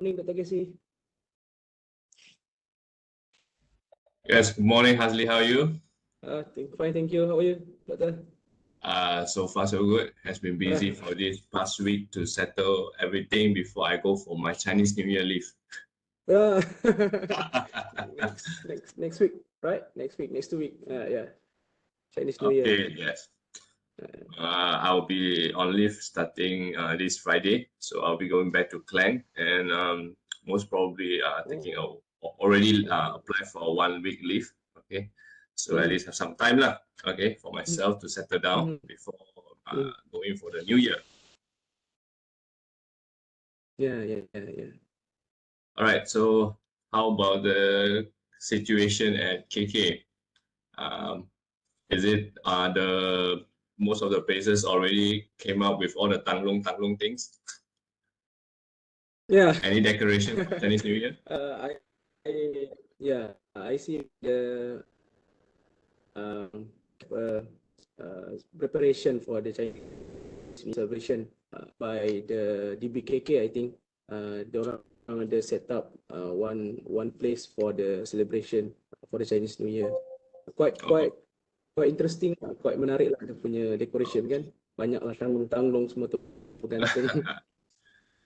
morning, Dr. Casey. Yes, good morning, Hazli. How are you? Fine, thank you. How are you, Doctor? So far so good. Has been busy for this past week to settle everything before I go for my Chinese New Year leave. next week, right? Next 2 week. Yeah, Chinese New Year. Okay, yes. I'll be on leave starting this Friday, so I'll be going back to Klang and most probably already apply for a 1 week leave. Okay, so at least have some time lah. Okay, for myself to settle down before going for the New Year. Yeah. All right, so how about the situation at KK? Is it the most of the places already came up with all the tanglong things? Yeah. Any decoration for Chinese New Year? I see the preparation for the Chinese celebration by the DBKK. I think they orang set up one place for the celebration for the Chinese New Year. Quite interesting, quite menarik lah dia punya decoration kan. Banyak lah tanglong semua tu bergantung.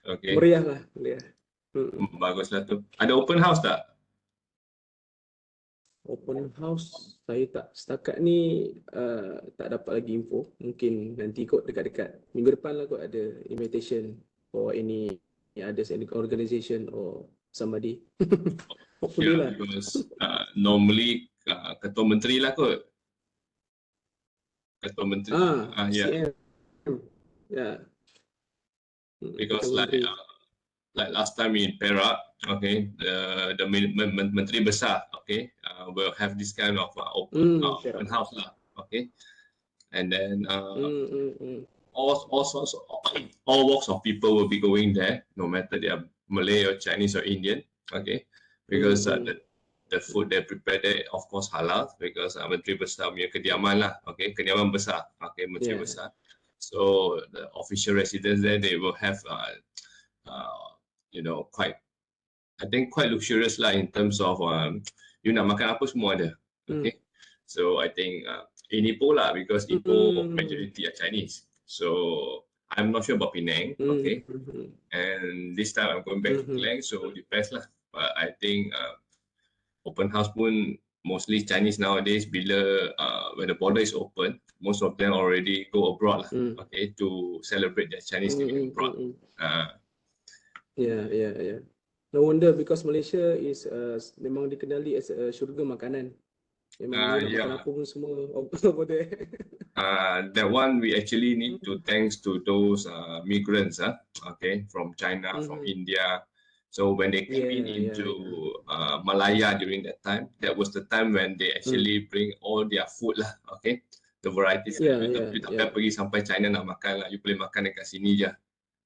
Okay. Meriah lah, meriah. Bagus lah tu. Ada open house tak? Open house saya tak setakat ni tak dapat lagi info. Mungkin nanti kot dekat-dekat minggu depan lah kot ada invitation for any others, any organisation or somebody. Hopefully lah. Because normally ketua menteri lah kot. Ketua menteri. CM. Yeah. Because like last time in Perak, okay, the menteri besar, okay, will have this kind of open house lah, okay, and then all walks of people will be going there, no matter they are Malay or Chinese or Indian, okay, because the food they prepare there, of course, halal, because menteri besar punya kediaman lah, okay, kediaman besar, okay, menteri besar. So the official residents there, they will have quite luxurious lah in terms of you nak makan apa semua ada. Okay, so I think in Ipoh lah, because Ipoh majority are Chinese, so I'm not sure about Penang. Okay, and this time I'm going back to Klang, so depends lah. But I think open house pun mostly Chinese nowadays. Bila when the border is open, most of them already go abroad lah, okay, to celebrate their Chinese New Year abroad. Yeah. No wonder, because Malaysia is memang dikenali as a syurga makanan. Memang makan apa pun semua over there. That one we actually need to thanks to those migrants, okay, from China, from India. So when they came into Malaya during that time, that was the time when they actually bring all their food lah, okay, the varieties. You tak payah pergi sampai China nak makan lah, you boleh makan dekat sini je,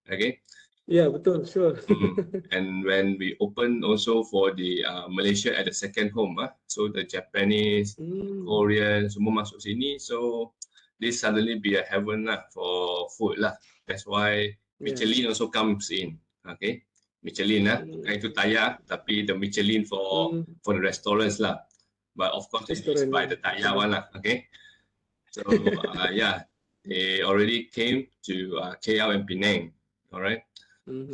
okay. Yeah, betul, sure. And when we open also for the Malaysia at the second home, so the Japanese, Korean, semua masuk sini. So this suddenly be a heaven lah for food lah. That's why Michelin also comes in, okay. Michelin lah, bukan itu tayar, tapi the Michelin for the restaurants lah. But of course it's by the tayar one lah, okay. So they already came to KL and Penang, all right.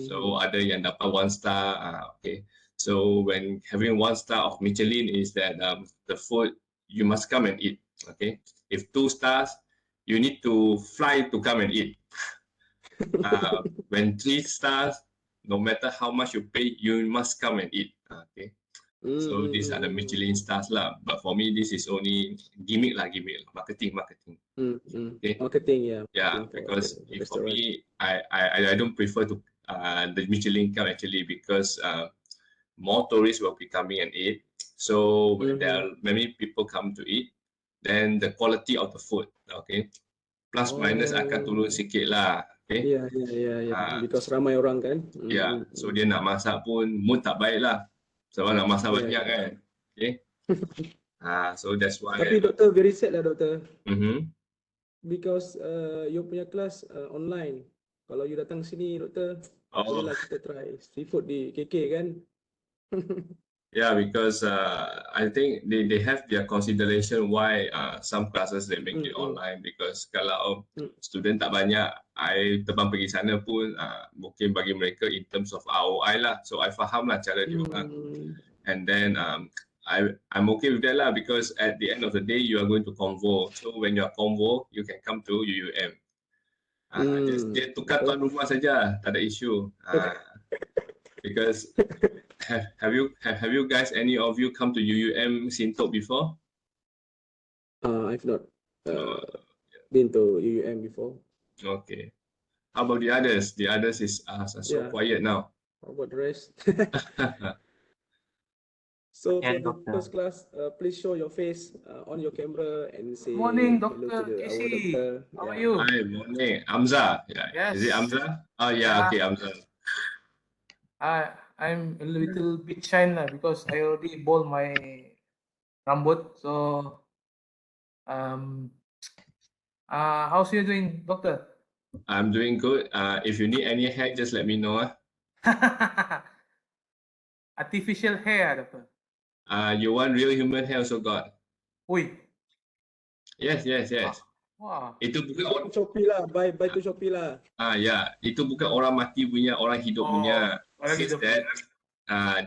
So ada yang dapat 1 star, okay. So when having 1 star of Michelin is that the food you must come and eat, okay. If 2 stars, you need to fly to come and eat. When 3 stars, no matter how much you pay, you must come and eat, okay. So these are the Michelin stars lah. But for me, this is only gimmick lah, marketing. Okay? Marketing, yeah. Because for me, I don't prefer to the Michelin card actually, because more tourists will be coming and eat. So when there are many people come to eat, then the quality of the food, okay, plus minus akan turun sikit lah. Okay. Yeah. Because ramai orang kan. So dia nak masak pun mood tak baik lah. Sebab nak masak banyak kan. Okay. So that's why. Tapi doktor, very sad lah doktor. Because you punya kelas online. Kalau you datang sini doktor, bolehlah kita try seafood di KK kan. Yeah, because I think they have their consideration why some classes they make it online, because kalau student tak banyak, I terbang pergi sana pun mungkin bagi mereka in terms of ROI lah. So I faham lah cara dia orang. And then I'm okay with that lah, because at the end of the day you are going to convo. So when you are convo, you can come to UUM. Just dia tukar tuan rumah saja, tak ada isu. Because have you guys, any of you come to UUM Sintok before? I've not been to UUM before. Okay. How about the others? The others is so quiet now. How about the rest? So for the first class, please show your face on your camera and say morning, hello to our Casey. doctor. How are you? Hi, morning. Hamza. Yeah. Yes. Is it Hamza? Oh yeah, okay, Hamza. I'm a little bit shy now because I already bald my rambut. So, how's you doing, doctor? I'm doing good. If you need any help, just let me know. Artificial hair, doctor. You want real human hair also got? Ui. Yes. Wow. Itu bukan orang Shopee lah, buy to Shopee lah. Ya, itu bukan orang mati punya, orang hidup punya. Orang hidup.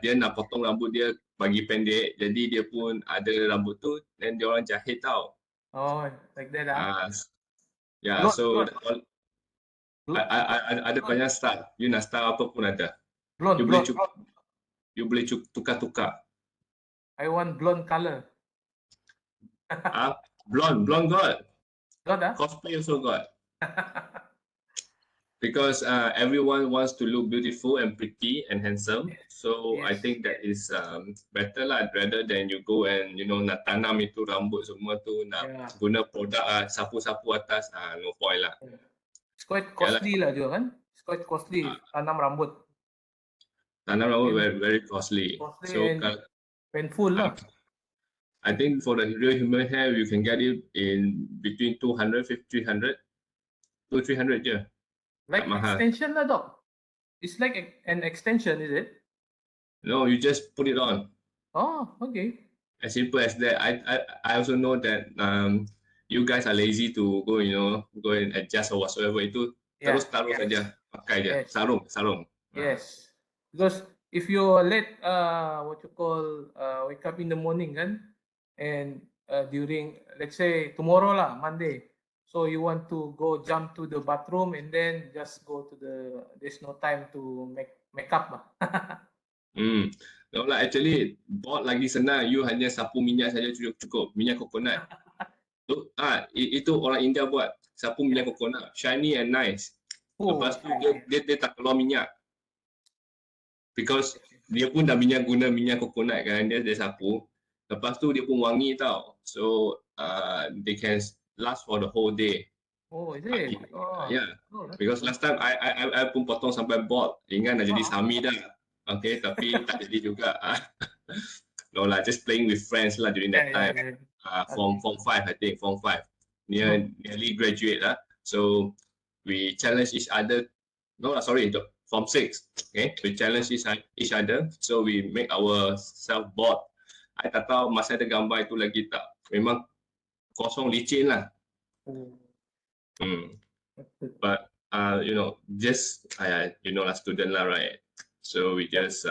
Dia nak potong rambut dia bagi pendek, jadi dia pun ada rambut tu, dan dia orang jahit tau. Oh, like that Yeah, so ada banyak style. You nak style apa pun ada. You boleh tukar-tukar. I want blonde color. Blonde got. Got Cosplay also got. Because everyone wants to look beautiful and pretty and handsome. So I think that is better lah, rather than you go and nak tanam itu rambut semua tu, nak guna produk sapu-sapu atas, no point lah. It's quite costly lah juga kan? It's quite costly tanam rambut. Tanam rambut very costly. So painful lah. I think for the real human hair, you can get it in between 200, 300 je. Like extension lah, doc. It's like an extension, is it? No, you just put it on. Oh, okay. As simple as that. I also know that you guys are lazy to go and adjust or whatsoever. Itu terus taruh saja, pakai je. Sarung. Yes. Because if you let wake up in the morning kan, and during, let's say tomorrow lah, Monday, so you want to go jump to the bathroom and then just go to there's no time to make up lah. No lah, actually bot lagi senang. You hanya sapu minyak saja cukup. Minyak coconut. Itu orang India buat. Sapu minyak coconut, shiny and nice. Lepas tu dia tak keluar minyak. Because dia pun dah guna minyak coconut kan, dia sapu. Lepas tu dia pun wangi tau. So they can last for the whole day. Oh, is it? Yeah. Because last time I pun potong sampai bald. Ingat nak jadi sami dah. Okay, tapi tak jadi juga. No lah, just playing with friends lah during that time. Form 5, I think, Form 5. Nearly graduate lah. So we challenge each other. No lah, sorry, Form 6. Okay, we challenge each other. So we make ourselves bald. I tak tahu masa ada gambar itu lagi tak. Memang kosong, licin lah. But just lah, student lah, right? So we just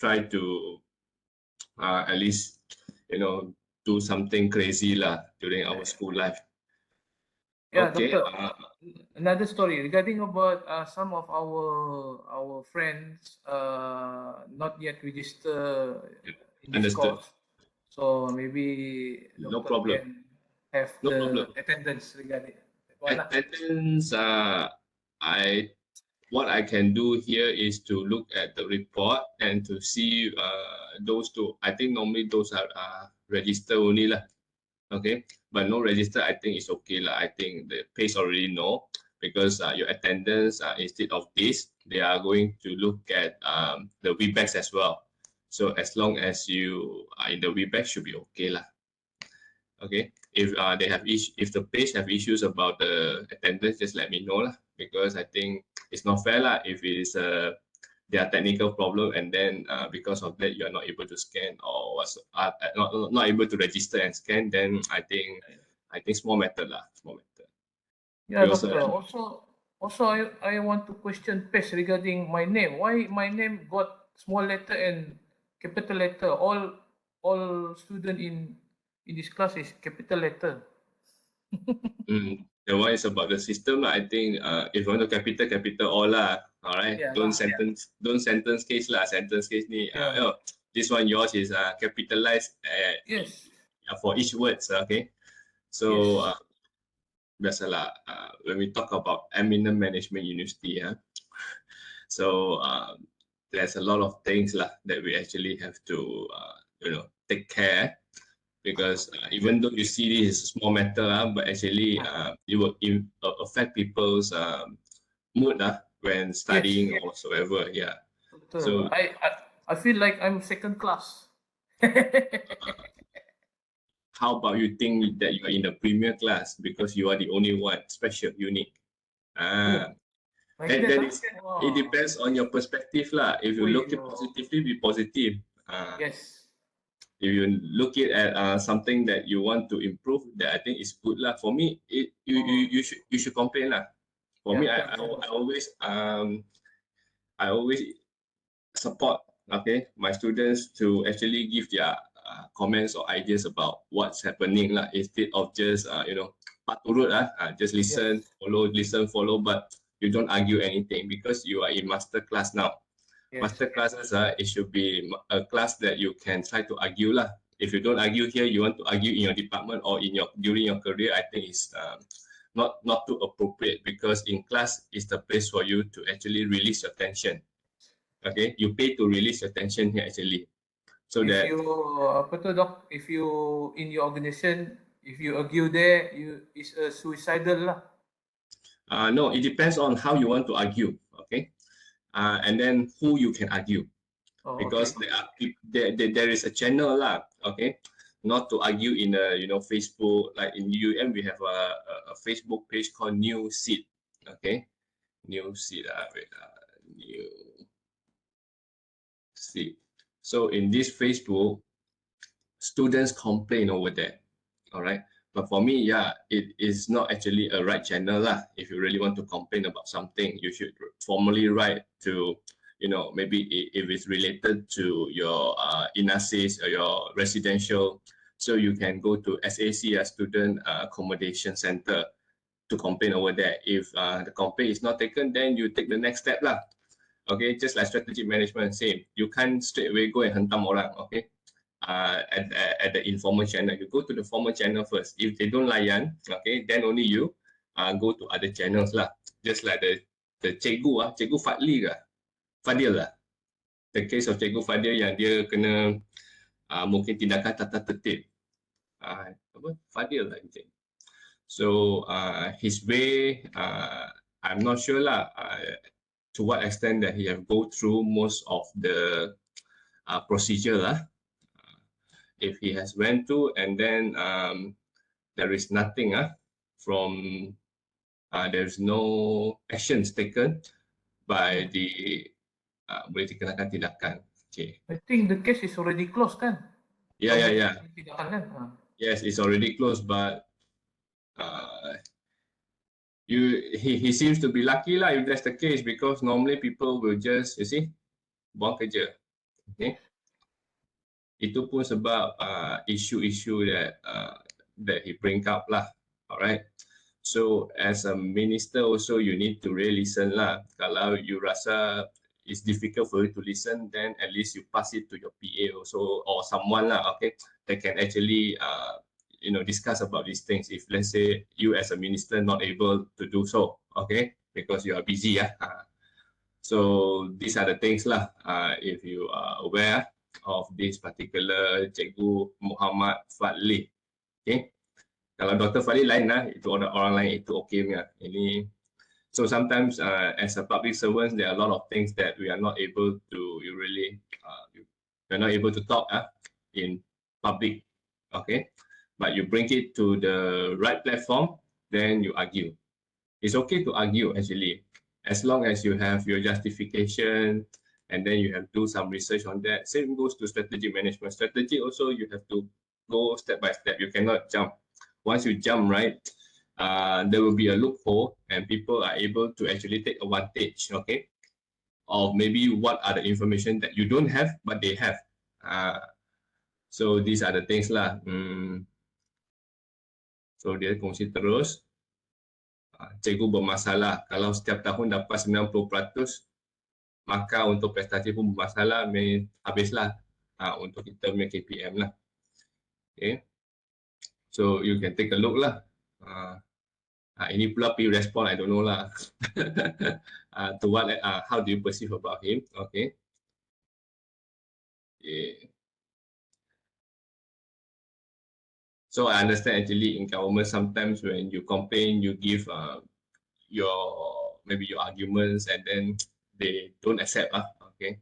try to at least do something crazy lah during our school life. Yeah, okay. Doctor. Another story regarding about some of our friends not yet registered in this course. So maybe no problem. Can have the attendance regarding attendance. What I can do here is to look at the report and to see those two. I think normally those are registered only lah. Okay, but no register, I think it's okay lah. I think the PACE already know, because your attendance instead of this, they are going to look at the WeBacks as well. So as long as you are in the WeBack, should be okay lah. Okay, if they have if the place have issues about the attendance, just let me know lah, because I think it's not fair lah if it is their technical problem and then because of that you are not able to scan or was not able to register and scan, then I think small matter lah, small matter. Yeah, We also doctor. Also, I want to question Pes regarding my name. Why my name got small letter and capital letter? All student in this class is capital letter. The one is about the system lah. I think if you want to capital all lah. All right. Yeah, Don't yeah. sentence case lah. Sentence case ni. Yeah. This one yours is capitalized Yes. for each words. Okay. So Yes. biasalah when we talk about eminent management university, so there's a lot of things lah that we actually have to take care, because even though you see this is a small matter, but actually it will affect people's mood when studying or whatsoever. Yeah. So I feel like I'm second class. How about you think that you are in the premier class because you are the only one special, unique? Like It depends on your perspective lah. If you look at positively, be positive. Yes. If you look at something that you want to improve, that I think is good lah. For me, you should complain lah. For me, I always support my students to actually give their comments or ideas about what's happening lah, instead of just paturut just listen, follow, but you don't argue anything, because you are in master class now. Master classes, it should be a class that you can try to argue lah. If you don't argue here, you want to argue in your department or during your career, I think it's not too appropriate, because in class is the place for you to actually release your tension. Okay, you pay to release your tension here actually. So if you in your organization, if you argue there, it's a suicidal lah. No, it depends on how you want to argue. Okay. And then who you can argue, because there is a channel lah, okay, not to argue in a Facebook, like in UM we have a Facebook page called New Seed, okay, New Seed, New Seed. So in this Facebook, students complain over there, all right. But for me, it is not actually a right channel lah. If you really want to complain about something, you should formally write to, maybe if it's related to your INASIS or your residential, so you can go to SAC, Student Accommodation Center, to complain over there. If the complaint is not taken, then you take the next step lah. Okay, just like strategic management, same. You can't straight away go and hentam orang, okay? At the informal channel, you go to the formal channel first. If they don't layan, okay, then only you go to other channels lah. Just like the cikgu Cikgu Fadil lah. The case of Cikgu Fadil yang dia kena mungkin tindakan tata tertib. Fadil lah, I think. So his way, I'm not sure lah to what extent that he have go through most of the procedure lah. If he has went to, and then there is nothing from there's no actions taken by the boleh dikenakan tindakan. Okay. I think the case is already closed kan? Yeah. Tindakan kan? Yes, it's already closed, but he seems to be lucky lah if that's the case, because normally people will just buang kerja. Okay. Itu pun sebab isu-isu that he bring up lah. Alright. So as a minister also, you need to really listen lah. Kalau you rasa it's difficult for you to listen, then at least you pass it to your PA also, or someone lah, okay, that can actually discuss about these things. If let's say you as a minister not able to do so, okay, because you are busy. So these are the things lah. If you are aware of this particular Cikgu Muhammad Fadli. Okay. Kalau Dr. Fadli lain lah, itu orang lain itu okay punya. Ini, so sometimes as a public servant, there are a lot of things that we are not able to we're not able to talk in public. Okay. but you bring it to the right platform, then you argue. It's okay to argue actually, as long as you have your justification and then you have do some research on that. Same goes to strategy management. Strategy also, you have to go step by step. You cannot jump. Once you jump, right, there will be a loophole and people are able to actually take advantage, okay, of maybe what are the information that you don't have, but they have. So these are the things lah. So dia kongsi terus. Cikgu bermasalah. Kalau setiap tahun dapat 90%, maka untuk prestasi pun bermasalah, habislah untuk kita punya KPM lah. Okay. So you can take a look lah. Ini pula P respond, I don't know lah. To what, how do you perceive about him? Okay. Yeah. So I understand actually in government sometimes when you complain, you give maybe your arguments and then they don't accept. Okay.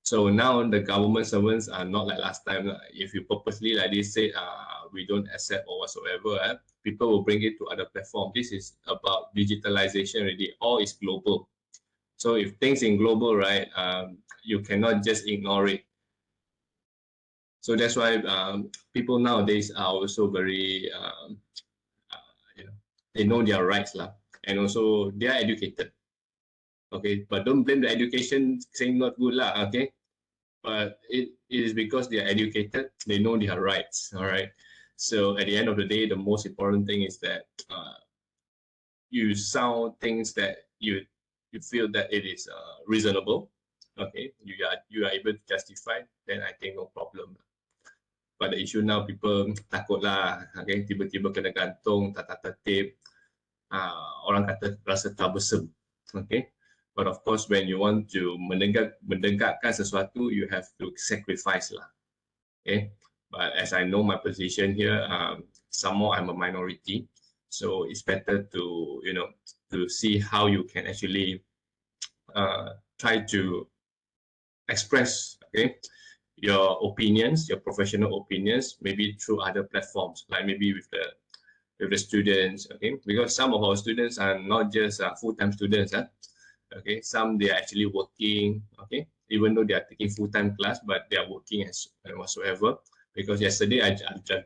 So now the government servants are not like last time. If you purposely like this say we don't accept or whatsoever, people will bring it to other platforms. This is about digitalization already. All is global. So if things in global, right, you cannot just ignore it. So that's why people nowadays are also very, they know their rights lah, and also they are educated. Okay, but don't blame the education saying not good lah. Okay, but it is because they are educated, they know their rights. All right. So at the end of the day, the most important thing is that you sound things that you feel that it is reasonable. Okay, you are able to justify. Then I think no problem. But the issue now, people takut lah, okay, tiba-tiba kena gantung, tata tertib, orang kata rasa troublesome, okay. But of course, when you want to menegakkan sesuatu, you have to sacrifice lah, okay. But as I know my position here, some more I'm a minority, so it's better to to see how you can actually try to express, okay, your opinions, your professional opinions, maybe through other platforms, like maybe with the students, okay? Because some of our students are not just full-time students, okay? Some they are actually working, okay? Even though they are taking full-time class, but they are working as whatsoever. Because yesterday I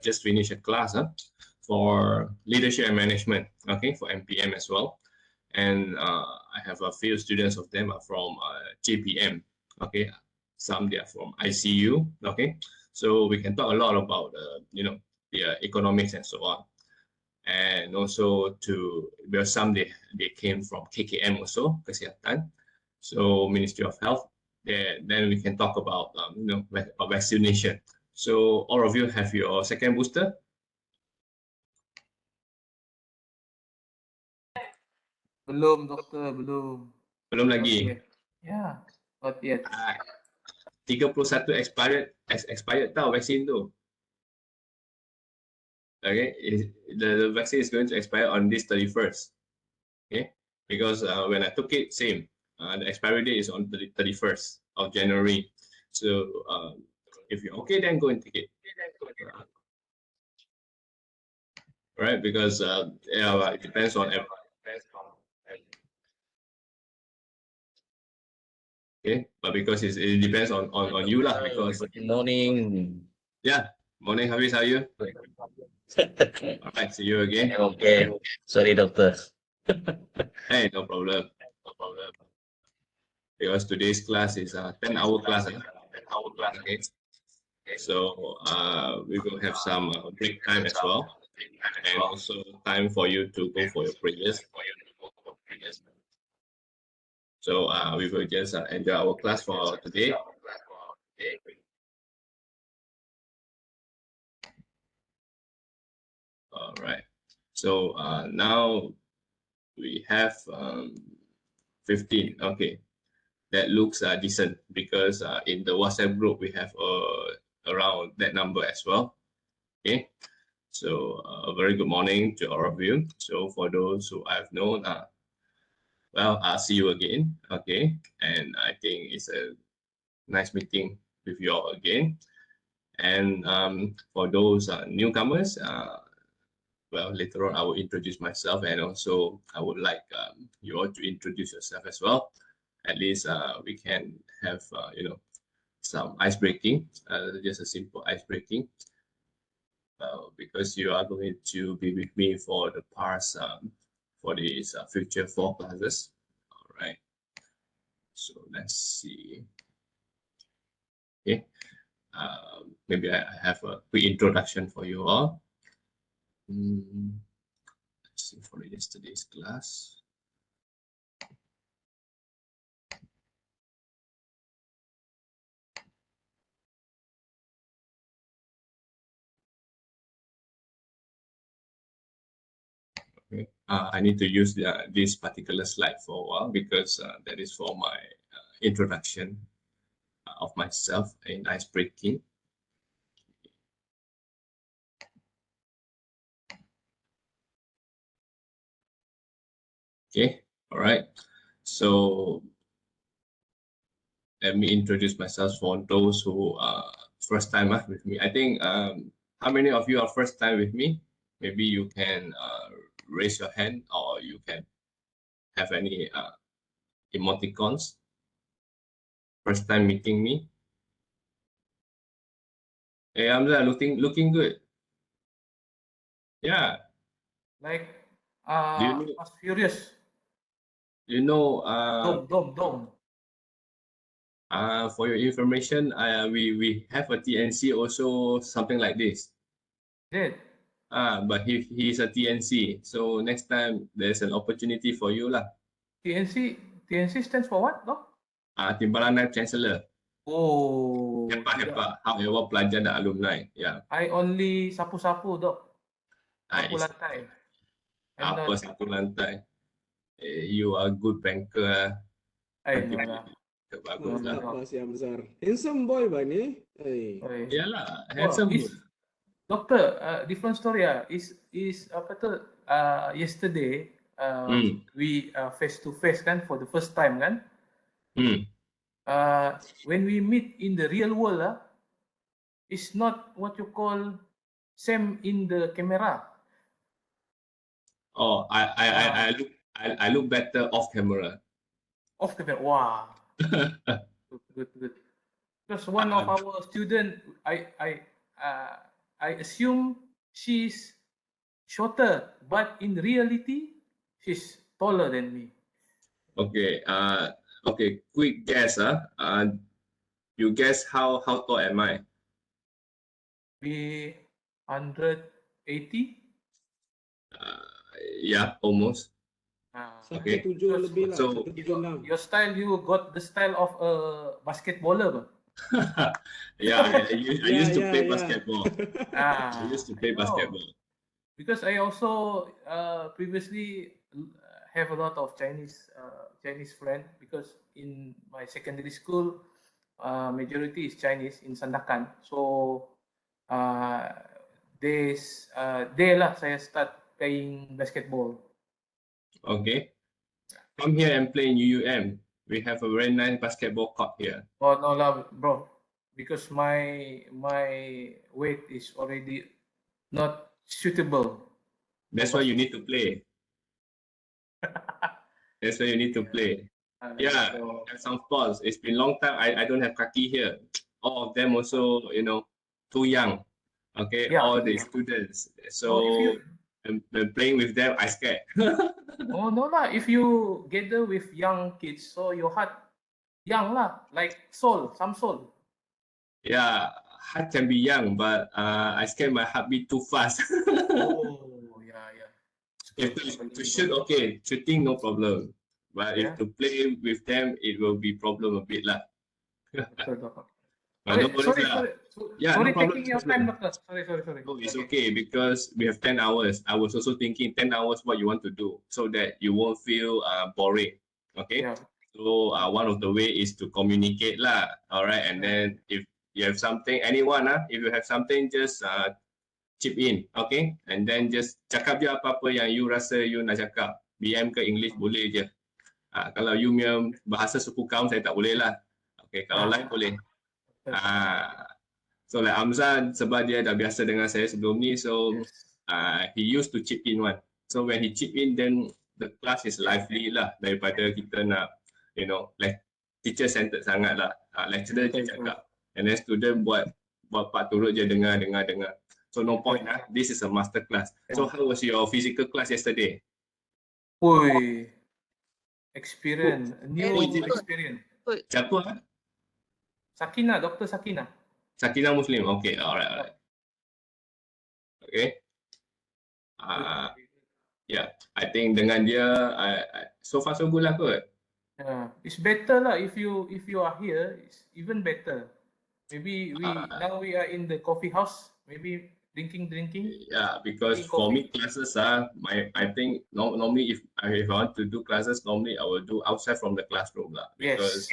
just finished a class for leadership and management, okay, for MPM as well, and I have a few students of them are from JPM, okay. Some they are from ICU, okay. So we can talk a lot about the economics and so on, and also some they came from KKM also, Kesihatan, so Ministry of Health. Then we can talk about vaccination. So all of you have your second booster? Belum, doktor, belum. Belum lagi. Yeah, not yet. 31 expired tau vaksin tu. Okay, the vaccine is going to expire on this 31st. Okay, because when I took it, same. The expiry date is on the 31st of January. So if you're okay, then go and take it. Right, because it depends on everyone. Okay, but because it depends on you lah. Because good morning. Yeah, morning Hafiz, how are you? All right, see you again. Okay, sorry doctor. Hey, no problem. Because today's class is a 10-hour class. Okay. So we will have some break time as well, and also time for you to go for your prayers. So we will just enjoy our class for today. All right. So now we have 15. Okay, that looks decent because in the WhatsApp group we have around that number as well. Okay. So a very good morning to all of you. So for those who I've known, well, I'll see you again. Okay, and I think it's a nice meeting with you all again. And for those newcomers, well, later on I will introduce myself, and also I would like you all to introduce yourself as well. At least we can have some ice breaking, just a simple ice breaking, because you are going to be with me for the past for these future 4 classes. All right. So let's see. Okay. Maybe I have a quick introduction for you all. Let's see for yesterday's class. Okay. I need to use this particular slide for a while because that is for my introduction of myself in ice breaking. Okay, all right. So let me introduce myself for those who are first time with me. I think how many of you are first time with me? Maybe you can raise your hand, or you can have any emoticons. First time meeting me. Hey, Hamza, looking good. Yeah. Like Do you know? Fast Furious. You know. Dome. For your information, we have a TNC also, something like this. Did. But he's a TNC. So next time there's an opportunity for you lah. TNC stands for what? No? Timbalan Naib Chancellor. Oh. Hebat. However, pelajar dan alumni. Yeah. I only sapu-sapu, Dok. Sapu Nice. lantai. Apa sapu lantai? You are good banker. I know lah. Bagus lah. Masih Amzar. Handsome boy ba ni? Yalah, handsome boy. Doctor, different story is apa tu? Yesterday we face to face kan for the first time kan. When we meet in the real world it's not what you call same in the camera. Oh, I look better off camera. Off camera, wow. good. Because one of our student, I assume she's shorter, but in reality, she's taller than me. Okay. Okay. Quick guess. You guess how tall am I? Be 180. Yeah, almost. Okay. 1.7 lebih lah. So, 1.76. Your style, you got the style of a basketballer. yeah, I used to play yeah. basketball. I used to play basketball. Because I also previously have a lot of Chinese friends, because in my secondary school majority is Chinese in Sandakan. So there lah saya start playing basketball. Okay. Come here and play in UUM. We have a very nice basketball court here. Oh no lah, bro, because my weight is already not suitable. That's why you need to play. That's why you need to play. Yeah, have some sports. It's been a long time. I don't have kaki here. All of them also, too young. Okay, all the students. So I'm playing with them, I scared. Oh no lah, if you gather with young kids, so your heart young lah, like some soul. Yeah, heart can be young, but I scared my heart beat too fast. Oh yeah. If to shoot, okay, shooting no problem. But if to play with them, it will be problem a bit lah. Sorry, Yeah, no problem. taking your time, doctor. Sorry. No, it's okay because we have 10 hours. I was also thinking 10 hours what you want to do so that you won't feel boring. Okay. Yeah. So one of the way is to communicate lah. All right. And then if you have something, anyone if you have something, just chip in. Okay. And then just cakap je apa-apa yang you rasa you nak cakap. BM ke English boleh je. Kalau you bahasa suku kaum saya tak boleh lah. Okay. Kalau lain boleh. So like Amzan, sebab dia dah biasa dengan saya sebelum ni, so he used to chip in one. So when he chip in, then the class is lively lah daripada kita nak, you know, like teacher centered sangat lah. Lecturer je cakap, and then student buat part turut je dengar. So no point lah. This is a master class. So how was your physical class yesterday? Oi, experience, new Good. experience. Siapa? Sakina, Dr. Sakina. Sakina Muslim. Okay, alright. Okay. Yeah, I think dengan dia, so far so good lah kot. It's better lah if you are here. It's even better. Maybe now we are in the coffee house. Maybe drinking. Yeah, because for me classes I think normally if I want to do classes, normally I will do outside from the classroom lah. Because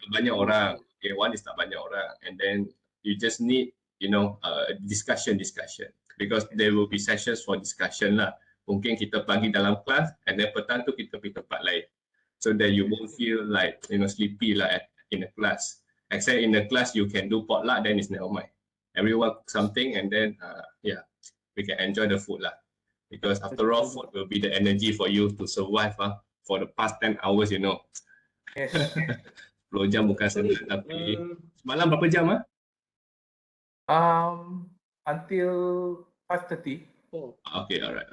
banyak orang. Okay, one is tak banyak orang, and then you just need, you know, discussion. Because there will be sessions for discussion lah. Mungkin kita pagi dalam kelas, and then petang tu kita pergi tempat lain. So that you won't feel like, you know, sleepy lah in the class. Except in the class you can do potluck, then it's never mind. Everyone cook something, and then yeah, we can enjoy the food lah. Because after all, food will be the energy for you to survive for the past 10 hours, you know. Yes. 10 jam bukan senang, tapi semalam berapa jam Until 5:30. Oh. Okay, alright.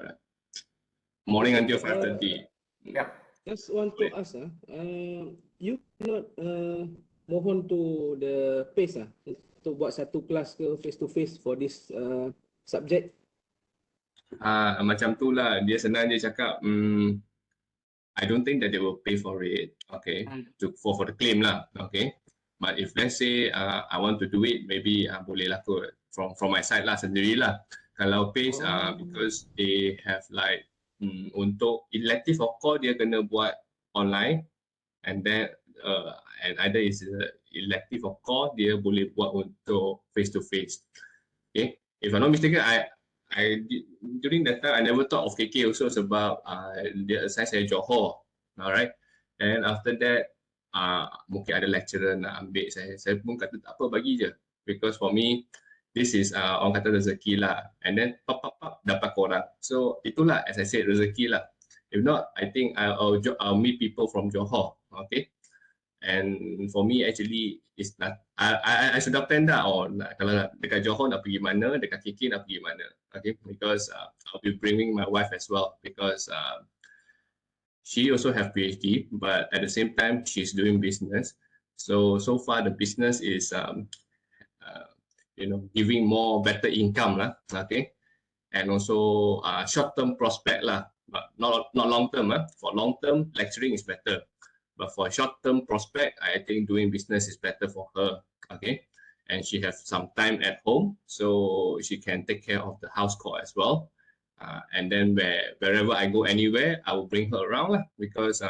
Morning until 5:30. Yeah. Just want to ask, you not mohon to the PACE to buat satu kelas ke face to face for this subject? Macam tu lah, dia senang je cakap, I don't think that they will pay for it, okay, for the claim lah, okay. But if let's say I want to do it, maybe boleh lah kot from my side lah sendirilah. Kalau PACE because they have like untuk elective or core dia kena buat online, and then and either is elective or core dia boleh buat untuk face to face. Okay, if I'm not mistaken, I during that time I never thought of KK also sebab dia assign saya Johor, alright. And after that mungkin ada lecturer nak ambil saya pun kata tak apa, bagi je, because for me this is orang kata rezeki lah, and then pop dapat korang. So itulah, as I said, rezeki lah. If not, I think I'll meet people from Johor, okay. And for me actually it's not, I sudah plan dah, kalau dekat Johor nak pergi mana, dekat KK nak pergi mana, okay, because I'll be bringing my wife as well, because she also have PhD, but at the same time she's doing business. So far the business is you know, giving more better income lah, okay, and also short term prospect lah, but not long term. For long term, lecturing is better, but for short term prospect, I think doing business is better for her, okay. And she has some time at home, so she can take care of the house call as well. And then wherever I go anywhere, I will bring her around lah, because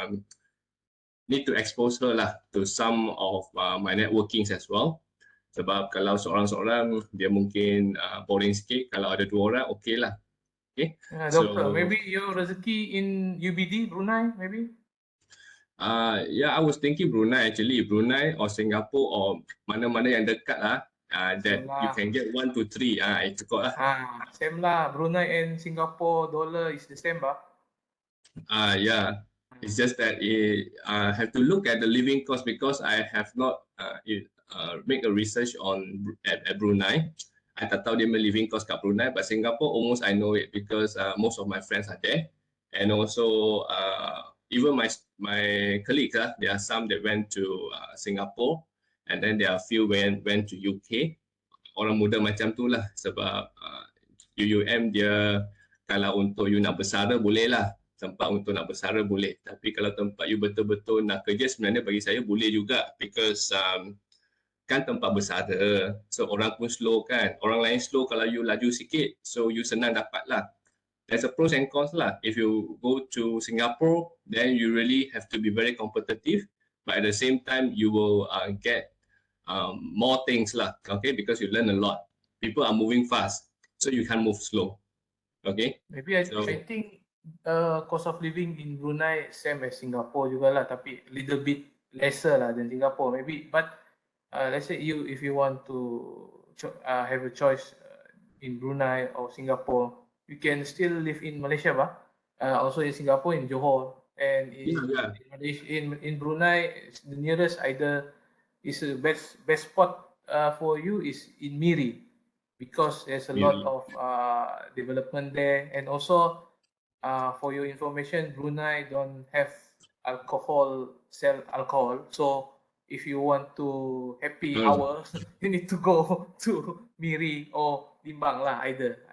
need to expose her lah to some of my networkings as well. Sebab kalau seorang-seorang dia mungkin boring sikit, kalau ada dua orang okay lah. Okay. Doctor, maybe your rezeki in UBD, Brunei, maybe? Yeah, I was thinking Brunei actually, Brunei or Singapore or mana-mana yang dekat lah. That you can get 1 to 3 cukup lah. Same lah, Brunei and Singapore dollar is the same bah. Yeah, it's just that I have to look at the living cost, because I have not make a research on at Brunei. I tak tahu dia living cost kat Brunei, but Singapore almost I know it, because most of my friends are there, and also even my colleagues, there are some that went to Singapore, and then there are a few went to UK. Orang muda macam tu lah, sebab UUM dia kalau untuk you nak bersara boleh lah, tempat untuk nak bersara boleh, tapi kalau tempat you betul-betul nak kerja, sebenarnya bagi saya boleh juga, because kan tempat bersara, so orang pun slow kan, orang lain slow, kalau you laju sikit, so you senang dapat lah. There's a pros and cons lah. If you go to Singapore, then you really have to be very competitive, but at the same time you will get more things lah, okay, because you learn a lot. People are moving fast, so you can't move slow, okay. Maybe I think cost of living in Brunei same as Singapore juga lah, tapi little bit lesser lah than Singapore maybe. But let's say if you want to have a choice in Brunei or Singapore, you can still live in Malaysia, also in Singapore, in Johor, and Yeah. in Brunei, it's the nearest either is the best spot for you is in Miri, because there's a lot Miri. of development there, and also for your information, Brunei don't have sell alcohol, so if you want to happy hour, you need to go to Miri or Limbang lah, either.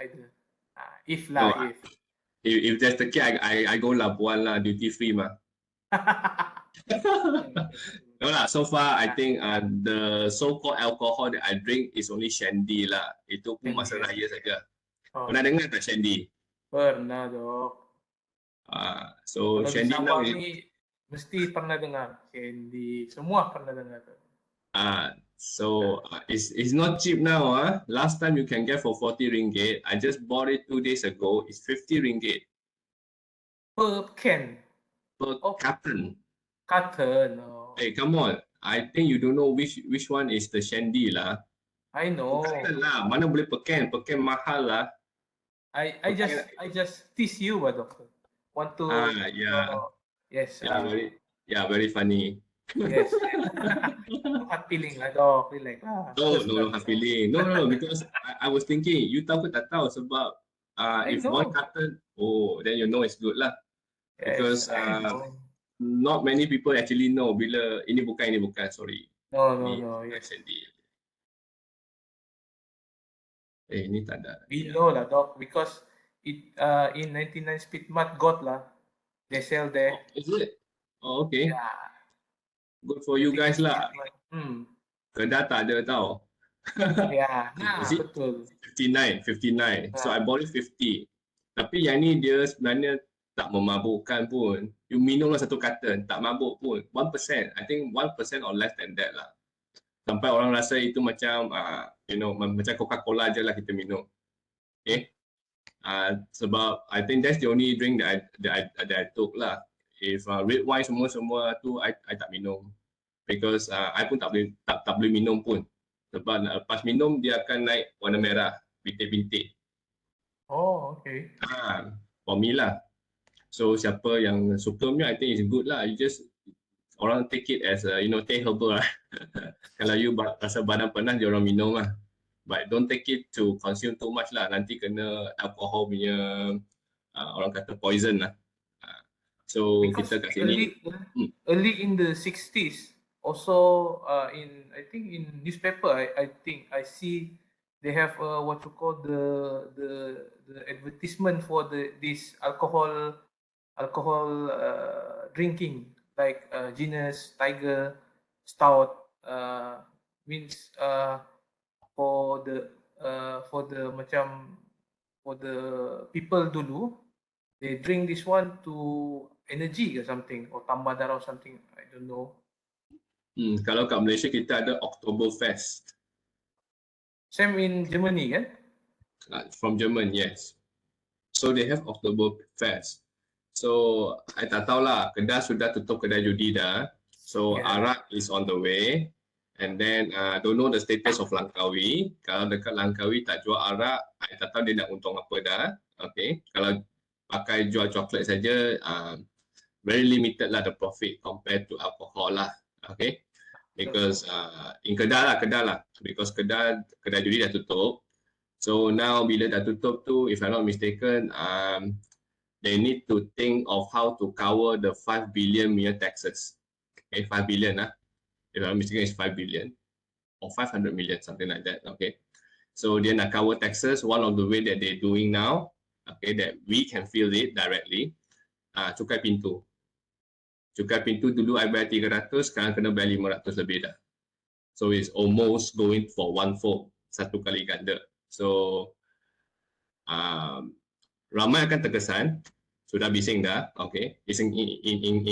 If No, lah, if. if that's the case, I go Labuan lah, duty free mah. No lah, so far I think the so-called alcohol that I drink is only shandy lah. Itu pun masa raya saja. Pernah dengar tak shandy? Pernah dok. So kalau shandy di now Sabah ni mesti pernah dengar. Shandy, semua pernah dengar. So it's not cheap now. Last time you can get for 40 ringgit. I just bought it 2 days ago. It's 50 ringgit. Per can? Per carton. Carton. Oh. Hey, come on. I think you don't know which one is the shandy lah. I know. Carton lah. Mana boleh per can mahal lah. I just tease you, doctor. Want to? Yeah. Yes. Very funny. Yes. No hard feeling lah, dok. Relax. No hard feeling. No, because I was thinking, you tahu ke tak tahu sebab if one carton, then you know it's good lah. Yes, because not many people actually know bila ini bukan, sorry. No. Yes. Ini tak ada. We know lah, dok, because it in 99 Speed Mart got lah. They sell there. Is it? Oh, okay. Yeah. Good for you guys lah. Kedah tak ada tau. Yeah, betul. 59. So I bought it 50. Tapi yang ni dia sebenarnya tak memabukkan pun. You minum lah satu carton, tak mabuk pun. 1%. I think 1% or less than that lah. Sampai orang rasa itu macam, macam Coca-Cola je lah kita minum. Okay? Sebab I think that's the only drink that I took lah. If red wine semua tu I tak minum. Because I pun tak boleh minum pun. Sebab lepas minum dia akan naik warna merah, bintik-bintik. Oh, okay. For me lah. So siapa yang suka punya, I think it's good lah. You just orang take it as teh herbal lah. Kalau you rasa badan panas, dia orang minum lah. But don't take it to consume too much lah. Nanti kena alcohol punya orang kata poison lah. So because kita kat sini early in the 60s, also I think in newspaper, I think I see they have what you call the advertisement for this alcohol drinking, like Guinness, Tiger, Stout, means for the people dulu, they drink this one to energy or something, or tambah darah or something, I don't know. Kalau kat Malaysia kita ada Oktoberfest. Same in Germany kan? From German, yes. So they have Oktoberfest. So I tak tahulah, Kedah sudah tutup kedai judi dah. So arak is on the way. And then don't know the status of Langkawi. Kalau dekat Langkawi tak jual arak, I tak tahu dia nak untung apa dah. Okay. Kalau pakai jual coklat saja, very limited lah the profit compared to alcohol lah. Okay. Because in Kedah lah. Because kedai judi dah tutup. So now bila dah tutup tu, if I'm not mistaken, they need to think of how to cover the 5 billion punya taxes. Okay, 5 billion lah. If I'm not mistaken, it's 5 billion or 500 million, something like that. Okay. So dia nak cover taxes. One of the way that they're doing now, okay, that we can feel it directly, cukai pintu. Cukai pintu dulu I bayar 300, sekarang kena bayar 500 lebih dah. So it's almost going for 1/4, satu kali ganda. So ramai akan terkesan, sudah bising dah, okay. It's in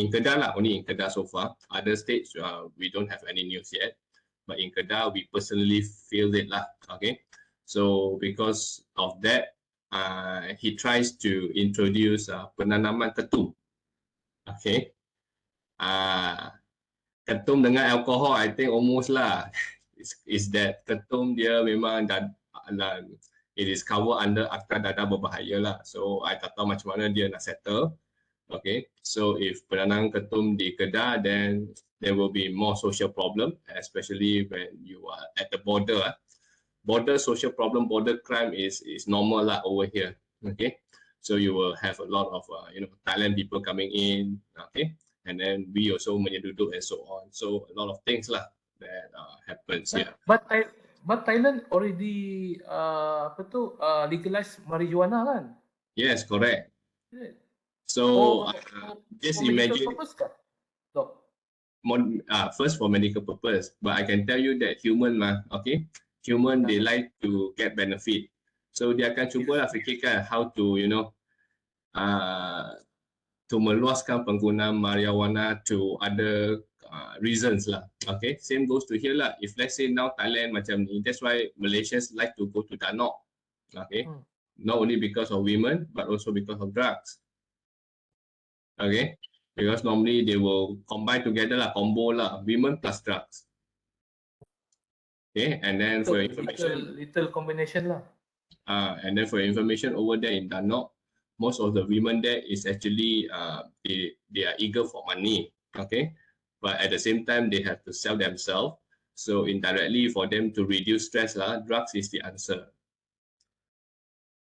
Kedah lah, only in Kedah so far. Other states we don't have any news yet, but in Kedah we personally feel it lah, okay. So because of that, he tries to introduce penanaman ketum, okay. Ketum dengan alkohol, I think almost lah. is that ketum dia memang it is cover under akta dadah berbahaya lah. So I tak tahu macam mana dia nak settle. Okay, so if penanang ketum di Kedah, then there will be more social problem, especially when you are at the border. Border social problem, border crime is normal lah over here. Okay, so you will have a lot of Thailand people coming in. Okay, and then we also menyeduduk and so on. So a lot of things lah that happens here. But Thailand already legalize marijuana kan? Yes, correct. Yeah. So just for imagine. Purpose, Doc? First for medical purpose, but I can tell you that human okay, human they like to get benefit. So dia akan cuba lah fikirkan how to to meluaskan penggunaan marijuana to other reasons lah. Okay, same goes to here lah. If let's say now Thailand macam ni, that's why Malaysians like to go to Danok. Okay, not only because of women but also because of drugs. Okay, because normally they will combine together lah, combo lah, women plus drugs. Okay, and then for information, little combination lah. And then for information over there in Danok, most of the women there is actually they are eager for money. Okay, but at the same time they have to sell themselves. So indirectly for them to reduce stress lah, drugs is the answer.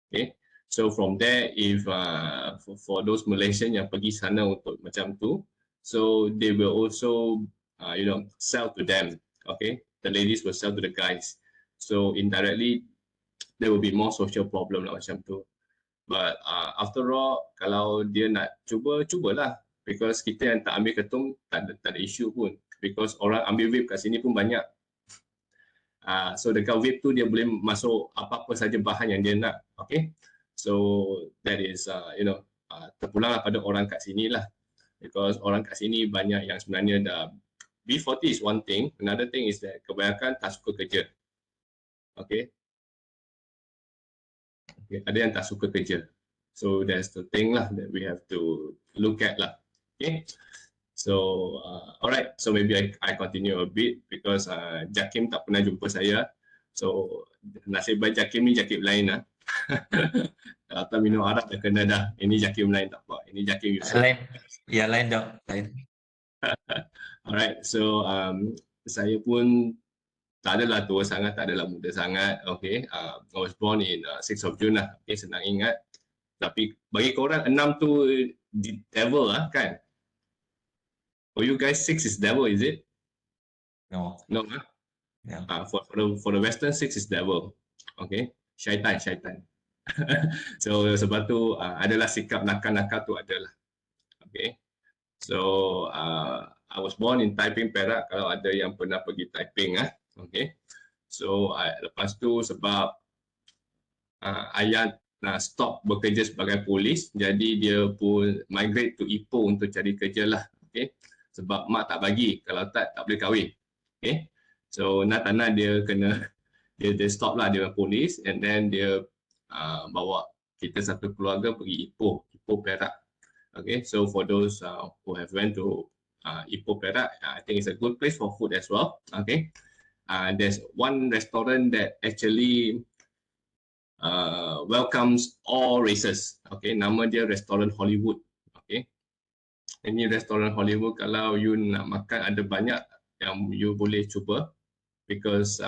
Okay. So from there, if for those Malaysian yang pergi sana untuk macam tu, so they will also sell to them. Okay, the ladies will sell to the guys. So indirectly, there will be more social problem lah macam tu. But after all, kalau dia nak cubalah. Because kita yang tak ambil ketum tak ada isu pun. Because orang ambil vape kat sini pun banyak. So dekat vape tu dia boleh masuk apa-apa saja bahan yang dia nak. Okay. So that is terpulanglah pada orang kat sini lah, because orang kat sini banyak yang sebenarnya dah B40 is one thing, another thing is that kebanyakan tak suka kerja. Okay, ada yang tak suka kerja, so that's the thing lah that we have to look at lah. Okay, so alright, so maybe I continue a bit because Jakim tak pernah jumpa saya, so nasib baik Jakim ni Jakim lain lah. Atau minum arak dah kena dah. Ini Jakim lain tak apa. Ini Jakim Yusof. Lain. Ya lain Dok. Lain. Alright, so saya pun tak adalah tua sangat, tak adalah muda sangat. Okay, I was born in 6 of June lah. Okay, senang ingat. Tapi bagi korang 6 tu devil lah kan? For you guys 6 is devil, is it? No. No lah. Yeah. For the Western 6 is devil. Okay, syaitan. So sebab tu adalah sikap nakal-nakal tu adalah. Okay. So I was born in Taiping, Perak, kalau ada yang pernah pergi Taiping Okay. So lepas tu sebab ayah nak stop bekerja sebagai polis, jadi dia pun migrate to Ipoh untuk cari kerja lah. Okay. Sebab mak tak bagi, kalau tak boleh kahwin. Okay. So nak tak nak dia kena dia stop lah dia polis, and then dia bawa kita satu keluarga pergi Ipoh Perak. Okay, so for those who have went to Ipoh Perak, I think it's a good place for food as well. Okay, there's one restaurant that actually welcomes all races. Okay, nama dia Restoran Hollywood. Okay, ini Restoran Hollywood, kalau you nak makan ada banyak yang you boleh cuba, because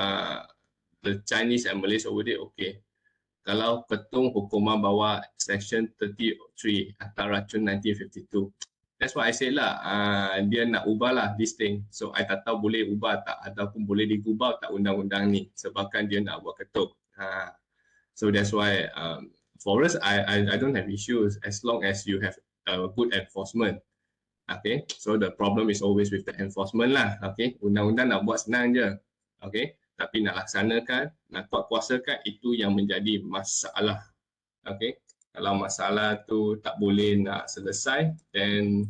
the Chinese and Malays over there okay. Kalau ketum hukuman bawah section 33 Akta Racun 1952. That's why I say lah, dia nak ubah lah this thing. So I tak tahu boleh ubah tak, ataupun boleh digubah tak undang-undang ni, sebabkan dia nak buat ketum. So that's why for us, I don't have issues as long as you have good enforcement. Okay, so the problem is always with the enforcement lah. Okay, undang-undang nak buat senang je. Okay, tapi nak laksanakan, nak kuasakan, itu yang menjadi masalah. Okay, kalau masalah tu tak boleh nak selesai, then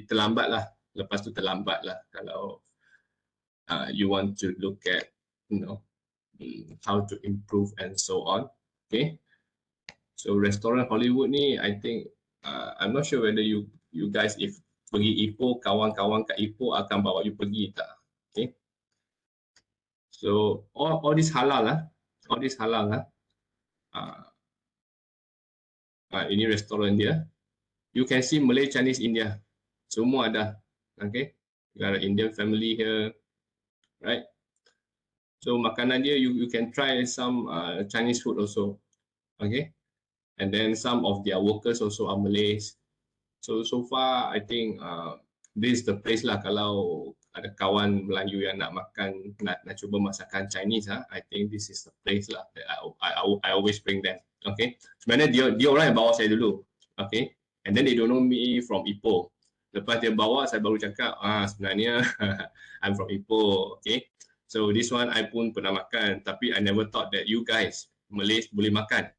terlambat lah. Lepas tu terlambat lah kalau you want to look at how to improve and so on. Okay, so Restoran Hollywood ni, I think I'm not sure whether you guys if pergi Ipoh, kawan-kawan kat Ipoh akan bawa you pergi tak. So all this halal lah, all this halal lah. Ini restoran dia. You can see Malay, Chinese, India. Semua ada. Okay. You got an Indian family here, right? So makanan dia, you can try some Chinese food also. Okay. And then some of their workers also are Malays. So far I think this is the place lah kalau ada kawan Melayu yang nak makan, nak cuba masakan Chinese, I think this is the place lah that I always bring them. Okay. Sebenarnya dia orang yang bawa saya dulu. Okay. And then they don't know me from Ipoh. Lepas dia bawa, saya baru cakap, sebenarnya I'm from Ipoh. Okay. So this one I pun pernah makan, tapi I never thought that you guys Malays boleh makan.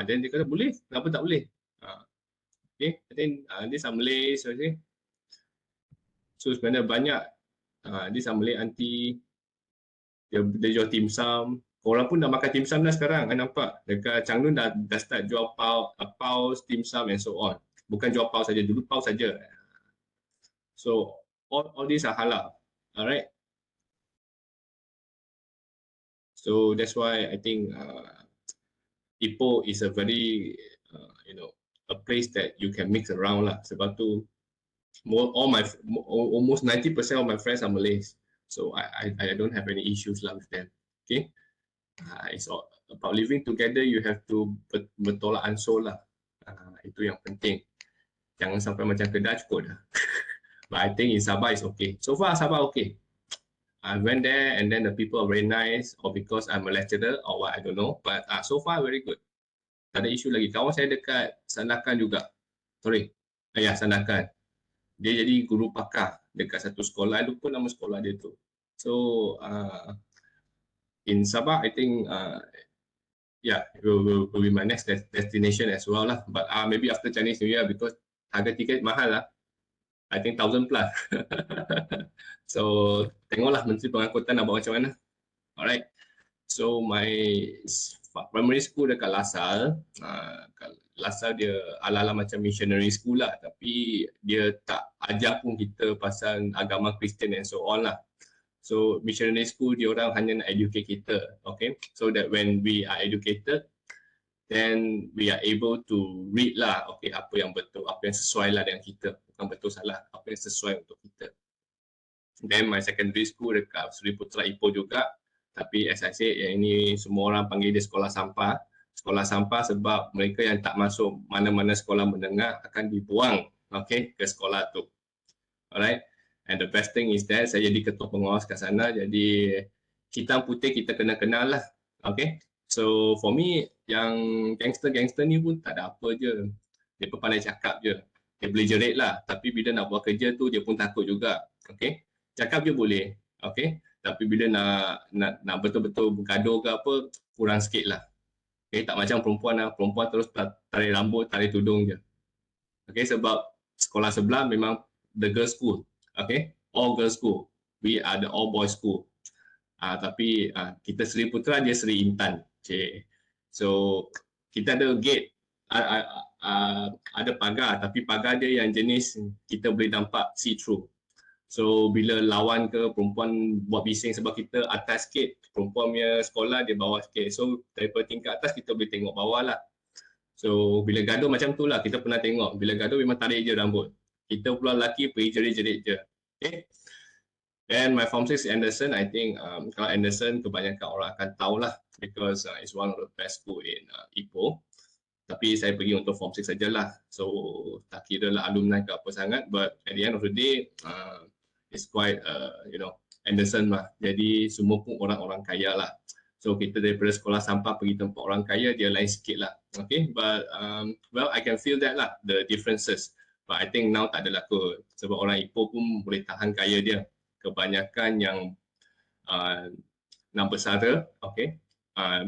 Then dia kata boleh, kenapa tak boleh? Okay, then these are Malays, okay. So sebenarnya banyak these are Malay auntie, dia jual dim sum. Orang pun dah makan dim sum dah sekarang, nampak dekat Changnun dah start jual paus, dim sum and so on. Bukan jual paus saja, dulu paus saja. So all these are halal, alright. So that's why I think Ipoh is a very a place that you can mix around lah. Sebab tu almost 90% of my friends are Malays, so I don't have any issues lah with them. Okay, it's all about living together. You have to bertolak ansur lah. Itu yang penting. Jangan sampai macam Kedah cukup dah. But I think in Sabah is okay. So far Sabah okay. I went there and then the people are very nice, or because I'm a lecturer or what, I don't know. But so far very good. Tak ada isu lagi. Kawan saya dekat Sandakan juga. Sandakan. Dia jadi guru pakar dekat satu sekolah. I lupa nama sekolah dia tu. So in Sabah, I think it will be my next destination as well lah. But maybe after Chinese New Year, because harga tiket mahal lah. I think 1,000 plus. So tengoklah Menteri Pengangkutan nak buat macam mana. Alright. So my primary school dekat Lasal. Lasal dia ala-ala macam missionary school lah, tapi dia tak ajar pun kita pasal agama Kristian and so on lah. So missionary school dia orang hanya nak educate kita, okay? So that when we are educated, then we are able to read lah, okay, apa yang betul, apa yang sesuai lah dengan kita. Bukan betul salah, apa yang sesuai untuk kita. Then my secondary school dekat Sri Putra Ipoh juga. Tapi as I said, yang ini semua orang panggil dia sekolah sampah. Sekolah sampah sebab mereka yang tak masuk mana-mana sekolah menengah akan dibuang, okay, ke sekolah tu. Alright. And the best thing is that saya jadi ketua pengawas kat sana. Jadi hitam putih kita kena kenal lah. Okay. So for me, yang gangster-gangster ni pun tak ada apa je. Dia pun pandai cakap je. Dia boleh jerit lah. Tapi bila nak buat kerja tu, dia pun takut juga. Okay. Cakap je boleh. Okay. Tapi bila nak betul-betul bergaduh ke apa, kurang sikit lah. Okay. Tak macam perempuan lah. Perempuan terus tarik rambut, tarik tudung je. Okay. Sebab sekolah sebelah memang the girls school. Okay. All girls school. We are the all boys school. Tapi kita Sri Putra, dia Sri Intan. Okay. So kita ada gate, ada pagar, tapi pagar dia yang jenis kita boleh nampak see through. So bila lawan ke perempuan buat bising, sebab kita atas sikit, perempuan punya sekolah dia bawah sikit. So daripada tingkat atas kita boleh tengok bawah lah. So bila gaduh macam tu lah, kita pernah tengok. Bila gaduh memang tarik je rambut. Kita pula lelaki pergi jerit-jerit je. Okay. And my form 6 Anderson, I think kalau Anderson kebanyakan orang akan tahulah because it's one of the best school in Ipoh. Tapi saya pergi untuk form 6 sajalah. So tak kira lah alumni ke apa sangat, but at the end of the day it's quite Anderson lah. Jadi semua pun orang-orang kaya lah. So kita daripada sekolah sampah pergi tempat orang kaya, dia lain sikit lah. Okay, but well, I can feel that lah, the differences. But I think now tak ada lah kot. Sebab orang Ipoh pun boleh tahan kaya dia. Kebanyakan yang nak bersara, okay,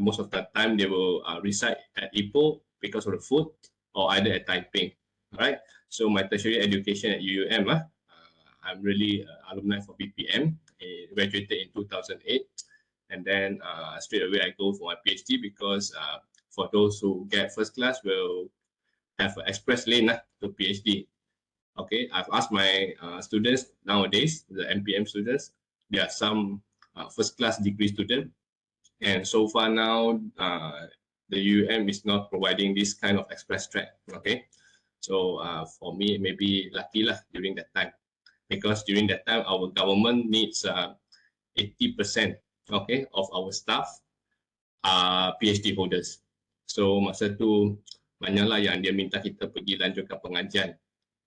most of the time they will reside at Ipoh because of the food or either at Taiping. Alright, so my tertiary education at UUM, I'm really alumni for BPM, graduated in 2008, and then straight away I go for my PhD because for those who get first class will have an express lane to PhD. Okay, I've asked my students nowadays, the MPM students, there are some first class degree student. And so far now, the UM is not providing this kind of express track. Okay, so for me, maybe lucky lah during that time, because during that time our government needs 80% okay of our staff are PhD holders. So masa tu banyaklah yang dia minta kita pergi lanjutkan pengajian,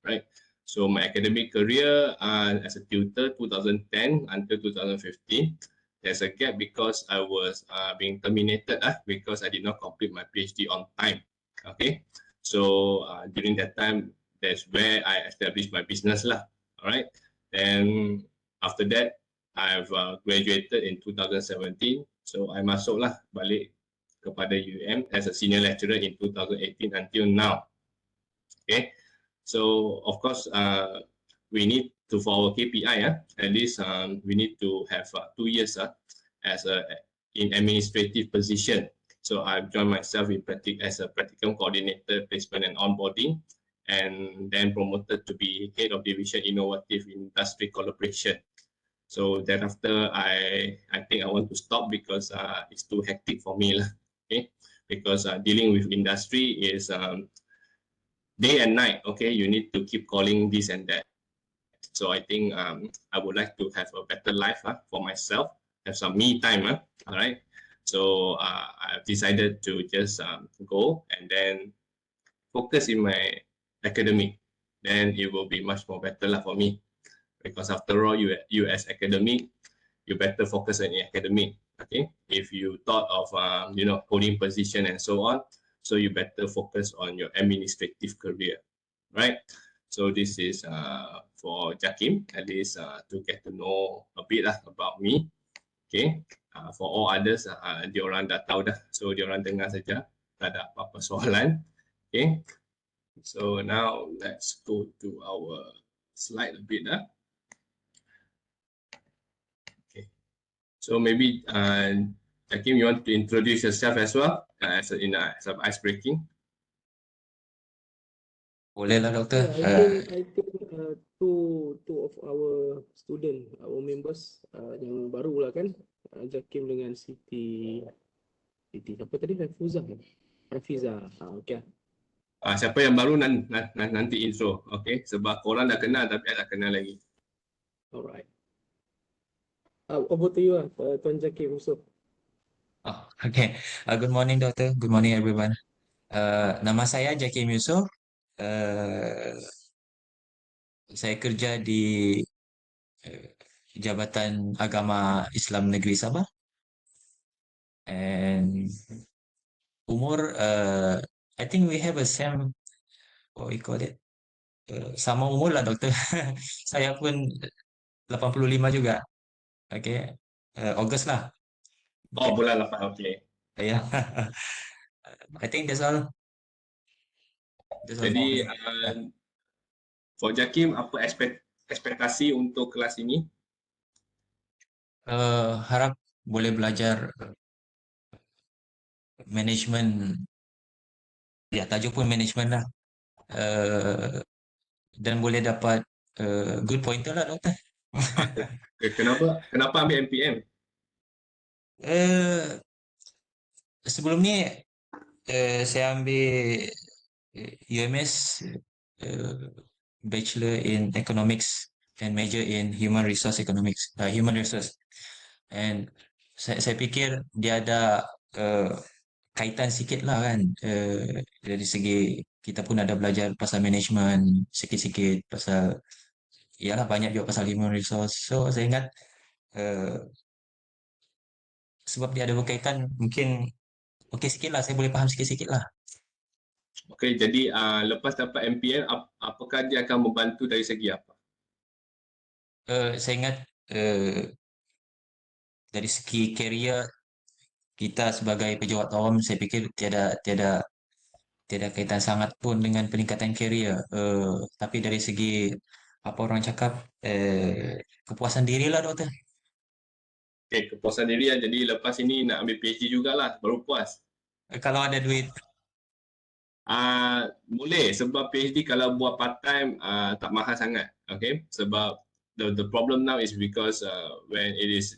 right? So my academic career as a tutor 2010 until 2015. There's a gap because I was being terminated because I did not complete my PhD on time. Okay, so during that time, that's where I established my business lah. All right, then after that, I've graduated in 2017. So I masuk lah balik kepada UM as a senior lecturer in 2018 until now. Okay, so of course we need to for our KPI, at least we need to have 2 years as in administrative position. So I've joined myself as a practicum coordinator, placement and onboarding, and then promoted to be head of division innovative industry collaboration. So thereafter, I think I want to stop because it's too hectic for me lah. Okay, because dealing with industry is day and night. Okay, you need to keep calling this and that. So I think I would like to have a better life for myself, have some me time. All right. So I've decided to just go and then focus in my academic. Then it will be much more better for me, because after all, you as academic, you better focus on your academic. Okay. If you thought of holding position and so on, so you better focus on your administrative career, right? So this is for Jakim, at least to get to know a bit about me. Okay, for all others, diorang dah tahu dah. So diorang dengar saja, tak ada apa-apa soalan. Okay, so now let's go to our slide a bit. Okay, so maybe Jakim, you want to introduce yourself as well as some ice breaking? Boleh lah doktor. I think two of our student, our members yang baru lah kan, Jakim dengan Siti apa tadi, Rafiza. Okay. Siapa yang baru nanti intro, okay? Sebab korang dah kenal tapi tak kenal lagi. Alright. Over to you Tuan Jakim Yusof. Oh, okay. Good morning doktor. Good morning everyone. Nama saya Jakim Yusof. Saya kerja di Jabatan Agama Islam Negeri Sabah. And umur, I think we have a same, what we call it, sama umur lah doktor. Saya pun 85 juga. Okay, August lah. Oh, bulan 8, okay. Yeah. I think that's all. Jadi for Jakim, apa ekspektasi untuk kelas ini? Harap boleh belajar manajemen, ya tajuk pun manajemen lah, dan boleh dapat good pointer lah doktor. Kenapa ambil MPM? Sebelum ni saya ambil UMS, Bachelor in Economics and major in Human Resource Economics, Human Resource. And saya fikir dia ada kaitan sikit lah kan, dari segi kita pun ada belajar pasal management sikit-sikit, pasal ialah banyak juga pasal Human Resource. So saya ingat sebab dia ada berkaitan, mungkin okey sikit lah, saya boleh faham sikit-sikit lah. Okey, jadi lepas dapat MPM, apakah dia akan membantu dari segi apa? Saya ingat dari segi career kita sebagai pejabat awam, saya fikir tiada kaitan sangat pun dengan peningkatan career. Tapi dari segi apa orang cakap, kepuasan diri lah doktor. Okey, kepuasan diri. Jadi lepas ini nak ambil PhD jugalah, baru puas. Kalau ada duit. Boleh, sebab PhD kalau buat part time tak mahal sangat. Okay, sebab the problem now is because when it is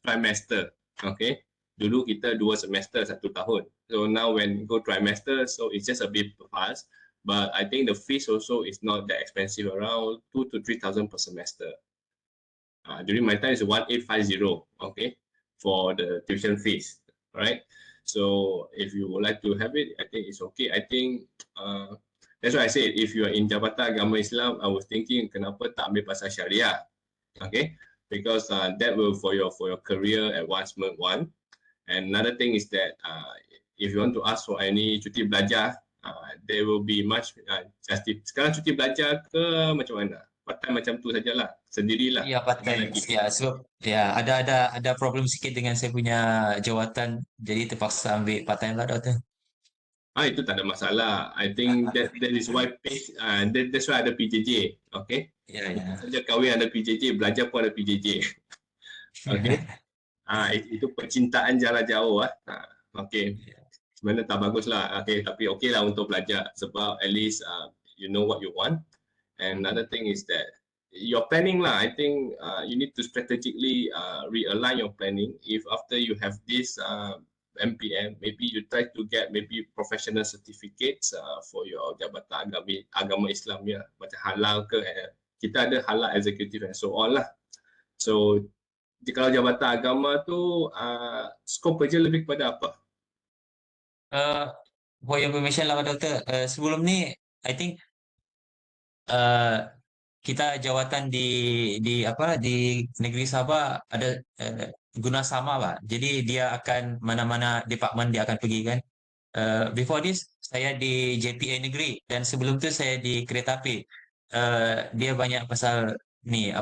trimester, okay, dulu kita 2 semester 1 tahun, so now when go trimester, so it's just a bit fast, but I think the fees also is not that expensive, around 2 to 3,000 per semester. During my time is 1850, okay, for the tuition fees, right? So if you would like to have it, I think it's okay. I think that's why I said if you are in Jabatan Agama Islam, I was thinking kenapa tak ambil pasal Syariah, okay? Because that will for your career advancement one. And another thing is that if you want to ask for any cuti belajar, there will be much sekarang cuti belajar ke macam mana? Part-time macam tu sajalah, sendirilah. Ya, part-time. Ya, sebab ya ada problem sikit dengan saya punya jawatan, jadi terpaksa ambil part-time lah, doktor. Itu tak ada masalah. I think that is why that's why ada PJJ, okay? Ya. Saja kahwin ada PJJ, belajar pun ada PJJ. Okay? Itu percintaan jarak jauh okay. Sebenarnya tak bagus lah, okay, tapi okay lah untuk belajar sebab at least you know what you want. And another thing is that your planning lah, I think you need to strategically realign your planning. If after you have this MPM, maybe you try to get maybe professional certificates for your jabatan agama Islam ya, macam halal ke, kita ada halal executive and so on lah. So kalau jabatan agama tu skop kerja lebih kepada apa? For your information lah, doktor, sebelum ni I think kita jawatan di negeri Sabah ada guna sama lah. Jadi dia akan mana-mana department dia akan pergi kan. Before this saya di JPA negeri dan sebelum tu saya di kereta api. Dia banyak pasal ni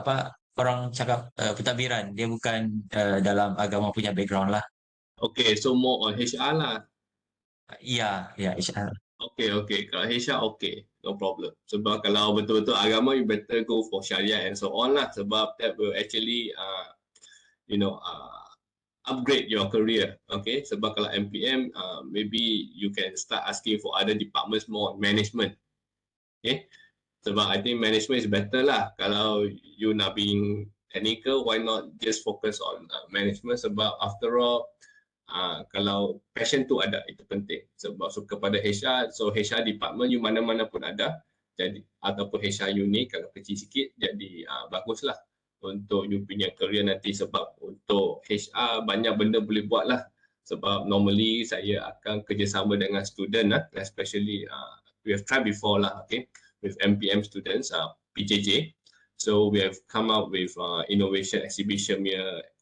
orang cakap pentadbiran. Dia bukan dalam agama punya background lah. Okay, so more on HR lah. Ya, HR. Okay. Kalau HR okay, no problem. Sebab kalau betul-betul agama, you better go for Syariah and so on lah. Sebab that will actually, upgrade your career. Okay, sebab kalau MPM, maybe you can start asking for other departments more on management. Okay, sebab I think management is better lah. Kalau you nak being technical, why not just focus on management? Sebab after all, kalau passion tu ada, itu penting. Sebab suka pada HR, so HR department you mana-mana pun ada, jadi ataupun HR unit kalau kecil sikit, jadi baguslah untuk you punya career nanti. Sebab untuk HR banyak benda boleh buat lah. Sebab normally saya akan kerjasama dengan student especially we have tried before lah, okay, with MPM students, PJJ. So we have come up with innovation exhibition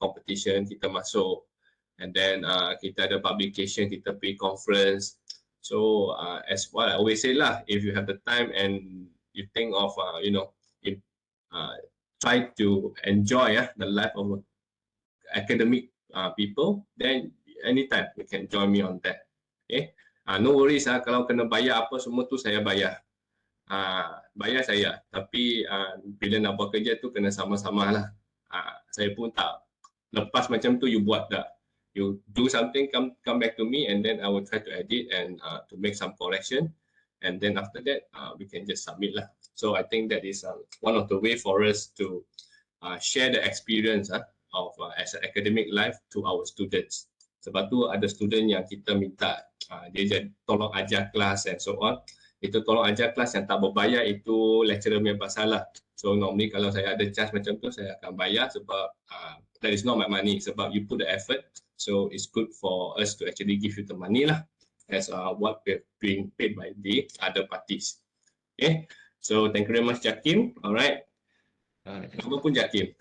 competition, kita masuk. And then kita ada publication, kita pergi conference. So as what I always say lah, if you have the time and you think of try to enjoy the life of academic people, then anytime you can join me on that. Okay, no worries kalau kena bayar apa semua tu saya bayar. Bayar saya, tapi bila nak buat kerja tu kena sama-sama lah. Saya pun tak lepas macam tu you buat tak. You do something, come back to me, and then I will try to edit and to make some correction, and then after that we can just submit lah. So I think that is one of the way for us to share the experience of as an academic life to our students. Sebab tu ada student yang kita minta dia tolong ajar kelas and so on. Itu tolong ajar kelas yang tak berbayar, itu lecturer punya pasal lah. So normally kalau saya ada charge macam tu, saya akan bayar sebab that is not my money. Sebab you put the effort, so it's good for us to actually give you the money lah, as what we're being paid by the other parties. Okay, so thank you very much, Jakim. Alright, nama pun Jakim.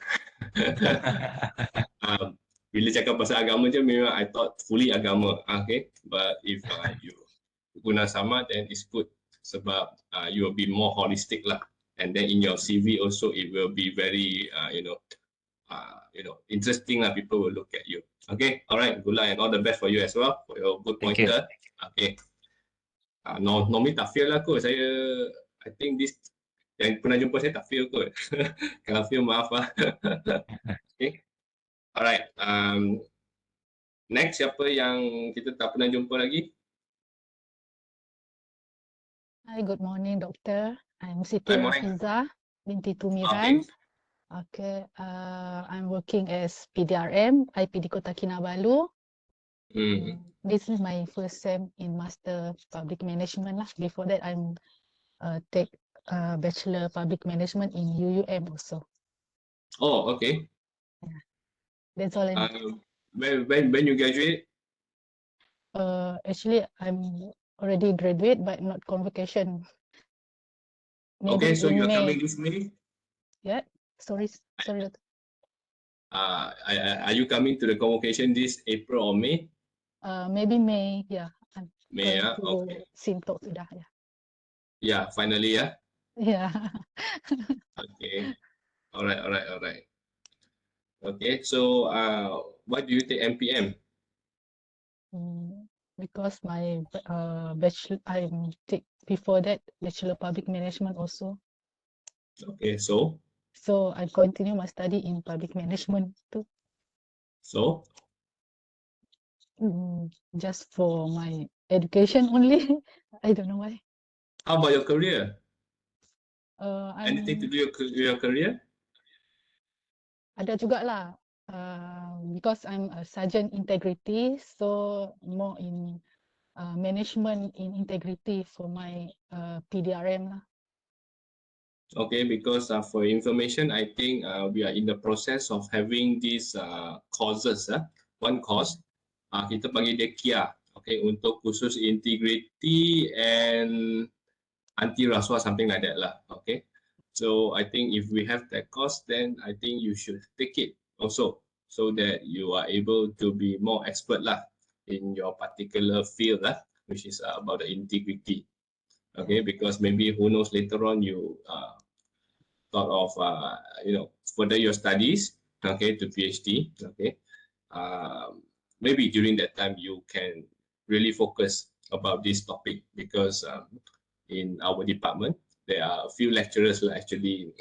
Bila cakap pasal agama je, memang I thought fully agama, okay. But if you guna sama, then it's good. Sebab you will be more holistic lah, and then in your CV also it will be very interesting lah. People will look at you. Okay, alright, good luck and all the best for you as well for your good pointer. Okay, normally tak fail lah kot. Saya, I think this yang pernah jumpa saya tak fail kot. Kalau fail maaf lah. Okay, alright. Next, siapa yang kita tak pernah jumpa lagi? Hi, good morning, Doctor. I'm Siti Hafizah binti Tumiran. Okay, I'm working as PDRM, IPD Kota Kinabalu. This is my first sem in Master Public Management lah. Before that, I'm take Bachelor Public Management in UUM also. Oh, okay. That's all I know. When you graduate? Actually, I'm already graduate, but not convocation. Maybe Okay, so in you're May. coming this May? Yeah, sorry. Are you coming to the convocation this April or May? Maybe May. Yeah, I'm May, going to okay. Sintok sudah. Yeah. Yeah, finally, yeah. Yeah. Okay. All right. Okay, so why do you take MPM? Because my bachelor, I take before that Bachelor Public Management also. Okay, so I continue my study in Public Management too. so Just for my education only. I don't know why. how about your career? Anything to I'm do with your career? ada juga lah. Because I'm a Sergeant Integrity, so more in management in integrity for my PDRM lah. Okay, because for information, I think we are in the process of having these courses. One course, kita panggil dia KIA. Okay, untuk khusus integrity and anti rasuah, something like that lah. Okay, so I think if we have that course, then I think you should take it also, so that you are able to be more expert lah in your particular field lah, which is about the integrity. Okay, because maybe who knows, later on you thought of further your studies, okay, to PhD. Okay, maybe during that time you can really focus about this topic, because in our department there are a few lecturers who actually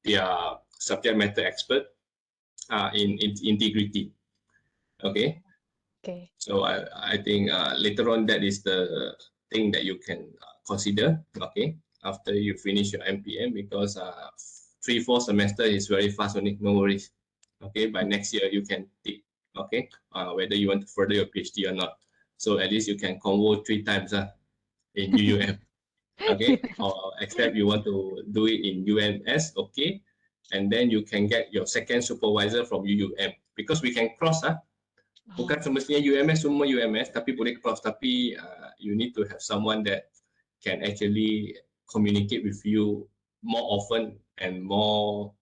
they are subject matter expert in integrity. Okay. Okay. So I think later on that is the thing that you can consider. Okay, after you finish your MPM, because 3-4 semester is very fast only, no worries. Okay, by next year you can take, okay, whether you want to further your PhD or not. So at least you can convo 3 times in UUM. Okay, or except you want to do it in UMS, okay, and then you can get your second supervisor from UUM, because we can cross. Bukan semestinya UMS semua UMS, tapi boleh cross, tapi you need to have someone that can actually communicate with you more often and more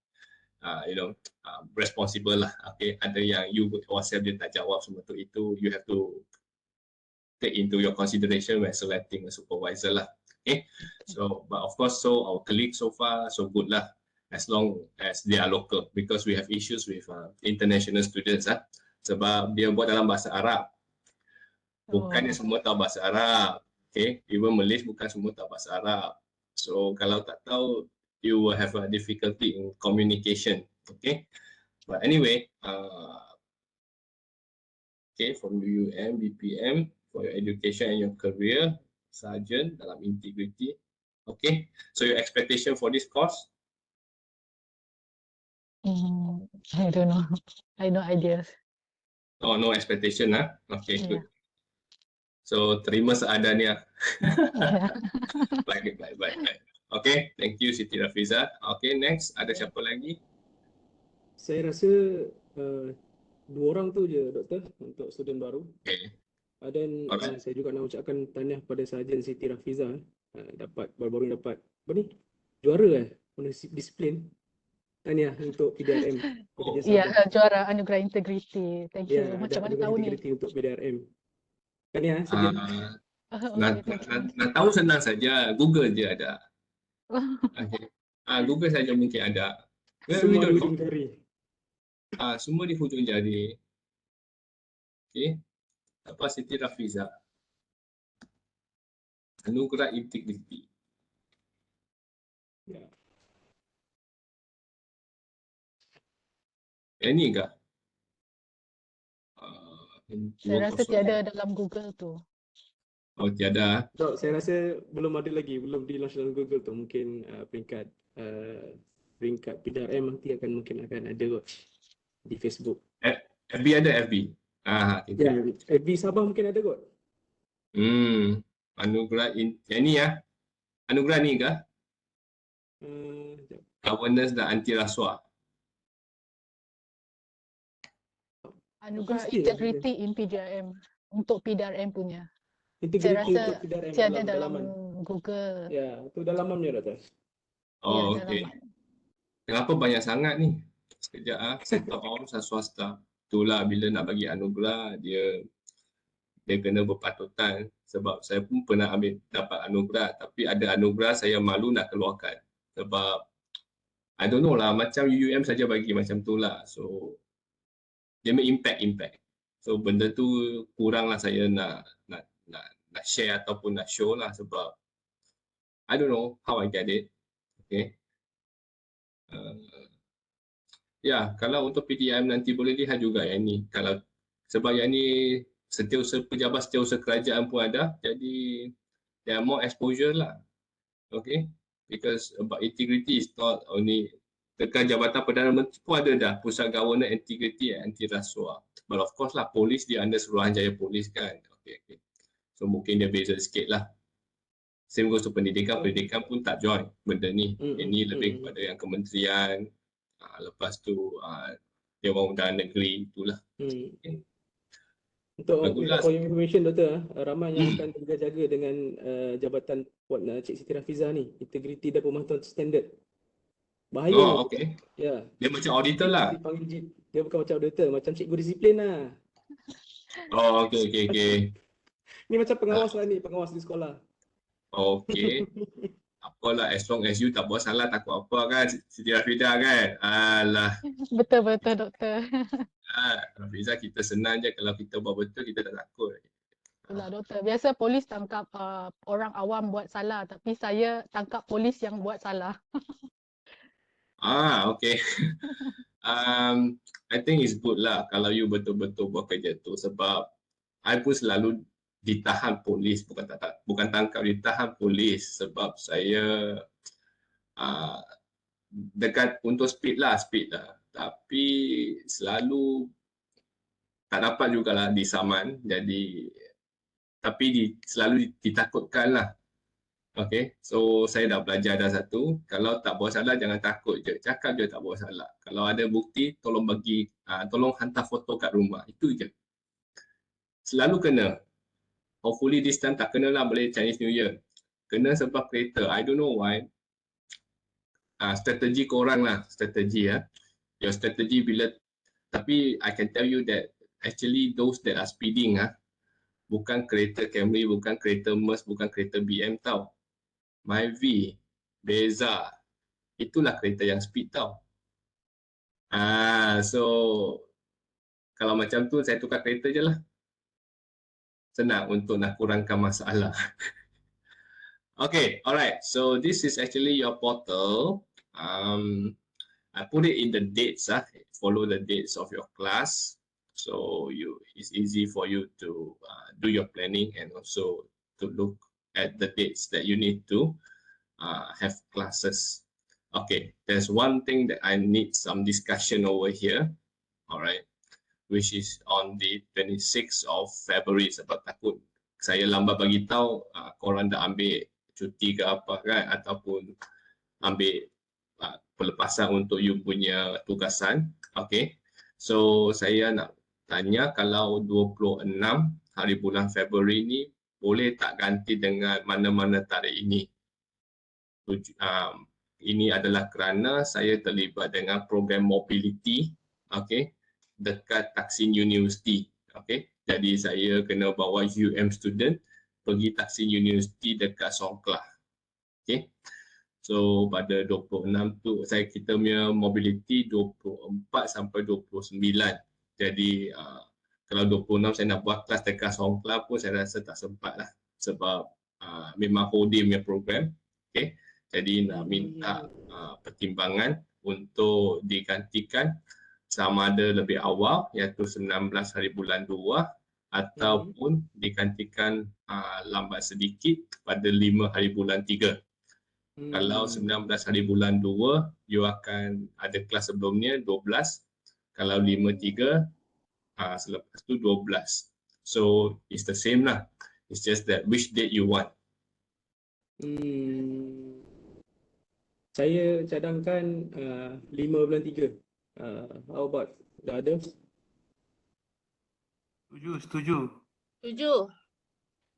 responsible lah. Okay, ada yang you WhatsApp dia tak jawab semua tu, itu you have to take into your consideration when selecting a supervisor lah. Okay, so but of course, so our colleagues so far so good lah, as long as they are local, because we have issues with international students sebab dia buat dalam bahasa Arab. Bukannya semua tahu bahasa Arab. Okay, even Malaysia bukan semua tahu bahasa Arab. So kalau tak tahu, you will have a difficulty in communication. Okay, but anyway, okay, from UUM, BPM, for your education and your career, Sergeant dalam integrity. Okay, so your expectation for this course? I don't know. I no ideas. Oh, no expectation Okay, Yeah. good. So terima seadanya. Yeah. Baik. Okay, thank you Siti Rafiza. Okay, next ada siapa lagi? Saya rasa 2 orang tu je, Doktor, untuk student baru. Okay. Dan saya juga nak ucapkan tahniah pada Sarjan Siti Rafiza, baru-baru dapat apa ni? Juara disiplin. Tahniah untuk PDRM. Ya, juara anugerah integriti. Thank you. Macam mana tahu ni? Integriti untuk PDRM. Tahniah Sarjan. Nak tahu senang saja, Google je ada. Okay. Google saja mungkin ada. Semua di ujung jari. Semua di hujung jari. Okay. Apa Siti Rafiza? Anugerah integriti. Ya. Ini kah? Saya rasa tiada dalam Google tu. Oh, tiada. So, saya rasa belum ada lagi, belum di launch dalam Google tu. Mungkin peringkat peringkat PDRM nanti mungkin akan ada kot di Facebook. FB ada FB. Ya, FB Sabah mungkin ada kot. Anugerah yang ni ya. Anugerah ni kah? Governance dan anti rasuah. Anugerah Pasti integrity in PDRM untuk PDRM punya. Integrity Saya rasa untuk PDRM tiada dalam dalaman. Google. Ya, itu dalamannya Doktor. Oh, Ya, okey. dalaman. Kenapa banyak sangat ni? Sekejap sektor awam dan swasta. Itulah bila nak bagi anugerah dia kena berpatutan, sebab saya pun pernah dapat anugerah, tapi ada anugerah saya malu nak keluarkan sebab I don't know lah, macam UUM saja bagi macam tu lah. So dia impact. So benda tu kurang lah saya nak share ataupun nak show lah, sebab I don't know how I get it. Okay. Ya, kalau untuk PTM nanti boleh lihat juga yang ni. Kalau sebab yang ni setiausaha pejabat, setiausaha kerajaan pun ada, jadi there are more exposure lah. Okay, because about integrity is not only dekat Jabatan Perdana Menteri pun ada dah Pusat Governance Integrity and Anti Rasuah. But of course lah, polis dia under Suruhanjaya Polis kan. Okay. So mungkin dia beza sikit lah. Same goes to pendidikan pun tak join benda ni. Ini lebih kepada yang kementerian. Lepas tu Dewan Undangan Negeri itulah. Okay. Untuk for information Doktor, ramai yang akan berjaga-jaga dengan jabatan Puan Cik Siti Rafizah ni, integriti dan pemantauan standard. Bahaya. Oh, okey. Ya. Dia macam auditor lah. Dia bukan macam auditor, macam cikgu disiplin lah. Oh, okey. Ni macam pengawas lah ni, pengawas di sekolah. Okey. Apalah, as long as you tak buat salah, takut apa kan Siti Rafizah kan. Alah. Betul Doktor. Rafizah, kita senang je, kalau kita buat betul kita tak takut. Itulah Doktor. Biasa polis tangkap orang awam buat salah, tapi saya tangkap polis yang buat salah. Okay. I think it's good lah kalau you betul-betul buat kerja tu, sebab I pun selalu ditahan polis, bukan tangkap, ditahan polis sebab saya dekat untuk speed lah, tapi selalu tak dapat jugalah disaman, jadi tapi selalu ditakutkan lah. Okay, so saya dah belajar dah satu, kalau tak buat salah jangan takut je, cakap je tak buat salah. Kalau ada bukti tolong tolong hantar foto kat rumah, itu je. Selalu kena. Hopefully this time tak kena lah, boleh Chinese New Year. Kena sebab kereta, I don't know why. Strategi korang lah, strategi ya. Your strategi bila, tapi I can tell you that actually those that are speeding bukan kereta Camry, bukan kereta Merc, bukan kereta BM tau. Myvi, Beza, itulah kereta yang speed tau. So kalau macam tu saya tukar kereta je lah. Senang untuk nak kurangkan masalah. Okay, alright. So this is actually your portal. I put it in the dates. Follow the dates of your class. So it's easy for you to do your planning and also to look at the dates that you need to have classes. Okay, there's one thing that I need some discussion over here. Alright, which is on the 26th of February. Sebab takut saya lambat bagi tahu, korang dah ambil cuti ke apa kan, ataupun ambil pelepasan untuk you punya tugasan. Okay, so saya nak tanya, kalau 26 hari bulan Februari ni boleh tak ganti dengan mana-mana tarikh ini? Ini adalah kerana saya terlibat dengan program mobility, okay, dekat Taksin University. Okay, jadi saya kena bawa UM student pergi Taksin University dekat Songkla. Okay, so pada 26 tu kita punya mobility 24 sampai 29. Jadi kalau 26 saya nak buat kelas dekat Songkla pun saya rasa tak sempat lah, sebab memang whole day punya program. Okay, jadi nak minta pertimbangan untuk digantikan sama ada lebih awal, iaitu 19 hari bulan 2, ataupun digantikan lambat sedikit pada 5 hari bulan 3. Kalau 19 hari bulan 2, you akan ada kelas sebelumnya 12. Kalau 53, selepas tu 12. So it's the same lah. It's just that which date you want. Saya cadangkan 5 bulan 3. How about the others? Setuju.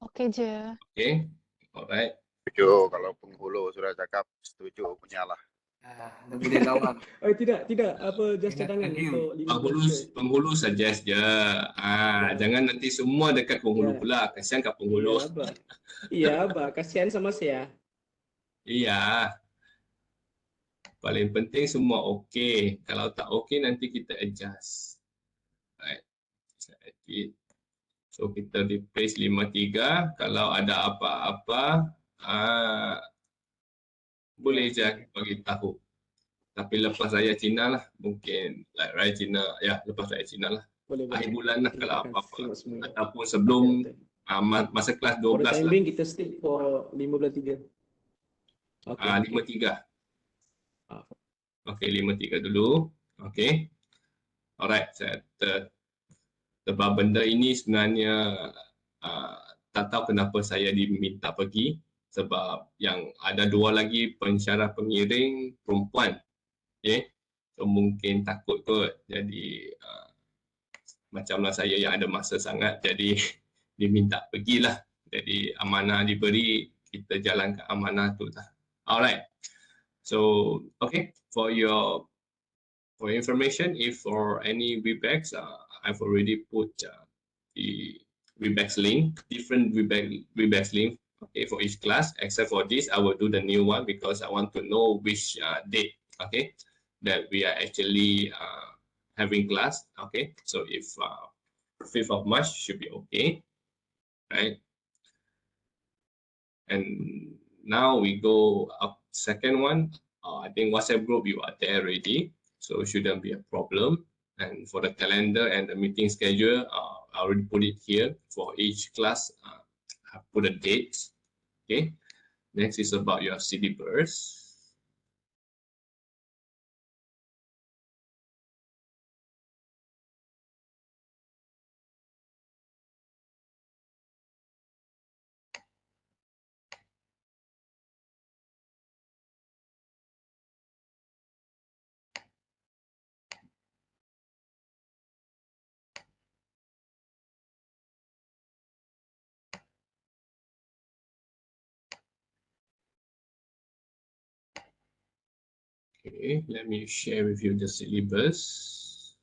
Okey je. Okay, alright. Setuju, kalau penghulu sudah cakap setuju punyalah. Dah boleh lawan. Tidak. Apa just cadangan untuk 5 bulan 3. Penghulu suggest je. Jangan nanti semua dekat penghulu pula. Kasihan kat penghulu. Iya, Abah. Kasihan sama saya. Iya. Paling penting semua okey. Kalau tak okey nanti kita adjust. Right. So kita replace 53. Kalau ada apa-apa, boleh je bagi tahu. Tapi lepas raya Cina lah. Mungkin raya Cina. Ya, lepas raya Cina lah. Boleh. Akhir bulan lah kalau apa-apa. Ataupun sebelum masa kelas 12 lah. For the time being, kita stick for 5 bulan 3. Okay. 53. Okay, 53 dulu. Okay. Alright, saya sebab benda ini sebenarnya tak tahu kenapa saya diminta pergi. Sebab yang ada 2 lagi pensyarah pengiring perempuan. Okay. So mungkin takut kot. Jadi macamlah saya yang ada masa sangat. Jadi diminta pergilah. Jadi amanah diberi, kita jalankan amanah tu lah. Alright. So, okay. For your information, if for any Webex, I've already put the Webex link, different Webex link, okay, for each class. Except for this, I will do the new one because I want to know which date, okay, that we are actually having class, okay. So if 5th of March should be okay, right? And now we go up second one. I think WhatsApp group you are there already, so it shouldn't be a problem. And for the calendar and the meeting schedule, I already put it here for each class. I put a date. Okay. Next is about your syllabus. Okay, let me share with you the syllabus.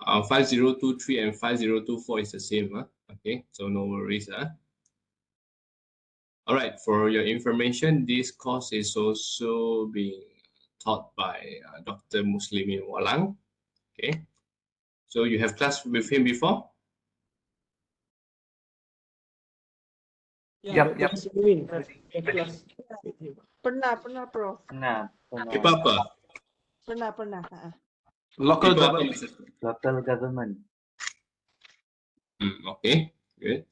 Uh, 5023 and 5024 is the same, okay, so no worries. All right, for your information, this course is also being taught by Dr. Muslimin Walang. Okay, so you have class with him before? Yep. Pernah, Prof. Pernah. Apa? Pernah. Local government. Okay, good.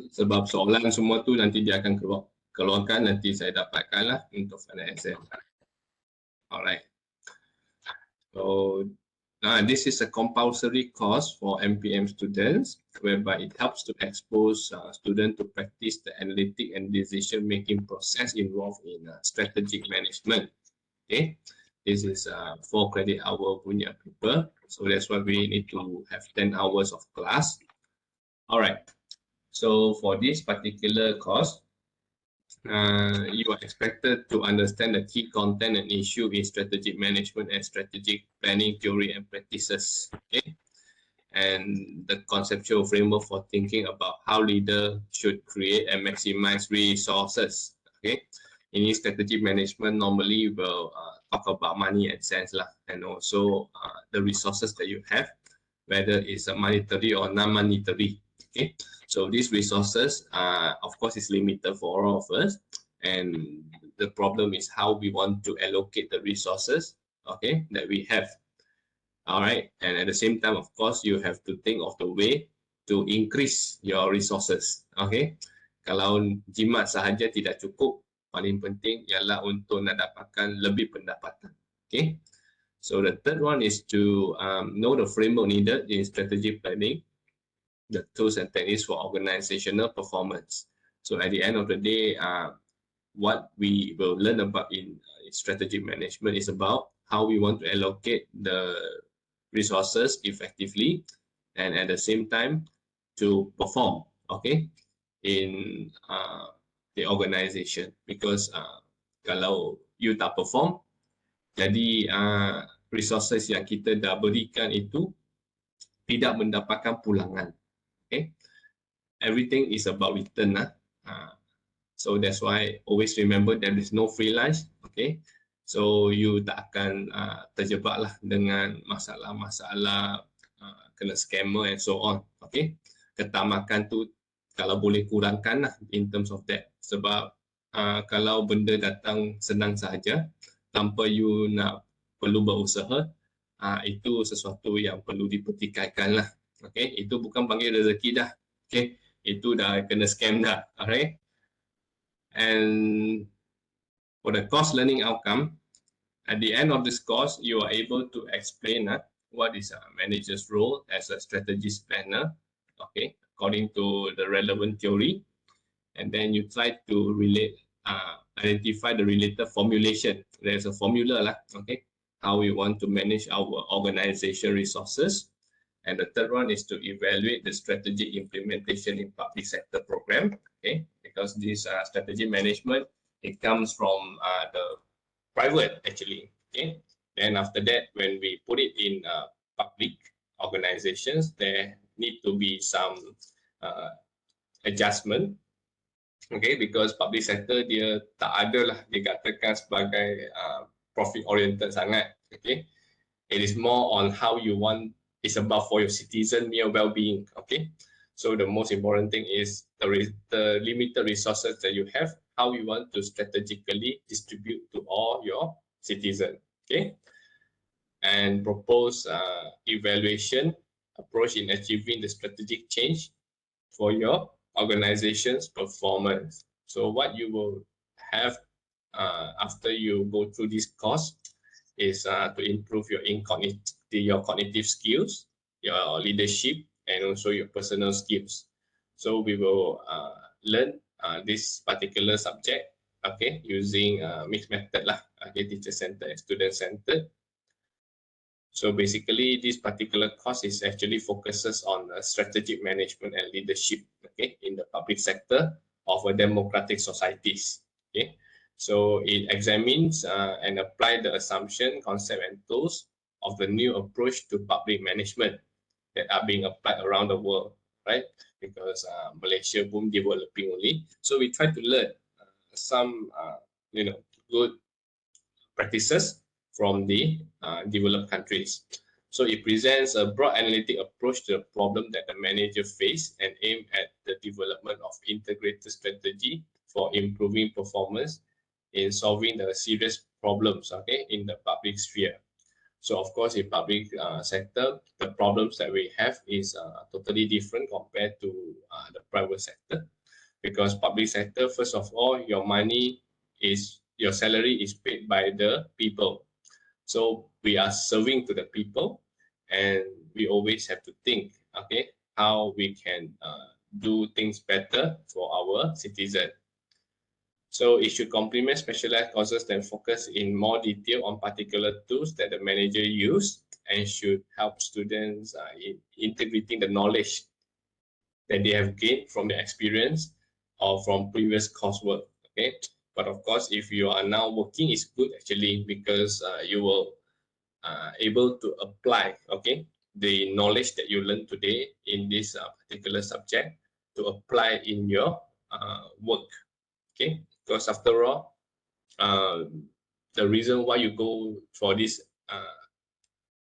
Sebab soalan semua tu nanti dia akan keluarkan, nanti saya dapatkan lah untuk final exam. Alright. So this is a compulsory course for MPM students, whereby it helps to expose students to practice the analytic and decision-making process involved in strategic management. Okay, this is 4 credit hour punya paper, so that's why we need to have 10 hours of class. Alright. So for this particular course, you are expected to understand the key content and issue in strategic management and strategic planning theory and practices. Okay, and the conceptual framework for thinking about how leader should create and maximize resources. Okay, in strategic management, normally we'll talk about money and cents lah, and also the resources that you have, whether it's monetary or non-monetary. Okay, so these resources, of course, is limited for all of us, and the problem is how we want to allocate the resources, okay, that we have. All right, and at the same time, of course, you have to think of the way to increase your resources. Okay, kalau jimat sahaja tidak cukup, paling penting ialah untuk nak dapatkan lebih pendapatan. Okay, so the third one is to know the framework needed in strategic planning, the tools and techniques for organizational performance. So at the end of the day, what we will learn about in strategic management is about how we want to allocate the resources effectively and at the same time to perform, okay, in the organization, because kalau you tak perform, jadi resources yang kita dah berikan itu tidak mendapatkan pulangan. Okay, everything is about return lah. So that's why always remember there is no free lunch. Okay, so you tak akan terjebak lah dengan masalah-masalah kena scammer and so on. Okay, ketamakan tu kalau boleh kurangkan lah in terms of that. Sebab kalau benda datang senang sahaja tanpa you nak perlu berusaha, itu sesuatu yang perlu dipertikaikan lah. Okay, itu bukan panggil rezeki dah. Okay, itu dah kena scam dah. Alright. And for the course learning outcome, at the end of this course, you are able to explain what is a manager's role as a strategist planner, okay, according to the relevant theory. And then you try to identify the related formulation. There's a formula lah, okay, how we want to manage our organization resources. And the third one is to evaluate the strategic implementation in public sector program, okay, because this strategy management, it comes from the private actually, okay. Then after that, when we put it in public organizations, there need to be some adjustment, okay, because public sector dia tak ada lah dikatakan sebagai profit oriented sangat, okay. It is more on how you want. It's about for your citizen mere well-being, okay. So the most important thing is the limited resources that you have, how you want to strategically distribute to all your citizens, okay. And propose evaluation approach in achieving the strategic change for your organization's performance. So what you will have after you go through this course is to improve your cognitive skills, your leadership, and also your personal skills. So we will learn this particular subject, okay, using mixed method lah, okay, teacher-centered and student-centered. So basically, this particular course is actually focuses on strategic management and leadership, okay, in the public sector of a democratic societies, okay. So it examines and apply the assumption, concept, and tools of the new approach to public management that are being applied around the world, right? Because Malaysia boom developing only, so we try to learn some good practices from the developed countries. So it presents a broad analytic approach to the problem that the manager face and aim at the development of integrated strategy for improving performance in solving the serious problems, okay, in the public sphere. So of course, in public sector, the problems that we have is totally different compared to the private sector, because public sector, first of all, your salary is paid by the people. So we are serving to the people, and we always have to think, okay, how we can do things better for our citizens. So it should complement specialized courses that focus in more detail on particular tools that the manager use, and should help students in integrating the knowledge that they have gained from their experience or from previous coursework, okay. But of course, if you are now working, it's good actually, because you will able to apply, okay, the knowledge that you learned today in this particular subject to apply in your work, okay. Because after all, the reason why you go for these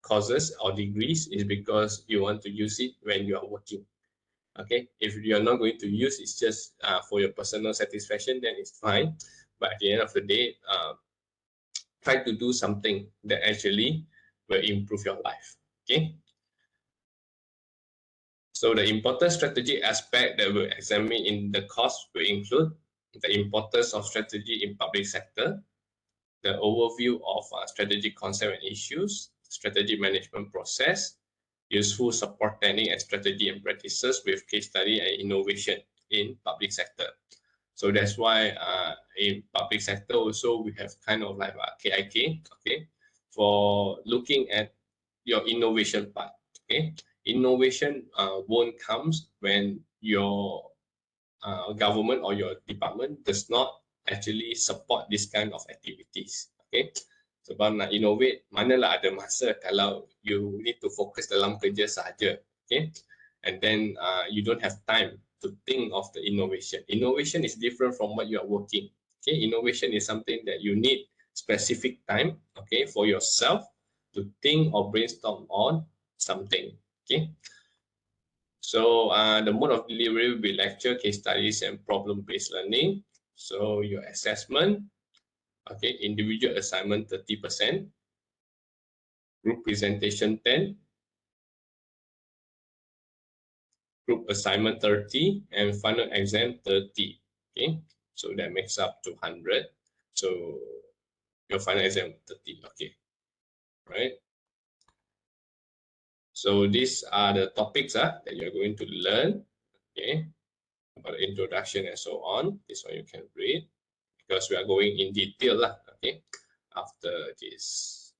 courses or degrees is because you want to use it when you are working, okay. If you are not going to use, it's just for your personal satisfaction, then it's fine. but at the end of the day, try to do something that actually will improve your life. Okay. So the important strategy aspect that we'll examine in the course will include the importance of strategy in public sector, the overview of strategic concept and issues, strategy management process, useful support planning and strategy and practices with case study and innovation in public sector. So that's why in public sector also we have kind of like a KIK, okay, for looking at your innovation part. Okay, innovation won't comes when your government or your department does not actually support this kind of activities. Okay, sebab nak innovate, manalah ada masa kalau you need to focus dalam kerja saja. Okay, and then you don't have time to think of the innovation. Innovation is different from what you are working. Okay, innovation is something that you need specific time, okay, for yourself to think or brainstorm on something. Okay, so the mode of delivery will be lecture, case studies, and problem-based learning. So your assessment, okay, individual assignment 30%, group presentation 10, group assignment 30, and final exam 30. Okay, so that makes up to 100. So your final exam 30. Okay, right. So these are the topics that you're going to learn. Okay, about introduction and so on. This one you can read because we are going in detail lah. Okay, after this.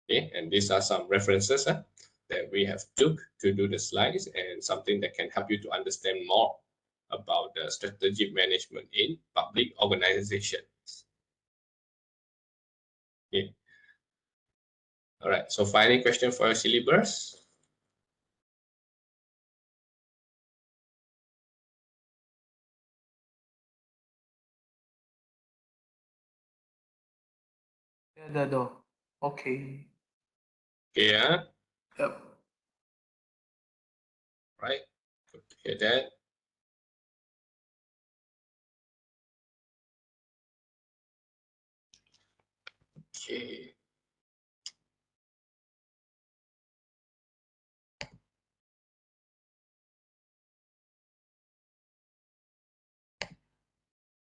Okay, and these are some references that we have took to do the slides and something that can help you to understand more about the strategic management in public organizations. Okay. All right, so final question for your syllabus. Yeah, Dado. Okay. Okay, yeah. Yep. Right, good to hear that. Okay.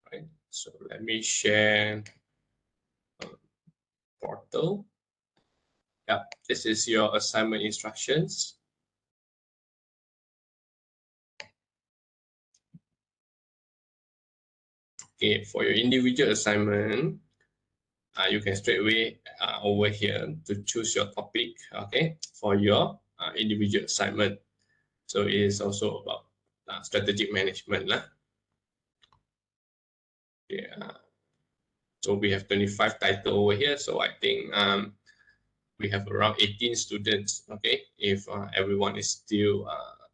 Right, so let me share portal. Yeah, this is your assignment instructions. Okay, for your individual assignment, you can straight away over here to choose your topic, okay, for your individual assignment. So it is also about strategic management lah. Yeah. So we have 25 title over here. So I think we have around 18 students, okay, if everyone is still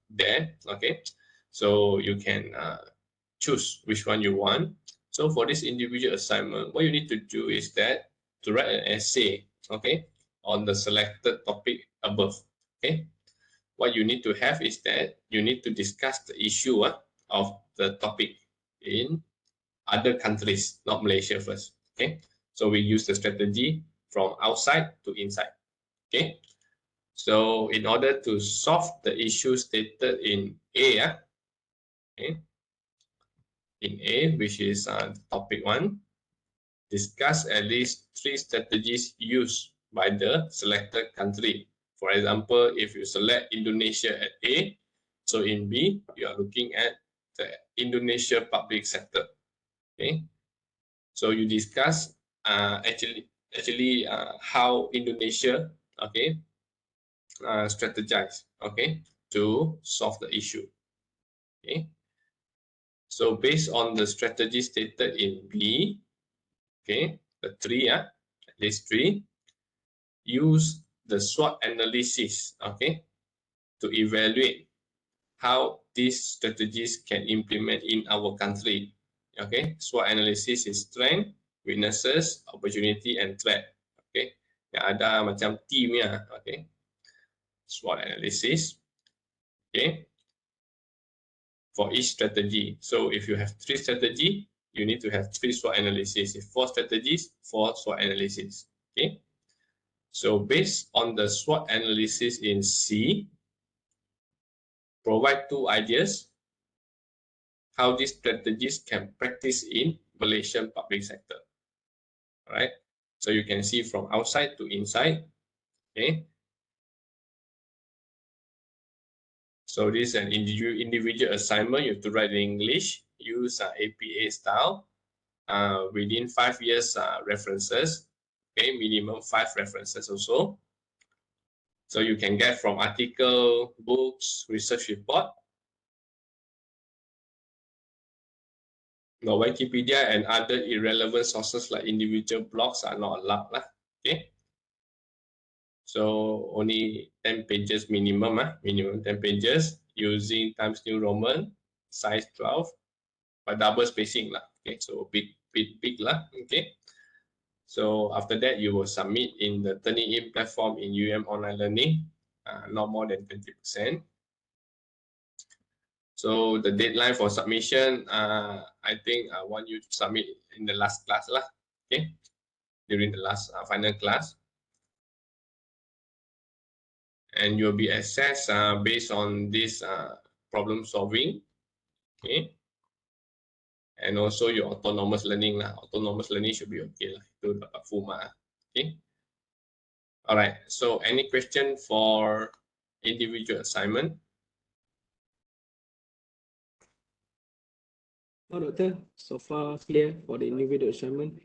there, okay. So you can choose which one you want. So for this individual assignment, what you need to do is that to write an essay, okay, on the selected topic above, okay. What you need to have is that you need to discuss the issue of the topic in other countries, not Malaysia first, okay. So we use the strategy from outside to inside, okay. So in order to solve the issue stated in A, okay, in A, which is topic 1, discuss at least 3 strategies used by the selected country. For example, if you select Indonesia at A, so in B, you are looking at the Indonesia public sector. Okay, so you discuss actually how Indonesia, okay, strategize, okay, to solve the issue. Okay, so based on the strategy stated in B, okay, the 3, at least 3, use the SWOT analysis, okay, to evaluate how these strategies can implement in our country. Okay, SWOT analysis is strength, weaknesses, opportunity, and threat. Okay, yang ada macam team ya. Okay, SWOT analysis. Okay, for each strategy. So if you have 3 strategy, you need to have 3 SWOT analysis. 4 strategies, 4 SWOT analysis. Okay. So based on the SWOT analysis in C, provide 2 ideas how these strategies can practice in Malaysian public sector. All right. So you can see from outside to inside. Okay. So this is an individual assignment. You have to write in English, use APA style, within 5 years references. Okay, minimum 5 references also. So you can get from article, books, research report. Now, Wikipedia and other irrelevant sources like individual blogs are not allowed. Okay. So only 10 pages minimum, minimum 10 pages using Times New Roman, size 12, but double spacing lah. Okay, so big lah. Okay. So after that, you will submit in the Turnitin platform in online learning, not more than 20%. So the deadline for submission, I think I want you to submit in the last class lah. Okay, during the last final class. And you'll be assessed based on this problem solving, okay, and also your autonomous learning lah. Autonomous learning should be okay lah. Itu dapat full mark. Okay. All right. So any question for individual assignment? Oh, Doctor, so far clear for the individual assignment.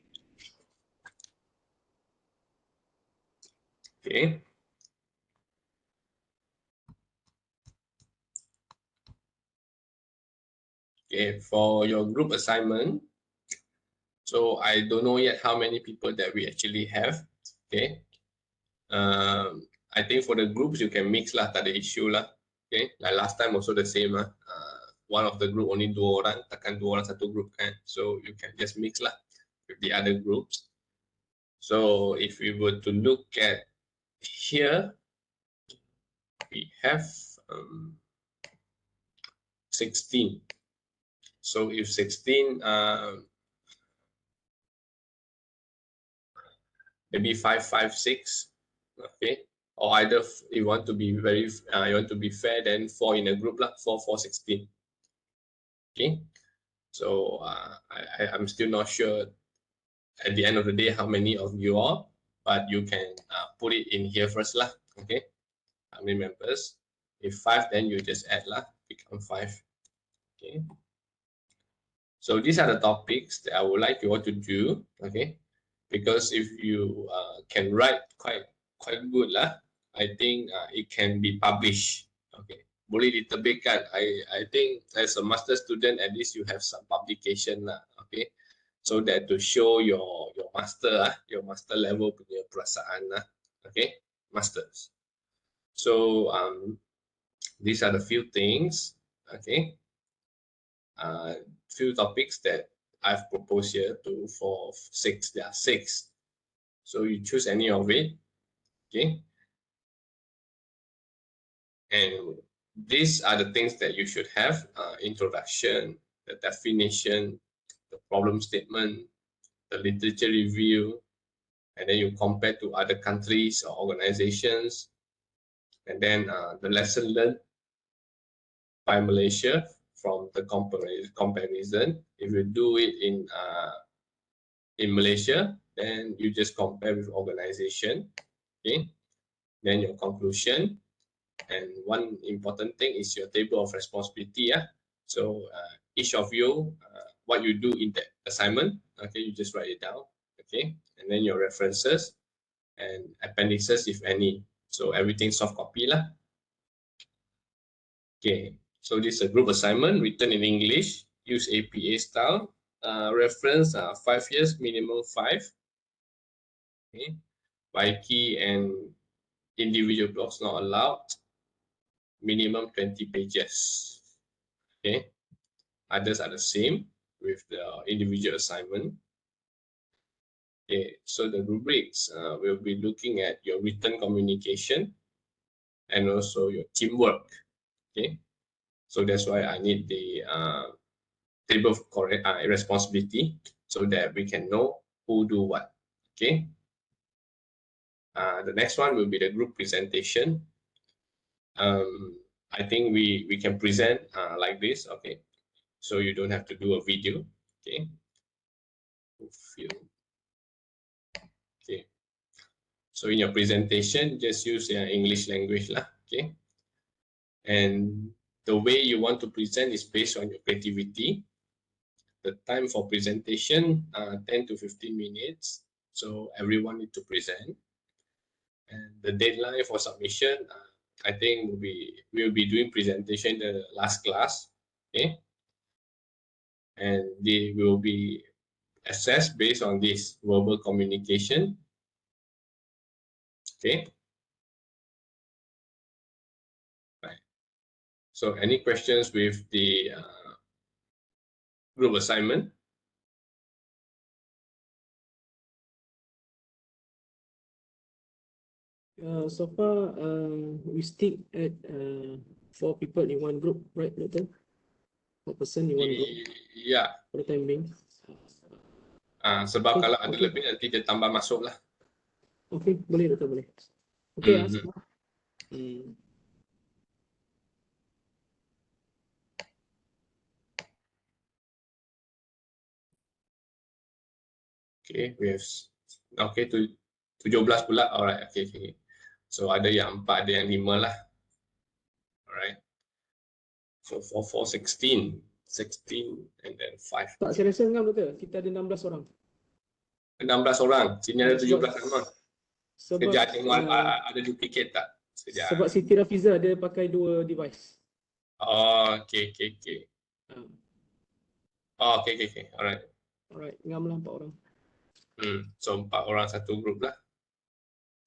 Okay. Okay, for your group assignment, so I don't know yet how many people that we actually have. Okay, I think for the groups you can mix lah, tak ada issue lah. Okay, like last time also the same lah. One of the group only 2 orang, takkan 2 orang satu group kan. So you can just mix lah with the other groups. So if we were to look at here, we have 16. So if 16, maybe 5, 5, 6, okay. Or either you want to be you want to be fair, then 4 in a group lah, 4, 4, 16. Okay. So I'm still not sure at the end of the day how many of you are, but you can put it in here first lah. Okay. How many members? If 5, then you just add lah, become 5. Okay. So these are the topics that I would like you all to do. Okay. Because if you can write quite good lah, I think it can be published. Okay. Boleh diterbitkan. I think as a master student, at least you have some publication lah. Okay. So that to show your master level punya perasaan lah. Okay. Masters. So these are the few things. Okay. Few topics that I've proposed here for 6. There are 6. So you choose any of it. Okay. And these are the things that you should have: introduction, the definition, the problem statement, the literature review, and then you compare to other countries or organizations, and then the lesson learned by Malaysia from the comparison. If you do it in Malaysia, then you just compare with organization. Okay. Then your conclusion. And one important thing is your table of responsibility. So each of you, what you do in that assignment, okay, you just write it down. Okay. And then your references and appendices, if any. So everything soft copy lah. Okay. So this is a group assignment written in English. Use APA style. Reference 5 years, minimum 5. Okay. Wiki and individual blogs not allowed. Minimum 20 pages. Okay. Others are the same with the individual assignment. Okay. So the rubrics will be looking at your written communication and also your teamwork. Okay. So that's why I need the table of responsibility so that we can know who do what. Okay. The next one will be the group presentation. I think we can present like this. Okay. So you don't have to do a video. Okay. Okay. So in your presentation, just use English language lah. Okay. And the way you want to present is based on your creativity. The time for presentation, 10 to 15 minutes. So everyone need to present. And the deadline for submission, I think we'll be doing presentation the last class. Okay. And they will be assessed based on this verbal communication. Okay. Right. So any questions with the group assignment? So far, we stick at 4 people in one group, right, Doctor? 4 person in one group Yeah. for the time being. Sebab Okay, kalau ada okay. lebih nanti dia tambah masuk lah. Okay, boleh Doktor, boleh. Okay, Mhm. Okay, we have okay 17 pula. Alright, okay. So ada yang 4, ada yang 5 lah. Alright. So 4, 16 and then 5. Tak, saya rasa ngam Doktor, kita ada 16 orang. 16 orang. Sini ada 17 sama. Sebab Sekejap tengok ada duplicate tak? Sekejap. Sebab Siti Rafiza ada pakai 2 device. Oh, okay. Oh, okay. Alright. Alright, ngam lah 4 orang. So 4 orang satu grup lah.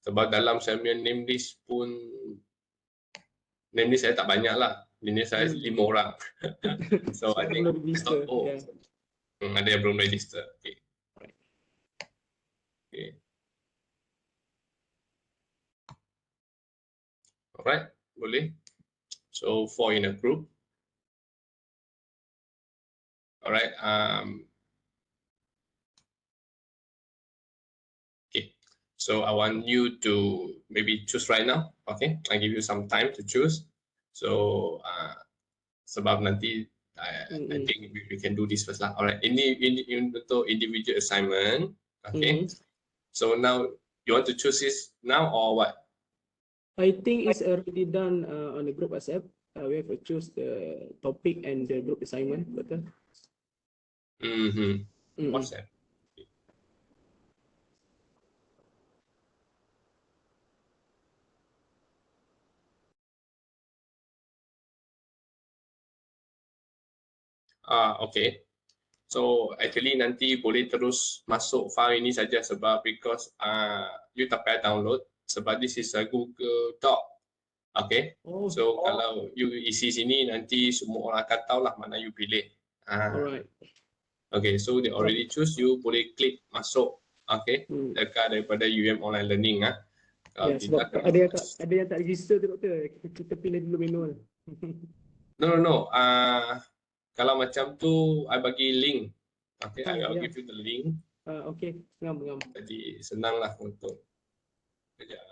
Sebab dalam saya punya name list pun name list saya tak banyak lah. Name list saya 5 orang. So I think register, ada yang belum register. Okay. Alright, boleh. So 4 in a group. Alright. Okay. So I want you to maybe choose right now. Okay, I give you some time to choose. So sebab nanti I think we can do this first lah. Alright, ini untuk individual assignment. Okay. So now you want to choose this now or what? I think it's already done on the group WhatsApp. We have to choose the topic and the group assignment, betul? WhatsApp. Okay. So actually nanti boleh terus masuk file ini saja sebab because you tak payah download sebab this is a Google Doc. Okay. So kalau you isi sini nanti semua orang akan tahu lah mana you pilih. Alright. Okay, so they already choose, you boleh klik masuk. Okay. Dekat daripada Online Learning Ya, sebab ada yang tak register tu Doktor. Kita pilih dulu manual. No. Kalau macam tu, I bagi link. Okay, I'll give you the link. Okay, ngam. Jadi senang lah untuk kerja.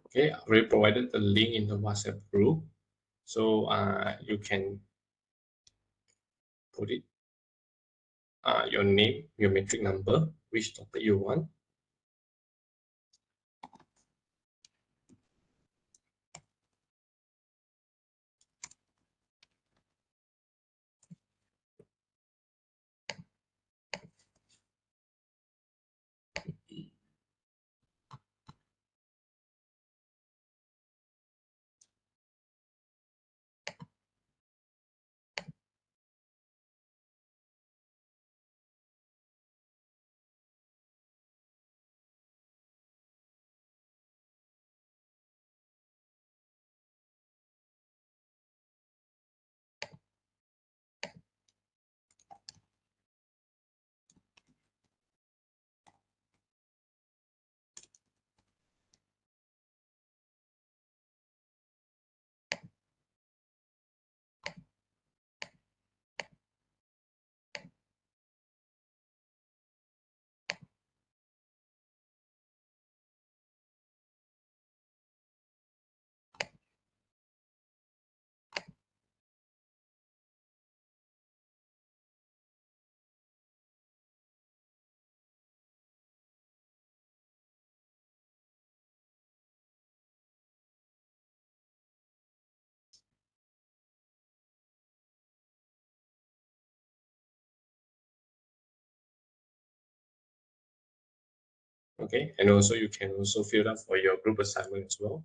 Okay, I already provided the link in the WhatsApp group. So you can put it, your name, your metric number, which topic you want. Okay, and also you can also fill up for your group assignment as well.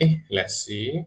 Okay, let's see.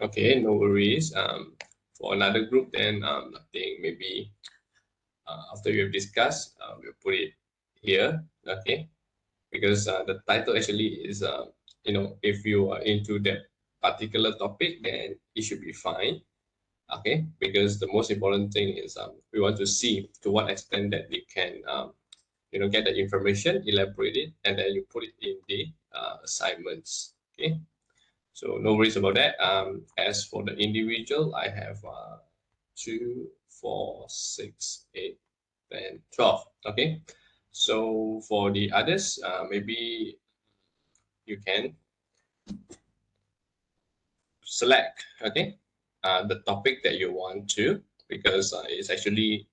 Okay, no worries. For another group, then nothing. Maybe after we have discussed, we'll put it here. Okay, because the title actually is you know, if you are into that particular topic, then it should be fine. Okay, because the most important thing is we want to see to what extent that they can you know, get the information, elaborate it, and then you put it in the assignments. Okay, so no worries about that. As for the individual, I have 2, 4, 6, 8, 10, 12. Okay, so for the others, maybe you can select, okay, the topic that you want to, because it's actually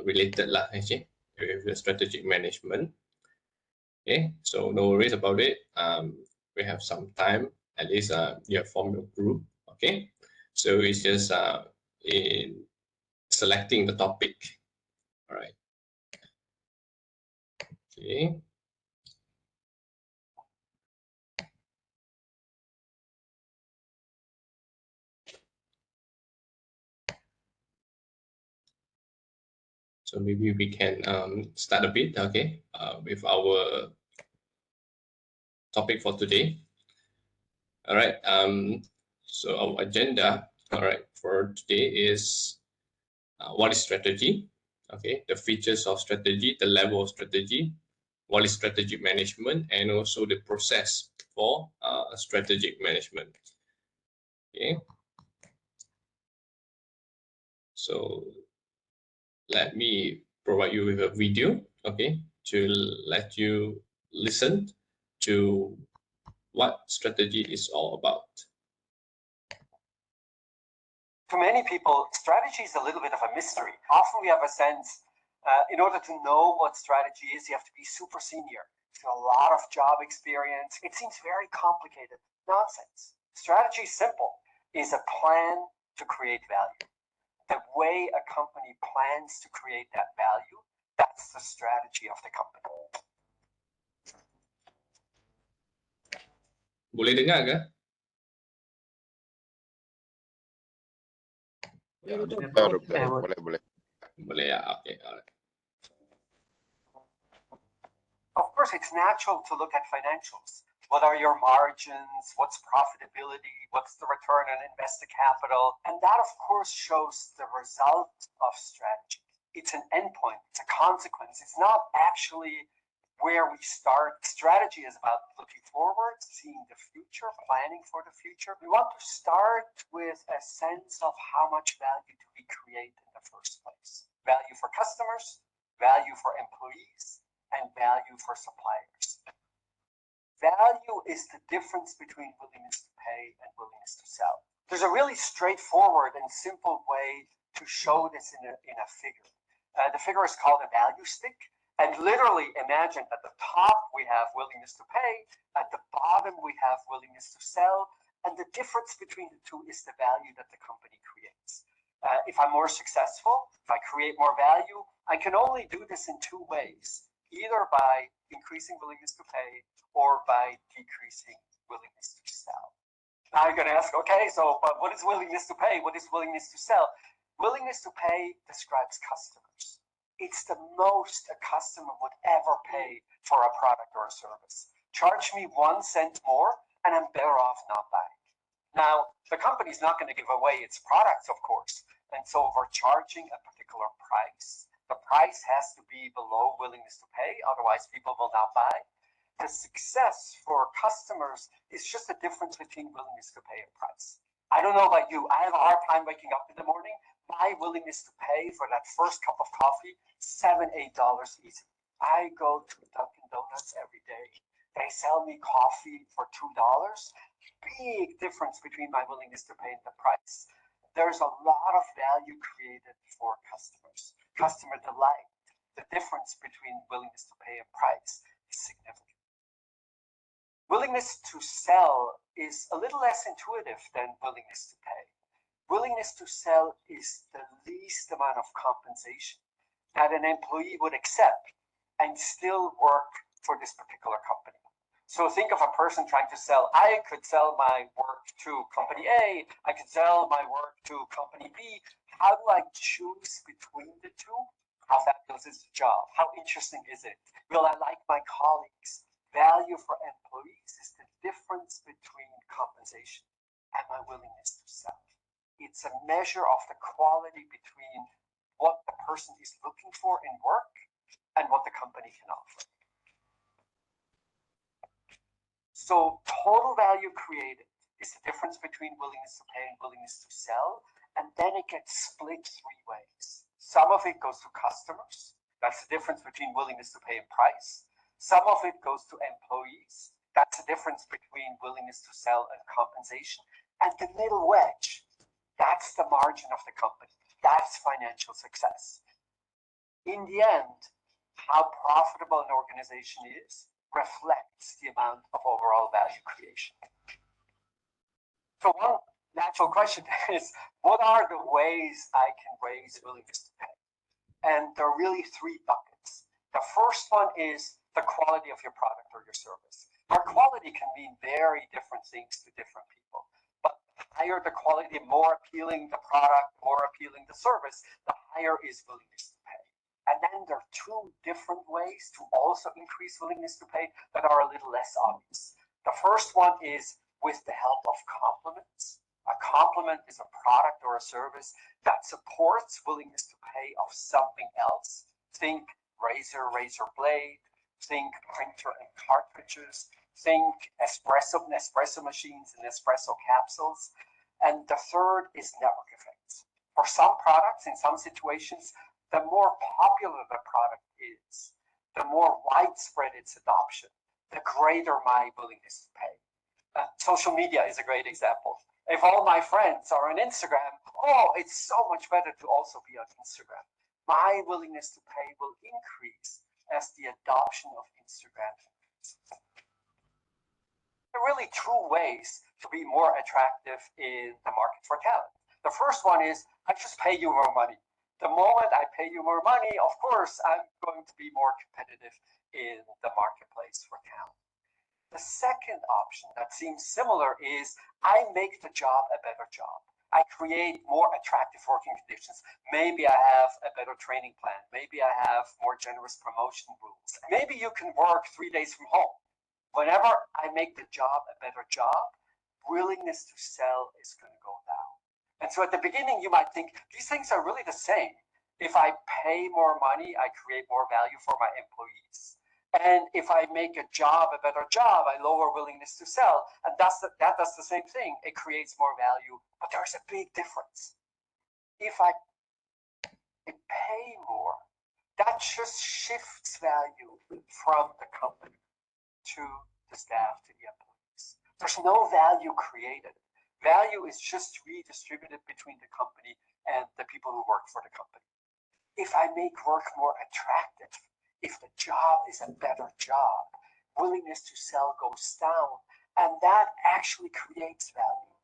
related lah, actually, with the strategic management. Okay, so no worries about it. We have some time, at least you have formed your group. Okay, so it's just in selecting the topic. All right. Okay. So maybe we can start a bit, okay, with our topic for today. All right. So our agenda, all right, for today is what is strategy? Okay, the features of strategy, the level of strategy, what is strategic management, and also the process for strategic management. Okay. So let me provide you with a video, okay, to let you listen to what strategy is all about. To many people, strategy is a little bit of a mystery. Often we have a sense, in order to know what strategy is, you have to be super senior. A lot of job experience. It seems very complicated. Nonsense. Strategy is simple. Is a plan to create value. The way a company plans to create that value, that's the strategy of the company. Boleh dengar ke? Boleh. Boleh ya, okay. Alright. Of course, it's natural to look at financials. What are your margins? What's profitability? What's the return on invested capital? And that, of course, shows the result of strategy. It's an endpoint. It's a consequence. It's not actually where we start. Strategy is about looking forward, seeing the future, planning for the future. We want to start with a sense of how much value do we create in the first place. Value for customers, value for employees, and value for suppliers. Value is the difference between willingness to pay and willingness to sell. There's a really straightforward and simple way to show this in a figure. The figure is called a value stick. And literally imagine at the top we have willingness to pay, at the bottom we have willingness to sell, and the difference between the two is the value that the company creates. If I'm more successful, if I create more value, I can only do this in two ways, either by increasing willingness to pay or by decreasing willingness to sell. Now you're going to ask, okay, so but what is willingness to pay? What is willingness to sell? Willingness to pay describes customers. It's the most a customer would ever pay for a product or a service. Charge me 1 cent more and I'm better off not buying. Now, the company's not going to give away its products, of course. And so if we're charging a particular price, the price has to be below willingness to pay, otherwise people will not buy. The success for customers is just the difference between willingness to pay and price. I don't know about you, I have a hard time waking up in the morning. My willingness to pay for that first cup of coffee, $7, $8 easy. I go to Dunkin' Donuts every day. They sell me coffee for $2. Big difference between my willingness to pay and the price. There's a lot of value created for customers. Customer delight. The difference between willingness to pay and price is significant. Willingness to sell is a little less intuitive than willingness to pay. Willingness to sell is the least amount of compensation that an employee would accept and still work for this particular company. So think of a person trying to sell. I could sell my work to company A. I could sell my work to company B. How do I choose between the two? How fabulous is the job? How interesting is it? Will I like my colleagues? Value for employees is the difference between compensation and my willingness to sell. It's a measure of the quality between what the person is looking for in work and what the company can offer. So total value created is the difference between willingness to pay and willingness to sell. And then it gets split three ways. Some of it goes to customers. That's the difference between willingness to pay and price. Some of it goes to employees. That's the difference between willingness to sell and compensation. And the middle wedge, that's the margin of the company. That's financial success. In the end, how profitable an organization is reflects the amount of overall value creation. So one natural question is, what are the ways I can raise willingness to pay? And there are really three buckets. The first one is the quality of your product or your service. Our quality can mean very different things to different people. But the higher the quality, the more appealing the product, the more appealing the service, the higher is willingness to pay. And then there are two different ways to also increase willingness to pay that are a little less obvious. The first one is with the help of compliments. A compliment is a product or a service that supports willingness to pay of something else. Think razor blade, think printer and cartridges, think Nespresso machines and espresso capsules. And the third is network effects. For some products, in some situations, the more popular the product is, the more widespread its adoption, the greater my willingness to pay. Social media is a great example. If all my friends are on Instagram, oh, it's so much better to also be on Instagram. My willingness to pay will increase as the adoption of Instagram increases. There are really two ways to be more attractive in the market for talent. The first one is, I just pay you more money. The moment I pay you more money, of course, I'm going to be more competitive in the marketplace for talent. The second option that seems similar is I make the job a better job. I create more attractive working conditions. Maybe I have a better training plan. Maybe I have more generous promotion rules. Maybe you can work 3 days from home. Whenever I make the job a better job, willingness to sell is going to go down. And so at the beginning, you might think these things are really the same. If I pay more money, I create more value for my employees. And if I make a job a better job, I lower willingness to sell. And that does the same thing. It creates more value. But there's a big difference. If I pay more, that just shifts value from the company to the staff, to the employees. There's no value created. Value is just redistributed between the company and the people who work for the company. If I make work more attractive, if the job is a better job, willingness to sell goes down, and that actually creates value.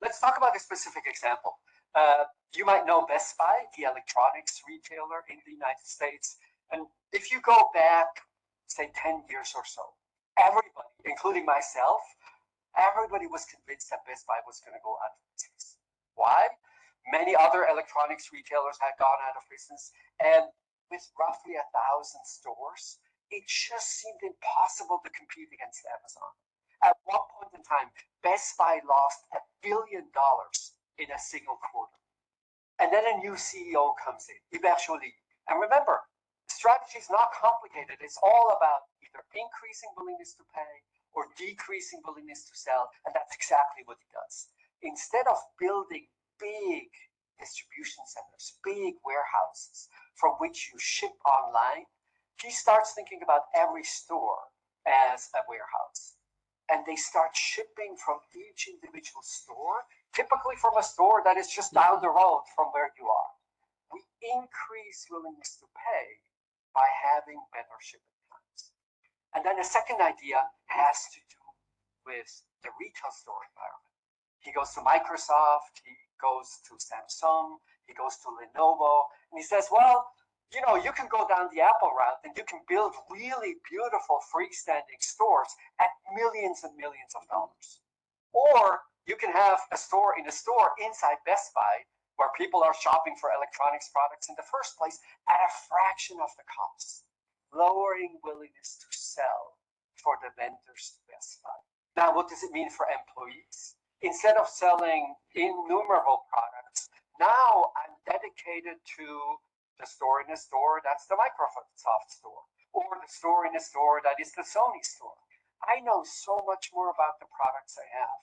Let's talk about a specific example. You might know Best Buy, the electronics retailer in the United States. And if you go back, say 10 years or so, everybody, including myself, everybody was convinced that Best Buy was going to go out of business. Why? Many other electronics retailers had gone out of business, and with roughly 1,000 stores, it just seemed impossible to compete against Amazon. At one point in time, Best Buy lost $1 billion in a single quarter. And then a new CEO comes in, Hubert Joly. And remember, strategy is not complicated. It's all about either increasing willingness to pay or decreasing willingness to sell. And that's exactly what he does. Instead of building big distribution centers, big warehouses from which you ship online, he starts thinking about every store as a warehouse. And they start shipping from each individual store, typically from a store that is just down the road from where you are. We increase willingness to pay by having better shipping times. And then the second idea has to do with the retail store environment. He goes to Microsoft, he goes to Samsung, he goes to Lenovo, and he says, well, You know, you can go down the Apple route and you can build really beautiful freestanding stores at millions and millions of dollars. Or you can have a store in a store inside Best Buy where people are shopping for electronics products in the first place at a fraction of the cost, lowering willingness to sell for the vendors to Best Buy. Now, what does it mean for employees? Instead of selling innumerable products, now I'm dedicated to the store in a store, that's the Microsoft store, or the store in a store that is the Sony store. I know so much more about the products I have.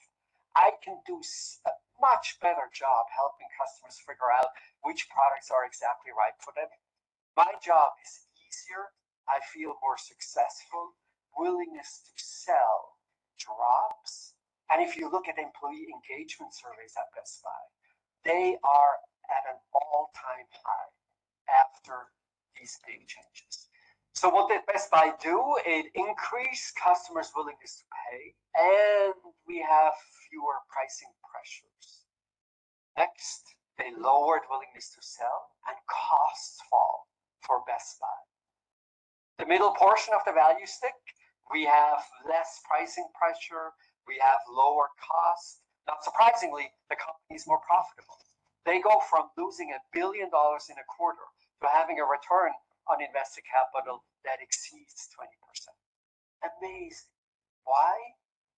I can do a much better job helping customers figure out which products are exactly right for them. My job is easier. I feel more successful. Willingness to sell drops. And if you look at employee engagement surveys at Best Buy, they are at an all-time high after these big changes. So what did Best Buy do? It increased customers' willingness to pay, and we have fewer pricing pressures. Next, they lowered willingness to sell, and costs fall for Best Buy. The middle portion of the value stick, we have less pricing pressure, we have lower costs. Not surprisingly, the company is more profitable. They go from losing $1 billion in a quarter to having a return on invested capital that exceeds 20%. Amazing. Why?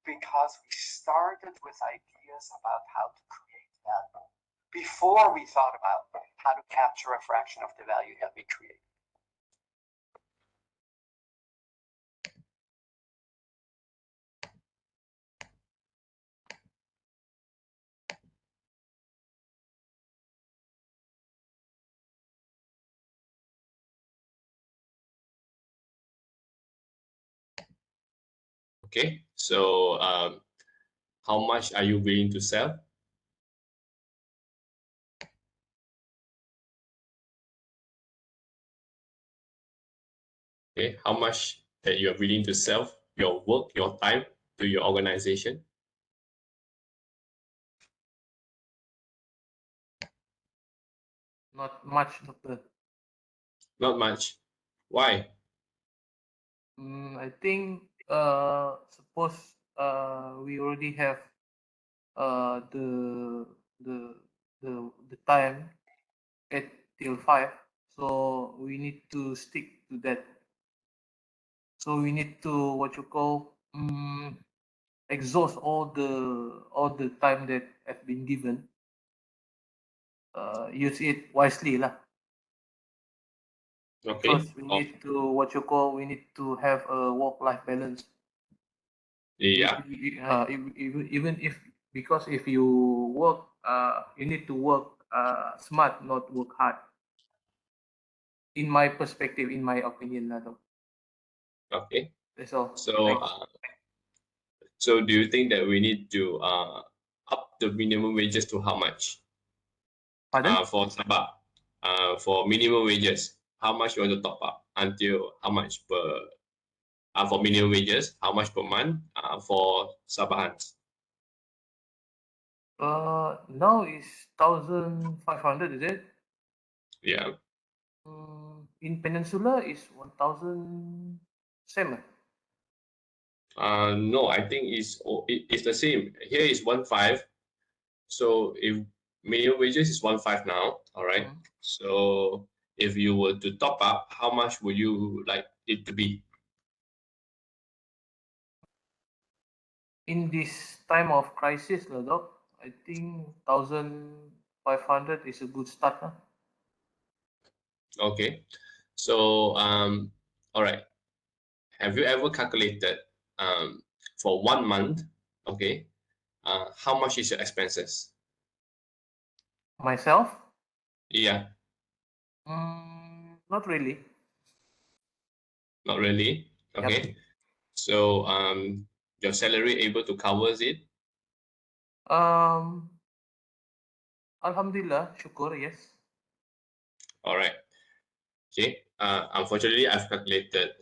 Because we started with ideas about how to create value before we thought about how to capture a fraction of the value that we create. Okay, so how much are you willing to sell? Okay, how much that you are willing to sell your work, your time to your organization? Not much, Doctor. Not much. Why? I think suppose we already have the time 8 till 5, so we need to stick to that. So we need to what you call exhaust all the time that has been given. Use it wisely lah. Okay. Because we need to what you call we need to have a work-life balance. Yeah. Even if because if you work, you need to work smart, not work hard. In my perspective, in my opinion, Nado. Okay. That's all. So, so do you think that we need to up the minimum wages to how much? Pardon? For Sabah, for minimum wages, how much you want to top up until how much per? For minimum wages, how much per month? For Sabahans. Now is 1,500, is it? Yeah. In Peninsula is 1,000 same. No, I think it's the same. Here is 1.5. So if minimum wages is 1.5 now, all right. So if you were to top up, how much would you like it to be? In this time of crisis, Doc, I think 1,500 is a good start. Huh? Okay. So all right. Have you ever calculated for 1 month, okay, how much is your expenses? Myself? Yeah. Not really. Not really. Okay. Yep. So your salary able to covers it? Alhamdulillah, syukur, yes. All right. Okay. Unfortunately, I've calculated,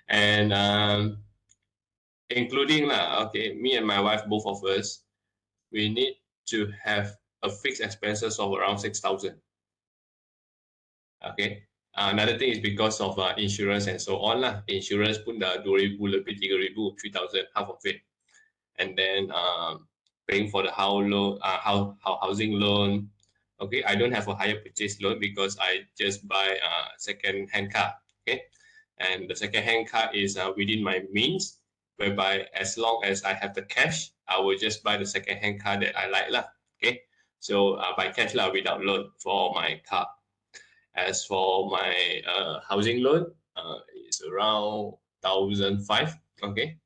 and including okay, me and my wife, both of us, we need to have a fixed expenses of around 6,000. Okay. Another thing is because of insurance and so on lah. Insurance pun dah 2,000 lebih 3,000, 3,000, half of it. And then paying for the housing loan. Okay, I don't have a higher purchase loan because I just buy a second-hand car. Okay, and the second-hand car is within my means, whereby as long as I have the cash, I will just buy the second-hand car that I like lah. Okay, so buy cash lah without loan for my car. As for my housing loan, it's around 1,500. Okay,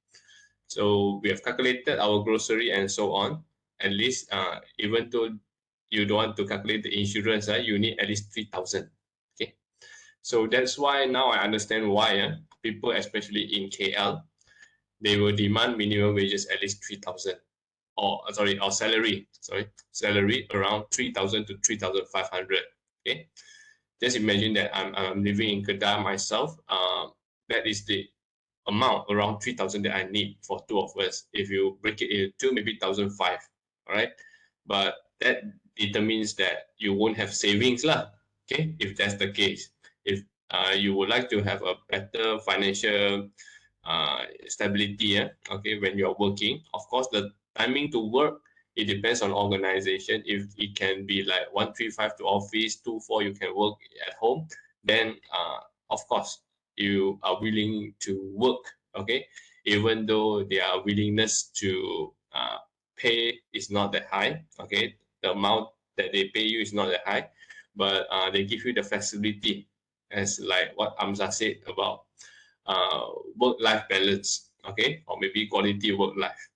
so we have calculated our grocery and so on. At least, even though you don't want to calculate the insurance, you need at least 3,000. Okay, so that's why now I understand why people, especially in KL, they will demand minimum wages at least 3,000, or salary around 3,000 to 3,500. Okay. Just imagine that I'm living in Kedah myself. That is the amount around 3,000 that I need for two of us. If you break it into maybe 1,500, all right? But that determines that you won't have savings lah. Okay, if that's the case. If you would like to have a better financial stability, okay, when you're working, of course, the timing to work, it depends on organization. If it can be like 135 to office, 24 you can work at home, then of course you are willing to work. Okay, even though their willingness to pay is not that high. Okay, the amount that they pay you is not that high, but they give you the flexibility, as like what Amza said about work-life balance. Okay, or maybe quality work-life.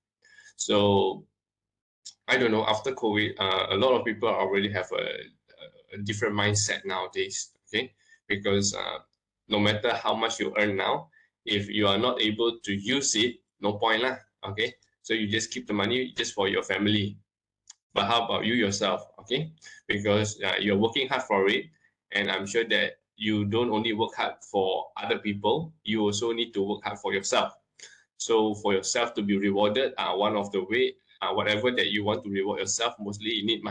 So I don't know, after COVID, a lot of people already have a different mindset nowadays, okay? Because no matter how much you earn now, if you are not able to use it, no point lah, okay? So you just keep the money just for your family. But how about you yourself, okay? Because you're working hard for it, and I'm sure that you don't only work hard for other people, you also need to work hard for yourself. So for yourself to be rewarded, one of the way, whatever that you want to reward yourself, mostly you need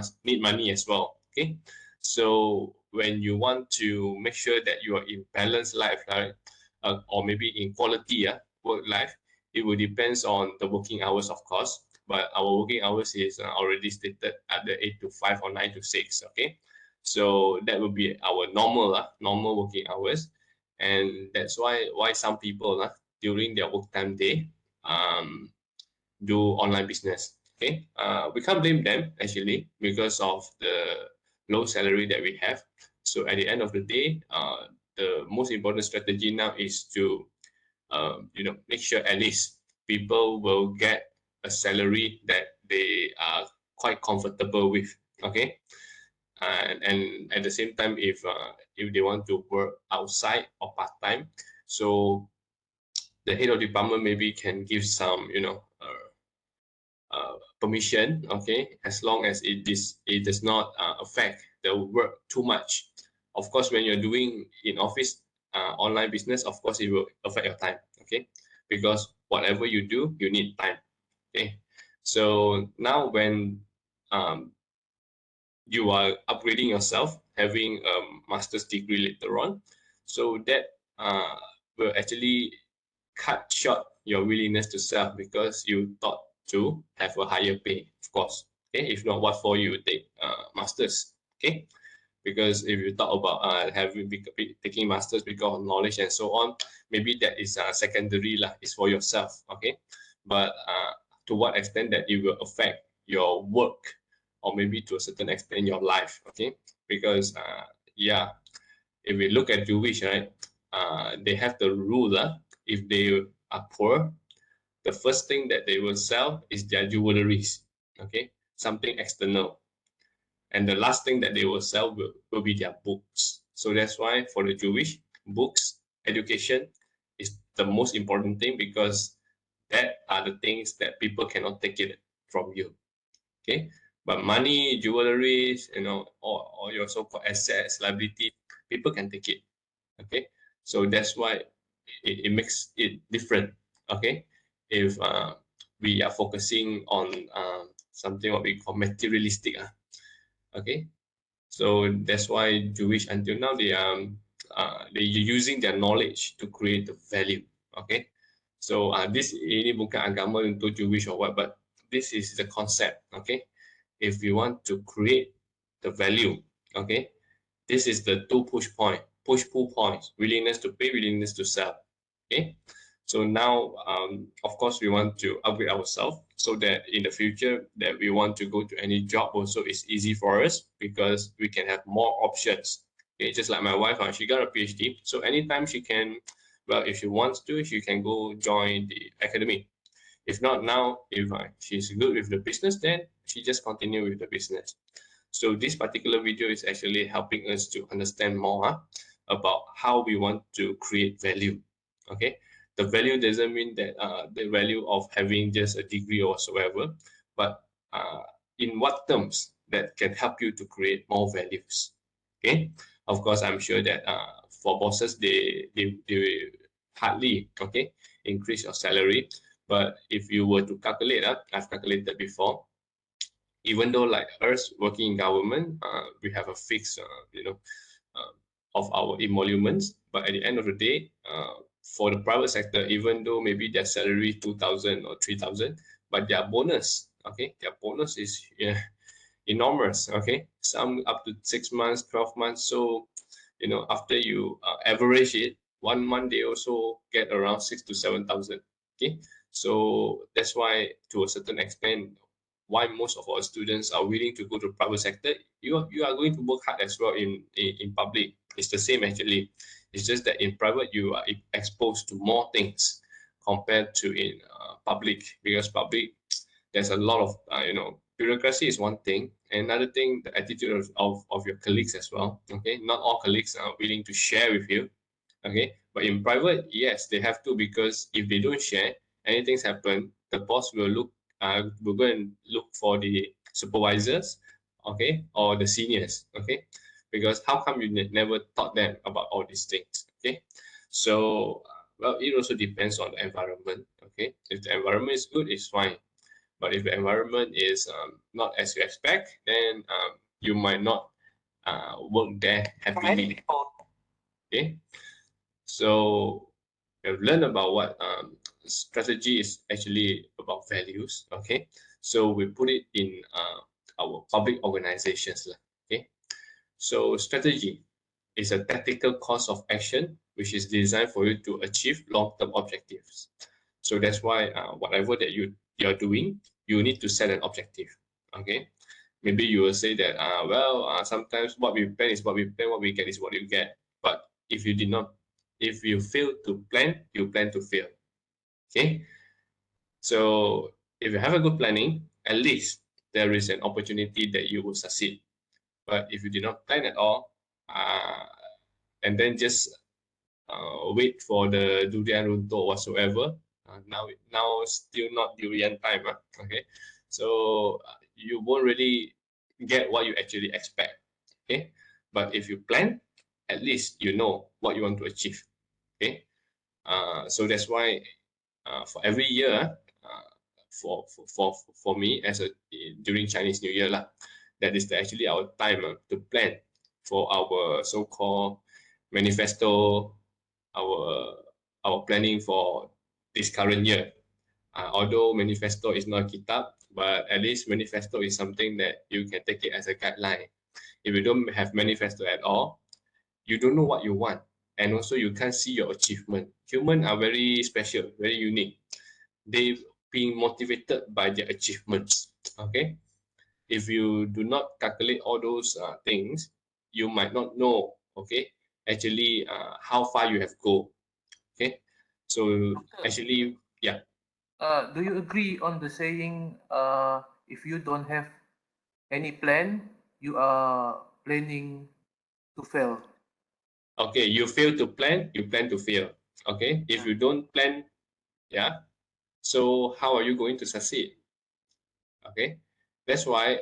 money as well. Okay, so when you want to make sure that you are in balanced life, right, or maybe in quality work life, it will depends on the working hours, of course. But our working hours is already stated at the 8 to 5 or 9 to 6. Okay, so that will be our normal working hours, and that's why some people during their work time day do online business. Okay, we can't blame them actually because of the low salary that we have. So at the end of the day, the most important strategy now is to make sure at least people will get a salary that they are quite comfortable with. Okay, and at the same time, if they want to work outside or part time, so the head of department maybe can give some permission, okay, as long as it does not affect the work too much. Of course, when you're doing in office online business, of course it will affect your time, okay, because whatever you do, you need time. Okay, so now when you are upgrading yourself, having a master's degree later on, so that will actually cut short your willingness to sell because you thought to have a higher pay, of course. Okay, if not, what for you take masters? Okay, because if you talk about taking masters because of knowledge and so on, maybe that is secondary lah. It's for yourself. Okay, but to what extent that it will affect your work, or maybe to a certain extent your life? Okay, because if we look at Jewish, right, they have the rule if they are poor, the first thing that they will sell is their jewelries, okay, something external. And the last thing that they will sell will be their books. So that's why for the Jewish, books, education is the most important thing, because that are the things that people cannot take it from you. Okay, but money, jewelry, or your so-called assets, liability, people can take it. Okay, so that's why it makes it different. Okay, if we are focusing on something what we call materialistic. Okay, So that's why Jewish until now they're using their knowledge to create the value. Okay, so this ini bukan agama untuk Jewish or what, but this is the concept. Okay, if you want to create the value, okay, this is the two push-pull points: willingness to pay, willingness to sell. Okay, so now of course we want to upgrade ourselves so that in the future that we want to go to any job also it's easy for us because we can have more options. Okay, just like my wife, she got a PhD, so anytime she can, well, if she wants to, she can go join the academy. If not now, if she's good with the business, then she just continue with the business. So this particular video is actually helping us to understand more about how we want to create value. Okay, the value doesn't mean that the value of having just a degree or whatsoever, but in what terms that can help you to create more values. Okay, of course, I'm sure that for bosses, they hardly increase your salary, but if you were to calculate, I've calculated before, even though like us working in government, we have a fixed, of our emoluments, but at the end of the day, for the private sector, even though maybe their salary 2,000 or 3,000, but their bonus, their bonus is enormous. Okay, some up to 6 months, 12 months. So, after you average it, 1 month they also get around 6,000 to 7,000. Okay, so that's why to a certain extent, why most of our students are willing to go to private sector. You are going to work hard as well in public. It's the same actually. It's just that in private you are exposed to more things compared to in public, because public there's a lot of bureaucracy is one thing. Another thing, the attitude of your colleagues as well. Okay, not all colleagues are willing to share with you. Okay, but in private, yes, they have to, because if they don't share, anything's happen, the boss will will go and look for the supervisors, okay, or the seniors, okay, because how come you never taught them about all these things? Okay, so well, it also depends on the environment. Okay, if the environment is good, it's fine, but if the environment is not as you expect, then you might not work there happily. Okay, so we've learned about what strategy is actually about values. Okay, so we put it in our public organizations. Okay, so strategy is a tactical course of action which is designed for you to achieve long-term objectives. So that's why whatever that you're doing, you need to set an objective. Okay, maybe you will say that sometimes what we plan is what we plan, what we get is what you get. But if you fail to plan, you plan to fail. Okay, so if you have a good planning, at least there is an opportunity that you will succeed. But if you did not plan at all, and then just wait for the durian runtuh whatsoever, now still not durian time. Okay, so you won't really get what you actually expect. Okay, but if you plan, at least you know what you want to achieve. Okay, so that's why for every year, for me as during Chinese New Year that is actually our time to plan for our so-called manifesto, our planning for this current year. Although manifesto is not kitab, but at least manifesto is something that you can take it as a guideline. If you don't have manifesto at all, you don't know what you want, and also you can't see your achievement. Humans are very special, very unique. They being motivated by their achievements. Okay, if you do not calculate all those things, you might not know. Okay, actually how far you have go. Okay, so actually, yeah. Do you agree on the saying, if you don't have any plan, you are planning to fail? Okay, you fail to plan, you plan to fail. Okay, if you don't plan, yeah, so how are you going to succeed? Okay, that's why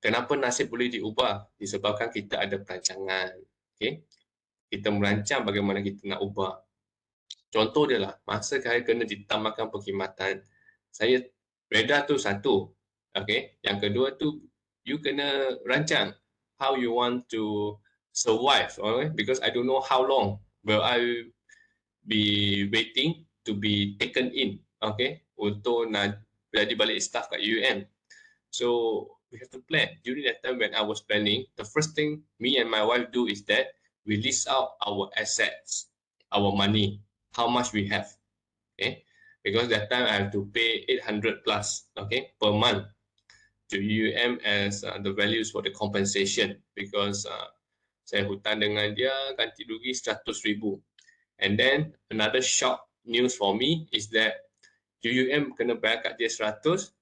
kenapa nasib boleh diubah? Disebabkan kita ada perancangan. Okay, kita merancang bagaimana kita nak ubah. Contoh dia lah, masa saya kena ditambahkan perkhidmatan, saya reda tu satu. Okay, yang kedua tu you kena rancang how you want to survive, okay? Because I don't know how long will I be waiting to be taken in, okay, untuk nak jadi balik staff kat UUM. So we have to plan. During that time when I was planning, the first thing me and my wife do is that we list out our assets, our money, how much we have, okay? Because that time I have to pay 800 plus, okay, per month to UUM as the values for the compensation, because saya hutang dengan dia ganti rugi 100,000. And then another shock news for me is that UUM kena bayar kat dia 100,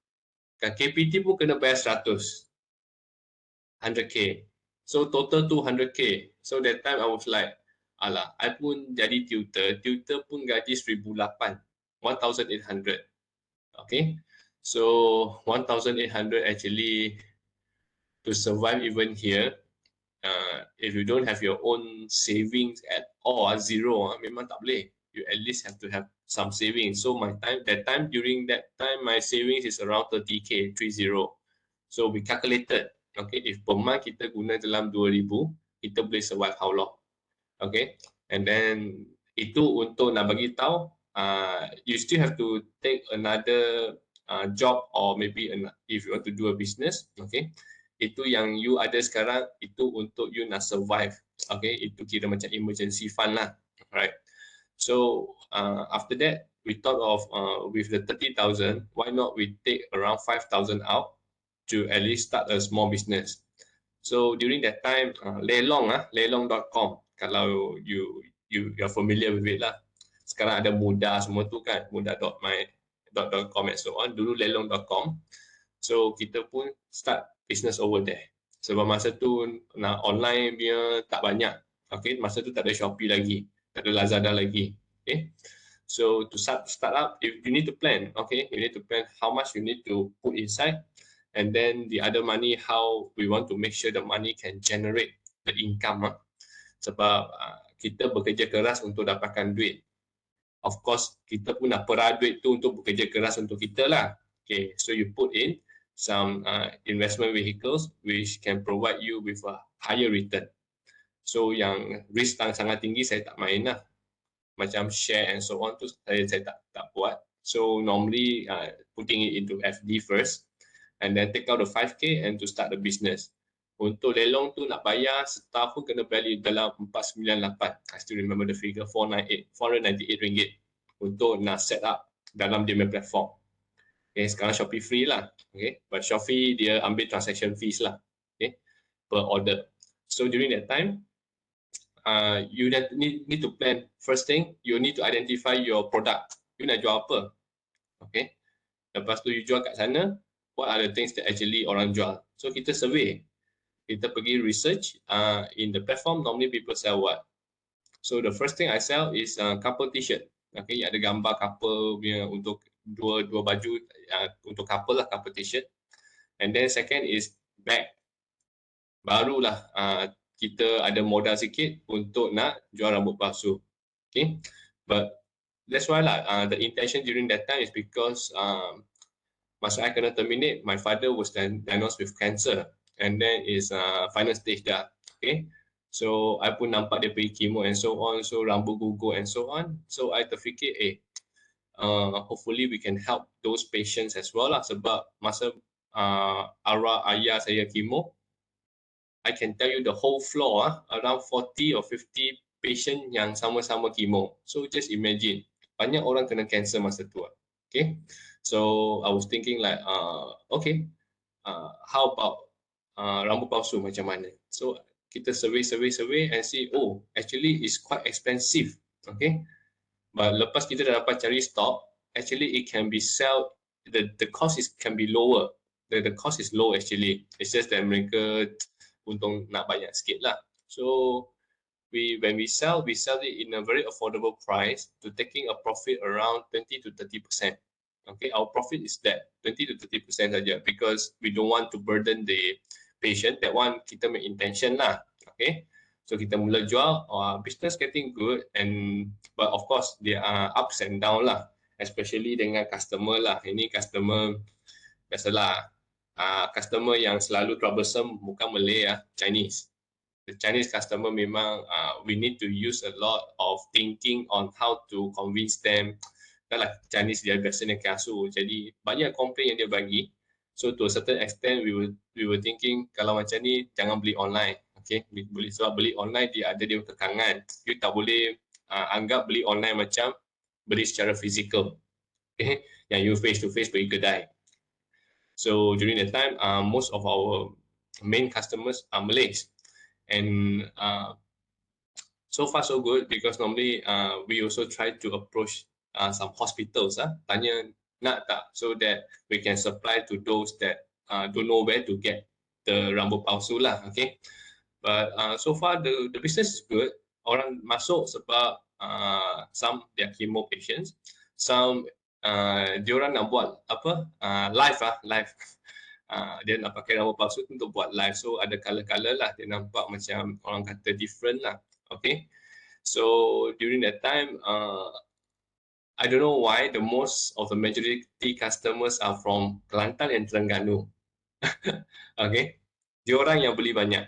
kat KPT pun kena bayar 100, 100k. So total 200k. So that time I was like, alah, I pun jadi tutor pun gaji 1,800, 1,800. Okay, so 1,800 actually to survive even here. If you don't have your own savings at all, zero, memang tak boleh. You at least have to have some savings. So during that time, my savings is around 30k, 30. So we calculated, okay, if per month kita guna dalam 2,000, kita boleh survive how long? Okay, and then itu untuk nak bagi tahu, you still have to take another job, or maybe if you want to do a business, okay, itu yang you ada sekarang, itu untuk you nak survive, okay, itu kira macam emergency fund lah, right? So after that, we thought of with the 30,000, why not we take around 5,000 out to at least start a small business. So during that time, lelong.com, kalau you're familiar with it lah. Sekarang ada Mudah semua tu kan, mudah.my.com and so on. Dulu lelong.com. So kita pun start business over there. Sebab masa tu nak online punya tak banyak. Okay, masa tu tak ada Shopee lagi, tak ada Lazada lagi. Okay, so to start up, you need to plan. Okay, you need to plan how much you need to put inside, and then the other money, how we want to make sure the money can generate the income. Sebab kita bekerja keras untuk dapatkan duit. Of course, kita pun nak perah duit tu untuk bekerja keras untuk kita lah. Okay, so you put in some investment vehicles which can provide you with a higher return. So yang risk sangat tinggi saya tak main lah. Macam share and so on tu saya tak buat. So normally putting it into FD first, and then take out the 5k and to start the business. Untuk lelong tu nak bayar staff pun kena value dalam 498. I still remember the figure, 498 ringgit untuk nak set up dalam dia punya platform. Okay, sekarang Shopee free lah. Okay, but Shopee dia ambil transaction fees lah. Okay, per order. So during that time, you need to plan. First thing, you need to identify your product. You nak jual apa? Okay, lepas tu you jual kat sana, what are the things that actually orang jual? So kita survey, kita pergi research in the platform. Normally people sell what? So the first thing I sell is couple t-shirt. Okay, ada gambar couple punya untuk dua baju untuk couple lah, couple t-shirt. And then second is bag. Barulah kita ada modal sikit untuk nak jual rambut palsu. Okay, but that's why lah the intention during that time is because masa I kena terminate, my father was diagnosed with cancer, and then is final stage dah. Okay, so I pun nampak dia pergi chemo and so on, so rambut gugur and so on. So I terfikir, hopefully we can help those patients as well lah. Sebab masa arwah ayah saya chemo, I can tell you the whole floor around 40 or 50 patient yang sama-sama chemo. So just imagine, banyak orang kena cancer masa tu. Okay, so I was thinking like, okay, how about rambut palsu macam mana? So kita survey and see, oh, actually it's quite expensive. Okay, but lepas kita dah dapat cari stock, actually it can be sell, the cost can be lower. The cost is low actually. It's just that mereka untung nak banyak sikit lah. So when we sell it in a very affordable price, to taking a profit around 20 to 30%. Okay, our profit is that 20 to 30% saja, because we don't want to burden the patient. That one kita make intention lah. Okay, so kita mula jual, business getting good, but of course there are ups and down lah, especially dengan customer lah. Ini customer biasalah, customer yang selalu troublesome bukan Malay Chinese. The Chinese customer memang we need to use a lot of thinking on how to convince them. Lah Chinese dia biasanya kiasu, jadi banyak komplain yang dia bagi. So to a certain extent we were thinking kalau macam ni jangan beli online. Okay, boleh sebab beli online dia ada dia kekangan. You tak boleh anggap beli online macam beli secara fizikal. Okay, yang you face to face pergi kedai. So during that time most of our main customers are Malays. And so far so good because normally we also try to approach some hospitals tanya nak tak, so that we can supply to those that don't know where to get the rambut palsu lah. Okay, but so far the business is good. Orang masuk sebab some they are chemo patients, some diorang nak buat apa live dia nak pakai rambut palsu untuk buat live, so ada color-color lah, dia nampak macam orang kata different lah. Okay, so during that time I don't know why the most of the majority customers are from Kelantan and Terengganu. Okay, diorang yang beli banyak.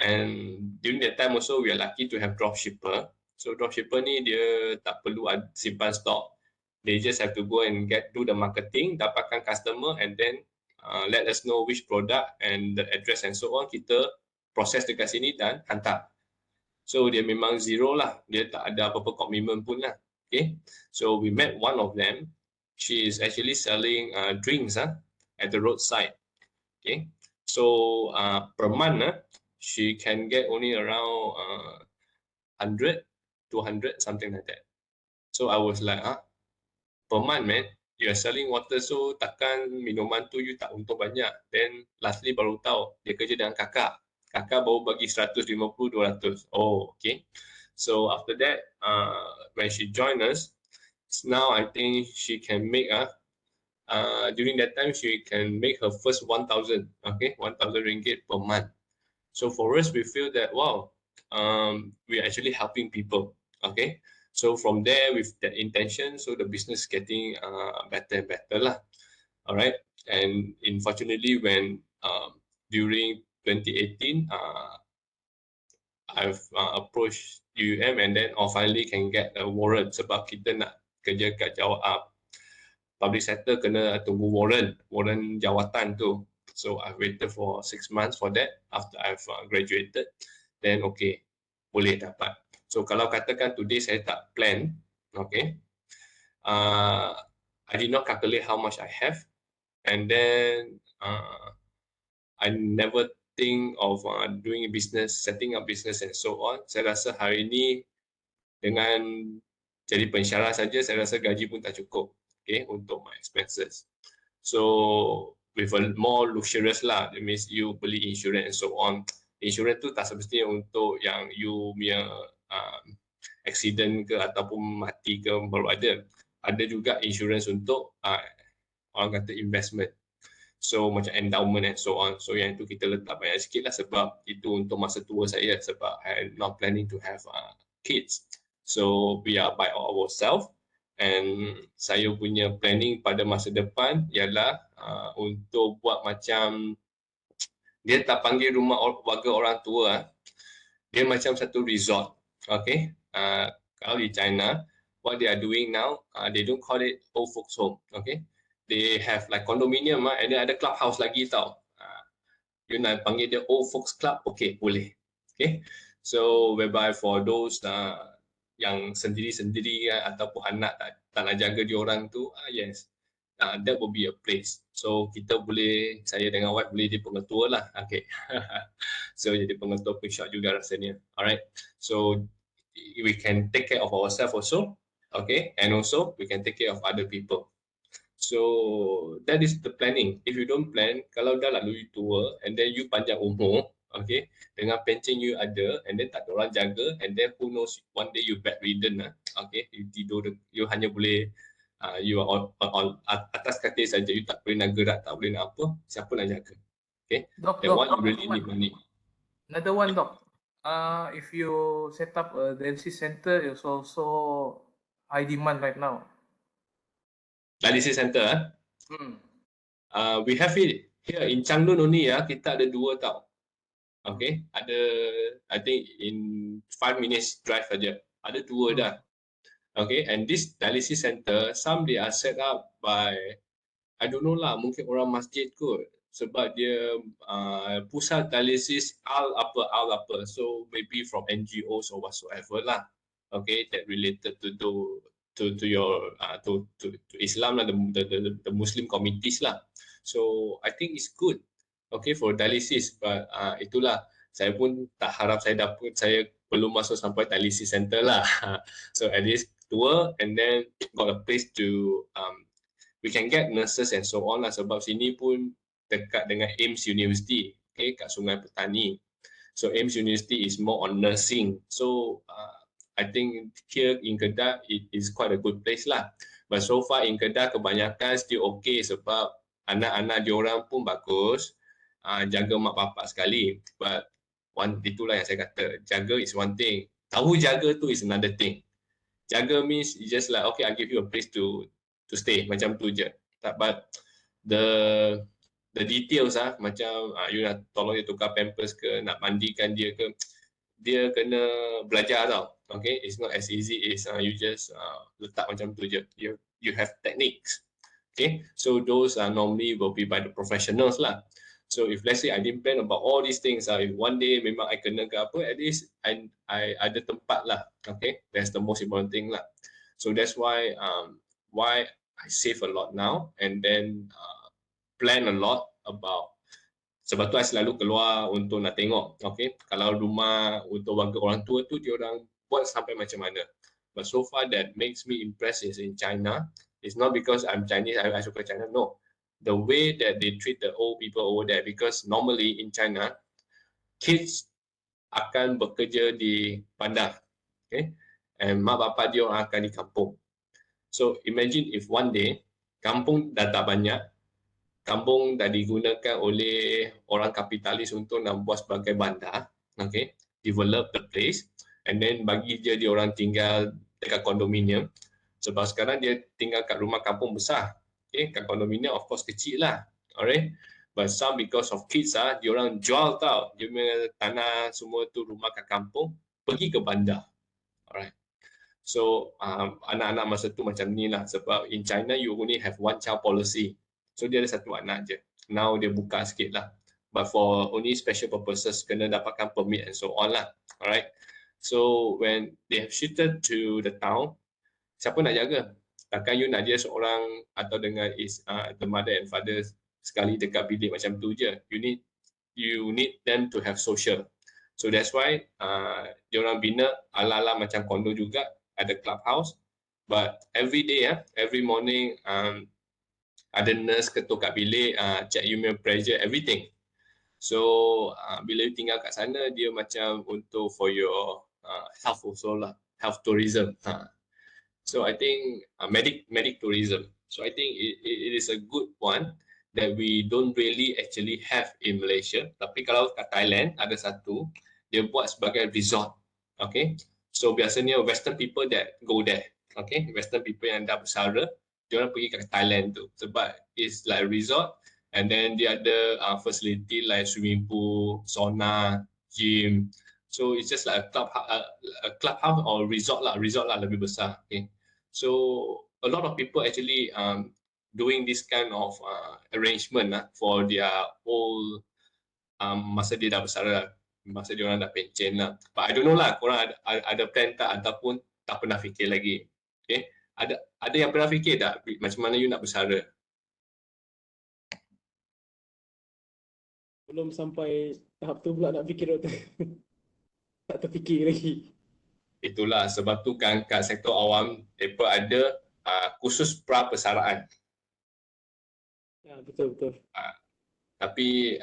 And during that time also we are lucky to have dropshipper. So dropshipper ni dia tak perlu simpan stok, they just have to go and do the marketing, dapatkan customer and then let us know which product and the address and so on, kita proses dekat sini dan hantar. So dia memang zero lah, dia tak ada apa-apa komitmen pun lah. Okay, so we met one of them, she is actually selling drinks at the roadside. Okay, so per month she can get only around 100, 200, something like that. So I was like, per month man, you are selling water, so takkan minuman tu you tak untung banyak. Then lastly baru tahu dia kerja dengan kakak baru bagi 150, 200. Oh, okay. So after that when she joined us, now I think she can make during that time she can make her first 1,000, okay, 1,000 ringgit per month. So for us we feel that wow, we are actually helping people. Okay, so from there with that intention, so the business getting better and better lah. All right, and unfortunately when during 2018 I've approached UM and then finally can get a warrant sebab kita nak kerja kat public sector kena tunggu warrant jawatan tu. So I waited for 6 months for that after I've graduated, then okay, boleh dapat. So kalau katakan today saya tak plan, okay, I did not calculate how much I have, and then I never think of doing business, setting up business and so on. Saya rasa hari ini dengan jadi pensyarah saja, saya rasa gaji pun tak cukup, okay, untuk my expenses. So with a more luxurious lah, that means you beli insurance and so on. Insurance tu tak semestinya untuk yang you punya accident ke ataupun mati ke baru ada. Ada juga insurance untuk orang kata investment. So macam endowment and so on. So yang itu kita letak banyak sikit lah sebab itu untuk masa tua saya, sebab I'm not planning to have kids. So we are by ourselves, and saya punya planning pada masa depan ialah untuk buat macam, dia tak panggil rumah warga orang tua, dia macam satu resort. Okay, kalau di China what they are doing now, they don't call it old folks home. Okay, they have like condominium and then ada clubhouse lagi tau. You nak panggil dia old folks club, okay, boleh. Okay, so whereby for those yang sendiri-sendiri ataupun anak tak nak jaga dia orang tu, yes, that will be a place. So kita boleh, saya dengan wife boleh jadi pengetua lah. Okay, so jadi pengetua pun syok juga rasanya. Alright, so we can take care of ourselves also, okay, and also we can take care of other people. So that is the planning. If you don't plan, kalau dah lalu tua and then you panjang umur, okay, dengan pencen you ada and then tak ada orang jaga, and then who knows one day you bedridden, okay, you tidur, you hanya boleh you are on atas katil saja, you tak boleh nak gerak, tak boleh nak apa, siapa nak jaga? Okay, that one you really need money. Another one, Doc. If you set up a dialysis center, it's also high demand right now. Dialysis center, we have it Here in Changlun only kita ada 2 tau. Okay, ada I think in 5 minutes drive saja. Ada 2 dah. Okay, and this dialysis center, some they are set up by, I don't know lah, mungkin orang masjid kot. Sebab dia pusat dialysis al apa. So maybe from NGOs or whatsoever lah. Okay, that related to your to Islam lah, the Muslim communities lah. So I think it's good. Okay, for dialysis, but itulah, saya pun tak harap saya perlu masuk sampai dialysis center lah. So at least tour and then got a place to we can get nurses and so on lah, sebab sini pun dekat dengan AIMS University, okay, kat Sungai Petani. So AIMS University is more on nursing. So I think here in Kedah it is quite a good place lah. But so far in Kedah kebanyakan still okay sebab anak-anak diorang pun bagus, jaga mak bapak sekali. But itulah yang saya kata, jaga is one thing, tahu jaga tu is another thing. Jaga means it's just like, okay, I give you a place to stay, macam tu je. But the details macam you nak tolong dia tukar pampers ke, nak mandikan dia ke, dia kena belajar tau. Okay, it's not as easy as you just letak macam tu je. You have techniques. Okay, so those normally will be by the professionals lah. So if let's say I didn't plan about all these things, if one day memang I kena ke apa, at least I ada tempat lah. Okay, that's the most important thing lah. So that's why I save a lot now and then plan a lot about. Sebab tu I selalu keluar untuk nak tengok, okay, kalau rumah untuk warga orang tua tu dia orang buat sampai macam mana. But so far that makes me impressed is in China. It's not because I'm Chinese, I suka China, no. The way that they treat the old people over there, because normally in China, kids akan bekerja di bandar, okay, and mak bapak dia akan di kampung. So imagine if one day kampung dah tak banyak, kampung dah digunakan oleh orang kapitalis untuk nak buat sebagai bandar, okay, develop the place, and then bagi dia orang tinggal dekat kondominium. Sebab sekarang dia tinggal kat rumah kampung besar, okay, kat kondominium of course kecil lah, alright. But some because of kids dia orang jual tau, dia punya tanah semua tu rumah kat kampung, pergi ke bandar, alright. So anak-anak masa tu macam ni lah, sebab in China you only have one child policy. So dia ada satu anak je. Now dia buka sikit lah. But for only special purposes, kena dapatkan permit and so on lah. Alright. So when they have shifted to the town, siapa nak jaga? Takkan you nak dia seorang atau dengan the mother and father sekali dekat bilik macam tu je. You need them to have social. So that's why diorang bina ala-ala macam kondo juga, ada clubhouse. But every day, every morning, ada nurse ketuk kat bilik, check you punya pressure, everything. So bila you tinggal kat sana, dia macam untuk for your health also lah, health tourism. So I think medic tourism. So I think it is a good one that we don't really actually have in Malaysia. Tapi kalau kat Thailand ada satu, dia buat sebagai resort. Okay, so biasanya Western people that go there. Okay, Western people yang dah bersara, dia orang pergi ke Thailand tu sebab it's like a resort, and then dia ada facility like swimming pool, sauna, gym. So it's just like a clubhouse or resort lah lebih besar. Okay, so a lot of people actually doing this kind of arrangement for their old masa dia dah bersara, masa dia orang dah pencen lah. But I don't know lah, korang ada plan tak ataupun tak pernah fikir lagi. Okay, ada yang pernah fikir tak macam mana you nak bersara? Belum sampai tahap tu pula nak fikir, doktor. Tak terfikir lagi. Itulah sebab tu kan kat sektor awam mereka ada khusus pra-persaraan. Ya, betul. Tapi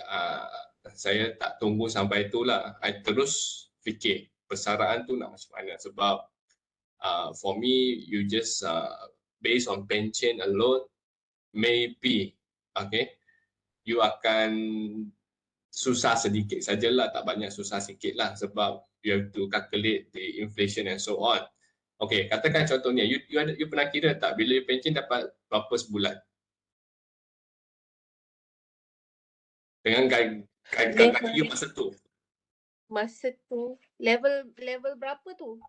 saya tak tunggu sampai itulah. I terus fikir persaraan tu nak macam mana, sebab for me you just based on pension alone, maybe okay, you akan susah sedikit sajalah, tak banyak, susah sikit lah, sebab you have to calculate the inflation and so on. Okay, katakan contohnya you pernah kira tak bila you pension dapat berapa sebulan? dengan guide you masa tu. Masa tu level berapa tu?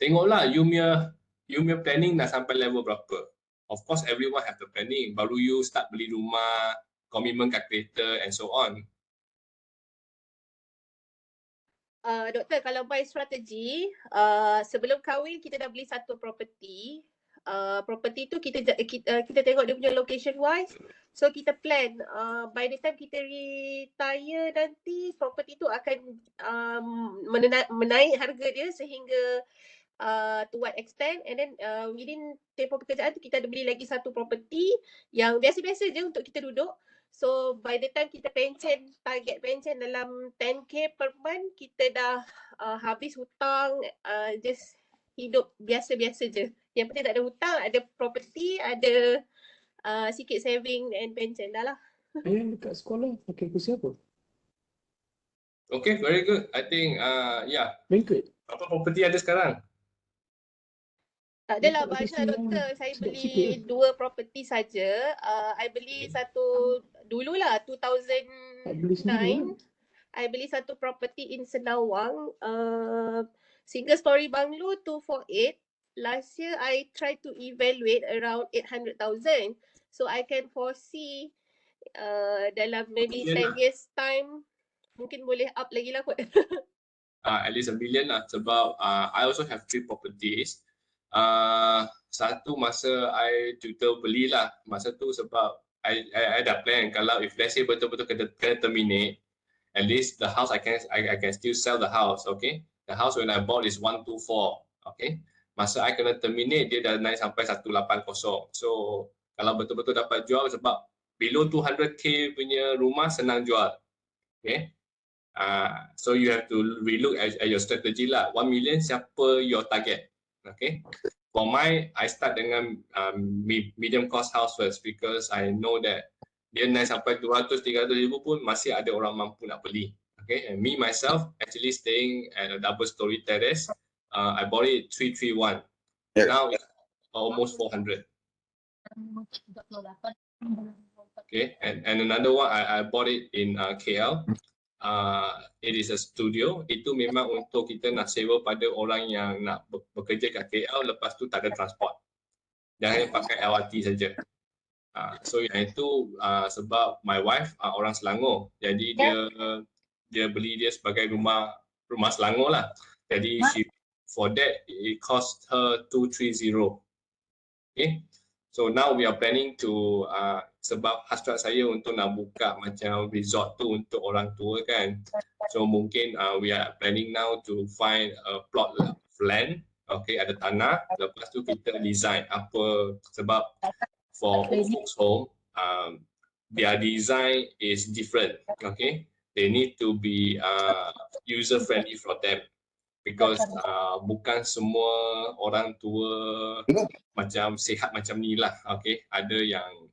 Tengoklah you punya planning dah sampai level berapa. Of course everyone have the planning. Baru you start beli rumah, commitment calculator and so on. Doktor, kalau by strategi, sebelum kahwin kita dah beli satu property. Property tu kita tengok dia punya location wise. So kita plan by the time kita retire nanti property tu akan menaik harga dia sehingga to what extent, and then within tempoh pekerjaan tu kita ada beli lagi satu property yang biasa-biasa je untuk kita duduk. So by the time kita target pencen dalam 10k per month, kita dah habis hutang, just hidup biasa-biasa je. Yang penting tak ada hutang, ada property, ada sikit saving and pencen dah lah. Ayah dekat sekolah pakai kursi apa? Okay, very good. I think yeah. Banquet. Apa property ada sekarang? Tak adalah banyak doktor, saya beli 2 property saja. I beli satu dululah 2009. I beli satu property in Senawang, single story bungalow 248. Last year I tried to evaluate around 800,000. So I can foresee dalam maybe 10 years time mungkin boleh up lagi lah kot. At least $1 million lah, sebab I also have 3 properties. Satu masa I tutor belilah, masa tu sebab I dah plan kalau if let's say betul-betul kena terminate, at least the house I can still sell the house. Okay, the house when I bought is 124. Okay, masa I kena terminate dia dah naik sampai 180. So kalau betul-betul dapat jual, sebab below 200k punya rumah senang jual. Okay, so you have to relook at your strategy lah. 1 million siapa your target? Okay, for I start dengan medium cost house first because I know that dia naik sampai 200-300 ribu pun masih ada orang mampu nak beli. Okay, and me myself actually staying at a double story terrace. I bought it 331. Now it's almost 400. Okay, and another one I bought it in KL. It is a studio. Itu memang untuk kita nak sewa pada orang yang nak bekerja kat KL, lepas tu tak ada transport. Jangan pakai LRT saja. So yang itu sebab my wife orang Selangor. Jadi dia beli dia sebagai rumah Selangor lah. Jadi for that it cost her 230. Okay. So now we are planning to sebab hasrat saya untuk nak buka macam resort tu untuk orang tua kan. So mungkin we are planning now to find a plot of land. Okay, ada tanah. Lepas tu kita design apa, sebab for old folks home, their design is different. Okay, they need to be user friendly for them. Because bukan semua orang tua macam sihat macam ni lah. Okay, ada yang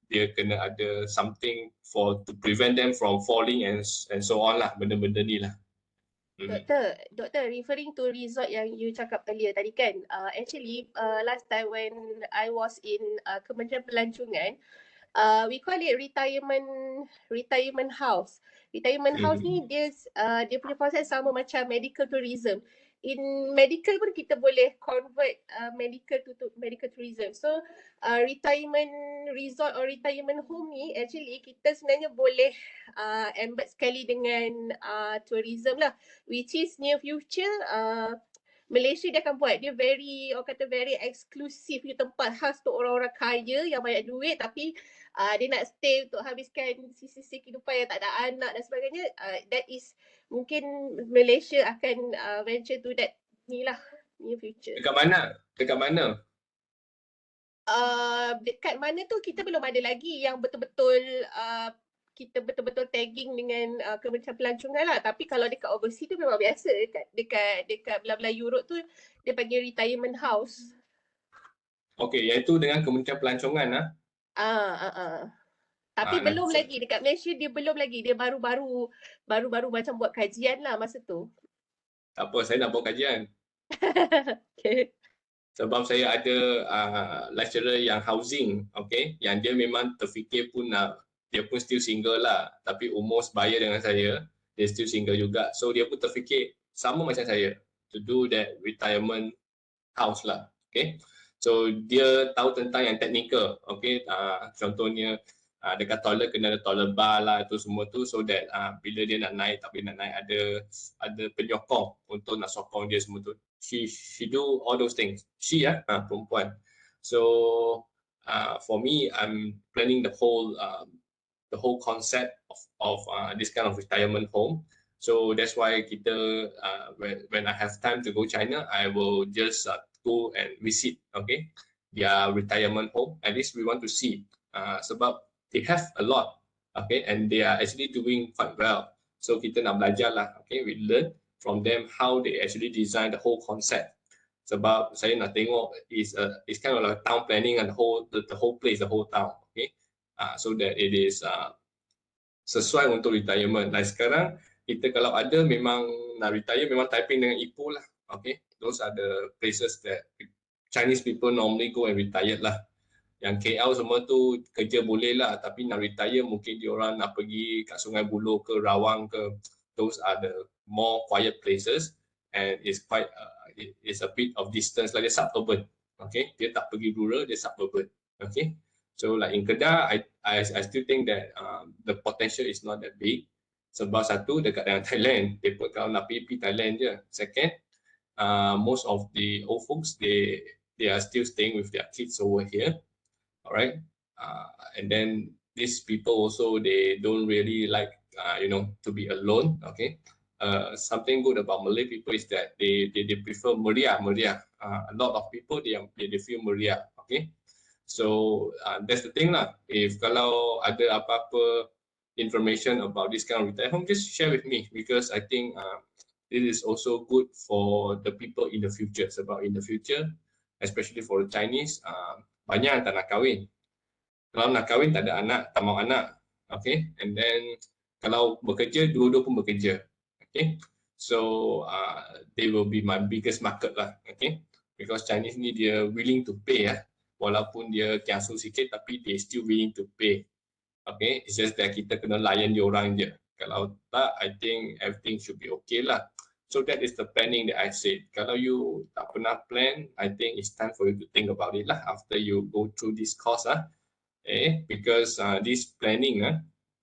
dia kena ada something to prevent them from falling and so on lah, benda-benda ni lah. Doktor, referring to resort yang you cakap earlier tadi kan, actually last time when I was in Kementerian Pelancongan, we call it retirement house. Retirement house ni dia punya konsep sama macam medical tourism. In medical pun kita boleh convert medical to medical tourism. So retirement resort or retirement home ni actually kita sebenarnya boleh embed sekali dengan tourism lah, which is near future Malaysia dia akan buat. Dia very eksklusif punya tempat khas untuk orang-orang kaya yang banyak duit, tapi dia nak stay untuk habiskan sisi-sisi kehidupan yang tak ada anak dan sebagainya. That is mungkin Malaysia akan venture to that ni lah, near future. Dekat mana? Dekat mana tu kita belum ada lagi yang betul-betul kita betul-betul tagging dengan Kementerian Pelancongan lah. Tapi kalau dekat overseas tu memang biasa, dekat belah-belah Europe tu dia panggil retirement house. Okay, iaitu dengan Kementerian Pelancongan lah. Tapi belum lagi dekat Malaysia, dia belum lagi. Dia baru-baru macam buat kajian lah masa tu. Tak apa, saya nak buat kajian. Okay. Sebab saya ada lecturer yang housing, okay, yang dia memang terfikir pun nak dia pun still single lah, tapi umur sebaya dengan saya, dia still single juga. So dia pun terfikir sama macam saya, to do that retirement house lah. Okay, so dia tahu tentang yang teknikal. Okay, contohnya dekat toilet kena ada toilet bar lah, itu semua tu, so that bila dia nak naik, tapi nak naik ada penyokong untuk nak sokong dia semua tu. She do all those things. She perempuan. So for me, I'm planning the whole concept of this kind of retirement home. So that's why kita when I have time to go China, I will just go and visit, okay, their retirement home. At least we want to see sebab they have a lot, okay, and they are actually doing quite well. So kita nak belajar lah, okay, we learn from them how they actually design the whole concept. Sebab saya nak tengok is kind of like town planning and the whole place, the whole town, okay, so that it is sesuai untuk retirement. Like sekarang kita kalau ada memang nak retire, memang typing dengan Ipoh lah, okay, those are the places that Chinese people normally go and retire lah. Yang KL semua tu kerja boleh lah, tapi nak retire mungkin diorang nak pergi kat Sungai Buloh ke Rawang ke, those are the more quiet places and it's quite it's a bit of distance, like dia suburban, okay, dia tak pergi rural, dia suburban, okay. So like in Kedah, I still think that the potential is not that big. Sebab satu dekat dengan Thailand, dia pun kalau nak pergi Thailand je. Second, most of the old folks they are still staying with their kids over here. Alright, and then these people also they don't really like to be alone. Okay, something good about Malay people is that they prefer meriah. A lot of people they feel meriah. Okay, so that's the thing lah. If kalau ada apa-apa information about this kind of retirement home, just share with me, because I think it is also good for the people in the future. Sebab in the future, especially for the Chinese, banyak yang tak nak kahwin. Kalau nak kahwin tak ada anak, tak mau anak. Okay, and then kalau bekerja, dua-dua pun bekerja. Okay, so they will be my biggest market lah. Okay, because Chinese ni dia willing to pay walaupun dia kiasu sikit, tapi they still willing to pay. Okay, it's just that kita kena layan dia orang je. Kalau tak, I think everything should be okay lah. So that is the planning that I said. Kalau you tak pernah plan, I think it's time for you to think about it lah after you go through this course because this planning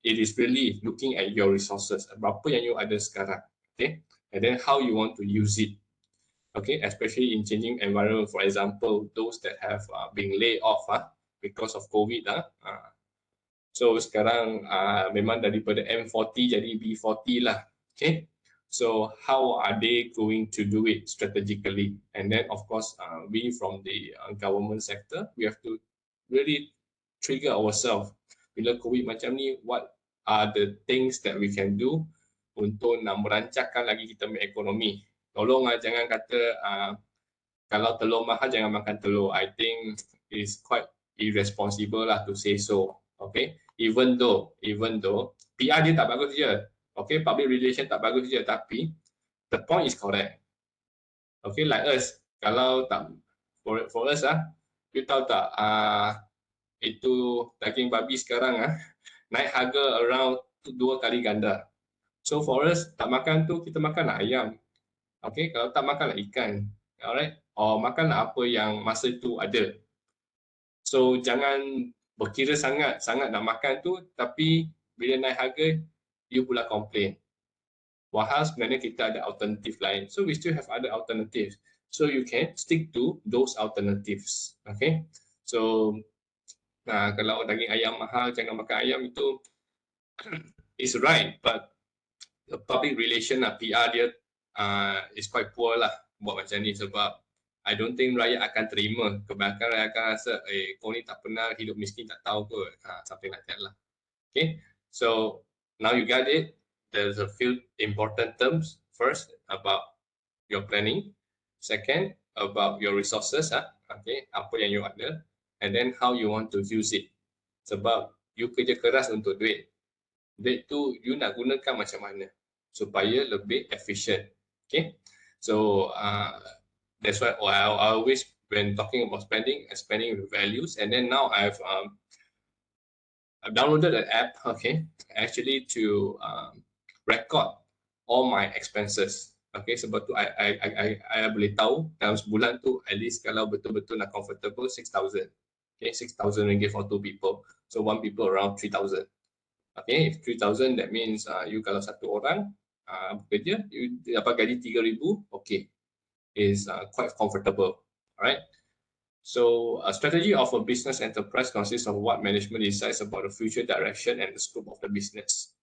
it is really looking at your resources. Berapa yang you ada sekarang, okay, and then how you want to use it, okay, especially in changing environment. For example, those that have been laid off because of COVID so sekarang memang daripada M40 jadi B40 lah, okay. So how are they going to do it strategically? And then of course, we from the government sector, we have to really trigger ourselves. Bila COVID macam ni, what are the things that we can do untuk nak merancangkan lagi kita punya ekonomi? Tolong jangan kata kalau telur mahal jangan makan telur. I think it's quite irresponsible lah to say so. Okay, even though PR dia tak bagus je. Okay, public relation tak bagus je, tapi the point is correct. Okay, like us, kalau tak for us you tahu tak itu daging babi sekarang naik harga around 2 kali ganda. So for us tak makan tu, kita makan ayam. Okay, kalau tak makan ikan, alright, or makan apa yang masa itu ada. So jangan berkira sangat nak makan tu, tapi bila naik harga you pula complain. Wahal sebenarnya kita ada alternatif lain. So we still have other alternatives. So you can stick to those alternatives. Okay. So kalau daging ayam mahal jangan makan ayam, itu is right, but the public relation PR dia is quite poor lah buat macam ni. Sebab I don't think rakyat akan terima. Kebanyakan rakyat akan rasa kau ni tak pernah hidup miskin, tak tahu kot, something like that lah. Okay, so now you got it. There's a few important terms. First, about your planning. Second, about your resources. Okay, apa yang you ada. And then how you want to use it. Sebab you kerja keras untuk duit. Duit tu you nak gunakan macam mana supaya lebih efficient. Okay, so that's why I always, when talking about spending with values. And then now I've I've downloaded an app, okay, actually to record all my expenses. Okay, sebab tu I boleh tahu dalam sebulan tu at least kalau betul-betul nak comfortable 6,000. Okay, 6,000 ringgit for 2 people. So 1 people around 3,000. Okay, if 3,000 that means you kalau satu orang bekerja, you dapat gaji 3,000, okay, is quite comfortable. Alright. So a strategy of a business enterprise consists of what management decides about the future direction and the scope of the business.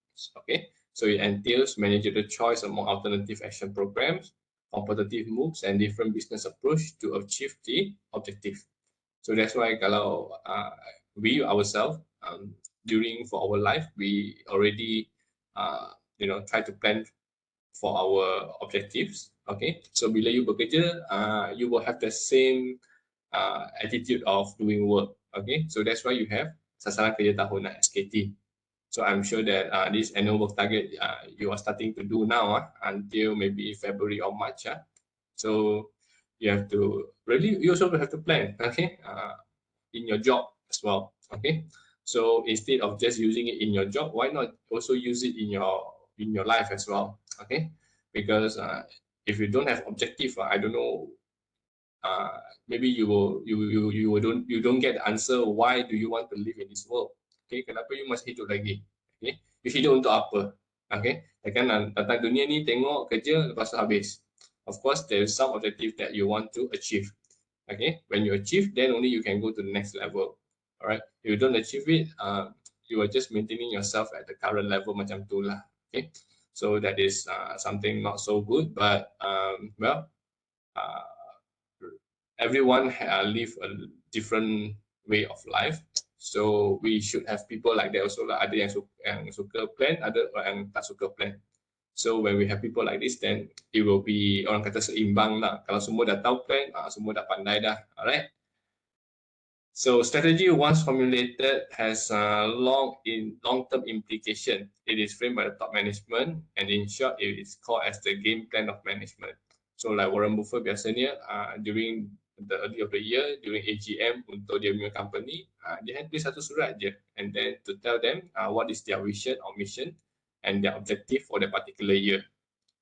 Okay, so it entails managerial choice among alternative action programs, competitive moves, and different business approach to achieve the objective. So that's why kalau we ourselves during for our life, we already try to plan for our objectives. Okay, so bila you bekerja, you will have the same attitude of doing work. Okay, so that's why you have sasaran kerja tahunan SKT. So I'm sure that this annual work target you are starting to do now until maybe February or March. So you have to really, you also have to plan, okay, in your job as well. Okay, so instead of just using it in your job, why not also use it in your life as well? Okay, because if you don't have objective, I don't know. Maybe you don't get the answer why do you want to live in this world. Okay, kenapa you masih hidup lagi? Okay, you hidup untuk apa? Okay, kan datang dunia ni tengok kerja lepas tu habis. Of course, there is some objective that you want to achieve. Okay, when you achieve, then only you can go to the next level. Alright, if you don't achieve it, you are just maintaining yourself at the current level macam tu lah. Okay, so that is something not so good, but everyone live a different way of life, so we should have people like that also lah. Ada yang suka plan, ada yang tak suka plan. So when we have people like this, then it will be, orang kata, seimbang lah. Kalau semua dah tahu plan, semua dah pandai dah. Alright. So strategy once formulated has long-term implication. It is framed by the top management, and in short, it is called as the game plan of management. So like Warren Buffett biasanya during the early of the year, during AGM untuk dia punya company, dia tulis satu surat je, and then to tell them what is their vision or mission and their objective for the particular year.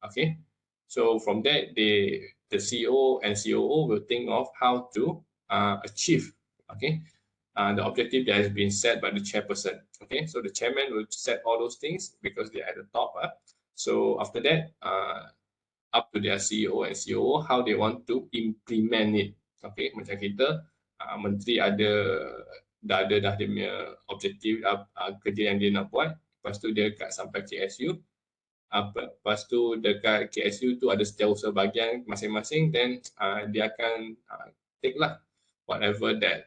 Okay, so from that, the CEO and COO will think of how to achieve, okay, the objective that has been set by the chairperson. Okay, so the chairman will set all those things because they are at the top. So after that, up to their CEO and COO how they want to implement it. Okay, macam kita menteri dah ada dia punya objektif kerja yang dia nak buat. Lepas tu dia sampai KSU. Lepas tu dekat KSU tu ada setiausaha bahagian masing-masing, then dia akan take lah whatever that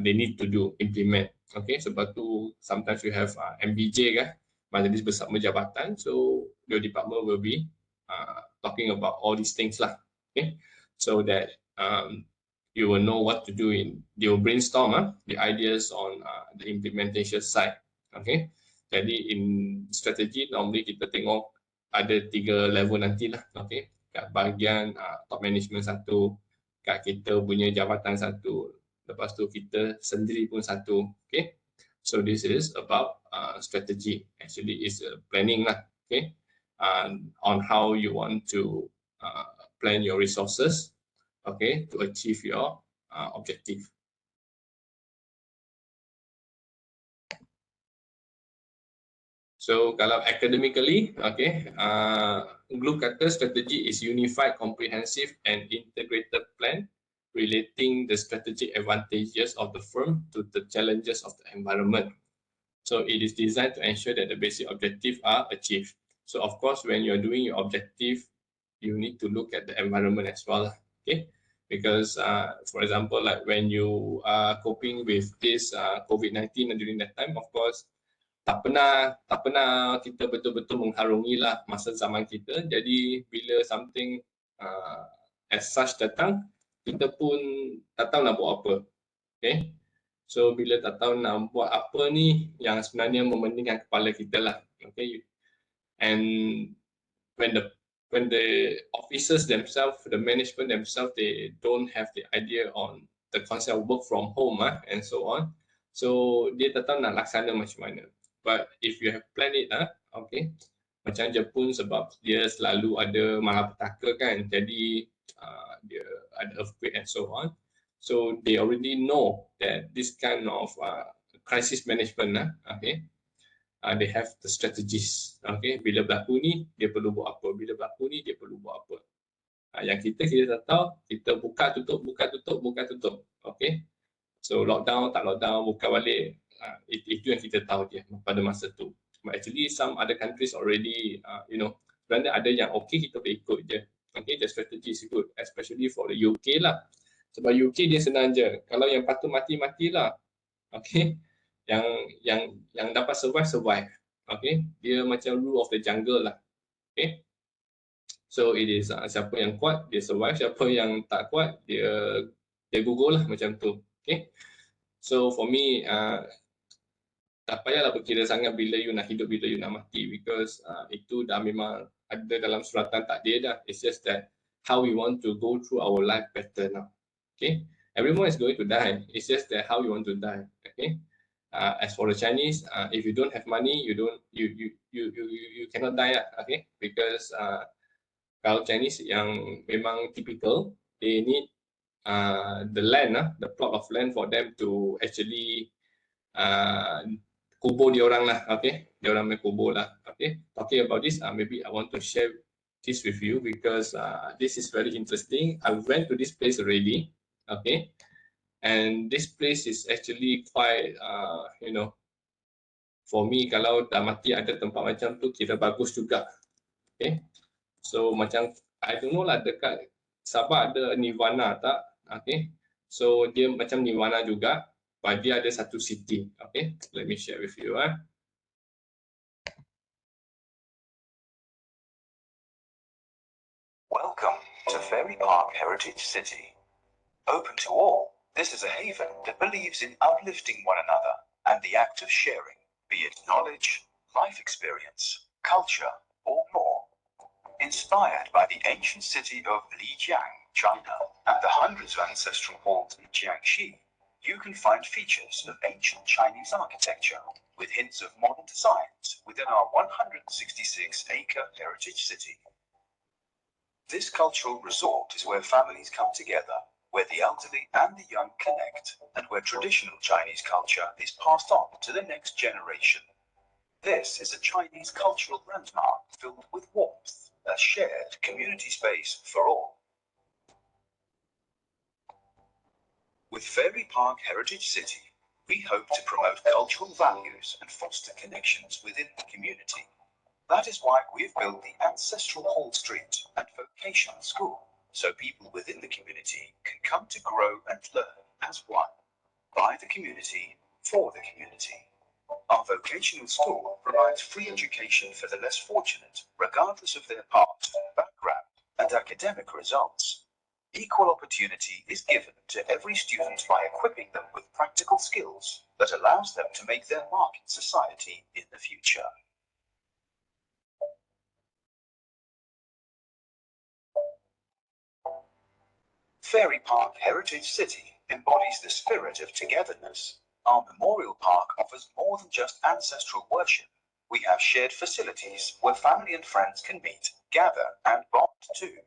they need to do, implement. Okay, sebab tu sometimes you have MBJ kan, Majlis Bersama Jabatan, so your department will be talking about all these things lah. Okay, so that you will know what to do they will brainstorm the ideas on the implementation side. Okay, jadi in strategy normally kita tengok ada 3 level nantilah. Okay, kat bahagian top management satu, kat kita punya jabatan satu, lepas tu kita sendiri pun satu. Okay, so this is about strategy. Actually is planning lah. Okay, on how you want to plan your resources, okay, to achieve your objective. So kalau academically, okay, Glue kata strategy is unified, comprehensive, and integrated plan relating the strategic advantages of the firm to the challenges of the environment. So it is designed to ensure that the basic objectives are achieved. So of course, when you're doing your objective, you need to look at the environment as well. Okay, because for example, like when you are coping with this COVID-19 during that time, of course, tak pernah kita betul-betul mengharungi lah masa zaman kita. Jadi bila something as such datang, kita pun tak tahu nak buat apa. Okay, so bila tak tahu nak buat apa ni, yang sebenarnya mementingkan kepala kita lah. Okay, and when the officers themselves, the management themselves, they don't have the idea on the concept of work from home and so on. So dia tak tahu nak laksana macam mana. But if you have planned it, okay. Macam Jepun sebab dia selalu ada malapetaka kan, jadi dia ada earthquake and so on. So they already know that this kind of crisis management, okay, they have the strategies. Okay, bila berlaku ni dia perlu buat apa, bila berlaku ni dia perlu buat apa. Yang kita tak tahu, kita buka tutup. Okay, so lockdown tak lockdown, buka balik, itu yang kita tahu je pada masa tu. But actually some other countries already, sebenarnya ada yang okay, kita boleh ikut je. Okay, the strategy is good, especially for the UK lah. Sebab UK dia senang je. Kalau yang patut matilah. Okay, yang dapat survive. Okay, dia macam rule of the jungle lah. Okay, so it is siapa yang kuat dia survive, siapa yang tak kuat dia gugur lah macam tu. Okay, so for me tak payahlah berkira sangat bila you nak hidup, bila you nak mati, because itu dah memang ada dalam suratan takdir dah. It's just that how we want to go through our life better now. Okay, everyone is going to die. It's just that how you want to die. Okay, as for the Chinese, if you don't have money, you cannot die lah. Okay, because kalau Chinese yang memang typical, they need the land, the plot of land for them to actually kubur dia orang lah. Okay, dia orang main kubur lah. Okay, talking about this, maybe I want to share this with you because this is very interesting. I went to this place already. Okay, and this place is actually quite for me, kalau dah mati ada tempat macam tu kira bagus juga. Okay, so macam I don't know lah, dekat Sabah ada Nirvana tak? Okay, so dia macam Nirvana juga, but dia ada satu city. Okay, let me share with you. Welcome to Fairy Park Heritage City. Open to all, this is a haven that believes in uplifting one another and the act of sharing, be it knowledge, life experience, culture, or more. Inspired by the ancient city of Lijiang, China, and the hundreds of ancestral halls in Jiangxi, you can find features of ancient Chinese architecture with hints of modern designs within our 166-acre heritage city. This cultural resort is where families come together, where the elderly and the young connect, and where traditional Chinese culture is passed on to the next generation. This is a Chinese cultural landmark filled with warmth, a shared community space for all. With Fairy Park Heritage City, we hope to promote cultural values and foster connections within the community. That is why we have built the Ancestral Hall Street and Vocational School, so people within the community can come to grow and learn as one, by the community, for the community. Our vocational school provides free education for the less fortunate, regardless of their past, background, and academic results. Equal opportunity is given to every student by equipping them with practical skills that allows them to make their mark in society in the future. Fairy Park Heritage City embodies the spirit of togetherness. Our memorial park offers more than just ancestral worship. We have shared facilities where family and friends can meet, gather, and bond too.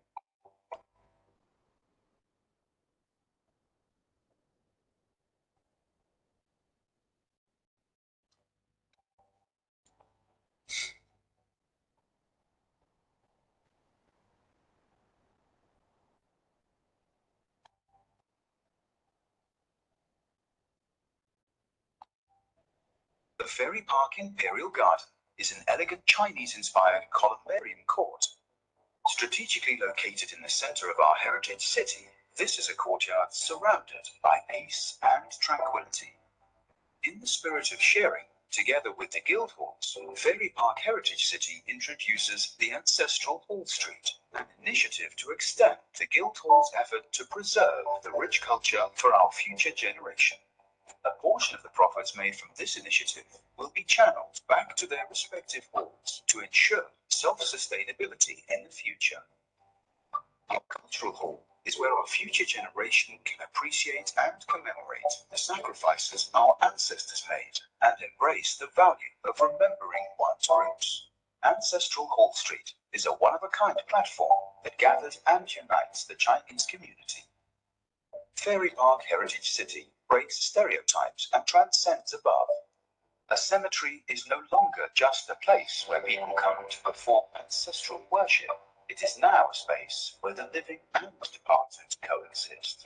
The Fairy Park Imperial Garden is an elegant Chinese-inspired columbarium court. Strategically located in the center of our heritage city, this is a courtyard surrounded by peace and tranquility. In the spirit of sharing, together with the guild halls, Fairy Park Heritage City introduces the Ancestral Hall Street, an initiative to extend the guild hall's effort to preserve the rich culture for our future generation. A portion of the profits made from this initiative will be channeled back to their respective halls to ensure self-sustainability in the future. Our cultural hall is where our future generation can appreciate and commemorate the sacrifices our ancestors made and embrace the value of remembering one's roots. Ancestral Hall Street is a one-of-a-kind platform that gathers and unites the Chinese community. Fairy Park Heritage City breaks stereotypes and transcends above. A cemetery is no longer just a place where people come to perform ancestral worship. It is now a space where the living and the departed coexist.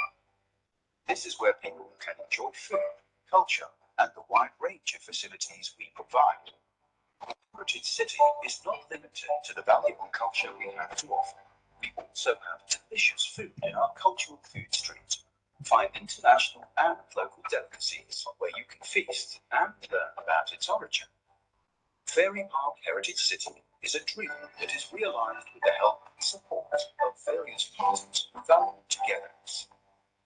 This is where people can enjoy food, culture, and the wide range of facilities we provide. Heritage City is not limited to the valuable culture we have to offer. We also have delicious food in our cultural food street. Find international and local delicacies where you can feast and learn about its origin. Fairy Park Heritage City is a dream that is realized with the help and support of various parties who value togetherness.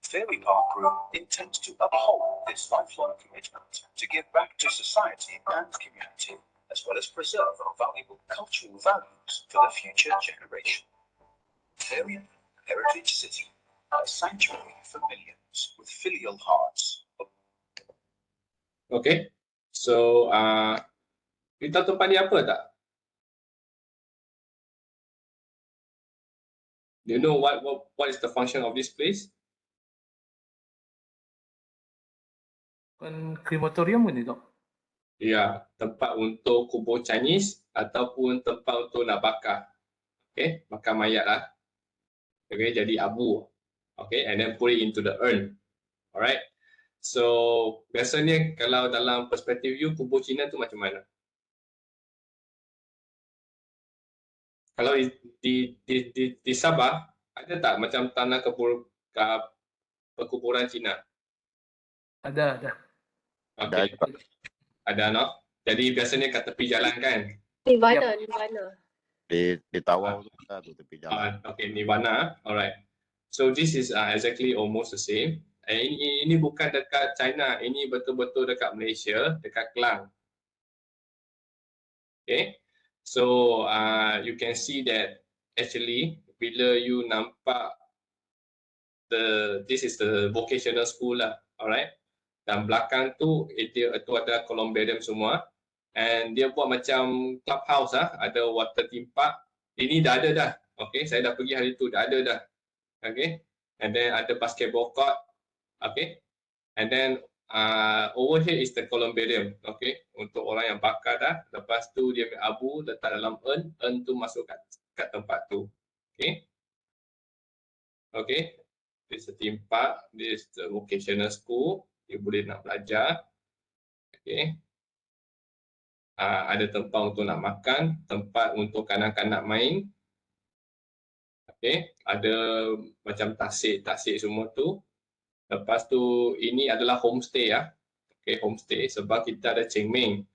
Fairy Park Group intends to uphold this lifelong commitment to give back to society and community, as well as preserve our valuable cultural values for the future generation. Fairy Park Heritage City, a sanctuary for millions with filial hearts. Okay, so kita tahu tempat ni apa tak? Do you know what is the function of this place? Kan krematorium ni, Dok? Ya, tempat untuk kubur Chinese ataupun tempat untuk nak bakar. Okay, bakar mayat lah. Okay, jadi abu. Okay, and then put it into the urn. Alright. So, biasanya kalau dalam perspektif you, kubur Cina tu macam mana? Kalau di Sabah, ada tak macam tanah perkuburan Cina? Ada. Okay. Ada, no? Jadi biasanya kat tepi jalan kan? Nirvana. Di Tawau tu kita tu tepi jalan. Okay, Nirvana. Alright. So this is exactly almost the same. Ini bukan dekat China, ini betul-betul dekat Malaysia, dekat Kelang. Okay. So you can see that actually bila you nampak this is the vocational school lah, alright. Dan belakang tu itu ada columbarium semua, and dia buat macam clubhouse lah, ada water theme park. Ini dah ada dah, okay. Saya dah pergi hari tu, dah ada dah, okay. And then ada basketball court, okay. And then over here is the columbarium, okay, untuk orang yang bakar dah. Lepas tu dia ambil abu, letak dalam urn tu masuk kat tempat tu, okay. Okay, this is the theme park, this is the vocational school, you boleh nak belajar, okay. Ada tempat untuk nak makan, tempat untuk kanak-kanak main, okay. Ada macam tasik semua tu. Lepas tu ini adalah homestay ya. Okay, homestay sebab kita ada cengmeng.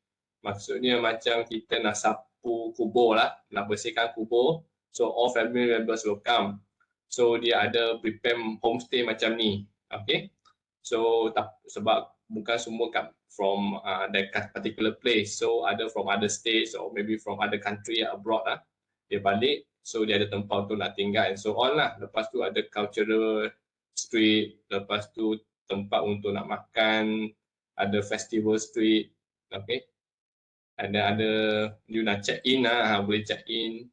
Maksudnya macam kita nak sapu kubur lah, nak bersihkan kubur. So all family members will come. So dia ada prepare homestay macam ni. Okay. So sebab bukan semua from that particular place. So ada from other states or maybe from other country abroad lah. Dia balik. So dia ada tempat untuk nak tinggal and so on lah. Lepas tu ada cultural street, lepas tu tempat untuk nak makan, ada festival street, okay. Ada you nak check in lah, boleh check in.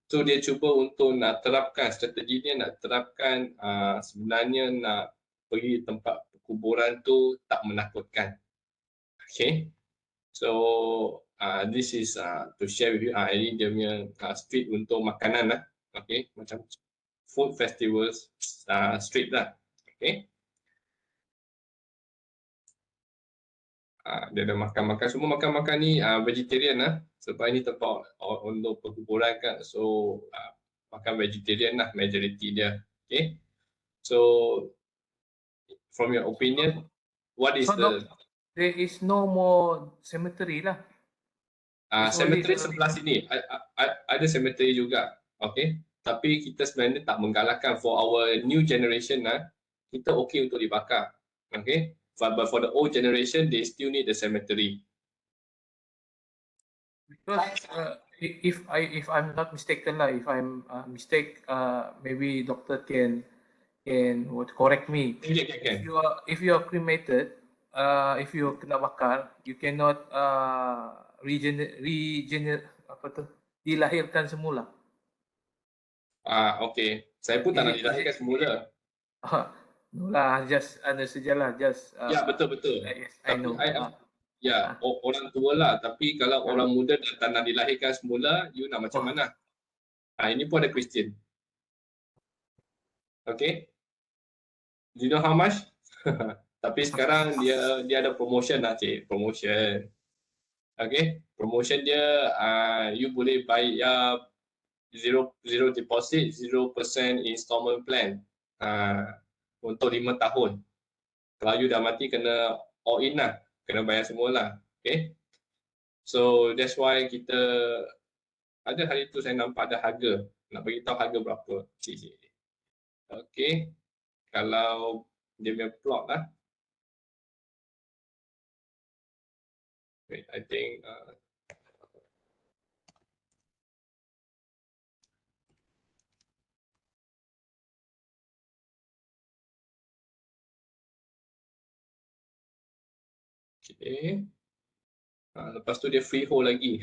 So dia cuba untuk nak terapkan strategi dia, nak terapkan sebenarnya nak pergi tempat kuburan tu tak menakutkan, okay. So this is to share with you. Ini dia punya street untuk makanan lah, okay, macam food festivals street lah, okay. Dia ada makan-makan, semua makan-makan ni vegetarian lah, sebab ini tempat untuk perkuburan kan, so makan vegetarian lah majority dia, okay. So from your opinion, what is there is no more cemetery lah. Cemetery sebelah sini ada cemetery juga, okay. Tapi kita sebenarnya tak menggalakkan for our new generation lah, kita okay untuk dibakar, okay. But for the old generation, they still need the cemetery. Because if I'm not mistaken lah, if I'm maybe Dr. can can what correct me. Can. If you are cremated, if you kena bakar, you cannot apa tu, dilahirkan semula. Okay. Saya pun tak nak dilahirkan semula. No lah, just ada sajalah, just. Ya, betul. Yes, I Tapi know. orang tua lah. Tapi kalau orang muda tak nak dilahirkan semula, you nak macam mana? Ini pun ada Christian. Okay. Do you know how much? Tapi sekarang dia ada promotion lah, cik. Promotion. Okay. Promotion dia, you boleh bayar zero deposit, 0% installment plan untuk 5 tahun. Kalau you dah mati, kena all in lah. Kena bayar semua lah. Okay. So that's why kita ada hari tu saya nampak ada harga. Nak bagi tahu harga berapa. Okay. Kalau dia punya plot lah. Wait, I think okay. Lepas tu dia freehold lagi.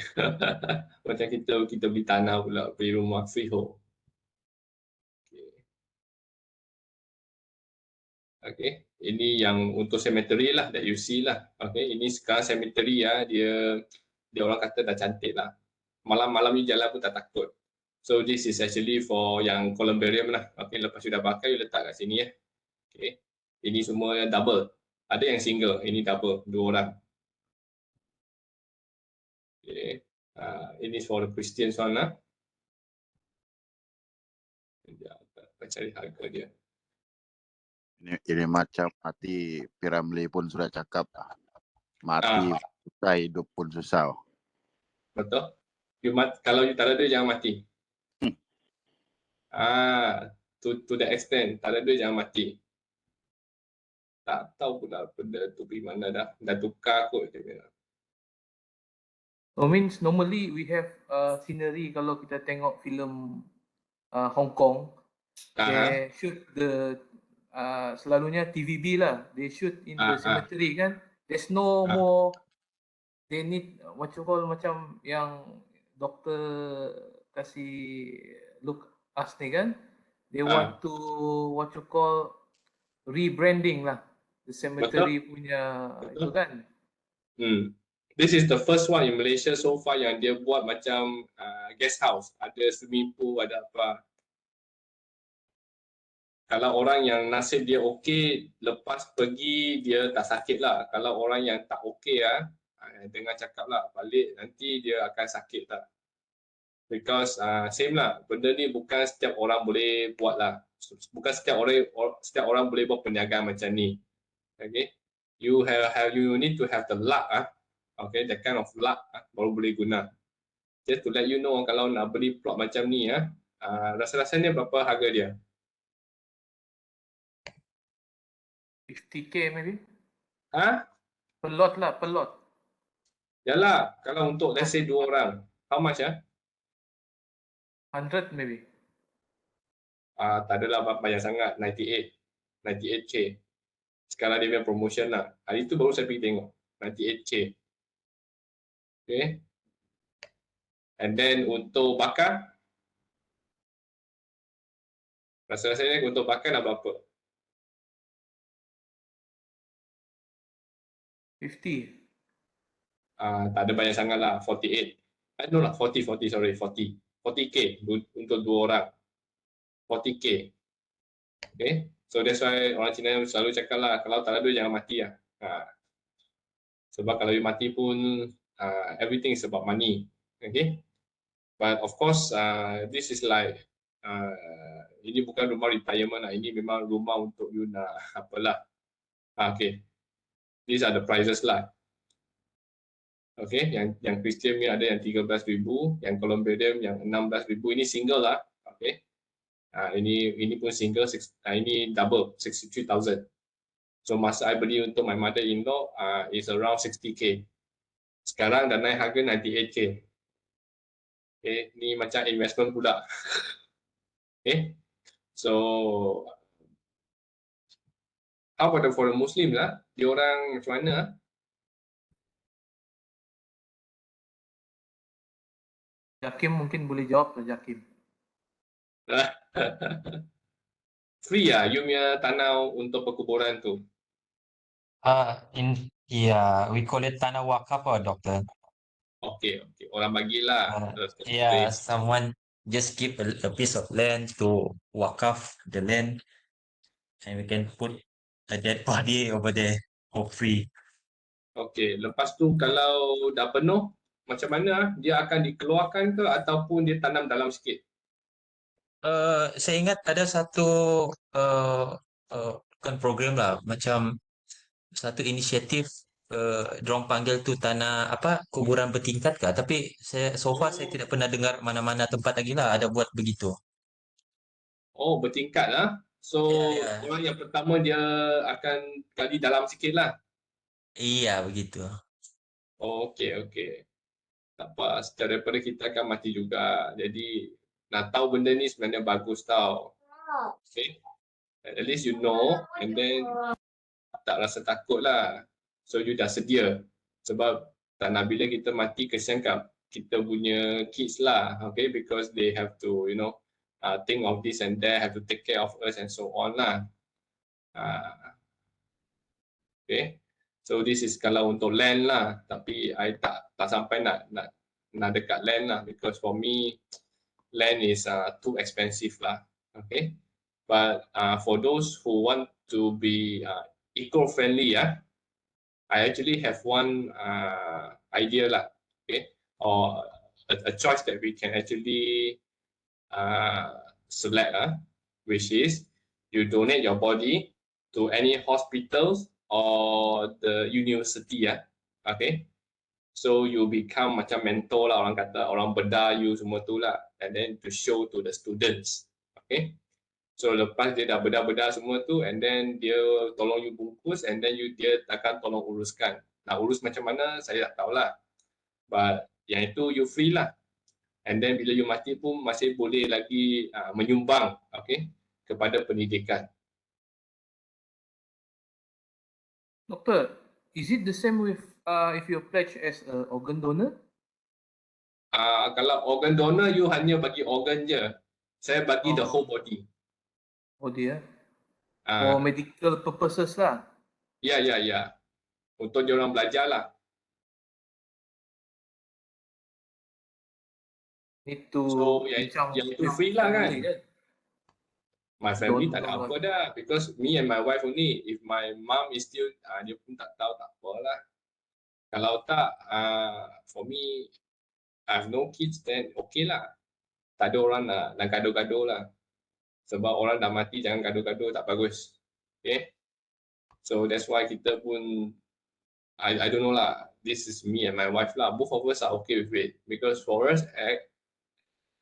Macam kita beli tanah pula, beli rumah freehold. Okay. Ini yang untuk cemetery lah, that you see lah. Okay. Ini sekarang cemetery ya, dia orang kata dah cantik lah. Malam-malam ni jalan pun tak takut. So this is actually for yang columbarium lah. Okay. Lepas sudah bakar, you letak kat sini ya. Okay. Ini semua double. Ada yang single, ini double, 2 orang. Okay. Ini for the Christian one lah. Kita cari harga dia. Ini macam mati Piramli pun sudah cakap mati susah, hidup pun susah. Betul. Kalau you tak ada duit jangan mati. To the extent tak ada duit jangan mati. Tak tahu pula benda tu pergi mana dah tukar kot dia. Means normally we have scenery kalau kita tengok filem Hong Kong. They shoot the selalunya TVB lah. They shoot in the cemetery kan. There's no more. They need what you call macam yang doktor kasih look us ni kan. They want to what you call rebranding lah. The cemetery punya itu kan. This is the first one in Malaysia so far yang dia buat macam guest house. Ada swimming pool, ada apa. Kalau orang yang nasib dia okey, lepas pergi dia tak sakit lah. Kalau orang yang tak okey dengar cakap lah, balik nanti dia akan sakit lah. Because same lah, benda ni bukan setiap orang boleh buat lah. Bukan setiap orang boleh buat perniagaan macam ni. Okay, you need to have the luck okay, that kind of luck baru boleh guna. Just to let you know, kalau nak beli plot macam ni rasa-rasanya berapa harga dia? 50k maybe. Pelot lah, pelot. Yalah, kalau untuk let's say 2 orang, how much 100 maybe. Tak adalah banyak sangat, 98k. Sekarang dia punya promotion lah. Hari tu baru saya pergi tengok, 98k. Okay. And then untuk bakar, rasa-rasanya untuk bakar dah berapa? 50. Tak ada banyak sangat lah, 48. No lah, 40, sorry, 40k untuk 2 orang. 40k. Okay, so that's why orang Cina selalu cakap lah, kalau tak ada duit jangan mati lah. Sebab kalau you mati pun, everything is about money. Okay, but of course, this is like, ini bukan rumah retirement lah, ini memang rumah untuk you nak apalah. Okay, these are the prices lah. Okay, yang Christian ni ada yang 13,000, yang Columbarium yang 16,000, ini single lah. Okay, ini pun single, ini double 63,000. So masa I beli untuk my mother-in-law is around 60k. Sekarang dah naik harga 98k. Okay, ni macam investment pula. Okay, so How about for the Muslim lah? Dia orang macam mana? Jakim mungkin boleh jawab lah, Jakim. Free lah you punya tanah untuk perkuburan tu? We call it tanah wakaf, doktor. Okay. Orang bagilah. Someone just give a piece of land to wakaf the land, and we can put a dead body over there for free. Okay, lepas tu kalau dah penuh, macam mana? Dia akan dikeluarkan ke ataupun dia tanam dalam sikit? Saya ingat ada satu bukan program lah, macam satu inisiatif, dorang panggil tu tanah apa, kuburan bertingkat ke? Tapi so far saya tidak pernah dengar mana-mana tempat lagi lah ada buat begitu. Oh, bertingkat lah. So, orang yang pertama dia akan gali dalam sikit lah. Iya, begitu. Oh, okay. Tak apa, daripada kita akan mati juga. Jadi, nak tahu benda ni sebenarnya bagus tau. Okay? At least you know, and then tak rasa takut lah. So, you dah sedia. Sebab tak nak bila kita mati, kesian kat kita punya kids lah. Okay? Because they have to, think of this and that, have to take care of us and so on lah. Okay. So this is kalau untuk land lah, tapi I tak sampai nak dekat land lah, because for me land is too expensive lah. Okay. But for those who want to be eco-friendly, I actually have one idea lah. Okay. Or a choice that we can actually select, which is you donate your body to any hospitals or the university, okay. So you become macam mentor lah, orang kata, orang bedah you semua tu lah, and then to show to the students, okay. So lepas dia dah bedah-bedah semua tu, and then dia tolong you bungkus, and then dia akan tolong uruskan. Nak urus macam mana saya tak tahulah, but yang itu you free lah. And then bila you mati pun masih boleh lagi menyumbang, okay, kepada pendidikan. Doktor, is it the same with if you pledge as an organ donor? Kalau organ donor, you hanya bagi organ je. Saya bagi the whole body. Body ya? For medical purposes lah? Ya. Untuk diorang belajar lah. So yang itu free lah kan? My family tak ada apa dah, because me and my wife only. If my mom is still, dia pun tak tahu, tak apalah. Kalau tak, for me, I have no kids, then okay lah. Tak ada orang nak gaduh-gaduh lah. Sebab orang dah mati, jangan gaduh-gaduh, tak bagus. Okay? So that's why kita pun, I don't know lah. This is me and my wife lah. Both of us are okay with it. Because for us,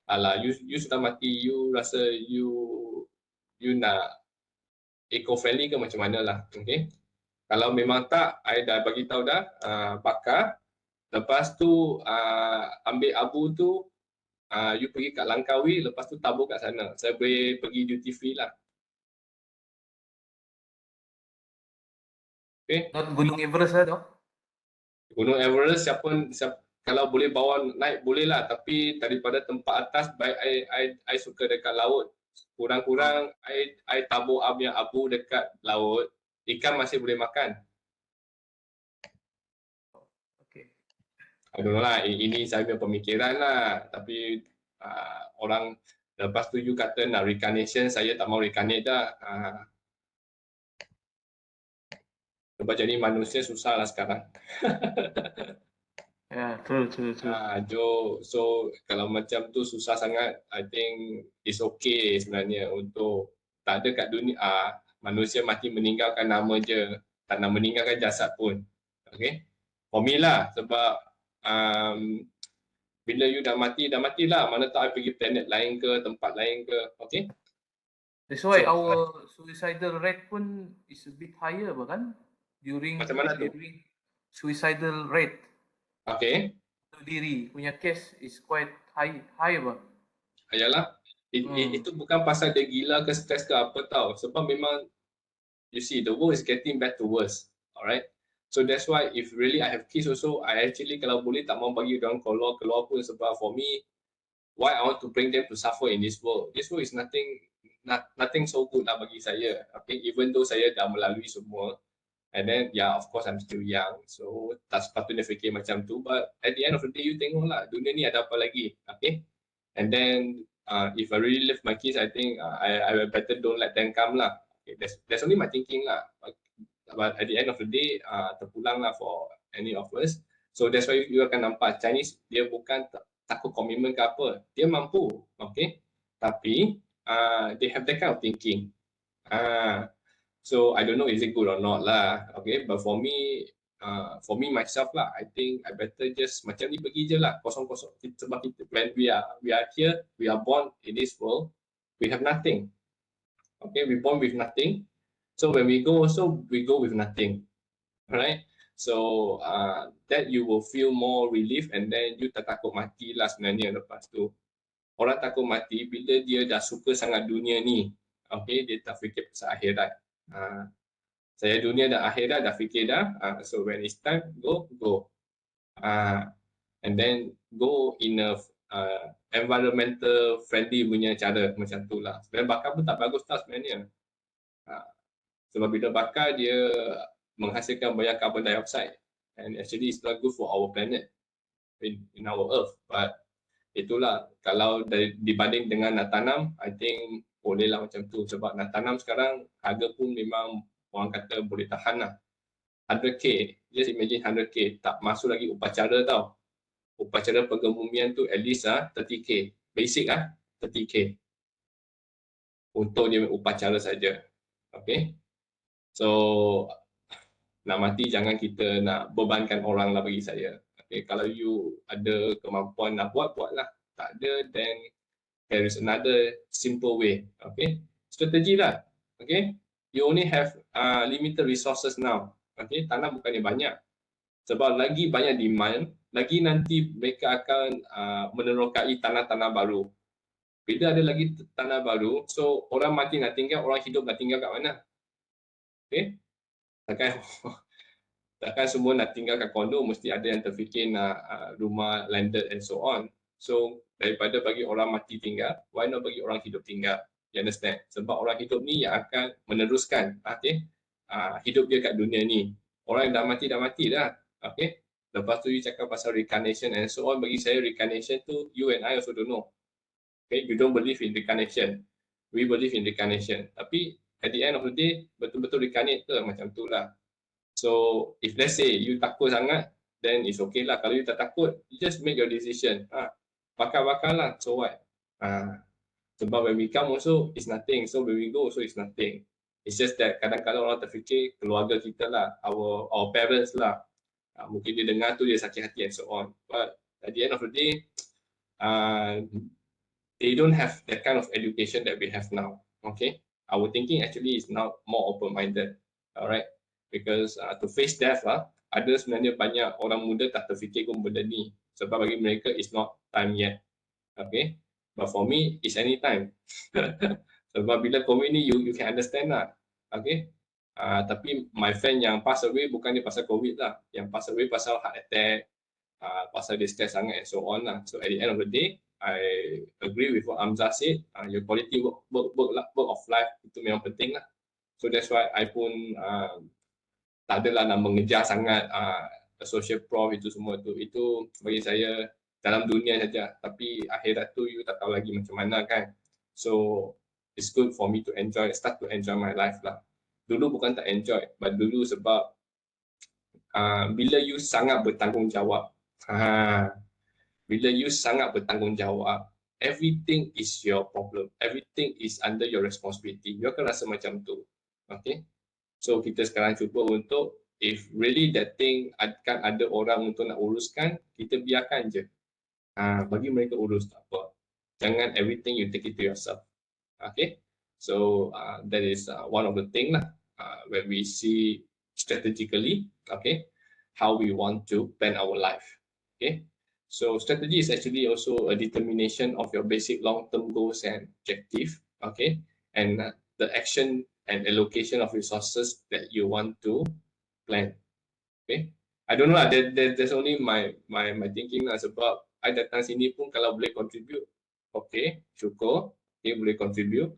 alah, you sudah mati, you rasa you nak eco-friendly ke macam mana lah, okay? Kalau memang tak, I dah bagi tahu dah, bakar. Lepas tu ambil abu tu, you pergi kat Langkawi, lepas tu tabur kat sana. Saya boleh pergi duty free lah. Okay? Not Gunung Everest lah, Dok? Gunung Everest, siapa kalau boleh bawa naik boleh lah, tapi daripada tempat atas, baik I suka dekat laut. Kurang-kurang I tabur abu dekat laut, ikan masih boleh makan. Okay. I don't know lah, ini saya punya pemikiran lah. Tapi orang lepas tu you kata nak reincarnation, saya tak mau reincarnate dah. Sebab jadi manusia susah lah sekarang. Ya, true. So kalau macam tu susah sangat, I think it's okay sebenarnya untuk tak ada kat dunia, manusia mati meninggalkan nama je, tak nak meninggalkan jasad pun. Okay? For me lah, sebab bila you dah matilah, mana tahu I pergi planet lain ke, tempat lain ke, okay? That's why our suicidal rate pun is a bit higher bahkan during suicidal rate. Okay. Diri punya case is quite high bah. Ayalah, itu bukan pasal dia gila ke stres ke apa tau, sebab memang you see the world is getting back to worse. Alright. So that's why if really I have kids also, I actually kalau boleh tak mau bagi orang keluar pun, sebab for me, why I want to bring them to suffer in this world? This world is nothing so good lah bagi saya. Okay, even though saya dah melalui semua, and then yeah, of course I'm still young, so tak sepatutnya fikir macam tu. But at the end of the day, you tengok lah dunia ni ada apa lagi. Okay, and then if I really love my kids, I think I better don't let them come lah. Okay, that's only my thinking lah. But at the end of the day, terpulang lah for any of us. So that's why you akan nampak Chinese dia bukan takut komitmen ke apa, dia mampu, okay, tapi they have that kind of thinking. So I don't know is it good or not lah, okay, but for me myself lah, I think I better just macam ni pergi je lah, kosong-kosong. Sebab kita, when we are here, we are born in this world, we have nothing. Okay, we born with nothing. So when we go also, we go with nothing. Alright. So that you will feel more relief, and then you tak takut mati lah sebenarnya lepas tu. Orang takut mati bila dia dah suka sangat dunia ni. Okay, dia tak fikir pasal akhirat. Saya dunia dan akhirat dah fikir dah. So when it's time, go. And then go in a environmental friendly punya cara macam tu lah. Sebenarnya bakar pun tak bagus tak sebenarnya. Sebab bila bakar dia menghasilkan banyak carbon dioxide, and actually it's not good for our planet in our earth. But itulah, kalau dibanding dengan nak tanam, I think bolehlah macam tu. Sebab nak tanam sekarang harga pun memang orang kata boleh tahan lah. 100k, just imagine 100k, tak masuk lagi upacara tau. Upacara pengebumian tu at least 30k, basic 30k untuk dia upacara saja. Okay, so nak mati jangan kita nak bebankan orang lah bagi saya. Okay, kalau you ada kemampuan nak buatlah. Tak ada, then there is another simple way. Okay, strategi lah. Okay, you only have limited resources now. Okay, tanah bukannya banyak. Sebab lagi banyak demand, lagi nanti mereka akan menerokai tanah-tanah baru. Bila ada lagi tanah baru, so orang mati nak tinggal, orang hidup nak tinggal kat mana? Okay, takkan semua nak tinggal kat kondo, mesti ada yang terfikir nak rumah landed and so on. So daripada bagi orang mati tinggal, why not bagi orang hidup tinggal? You understand? Sebab orang hidup ni yang akan meneruskan, okay, hidup dia kat dunia ni. Orang yang dah mati dah. Okay, lepas tu you cakap pasal reincarnation and so on. Bagi saya reincarnation tu, you and I also don't know. Okay, you don't believe in reincarnation, we believe in reincarnation. Tapi at the end of the day, betul-betul reincarnate ke? Macam tu lah. So if let's say you takut sangat, then it's okay lah. Kalau you tak takut, you just make your decision. Bakar lah, so what? Sebab when we come also, it's nothing. So when we go also, it's nothing. It's just that kadang-kadang orang terfikir keluarga kita lah, our parents lah. Mungkin dia dengar tu dia sakit hati and so on. But at the end of the day, they don't have that kind of education that we have now. Okay, our thinking actually is now more open-minded. Alright, because to face death ada sebenarnya banyak orang muda tak terfikir pun benda ni. Sebab bagi mereka it's not time yet. Okay, but for me it's any time. Sebab bila COVID ni you can understand lah. Okay, tapi my friend yang pass away bukan dia pasal COVID lah, yang pass away pasal heart attack, pasal dia stress sangat and so on lah. So at the end of the day, I agree with what Hamzah said. Your quality work of life itu memang penting lah. So that's why I pun tak adalah nak mengejar sangat social prof itu semua tu. Itu bagi saya dalam dunia saja. Tapi akhirat tu you tak tahu lagi macam mana kan. So it's good for me to start to enjoy my life lah. Dulu bukan tak enjoy, but dulu sebab bila you sangat bertanggungjawab, bila you sangat bertanggungjawab, everything is your problem, everything is under your responsibility. You akan rasa macam tu. Okay, so kita sekarang cuba untuk, if really that thing akan ada orang untuk nak uruskan, kita biarkan je. Bagi mereka urus, tak apa. Jangan everything you take it to yourself. Okay, so that is one of the thing lah. When we see strategically, okay, how we want to plan our life. Okay, so strategy is actually also a determination of your basic long-term goals and objective. Okay, and the action and allocation of resources that you want to plan. Okay, I don't know lah. There's only my thinking lah, sebab I datang sini pun kalau boleh contribute, okay, syukur, okay, boleh contribute,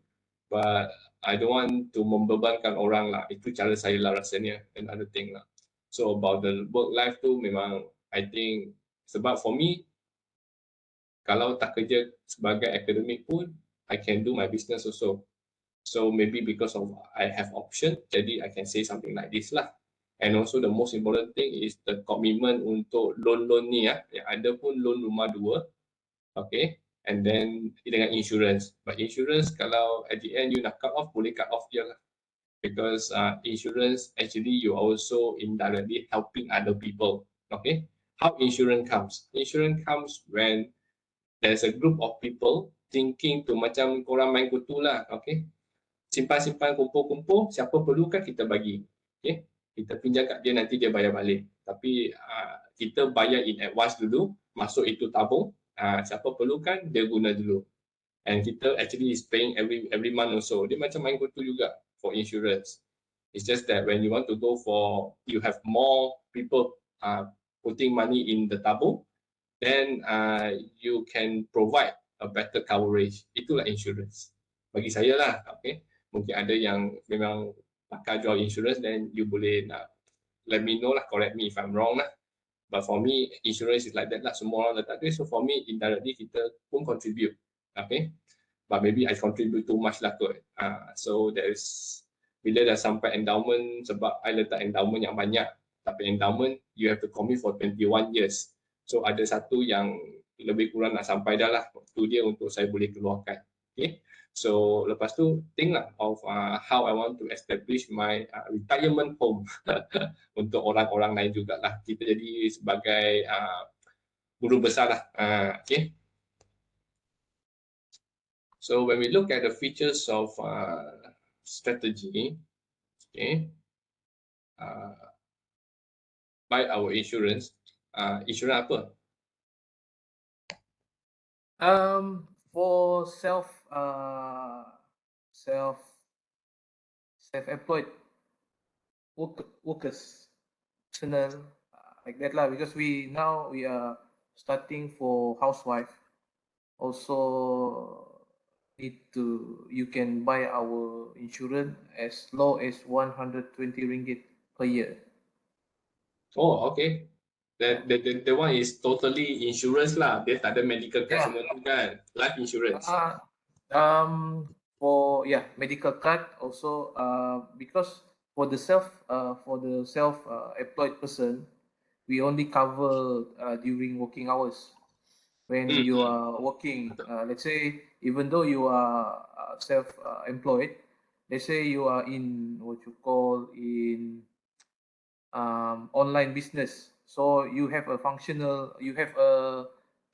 but I don't want to membebankan orang lah. Itu cara saya lah rasanya, another thing lah. So about the work life tu memang I think, sebab for me kalau tak kerja sebagai akademik pun I can do my business also. So maybe because of I have option, jadi I can say something like this lah. And also the most important thing is the commitment untuk loan ni ya. Yang ada pun loan rumah 2. Okay. And then dengan insurance. But insurance kalau at the end you nak cut off, boleh cut off je lah. Because insurance actually you also indirectly helping other people. Okay. How insurance comes? Insurance comes when there's a group of people thinking tu macam korang main kutu lah. Okay. Simpan-simpan, kumpul-kumpul, siapa perlukan kita bagi. Okay. Kita pinjam kat dia, nanti dia bayar balik. Tapi kita bayar in advance dulu, masuk itu tabung, siapa perlukan, dia guna dulu. And kita actually is paying every month also. Dia macam main kutu juga for insurance. It's just that when you want to go for, you have more people putting money in the tabung, then you can provide a better coverage. Itulah insurance. Bagi saya lah, okay. Mungkin ada yang memang pakar jual insurance, then you boleh let me know lah, correct me if I'm wrong lah. But for me, insurance is like that lah. Semua orang letak duit, so for me, indirectly kita pun contribute, okay. But maybe I contribute too much lah kot. So there's, bila dah sampai endowment, sebab I letak endowment yang banyak, tapi endowment you have to commit for 21 years. So ada satu yang lebih kurang nak sampai dah lah, waktu dia untuk saya boleh keluarkan. Okay. So lepas tu think lah of how I want to establish my retirement home untuk orang-orang lain jugalah. Kita jadi sebagai guru besar lah. Okay. So when we look at the features of strategy, okay, buy our insurance. Insurance apa? For self-employed workers, personal, like that lah. Because we are starting for housewife. Also you can buy our insurance as low as 120 ringgit per year. Oh, okay. The one is totally insurance lah. Dia tak ada medical card semua tu kan. Life insurance. For medical card also, because for the self-employed person, we only cover during working hours. When you are working, let's say, even though you are self-employed, let's say you are in what you call in online business. So you have a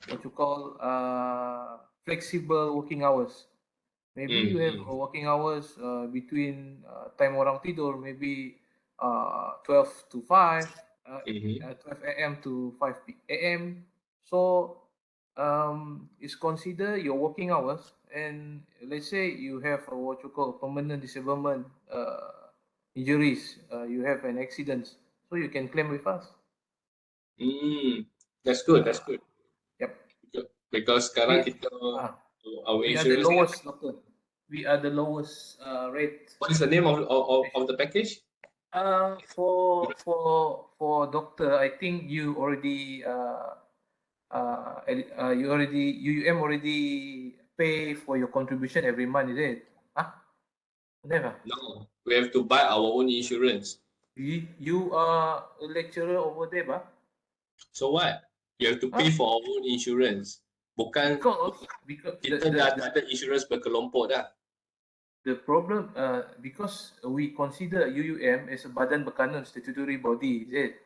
what you call flexible working hours. Maybe you have working hours between time orang tidur, maybe 12 to 5, 12 a.m. to 5 a.m. So it's considered your working hours. And let's say you have what you call permanent disablement injuries, you have an accident, so you can claim with us. That's good. That's good. Yep. Because sekarang kita our insurance. We are the lowest rate. What is the name of the package? For doctor, I think you already UUM already pay for your contribution every month, is it? Never. No, we have to buy our own insurance. You are a lecturer over there, bah? So what? You have to pay for our own insurance. Bukan because kita dah ada insurance berkelompok dah. The problem, because we consider UUM as a badan berkanun statutory body, is it?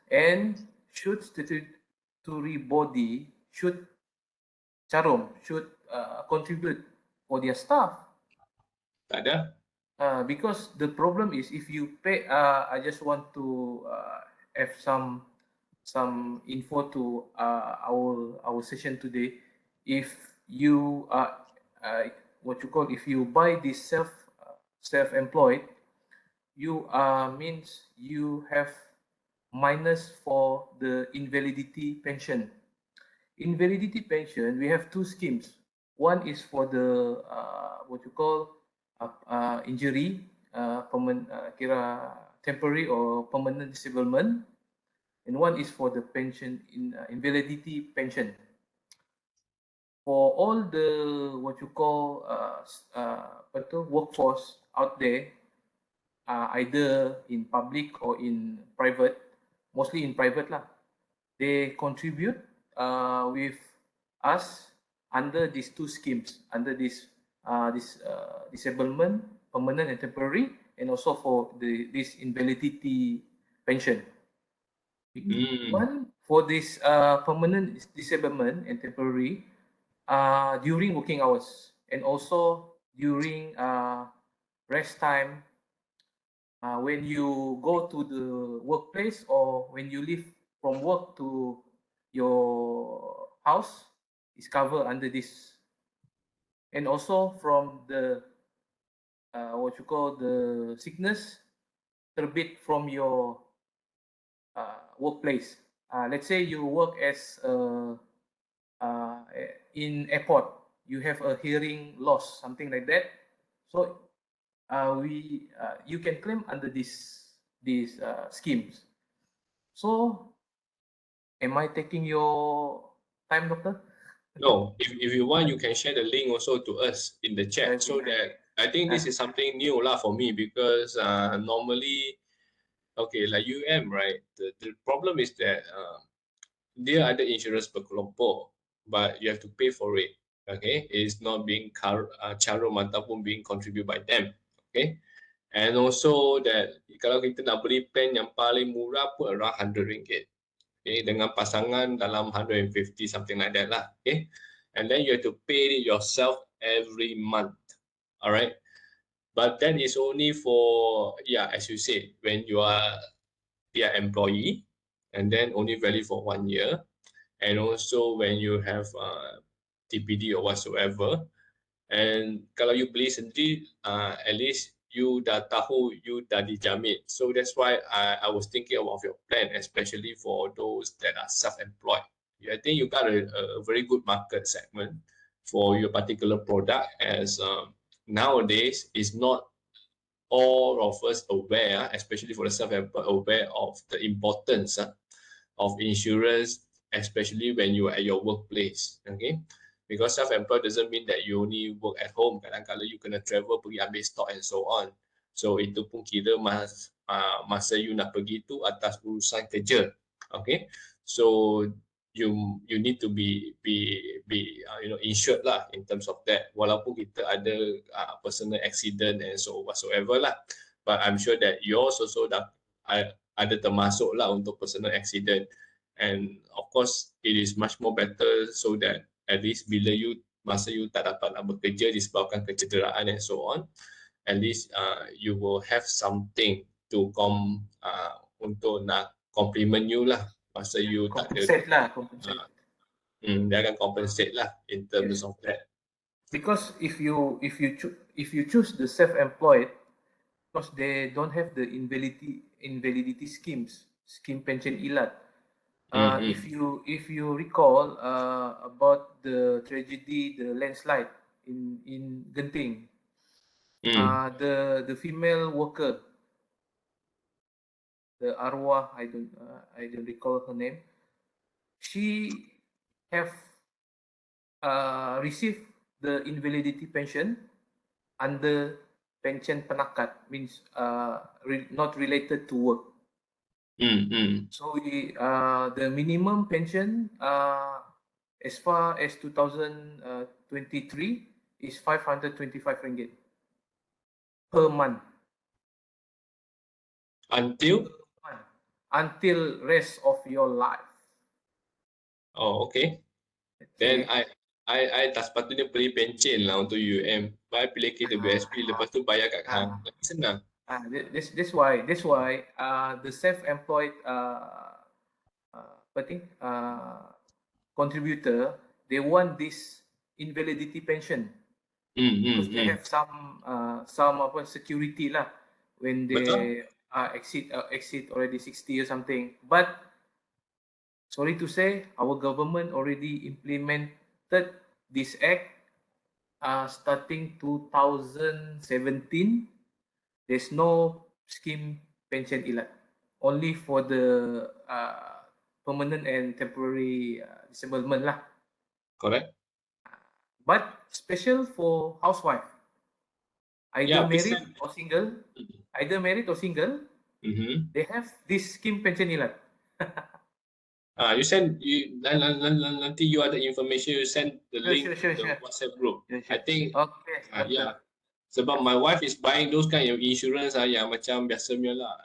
And should statutory body should contribute for their staff. Tak ada. Because the problem is if you pay, I just want to have some info to our session today. If you what you call, if you buy this self-employed, you means you have minus for the invalidity pension. Invalidity pension, we have two schemes. One is for the what you call injury, kira temporary or permanent disablement, and one is for the pension in invalidity pension. For all the what you call workforce out there, either in public or in private, mostly in private lah, they contribute with us under these two schemes, under this disablement, permanent and temporary, and also for this invalidity pension. One for this permanent disablement and temporary during working hours, and also during rest time, when you go to the workplace or when you leave from work to your house, is covered under this. And also from the what you call the sickness terbit from your workplace. Let's say you work as in airport, you have a hearing loss, something like that. So you can claim under these schemes. So, am I taking your time, doctor? No, if you want, you can share the link also to us in the chat, so that I think this is something new lah for me, because normally, okay, like UM, right? The problem is that dia ada insurance berkelompok, but you have to pay for it. Okay, it's not being carum ataupun being contributed by them. Okay, and also that kalau kita nak beli plan yang paling murah pun around RM100. Okay, dengan pasangan dalam 150, something like that lah. Okay, and then you have to pay it yourself every month. All right, but that is only for, yeah, as you said, when you are employee, and then only valid for 1 year, and also when you have TPD or whatsoever. And kalau you beli sendiri, at least you dah tahu you dah dijamin. So that's why I was thinking of your plan, especially for those that are self-employed. I think you got a very good market segment for your particular product, as nowadays is not all of us aware, especially for the self-employed, aware of the importance of insurance, especially when you are at your workplace. Okay, because self-employed doesn't mean that you only work at home. Kadang-kadang you kena travel pergi ambil stock and so on. So itu pun kira masa you nak pergi tu atas urusan kerja. Okay, so you need to be insured lah in terms of that. Walaupun kita ada personal accident and so whatsoever lah, but I'm sure that yours also dah ada termasuk lah untuk personal accident. And of course, it is much more better, so that at least bila masa you tak dapat nak bekerja disebabkan kecederaan and so on, at least you will have something to untuk nak compliment you lah masa you tak ada. Dia akan compensate lah in terms of that. Because if you choose the self-employed, because they don't have the invalidity scheme pension ilat. If you recall about the tragedy, the landslide in Genting, the female worker, the arwah, I don't recall her name. She have received the invalidity pension under pension penakat, means not related to work. So the minimum pension as far as 2023 is RM525 per month. Until rest of your life. Oh, okay. Then I tak sepatutnya beli pencen lah untuk UM. Baik pilih KWSP, lepas tu bayar kat hang. Lagi senang. That's why the self-employed contributor, they want this invalidity pension because they have some security lah when they exceed already 60 or something. But sorry to say, our government already implemented this act starting 2017. There's no scheme pension ilat, only for the permanent and temporary disablement lah. Correct. But special for housewife, either married or single, they have this scheme pension ilat. You send nanti you ada information, you send the link Sure. to the WhatsApp group. I think Okay. sebab my wife is buying those kind of insurance yang macam biasa punya lah.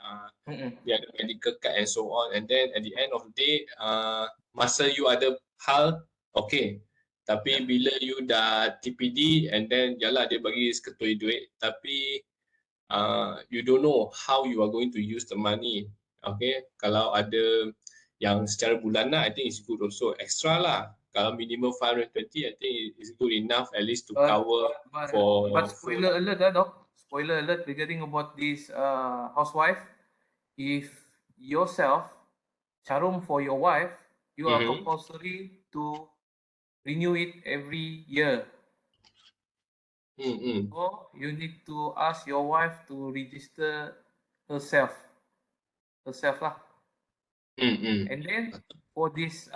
Dia ada medical card and so on, and then at the end of the day masa you ada hal okay, tapi bila you dah TPD and then yalah dia bagi seketui duit, tapi you don't know how you are going to use the money. Okay, kalau ada yang secara bulanan, I think it's good also, extra lah. Kalau minimum 520, I think it's good enough at least to cover for. But spoiler alert, Doc. Spoiler alert regarding about this housewife. If yourself carum for your wife, you are compulsory to renew it every year. So you need to ask your wife to register herself lah. And then for this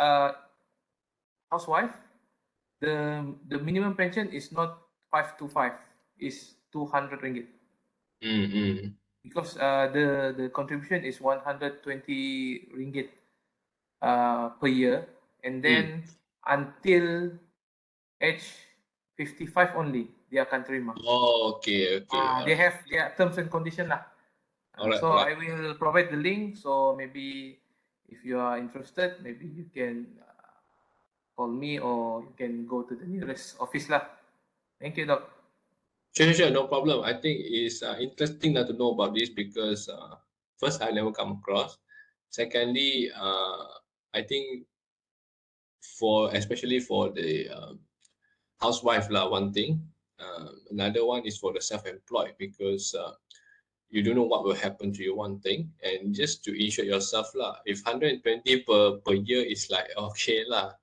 housewife, the minimum pension is not 525, is 200 ringgit. Because the contribution is 120 ringgit per year, and then until age 55 only they akan terima. Okay. They have their terms and conditions lah. So I will provide the link. So maybe if you are interested, maybe you can call me or you can go to the nearest office lah. Thank you, Doc. Sure, no problem. I think it's interesting to know about this because first, I never come across. Secondly, I think especially for the housewife lah, one thing. Another one is for the self-employed because you don't know what will happen to you, one thing. And just to insure yourself lah, if 120 per year is like okay lah,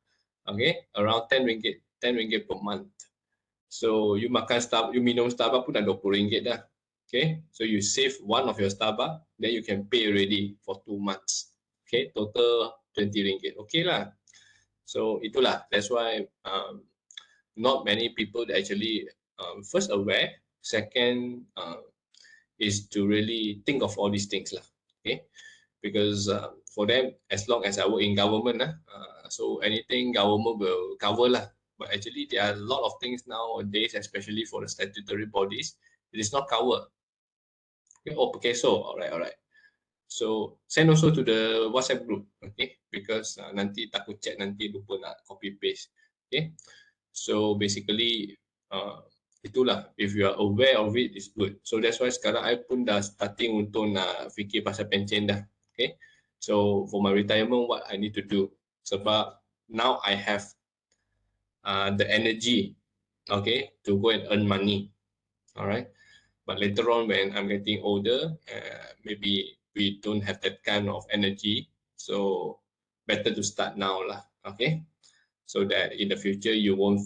okay, around 10 ringgit per month. So you minum Starbucks pun dah 20 ringgit dah. Okay, so you save one of your Starbucks, then you can pay already for 2 months. Okay, total 20 ringgit. Okay lah. So itulah, that's why not many people actually first aware, second is to really think of all these things lah. Okay, because for them, as long as I work in government so anything government will cover lah. But actually, there are a lot of things nowadays, especially for the statutory bodies, it is not covered. Okay, so alright. So send also to the WhatsApp group, okay? Because nanti takut chat nanti lupa nak copy paste, okay? So basically, itulah. If you are aware of it, it's good. So that's why sekarang I pun dah starting untuk nak fikir pasal pension dah, okay? So for my retirement, what I need to do? Sebab now I have the energy, okay, to go and earn money, all right. But later on, when I'm getting older, maybe we don't have that kind of energy. So better to start now lah, okay. So that in the future you won't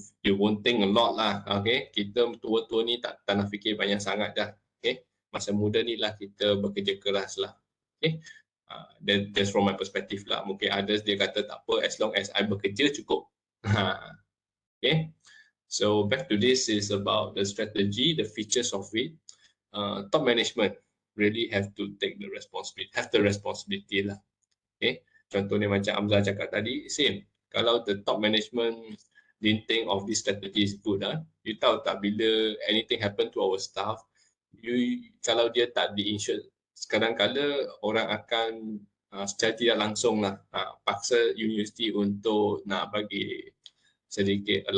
think a lot lah, okay. Kita tua-tua ni tak nak fikir banyak sangat dah, okay. Masa muda ni lah kita bekerja keras lah, okay. That's from my perspective lah. Mungkin others dia kata tak apa, as long as I bekerja cukup. Okay, so back to this is about the strategy, the features of it. Top management really have to take the responsibility lah. Okay, contohnya macam Amzal cakap tadi, same. Kalau the top management didn't think of this strategy is good, you tahu tak bila anything happen to our staff, kalau dia tak di-insure, kadang-kadang orang akan secara tidak langsung lah paksa universiti untuk nak bagi sedikit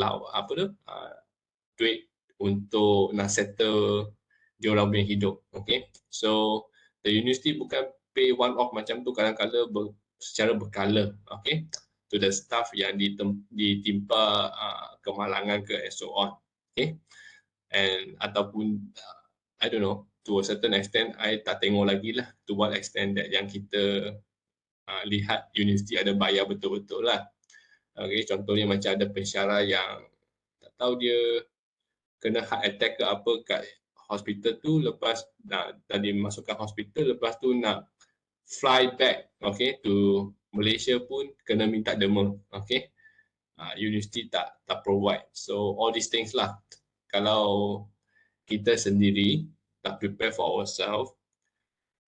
duit untuk nak settle diorang punya hidup. Okay, so the university bukan pay one off macam tu, kadang-kadang secara berkala, okay, to the staff yang ditimpa kemalangan ke and so on. Okay, and ataupun I don't know, to a certain extent I tak tengok lagi lah to what extent that yang kita lihat universiti ada bayar betul-betul lah. Okay, contohnya macam ada pensyarah yang tak tahu dia kena heart attack ke apa kat hospital tu, lepas tadi masukkan hospital, lepas tu nak fly back, okay, to Malaysia pun kena minta derma, okay. Universiti tak provide. So all these things lah, kalau kita sendiri tak prepare for ourselves,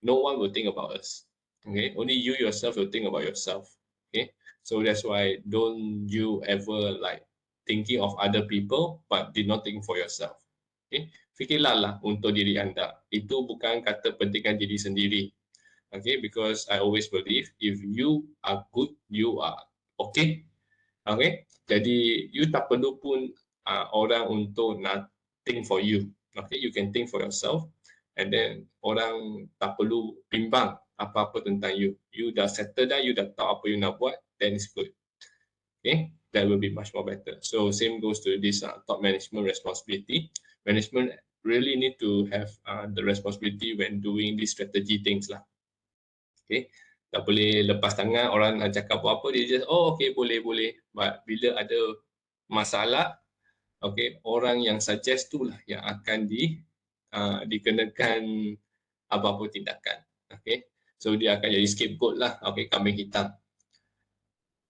no one will think about us, okay. Only you yourself will think about yourself, okay. So that's why don't you ever like thinking of other people but did not think for yourself, okay. Fikirlah lah untuk diri anda. Itu bukan kata pentingkan diri sendiri, okay, because I always believe if you are good, you are okay, okay. Jadi you tak perlu pun orang untuk nak think for you, okay. You can think for yourself, and then orang tak perlu bimbang apa-apa tentang you. You dah settle dah, you dah tahu apa you nak buat, then it's good, okay. That will be much more better. So same goes to this top management responsibility. Management really need to have the responsibility when doing these strategy things lah, okay. Tak boleh lepas tangan, orang nak cakap apa-apa, dia just, oh okay, boleh. But bila ada masalah, okay, orang yang suggest tu lah yang akan dikenakan apa-apa tindakan, okay. So dia akan jadi scapegoat lah, okay, kambing hitam.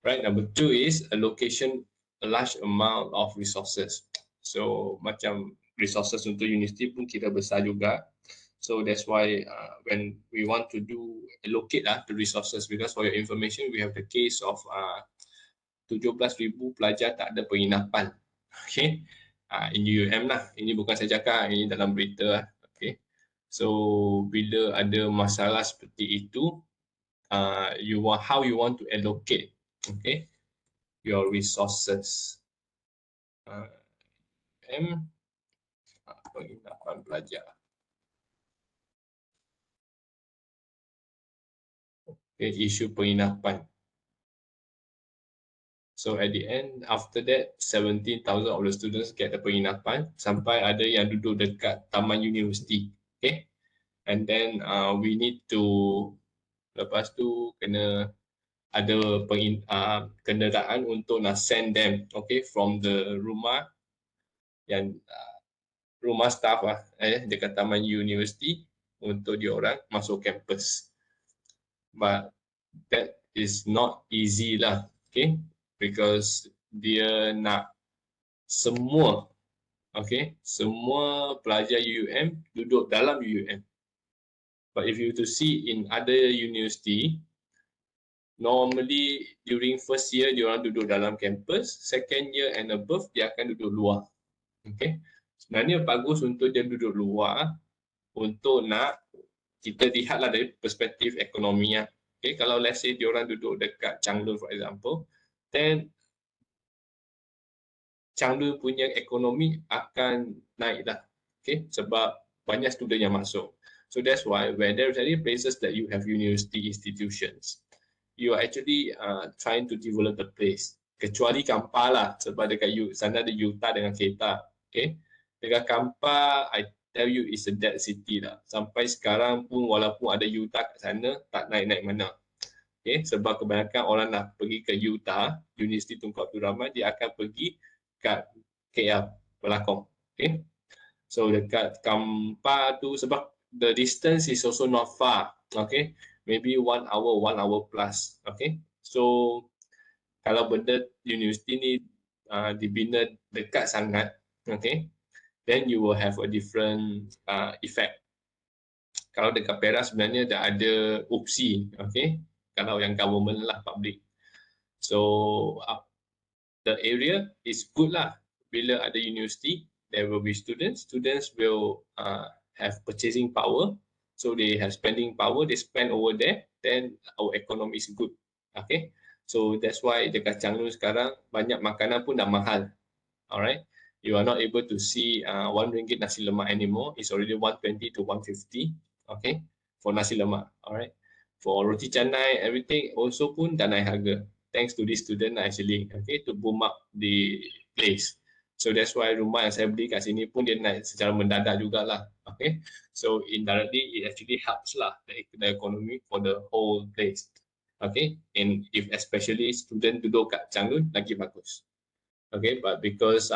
Right, number 2 is allocation a large amount of resources. So macam resources untuk universiti pun kita besar juga. So that's why when we want to allocate the resources, because for your information, we have the case of 17,000 pelajar tak ada penginapan, okay, in UUM lah. Ini bukan saya cakap, ini dalam berita lah, okay. So bila ada masalah seperti itu, how you want to allocate, okay, your resources. Penginapan pelajar. Okay, isu penginapan. So at the end, after that, 17,000 of the students get the penginapan, sampai ada yang duduk dekat taman universiti, okay. And then we need to, lepas tu kena ada kenderaan untuk nak send them, okay, from the rumah yang rumah staff lah, dekat taman universiti untuk diorang masuk kampus. But that is not easy lah, okay, because dia nak semua, okay, semua pelajar UUM duduk dalam UUM. But if you to see in other university, normally during first year diorang duduk dalam kampus, second year and above dia akan duduk luar, okay. Sebenarnya bagus untuk dia duduk luar, untuk nak kita lihatlah dari perspektif ekonomi. Okay, kalau let's say diorang duduk dekat Changlun for example, then Changlun punya ekonomi akan naik lah, okay, sebab banyak student yang masuk. So that's why when there are any places that you have university institutions, you are actually trying to develop the place. Kecuali Kampar lah, sebab dekat sana ada Utah dengan Keita, okay. Dekat Kampar, I tell you is a dead city lah. Sampai sekarang pun walaupun ada Utah kat sana, tak naik-naik mana. Okay, sebab kebanyakan orang nak pergi ke Utah, Universiti Tunku Abdul Rahman, dia akan pergi kat KL, Pelakong. Okay, so dekat Kampar tu, sebab the distance is also not far. Okay, maybe 1 hour plus. Okay, so kalau benda universiti ni dibina dekat sangat, okay, then you will have a different effect. Kalau dekat Perak sebenarnya dah ada UPSI, okay, kalau yang government lah, public. So the area is good lah. Bila ada university, there will be students will have purchasing power, so they have spending power, they spend over there, then our economy is good, okay. So that's why dekat Changlun sekarang banyak makanan pun dah mahal, alright. You are not able to see RM1 nasi lemak anymore. It's already 120 to 150, okay, for nasi lemak, alright. For roti canai, everything also pun dah naik harga. Thanks to this student actually, okay, to boom up the place. So that's why rumah yang saya beli kat sini pun dia naik secara mendadak jugalah. Okay, so indirectly it actually helps lah the economy for the whole place. Okay, and if especially student duduk kat Changlun lagi bagus. Okay, but because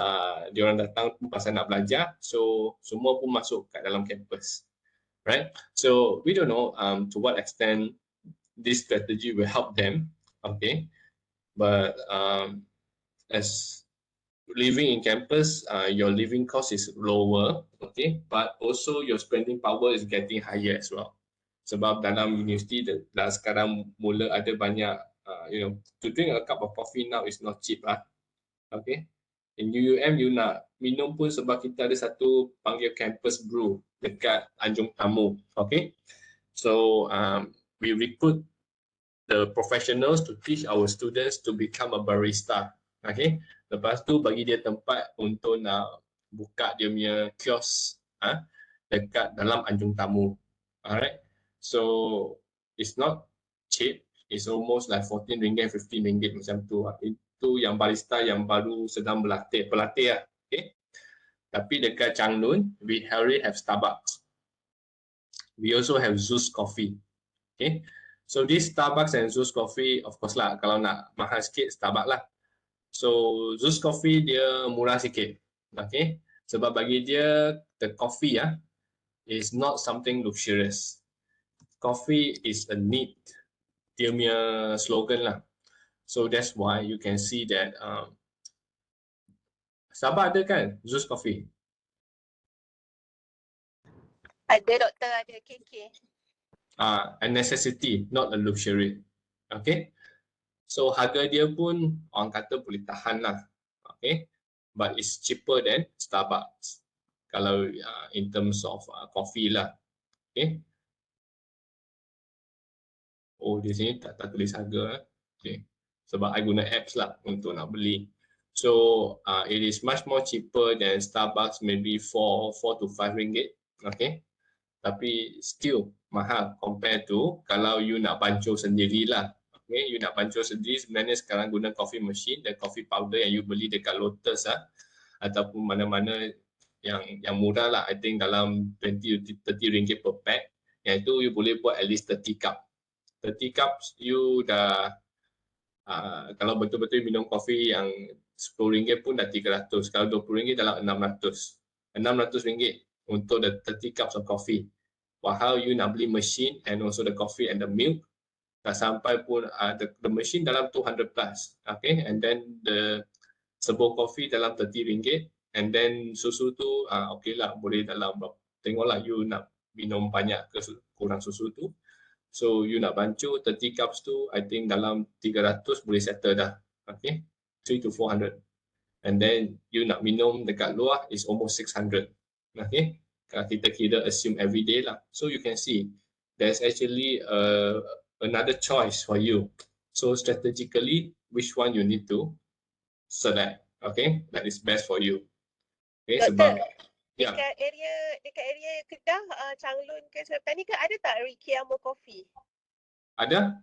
diorang datang pun pasal nak belajar, so semua pun masuk kat dalam campus, right? So we don't know to what extent this strategy will help them. Okay, but as living in campus, your living cost is lower, okay, but also your spending power is getting higher as well. Sebab dalam universiti dah sekarang mula ada banyak, to drink a cup of coffee now is not cheap lah. Okay, in UUM you nak minum pun sebab kita ada satu panggil campus brew dekat Anjung Tamu. Okay, so we recruit the professionals to teach our students to become a barista. Okay, lepas tu bagi dia tempat untuk nak buka dia punya kios dekat dalam Anjung Tamu. Alright, so it's not cheap, it's almost like 14 ringgit, 15 ringgit macam tu. Itu yang barista yang baru sedang pelatih lah. Okay, tapi dekat Changlun we already have Starbucks, we also have Zeus Coffee. Okay, so this Starbucks and Zeus Coffee, of course lah, kalau nak mahal sikit Starbucks lah. So Zeus Coffee dia murah sikit. Okay, sebab bagi dia the coffee is not something luxurious. Coffee is a need. Dia punya slogan lah. So that's why you can see that Sabah ada kan Zeus Coffee? Ada doktor, ada KK. A necessity, not a luxury. Okay, so harga dia pun orang kata boleh tahan lah. Okay, but it's cheaper than Starbucks kalau in terms of coffee lah. Okay, oh di sini tak tulis harga. Okay, sebab I guna apps lah untuk nak beli. So it is much more cheaper than Starbucks, maybe 4 to 5 ringgit. Okay, tapi still mahal compare to kalau you nak bancuh sendirilah. Okay, you nak bancuh sendiri sebenarnya sekarang guna coffee machine dan coffee powder yang you beli dekat Lotus ataupun mana-mana yang murah lah. I think dalam 20 to 30 ringgit per pack. Yang itu you boleh buat at least 30 cup. 30 cups you dah kalau betul-betul minum kopi yang 10 ringgit pun dah 300. Kalau 20 ringgit dalam 600. 600 ringgit untuk the 30 cups of coffee. While you nak beli machine and also the coffee and the milk, dah sampai pun the machine dalam 200 plus. Okay, and then the sebuah kopi dalam 30 ringgit, and then susu tu okay lah, boleh dalam, tengoklah you nak minum banyak ke kurang susu tu. So you nak bancuh 30 cups tu, I think dalam 300 boleh settle dah. Okay, 3 to 400. And then you nak minum dekat luar is almost 600. Okay, kita kira assume every day lah. So you can see there's actually another choice for you. So strategically, which one you need to select. Okay, that is best for you. Okay, sebab dekat area Kedah, Changlun ke Selatan ni ke ada tak Rikiamo Coffee? Ada?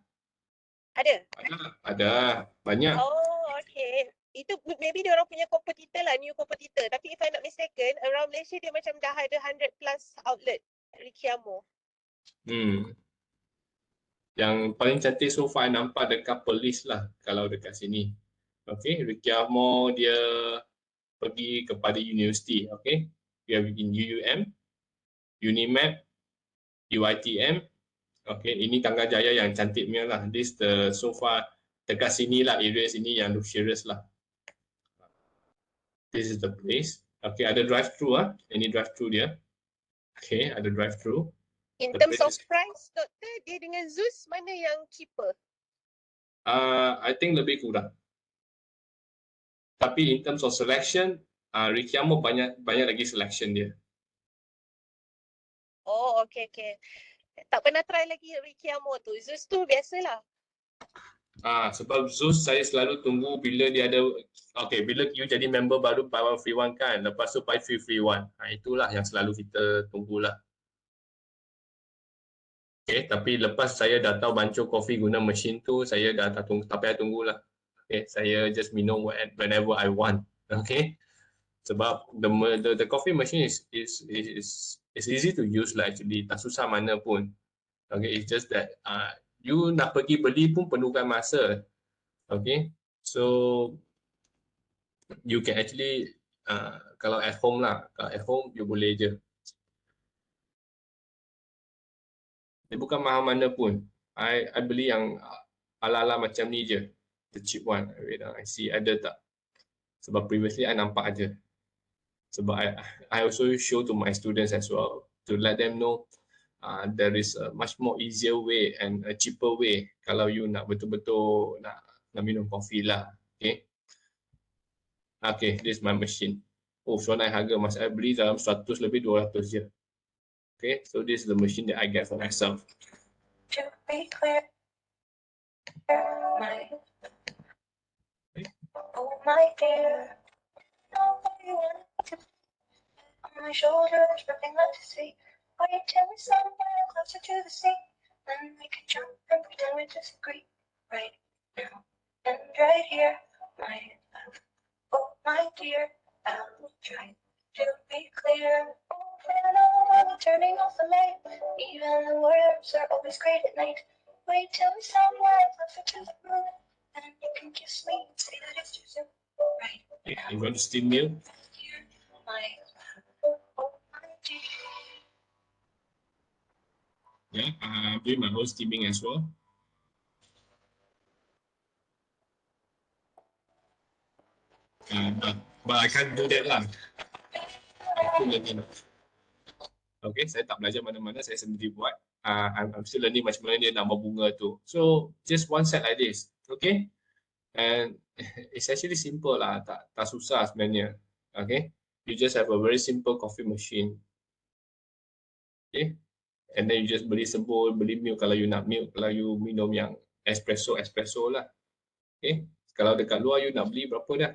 Ada, banyak. Oh, okay. Itu maybe dia orang punya competitor lah, new competitor. Tapi if I'm not mistaken, around Malaysia dia macam dah ada 100 plus outlet Rikiamo. Yang paling cantik so far nampak dekat Perlis lah kalau dekat sini. Okay, Rikiamo dia pergi kepada universiti. Okay, we have in UUM, Unimed, UITM. Okay, ini Tangga-Jaya yang cantik punya lah. This the so far dekat sini lah, area sini yang luxurious lah. This is the place. Okay, ada drive-thru Ini drive-thru dia. Okay, ada drive-thru. In terms of price, doktor, dia dengan Zeus mana yang cheaper? I think lebih kurang. Tapi in terms of selection, Rikiamo banyak lagi selection dia. Oh, okay. Tak pernah try lagi Rikiamo tu. Zeus tu biasalah. Sebab Zeus saya selalu tunggu bila dia ada, okay, bila you jadi member baru buy one free one kan, lepas tu buy free one. Itulah yang selalu kita tunggulah. Okay, tapi lepas saya dah tahu bancuh kopi guna mesin tu, saya dah tak tunggu, tak payah tunggulah. Okay, saya just minum whenever I want. Okay, Sebab the coffee machine is easy to use lah actually, tak susah mana pun. Okay, it's just that you nak pergi beli pun perlukan masa. Okay, so you can actually kalau at home lah, kalau at home you boleh je. Dia bukan mahal mana pun. I beli yang ala-ala macam ni je, the cheap one. Wait, I see ada tak? Sebab previously I nampak aja. Sebab I also show to my students as well to let them know there is a much more easier way and a cheaper way kalau you nak betul-betul nak minum kopi lah. Okay. Okay, this is my machine. Oh, so naik harga mas I beli dalam 100 lebih 200 je. Okay, so this is the machine that I get for myself. To be clear, oh my dear, nobody wants to on my shoulders, nothing left to see. Why you tell me somewhere closer to the sea? Then we can jump and pretend we disagree. Right now and right here, my love. Oh my dear, I'll try to be clear. Over and over, turning off the light. Even the words are always great at night. Wait till we somewhere closer to the moon, and you can kiss me and say that it's too soon. Right now. You want to steam milk? My love, oh my dear. Yeah, I'm doing my own steaming as well. But I can't do that lah. Okay, saya tak belajar mana-mana, saya sendiri buat. I'm still learning macam mana dia nak bunga tu. So just one set like this, okay? And it's actually simple lah, tak susah sebenarnya. Okay, you just have a very simple coffee machine. Okay, and then you just beli sebul, beli milk kalau you nak milk, kalau you minum yang espresso lah. Okay, kalau dekat luar you nak beli berapa dah?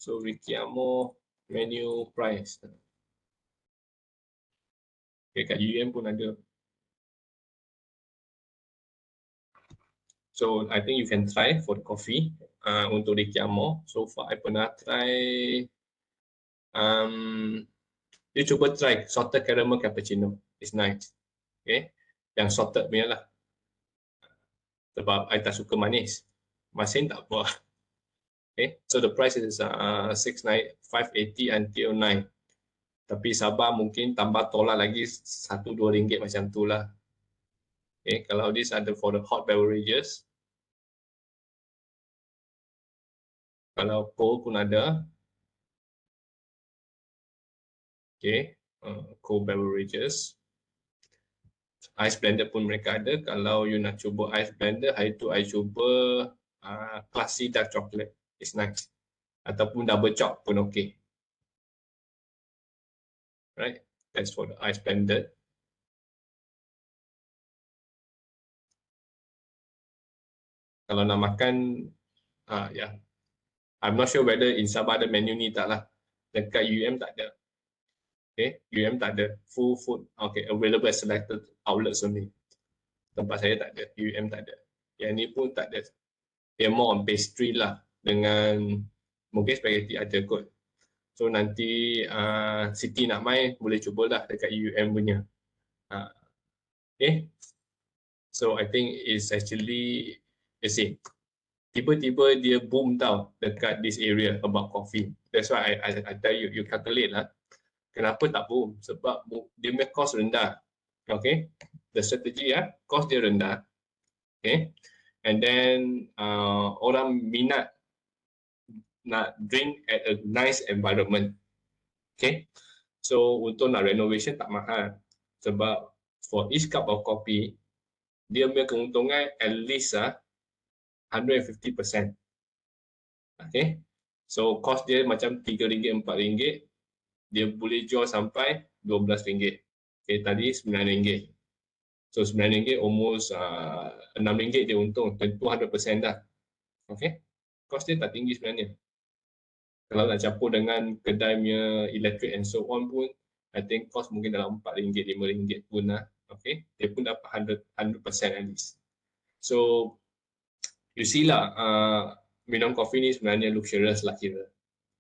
So Richiamo menu price. Okay, kat UM pun ada. So I think you can try for the coffee untuk Richiamo. So far I pernah try. You cuba try salted caramel cappuccino. It's nice. Okay, yang salted punya lah. Sebab I tak suka manis. Masin tak apa. Okay, so the price is 580 until 9. Tapi Sabah mungkin tambah tolak lagi 1-2 ringgit macam tu lah. Okay, kalau this ada for the hot beverages. Kalau cold pun ada. Okay, cold beverages. Ice blender pun mereka ada. Kalau you nak cuba ice blender, hari tu I cuba classy dark chocolate. It's nice. Ataupun double choc pun okay. Right, that's for the ice blender. Kalau nak makan, yeah. I'm not sure whether in Sabah ada menu ni tak lah. Dekat UM tak ada. Okay, UM tak ada. Full food, okay, available at selected outlets only. Tempat saya tak ada, UM tak ada. Yang ni pun tak ada. Dia more on pastry lah. Dengan mungkin spaghetti ada kot. So nanti Siti nak main, boleh cubalah dekat UM punya. Okay. So I think it's actually the same. Tiba-tiba dia boom tau dekat this area about coffee. That's why I tell you, you calculate lah. Kenapa tak boom? Sebab dia punya cost rendah. Okay. The strategy cost dia rendah. Okay. And then orang minat nak drink at a nice environment. Okay. So untuk nak renovation tak mahal. Sebab for each cup of coffee, dia punya keuntungan at least 150%. Okay. So cost dia macam RM3, RM4. Dia boleh jual sampai RM12. Okay, tadi RM9. So RM9 almost RM6 dia untung. 200% dah. Okay. Cost dia tak tinggi sebenarnya. Kalau nak campur dengan kedai punya electric and so on pun, I think cost mungkin dalam RM4, RM5 pun lah. Okay, dia pun dapat 100% at least. So, you see lah, minum kopi ni sebenarnya luxurious lah kira.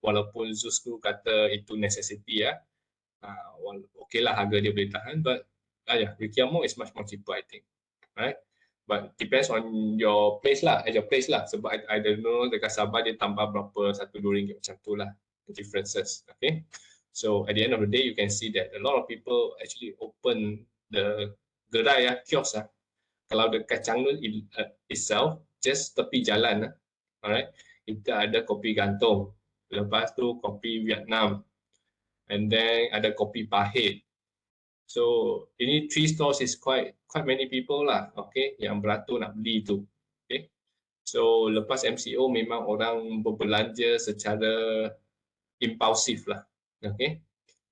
walaupun Zusku kata itu necessity ya, okay lah harga dia boleh tahan, but Rikiamo is much more cheaper I think, right? But depends on your place lah, at your place lah. Sebab I don't know dekat Sabah dia tambah berapa, 1-2 ringgit macam tu lah, the differences. Okay, so at the end of the day you can see that a lot of people actually open the gerai kios kalau dekat Changnun itself, just tepi jalan alright, kita ada kopi gantung, lepas tu kopi Vietnam, and then ada kopi pahit. So ini 3 stores is quite many people lah, okay, yang beratur nak beli tu. Okay, so lepas MCO memang orang berbelanja secara impulsif lah. Okay,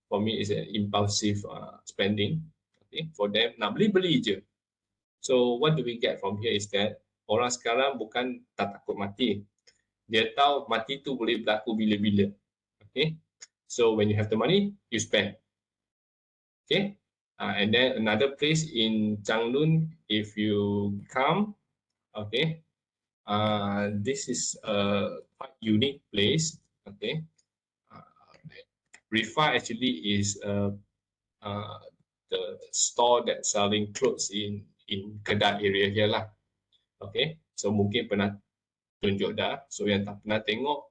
for me is an impulsive spending. Okay, for them nak beli je. So what do we get from here is that orang sekarang bukan tak takut mati, dia tahu mati tu boleh berlaku bila-bila. Okay, so when you have the money you spend. Okay. And then another place in Changnun, if you come, okay, this is a quite unique place. Okay, Rifa actually is the store that selling clothes in Kedah area here lah. Okay, so mungkin pernah tunjuk dah. So yang tak pernah tengok,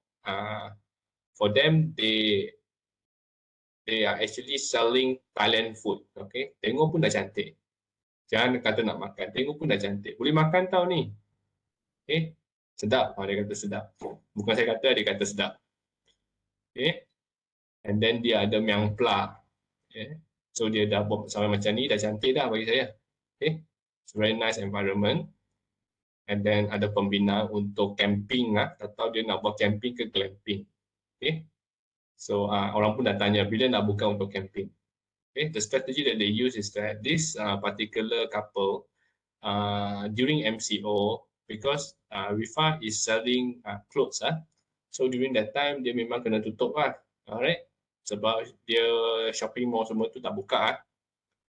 for them they are actually selling Thailand food. Okay, tengok pun dah cantik. Jangan kata nak makan, tengok pun dah cantik. Boleh makan tau ni. Okay, sedap. Dia kata sedap. Bukan saya kata, dia kata sedap. Okay, and then dia ada miang pla. Okay, so dia dah buat sampai macam ni, dah cantik dah bagi saya. Okay, it's very nice environment. And then ada pembinaan untuk camping. Tak tahu dia nak buat camping ke glamping. Okay, so orang pun dah tanya bila nak buka untuk camping. Okay, the strategy that they use is that this particular couple during MCO, because Rifa is selling clothes, so during that time dia memang kena tutup lah, alright, sebab dia shopping mall semua tu tak buka,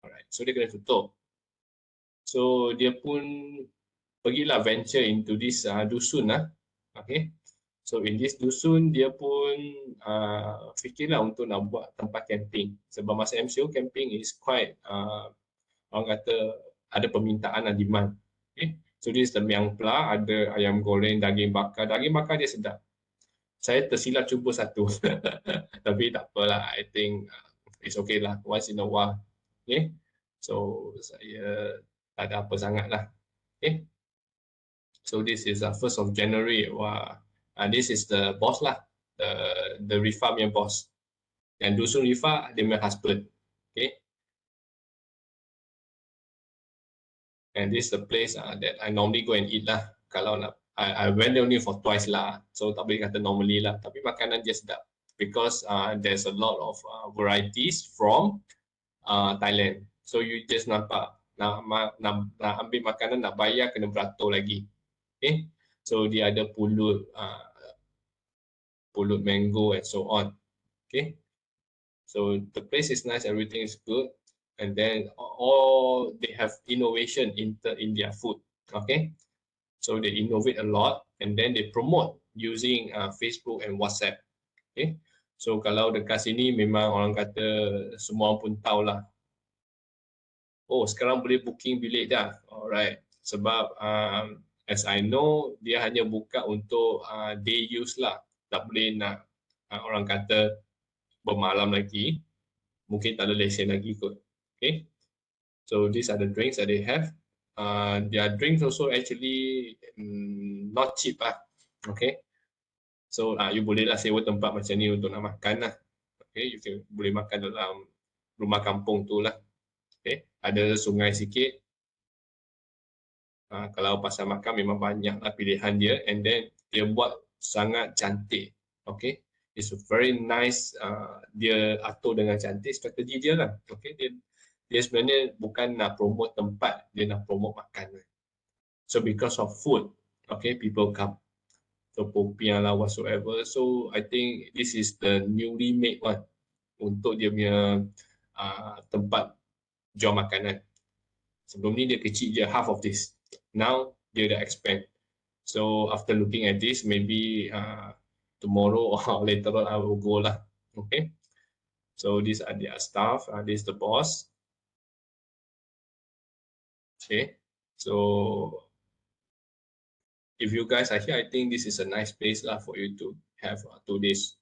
alright, so dia kena tutup. So dia pun pergilah venture into this dusun okay. So in this dusun dia pun fikirlah untuk nak buat tempat camping, sebab masa MCO camping is quite orang kata ada permintaan dan demand. Okay, so this is the miang pla, ada ayam goreng, daging bakar dia sedap. Saya tersilap cuba satu tapi tak apalah, I think it's okay lah, once in a while. Okay, so saya tak ada apa sangat lah. Okay, so this is 1st of January. Wah, this is the boss lah, the Rifa punya boss. Yang dusun Rifa, dia punya husband. Okay, and this is the place that I normally go and eat lah. Kalau nak, I went there only for twice lah, so tak boleh kata normally lah. Tapi makanan dia sedap, because there's a lot of varieties from Thailand. So you just nampak nak ambil makanan, nak bayar kena beratur lagi. Okay, so dia ada pulut mango and so on. Okay, so the place is nice, everything is good, and then all they have innovation in their food. Okay, so they innovate a lot, and then they promote using Facebook and WhatsApp. Okay, so kalau dekat sini memang orang kata semua pun tahulah, oh sekarang boleh booking bilik dah, alright, sebab as I know dia hanya buka untuk day use lah, tak boleh nak orang kata bermalam lagi, mungkin tak ada lesen lagi kot. Okay, so these are the drinks that they have. Their drinks also actually not cheap okay, so you bolehlah sewa tempat macam ni untuk nak makan lah. Okay, you can boleh makan dalam rumah kampung tu lah. Okay, ada sungai sikit. Kalau pasal makan memang banyak lah pilihan dia, and then dia buat sangat cantik. Okay, it's very nice. Dia atur dengan cantik, strategi dia lah. Okay, dia sebenarnya bukan nak promote tempat, dia nak promote makanan. So because of food, okay, people come. So popiah lah whatsoever. So I think this is the newly made one untuk dia punya tempat jual makanan. Sebelum ni dia kecil je, half of this. Now dia dah expand. So after looking at this, maybe tomorrow or later on I will go lah. Okay. So these are their staff. This is the boss. Okay. So if you guys are here, I think this is a nice place lah for you to have 2 days,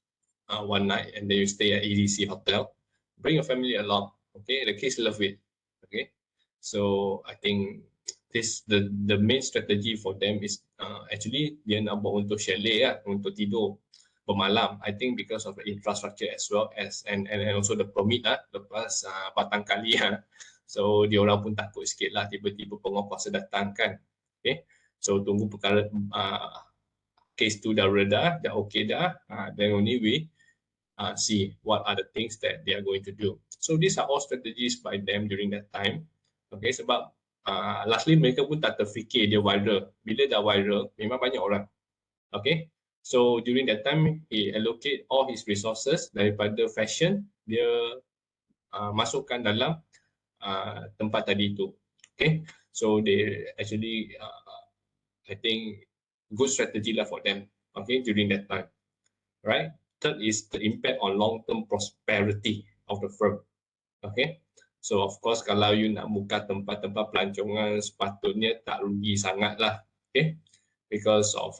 1 night, and then you stay at EDC hotel. Bring your family along. Okay. The kids love it. Okay. So I think this the main strategy for them is actually dia nak buat untuk chalet lah, untuk tidur bermalam. I think because of the infrastructure as well as and also the permit lah, lepas batang kali lah. So dia orang pun takut sikit lah tiba-tiba penguasa datang kan. Okay. So tunggu perkara case tu dah reda, dah okay dah, then only we see what are the things that they are going to do. So these are all strategies by them during that time. Okay, sebab lastly mereka pun tak terfikir dia viral. Bila dah viral, memang banyak orang. Okay, so during that time, he allocate all his resources daripada fashion, dia masukkan dalam tempat tadi itu. Okay, so they actually, I think, good strategy lah for them. Okay, during that time, right? Third is the impact on long-term prosperity of the firm. Okay, so of course kalau you nak buka tempat-tempat pelancongan sepatutnya tak rugi sangat lah. Okay, because of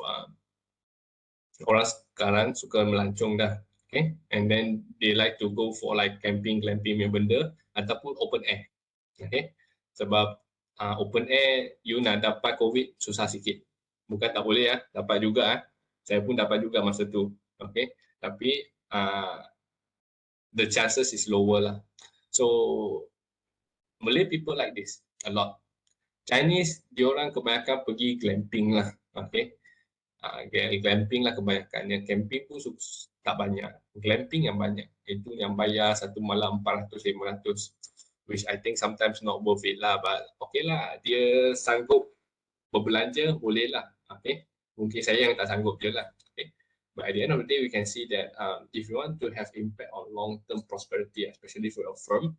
orang sekarang suka melancong dah. Okay, and then they like to go for like camping, glamping punya benda ataupun open air. Okay, sebab open air you nak dapat COVID susah sikit. Bukan tak boleh ya, dapat juga. Saya pun dapat juga masa tu. Okay, tapi the chances is lower lah. So Malay people like this a lot. Chinese diorang kebanyakan pergi glamping lah. Okay, glamping lah kebanyakan. Yang camping pun tak banyak. Glamping yang banyak. Itu yang bayar satu malam 400-500, which I think sometimes not worth it lah. But okay lah, dia sanggup berbelanja, boleh lah. Okay, mungkin saya yang tak sanggup je lah. Okay. But at the end of the day, we can see that if you want to have impact on long-term prosperity, especially for your firm,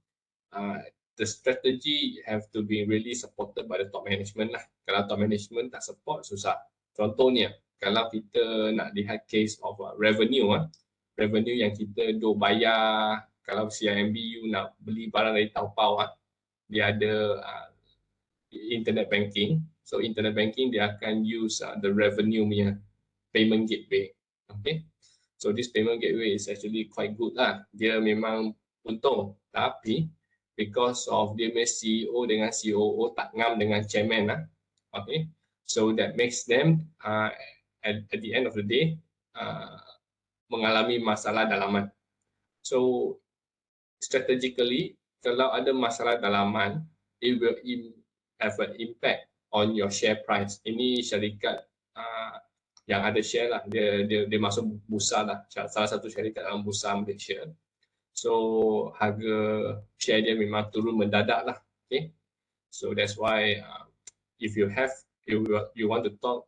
the strategy have to be really supported by the top management lah. Kalau top management tak support, susah. Contohnya, kalau kita nak lihat case of revenue, revenue yang kita duk bayar, kalau CIMB you nak beli barang dari Taobao, dia ada internet banking. So internet banking dia akan use the revenue punya payment gateway. Okay, so this payment gateway is actually quite good lah. Dia memang untung, tapi because of dia punya CEO dengan COO tak ngam dengan chairman lah. Okay, so that makes them at the end of the day mengalami masalah dalaman. So strategically, kalau ada masalah dalaman, it will have an impact on your share price. Ini syarikat yang ada share lah, dia masuk bursa lah, salah satu syarikat dalam bursa Malaysia. So harga share dia memang turun mendadak lah. Okay, so that's why if you want to talk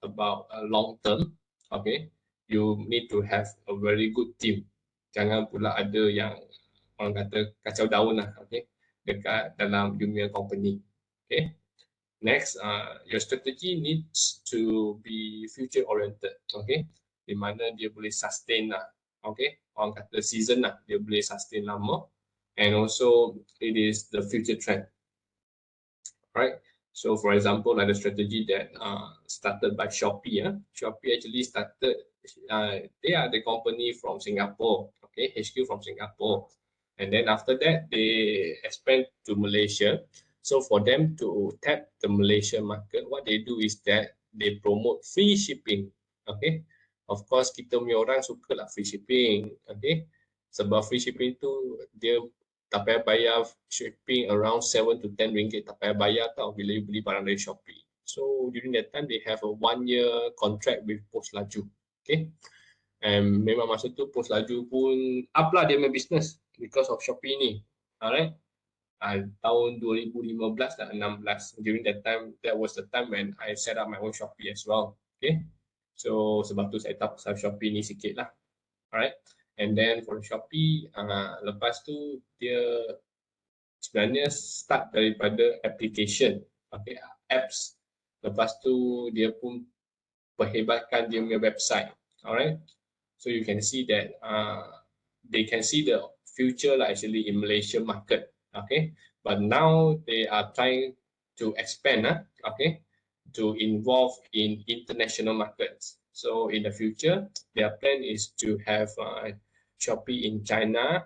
about long term, okay, you need to have a very good team. Jangan pula ada yang orang kata kacau daun lah, okay, dekat dalam dunia company. Okay. Next, your strategy needs to be future oriented, okay, di mana dia boleh sustain lah, okay, orang kata season lah, dia boleh sustain lama, and also it is the future trend, right? So for example, like the strategy that started by Shopee, Shopee actually started, they are the company from Singapore, okay, HQ from Singapore, and then after that they expand to Malaysia. So for them to tap the Malaysian market, what they do is that they promote free shipping. Okay, of course kita punya orang suka lah free shipping. Okay, sebab free shipping tu dia tak payah bayar shipping around 7 to 10 ringgit, tak payah bayar tau bila you beli barang dari Shopee. So during that time they have a 1-year contract with Post Laju. Okay, and memang masa tu Post Laju pun up lah dia punya business because of Shopee ni. Alright. Tahun 2015 dan 16, during that time, that was the time when I set up my own Shopee as well. Okay, so sebab tu saya tahu pasal Shopee ni sikit lah. Alright, and then for Shopee, lepas tu dia sebenarnya start daripada application, okay, apps. Lepas tu dia pun perhebatkan dia punya website. All right. So you can see that they can see the future actually in Malaysia market. Okay. But now they are trying to expand. Okay. To involve in international markets. So in the future, their plan is to have Shopee in China,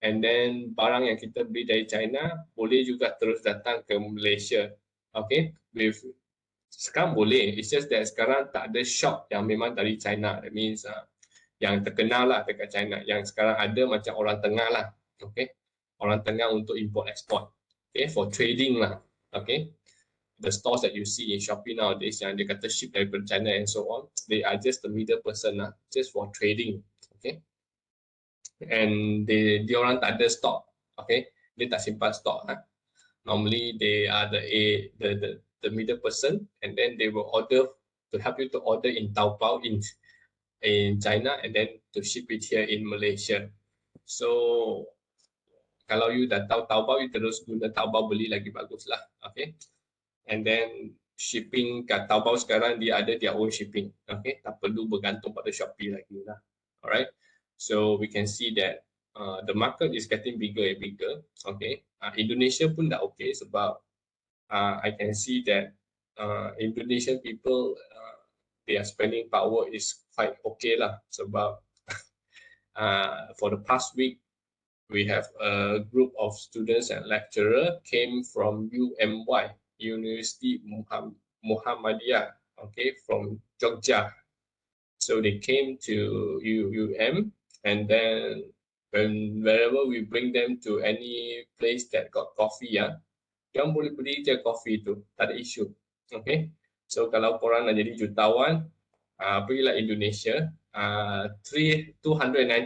and then barang yang kita beli dari China boleh juga terus datang ke Malaysia. Okay, with sekarang boleh, it's just that sekarang tak ada shop yang memang dari China. That means yang terkenal lah dekat China. Yang sekarang ada macam orang tengah lah. Okay, orang tengah untuk import export. Okay, for trading lah. Okay. The stores that you see in Shopee nowadays yang dia kata ship dari China and so on, they are just the middle person lah, just for trading. Okay, and dia orang tak ada stock. Okay, dia tak simpan stock. Normally they are the middle person, and then they will order to help you to order in Taobao in China, and then to ship it here in Malaysia. So kalau you dah tahu Taobao, you terus guna Taobao beli lagi bagus lah. Okay. And then shipping kat Taobao sekarang dia ada their own shipping. Okay, tak perlu bergantung pada Shopee lagi lah. Alright, so we can see that the market is getting bigger and bigger. Okay, Indonesia pun dah okay sebab I can see that Indonesian people their spending power is quite okay lah sebab for the past week we have a group of students and lecturer came from UMY, University Muhammadiyah, okay, from Jogja. So they came to UM, and then wherever we bring them to any place that got coffee, jangan boleh beli je coffee tu, tak ada isu. Okay, so kalau korang nak jadi jutawan, pergilah Indonesia, 290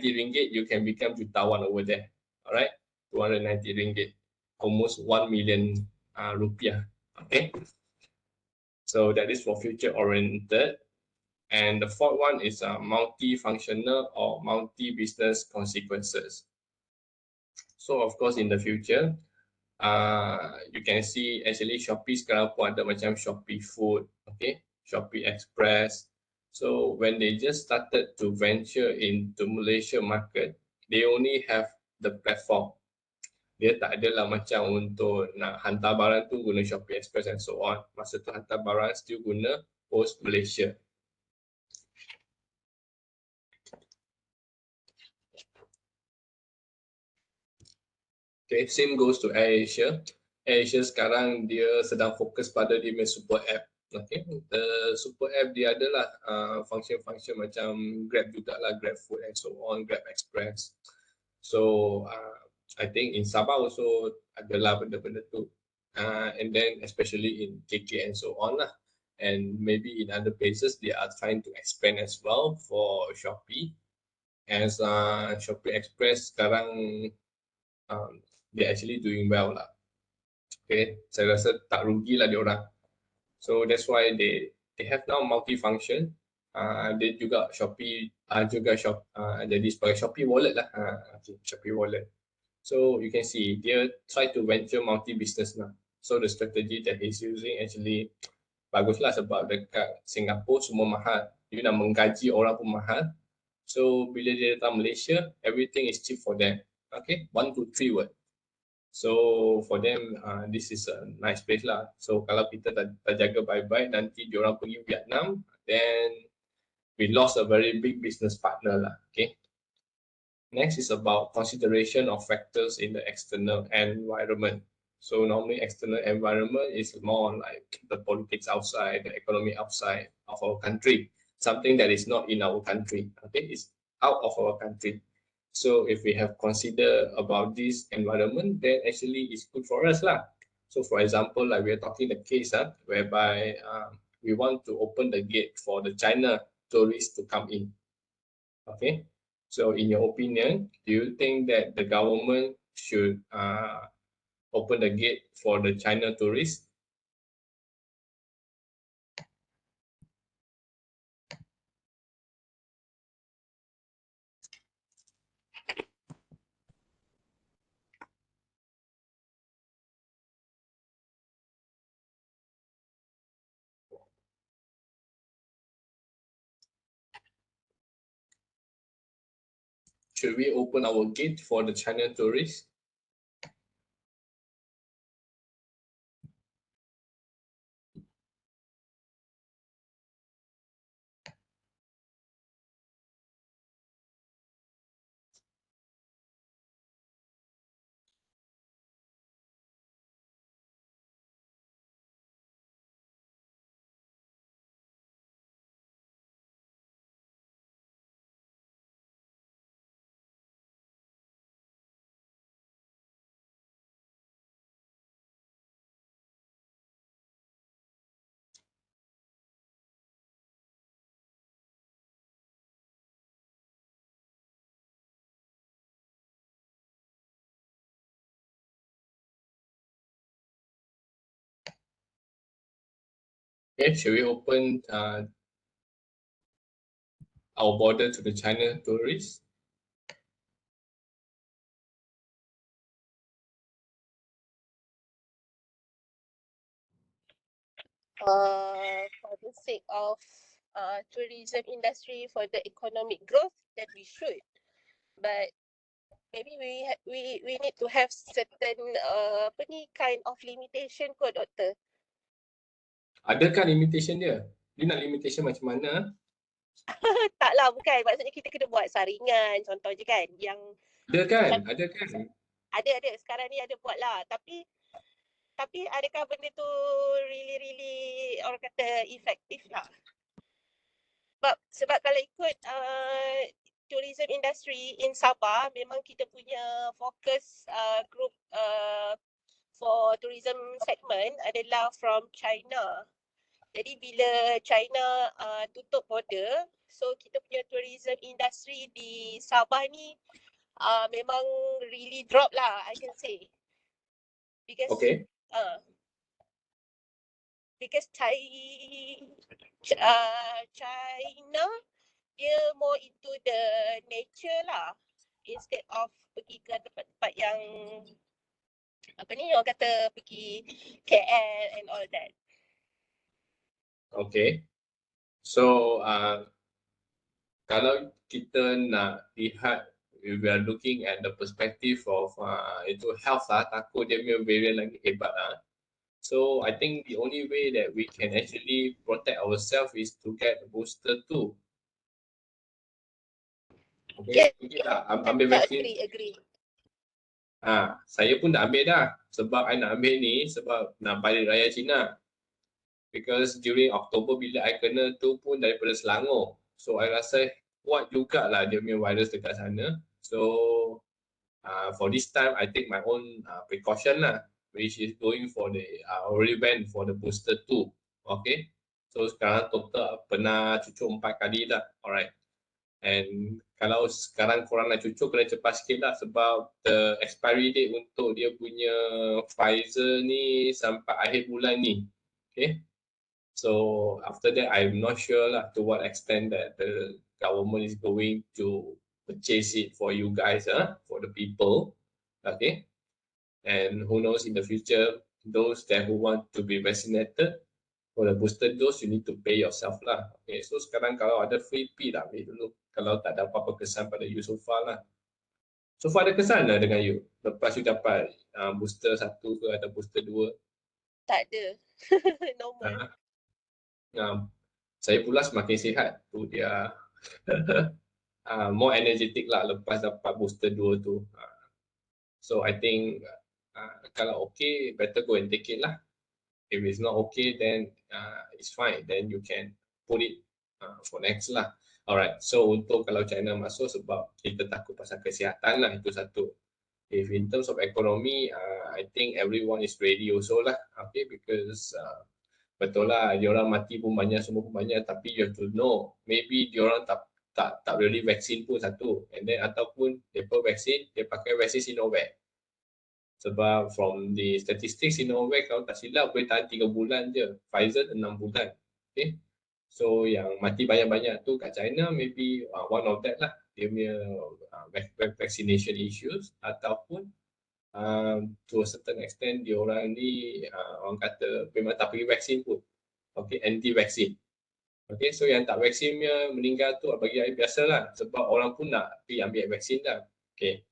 ringgit you can become jutawan over there. Alright, 290 ringgit, almost 1 million rupiah. Okay, so that is for future oriented. And the fourth one is multifunctional or multi-business consequences. So of course in the future, you can see actually Shopee sekarang pun ada macam Shopee Food, okay, Shopee Express. So when they just started to venture into Malaysia market, they only have the platform. Dia tak adalah macam untuk nak hantar barang tu guna Shopee Express and so on. Masa tu hantar barang still guna Post Malaysia. Okay, same goes to AirAsia. AirAsia sekarang dia sedang fokus pada dia punya super app. Okay, the super app dia adalah function-function macam Grab juga lah, Grab Food and so on, Grab Express. So I think in Sabah also adalah benda-benda tu, and then especially in KK and so on lah, and maybe in other places they are trying to expand as well for Shopee. As Shopee Express sekarang they're actually doing well lah. Okay, saya rasa tak rugi lah diorang. So that's why they have now multi-function. Dia juga Shopee juga jadi sebagai Shopee Wallet lah. Okay, Shopee Wallet. So you can see dia try to venture multi-business now. So the strategy that he's using actually baguslah sebab dekat Singapura semua mahal. You nak menggaji orang pun mahal. So bila dia datang Malaysia, everything is cheap for them. Okay, 1, 2, 3 word. So for them, this is a nice place lah. So kalau kita tak jaga baik-baik, nanti diorang pergi Vietnam, then we lost a very big business partner lah. Okay. Next is about consideration of factors in the external environment. So normally external environment is more like the politics outside, the economy outside of our country, something that is not in our country. Okay, it's out of our country. So if we have considered about this environment, then actually it's good for us lah. So for example, like we are talking the case whereby we want to open the gate for the China tourists to come in. Okay, so in your opinion, do you think that the government should open the gate for the China tourists? should we open our gate for the China tourists? Okay, should we open our border to the China tourists? For the sake of tourism industry, for the economic growth, then we should. But maybe we need to have certain apa ni kind of limitation kot, doktor. Adakah limitation dia? Dia nak limitation macam mana? Taklah, bukan. Maksudnya kita kena buat saringan, contoh je kan. Yang Ada kan? Ada kan? ada. Sekarang ni ada buat lah. Tapi adakah benda tu really orang kata efektif tak? Sebab kalau ikut tourism industry in Sabah, memang kita punya fokus group for tourism segment adalah from China. Jadi bila China tutup border, so kita punya tourism industry di Sabah ni memang really drop lah, I can say. Because Okay. Because China dia more into the nature lah, instead of pergi ke tempat-tempat yang apa ni orang kata pergi KL and all that. Okay. So kalau kita nak lihat, we are looking at the perspective of itu health lah, takut dia punya variant lagi hebat lah. So I think the only way that we can actually protect ourselves is to get a booster too. Okay, yeah, ambil vaksin. Agree. Saya pun dah ambil dah. Sebab I nak ambil ni sebab nak balik raya Cina. Because during October bila I kena tu pun daripada Selangor. So I rasa kuat jugalah dia punya virus dekat sana. So for this time I take my own precaution lah, which is going for the already went for the booster 2. Okay. So sekarang total pernah cucuk 4 kali dah. Alright. And kalau sekarang korang nak cucuk kena cepat sikit lah sebab the expiry date untuk dia punya Pfizer ni sampai akhir bulan ni. Okay. So after that I'm not sure lah to what extent that the government is going to purchase it for you guys, for the people. Okay. And who knows in the future, those that who want to be vaccinated for the booster dose, you need to pay yourself lah. Okay, so sekarang kalau ada free P dah ambil dulu. Kalau tak ada apa-apa kesan pada you so far lah. So far ada kesan lah dengan you? Lepas you dapat booster 1 ke atau booster 2? Tak ada. Normal. Saya pula semakin sihat. Tu dia more energetic lah lepas dapat booster 2 tu. So I think kalau okay, better go and take it lah. If it's not okay, then it's fine. Then you can put it for next lah. Alright, so untuk kalau China masuk sebab kita takut pasal kesihatan lah, itu satu. If in terms of economy, I think everyone is ready also lah. Okay, because betul lah, diorang mati pun banyak, semua pun banyak. Tapi you have to know, maybe diorang tak really vaksin pun satu. And then ataupun mereka vaksin, dia pakai vaksin Sinovac. Sebab from the statistics Sinovac kalau tak silap boleh tahan 3 bulan je. Pfizer 6 bulan. Okay. So yang mati banyak-banyak tu kat China maybe one of that lah. Dia punya vaccination issues ataupun to a certain extent dia orang ni orang kata memang tak pergi vaksin pun. Okay, anti-vaksin. Okay, so yang tak vaksinnya meninggal tu bagi saya biasalah sebab orang pun nak pergi ambil vaksin dah. Okay,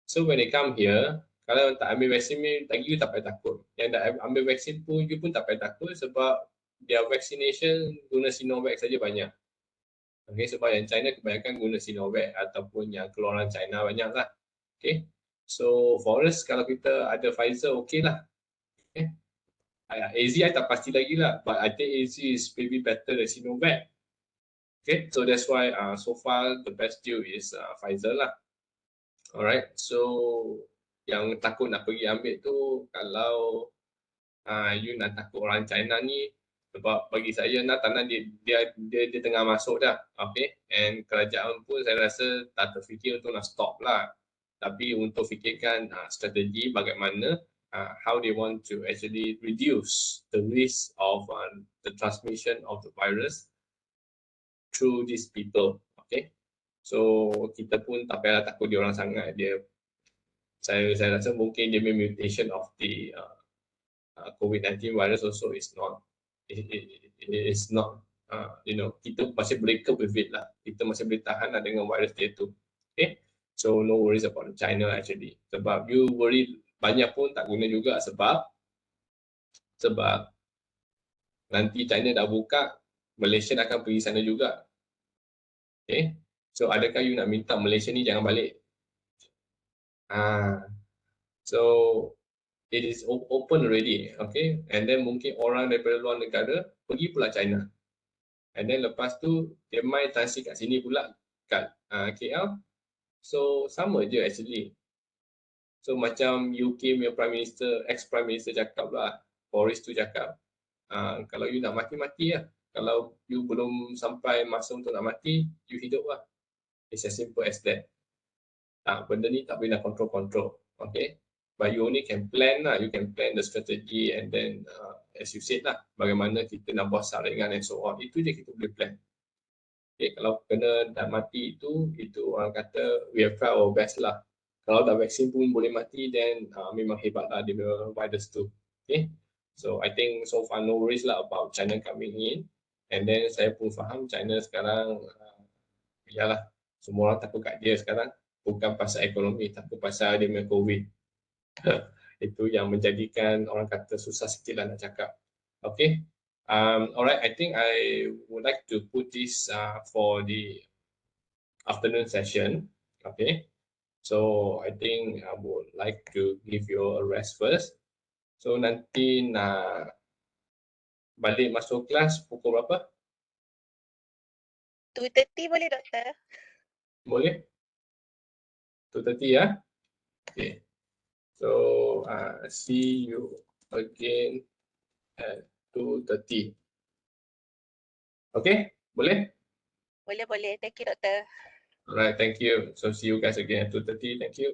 so when they come here, kalau tak ambil vaksin lagi you tak payah takut. Yang tak ambil vaksin pun you pun tak payah takut sebab their vaccination guna Sinovac saja banyak. Okay, sebab yang China kebanyakan guna Sinovac ataupun yang keluaran China banyak lah. Okay, so for us kalau kita ada Pfizer okay lah. Okay. AZ I tak pasti lagi lah, but I think AZ is maybe better than Sinovac. Okay, so that's why so far the best deal is Pfizer lah. Alright, so yang takut nak pergi ambil tu kalau you nak takut orang China ni, sebab bagi saya tanah dia tengah masuk dah, okay, and kerajaan pun saya rasa tak terfikir untuk nak stop lah, tapi untuk fikirkan strategi bagaimana how they want to actually reduce the risk of the transmission of the virus through these people, okay. So kita pun tak payah takut dia orang sangat. Saya rasa mungkin dia mutation of the COVID-19 virus also is not kita masih boleh cope with it lah. Kita masih boleh tahan lah dengan virus dia tu. Okay, so no worries about China actually. Sebab you worry banyak pun tak guna juga sebab nanti China dah buka, Malaysia akan pergi sana juga. Okay, so adakah you nak minta Malaysia ni jangan balik? So it is open already, okay, and then mungkin orang daripada luar negara pergi pula China, and then lepas tu dia main transit kat sini pula kat KL, so sama je actually. So macam UK punya Prime Minister, ex-Prime Minister cakap lah, Boris tu cakap, kalau you nak mati lah, kalau you belum sampai masa untuk nak mati, you hidup lah. It's as simple as that. Benda ni tak boleh nak control, okay. But you only can plan lah, you can plan the strategy and then as you said lah, bagaimana kita nak buat saringan and so on, itu je kita boleh plan. Okay, kalau kena dah mati itu orang kata we have tried our best lah. Kalau dah vaksin pun boleh mati, then memang hebat lah dia virus tu. Okay, so I think so far no worries lah about China coming in, and then saya pun faham China sekarang yalah, semua orang takut kat dia sekarang, bukan pasal ekonomi, takut pasal dia punya COVID. Itu yang menjadikan orang kata susah sikit lah nak cakap. Okay, alright, I think I would like to put this for the afternoon session. Okay, so I think I would like to give you a rest first. So nanti nak balik masuk kelas pukul berapa? 2:30 boleh doktor? Boleh? 2:30 ya? Okay. So see you again at 2:30. Okay, boleh? Boleh. Thank you doktor. Alright, thank you. So see you guys again at 2:30. Thank you.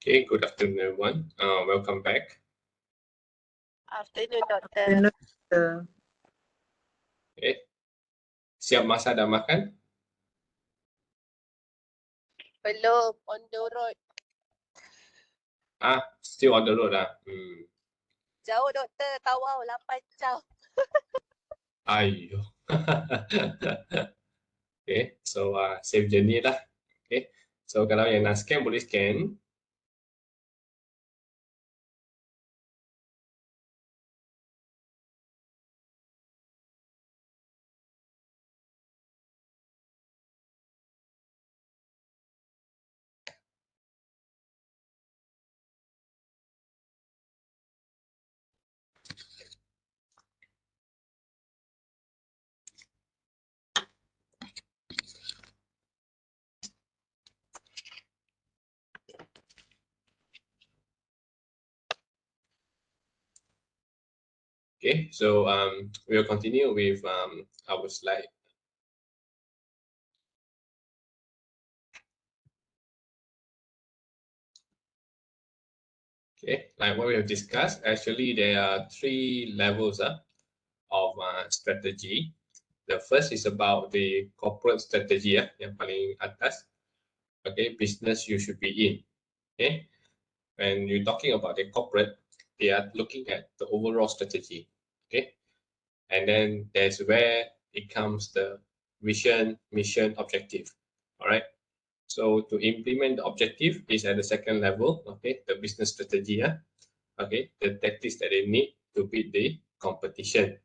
Okay, good afternoon, everyone. Welcome back. Afternoon, Doctor. Okay. Siap masak dan makan? Belum, on the road. Still on the road lah. Jauh, Doktor. Tawau, 8 jam. Ayo. Okay, so save journey lah. Okay, so kalau yang nak scan boleh scan. Okay, so we'll continue with our slide. Okay, like what we have discussed, actually there are 3 levels of strategy. The first is about the corporate strategy, yang paling atas. Okay, business you should be in. Okay, when you're talking about the corporate, they are looking at the overall strategy. Okay, and then there's where it comes the vision, mission, objective. All right. So to implement the objective is at the second level. Okay, the business strategy. Okay, the tactics that they need to beat the competition.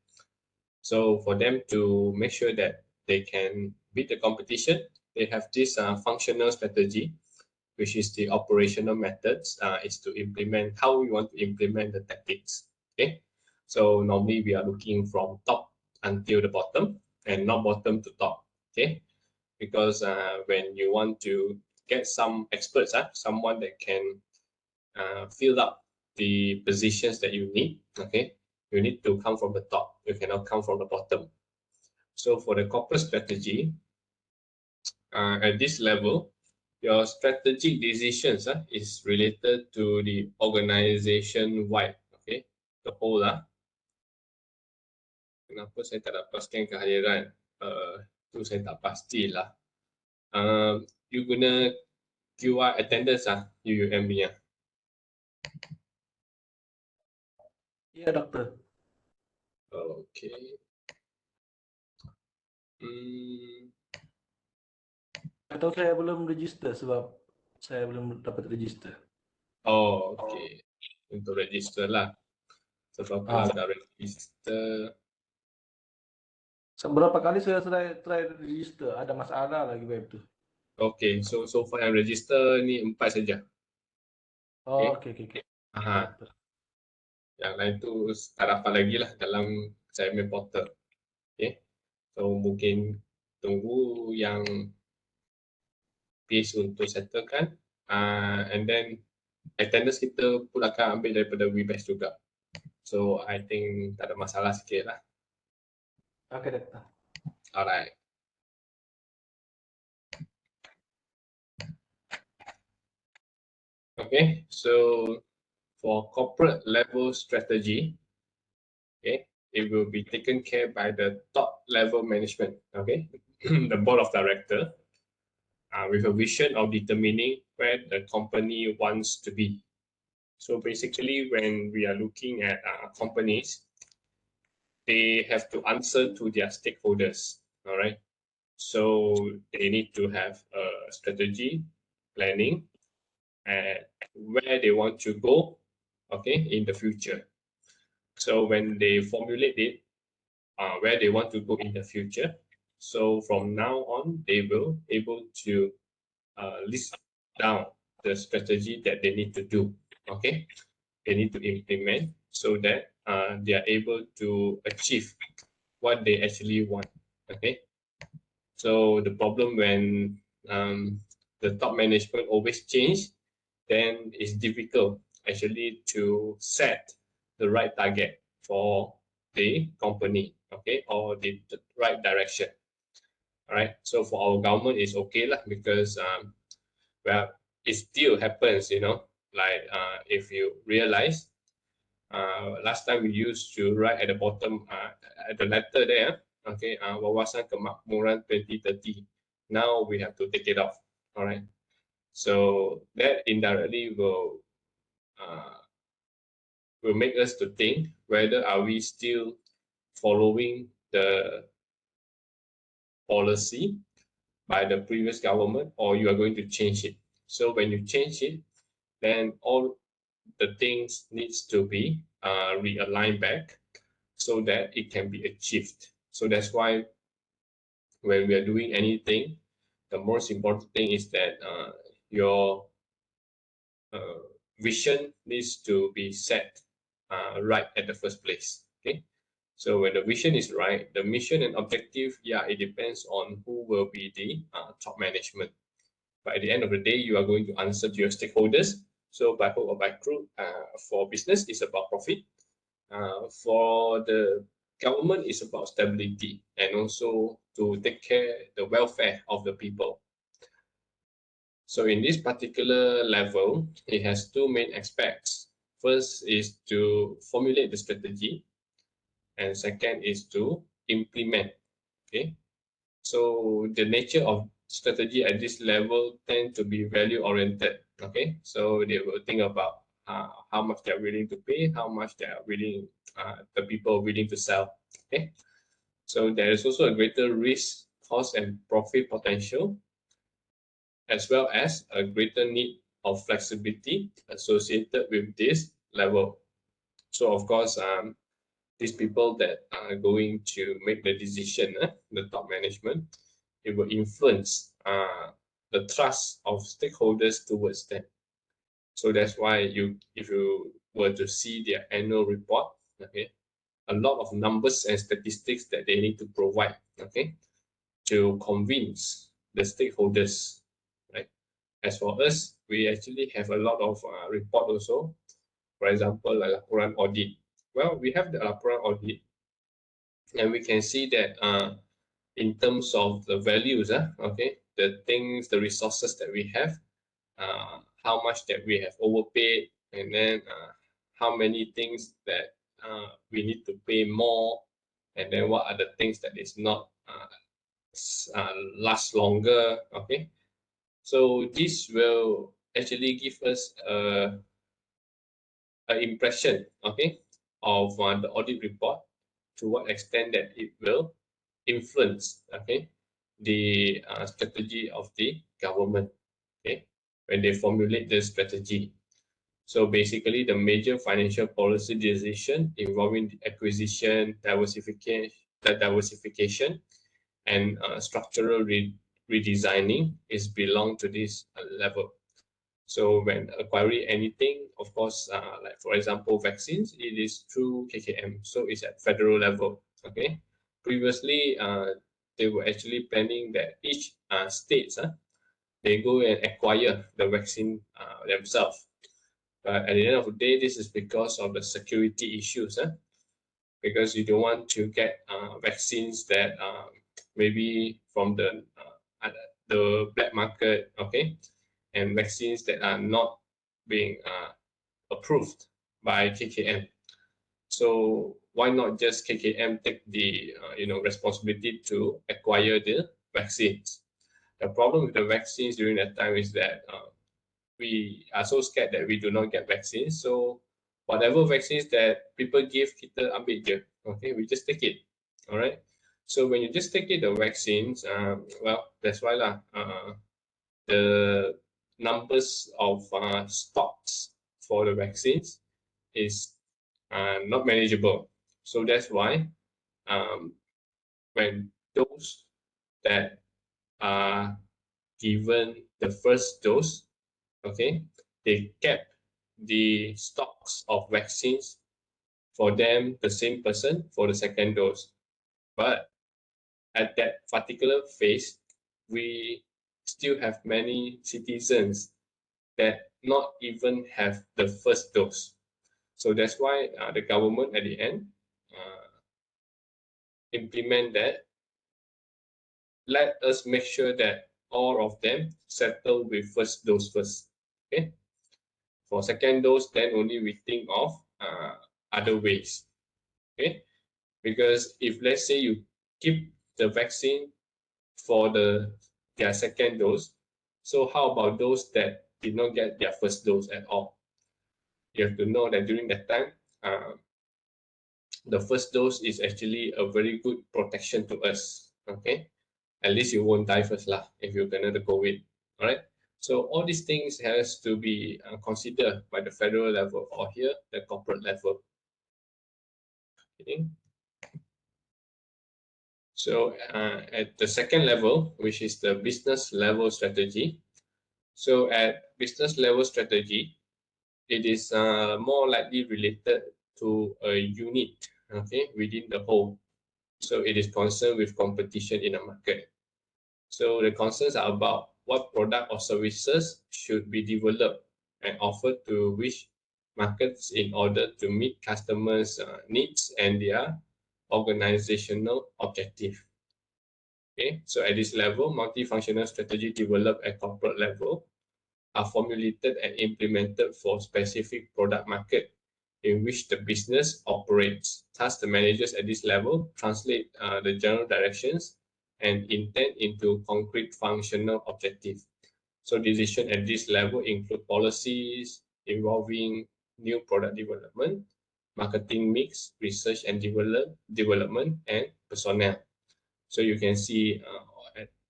So for them to make sure that they can beat the competition, they have this functional strategy, which is the operational methods, is to implement how we want to implement the tactics. Okay, so normally we are looking from top until the bottom and not bottom to top. Okay, because when you want to get some experts, someone that can fill up the positions that you need, okay, you need to come from the top. You cannot come from the bottom. So for the corporate strategy, at this level, your strategic decisions is related to the organization wide, okay, the whole Kenapa saya tak dapat scan kehadiran? Tu saya tak pastilah. You guna QR attendance UUM punya. Ya, Doktor. Okay. Atau saya belum register sebab saya belum dapat register. Oh, okay. Untuk register lah. Sebab kalau dah register. Beberapa kali saya try register, ada masalah lagi web tu. Okay, so far yang register ni 4 saja. Oh, okay. Aha. Yang lain tu tak dapat lagi lah dalam saya punya portal. Okay. So mungkin tunggu yang piece untuk settlekan. And then attendance kita pun akan ambil daripada Webex juga. So I think tak ada masalah sikit lah. Okay, Doktor. Alright. Okay, so for corporate level strategy, okay, it will be taken care by the top level management, okay, the board of director, with a vision of determining where the company wants to be. So basically, when we are looking at companies, they have to answer to their stakeholders, all right? So they need to have a strategy, planning, and where they want to go, okay, in the future. So when they formulate it, where they want to go in the future, so from now on, they will able to list down the strategy that they need to do, okay? They need to implement so that they are able to achieve what they actually want, okay? So the problem when the top management always change, then it's difficult actually to set the right target for the company, okay, or the right direction. All right. So for our government, it's okay lah because well, it still happens, you know. Like if you realize, last time we used to write at the bottom, at the letter there, okay, Wawasan Kemakmuran 2030. Now we have to take it off. All right. So that indirectly will make us to think whether are we still following the policy by the previous government, or you are going to change it. So when you change it, then all the things needs to be realigned back so that it can be achieved. So that's why when we are doing anything, the most important thing is that your vision needs to be set right at the first place. Okay, so when the vision is right, the mission and objective, yeah, it depends on who will be the top management. But at the end of the day, you are going to answer to your stakeholders. So by hook or by crook, for business, it's about profit. For the government, it's about stability and also to take care the welfare of the people. So in this particular level, it has two main aspects. First is to formulate the strategy, and second is to implement. Okay, so the nature of strategy at this level tend to be value oriented. Okay, so they will think about how much they're willing to pay, how much they are willing, the people are willing to sell. Okay, so there is also a greater risk, cost, and profit potential, as well as a greater need of flexibility associated with this level. So of course, these people that are going to make the decision, the top management, it will influence the trust of stakeholders towards them. So that's why if you were to see their annual report, okay, a lot of numbers and statistics that they need to provide, okay, to convince the stakeholders, right? As for us, we actually have a lot of report also. For example, like laporan audit. Well, we have the laporan audit, and we can see that in terms of the values, okay, the things, the resources that we have, how much that we have overpaid, and then how many things that we need to pay more, and then what are the things that is not last longer. Okay, so this will actually give us an impression, okay, of the audit report, to what extent that it will influence, okay, the strategy of the government, okay, when they formulate the strategy. So basically, the major financial policy decision involving the acquisition, diversification, and structural redesigning is belong to this level. So when acquiring anything, of course, like for example, vaccines, it is through KKM. So it's at federal level. Okay. Previously, they were actually planning that each states, they go and acquire the vaccine themselves. But at the end of the day, this is because of the security issues. Because you don't want to get vaccines that maybe from the black market, okay, and vaccines that are not being approved by KKM. So why not just KKM take the responsibility to acquire the vaccines? The problem with the vaccines during that time is that we are so scared that we do not get vaccines. So whatever vaccines that people give, kita ambil je. Okay, we just take it. All right. So when you just take it, the vaccines, well, that's why the numbers of stocks for the vaccines is not manageable. So that's why when those that are given the first dose, okay, they kept the stocks of vaccines for them, the same person, for the second dose. But at that particular phase, we still have many citizens that not even have the first dose. So that's why the government at the end implement that. Let us make sure that all of them settle with first dose first. Okay. For second dose, then only we think of other ways. Okay, because if let's say you keep the vaccine for their second dose, so how about those that did not get their first dose at all? You have to know that during that time, the first dose is actually a very good protection to us. Okay, at least you won't die first lah if you're gonna the COVID. All right. So all these things has to be considered by the federal level or here the corporate level. Okay. So at the second level, which is the business level strategy. So at business level strategy, it is more likely related to a unit, okay, within the whole. So it is concerned with competition in the market. So the concerns are about what product or services should be developed and offered to which markets in order to meet customers' needs and their organizational objective. Okay, so at this level, multifunctional strategy developed at corporate level are formulated and implemented for specific product market in which the business operates. Thus, the managers at this level translate the general directions and intent into concrete functional objectives. So decisions at this level include policies involving new product development, marketing mix, research and development, and personnel. So you can see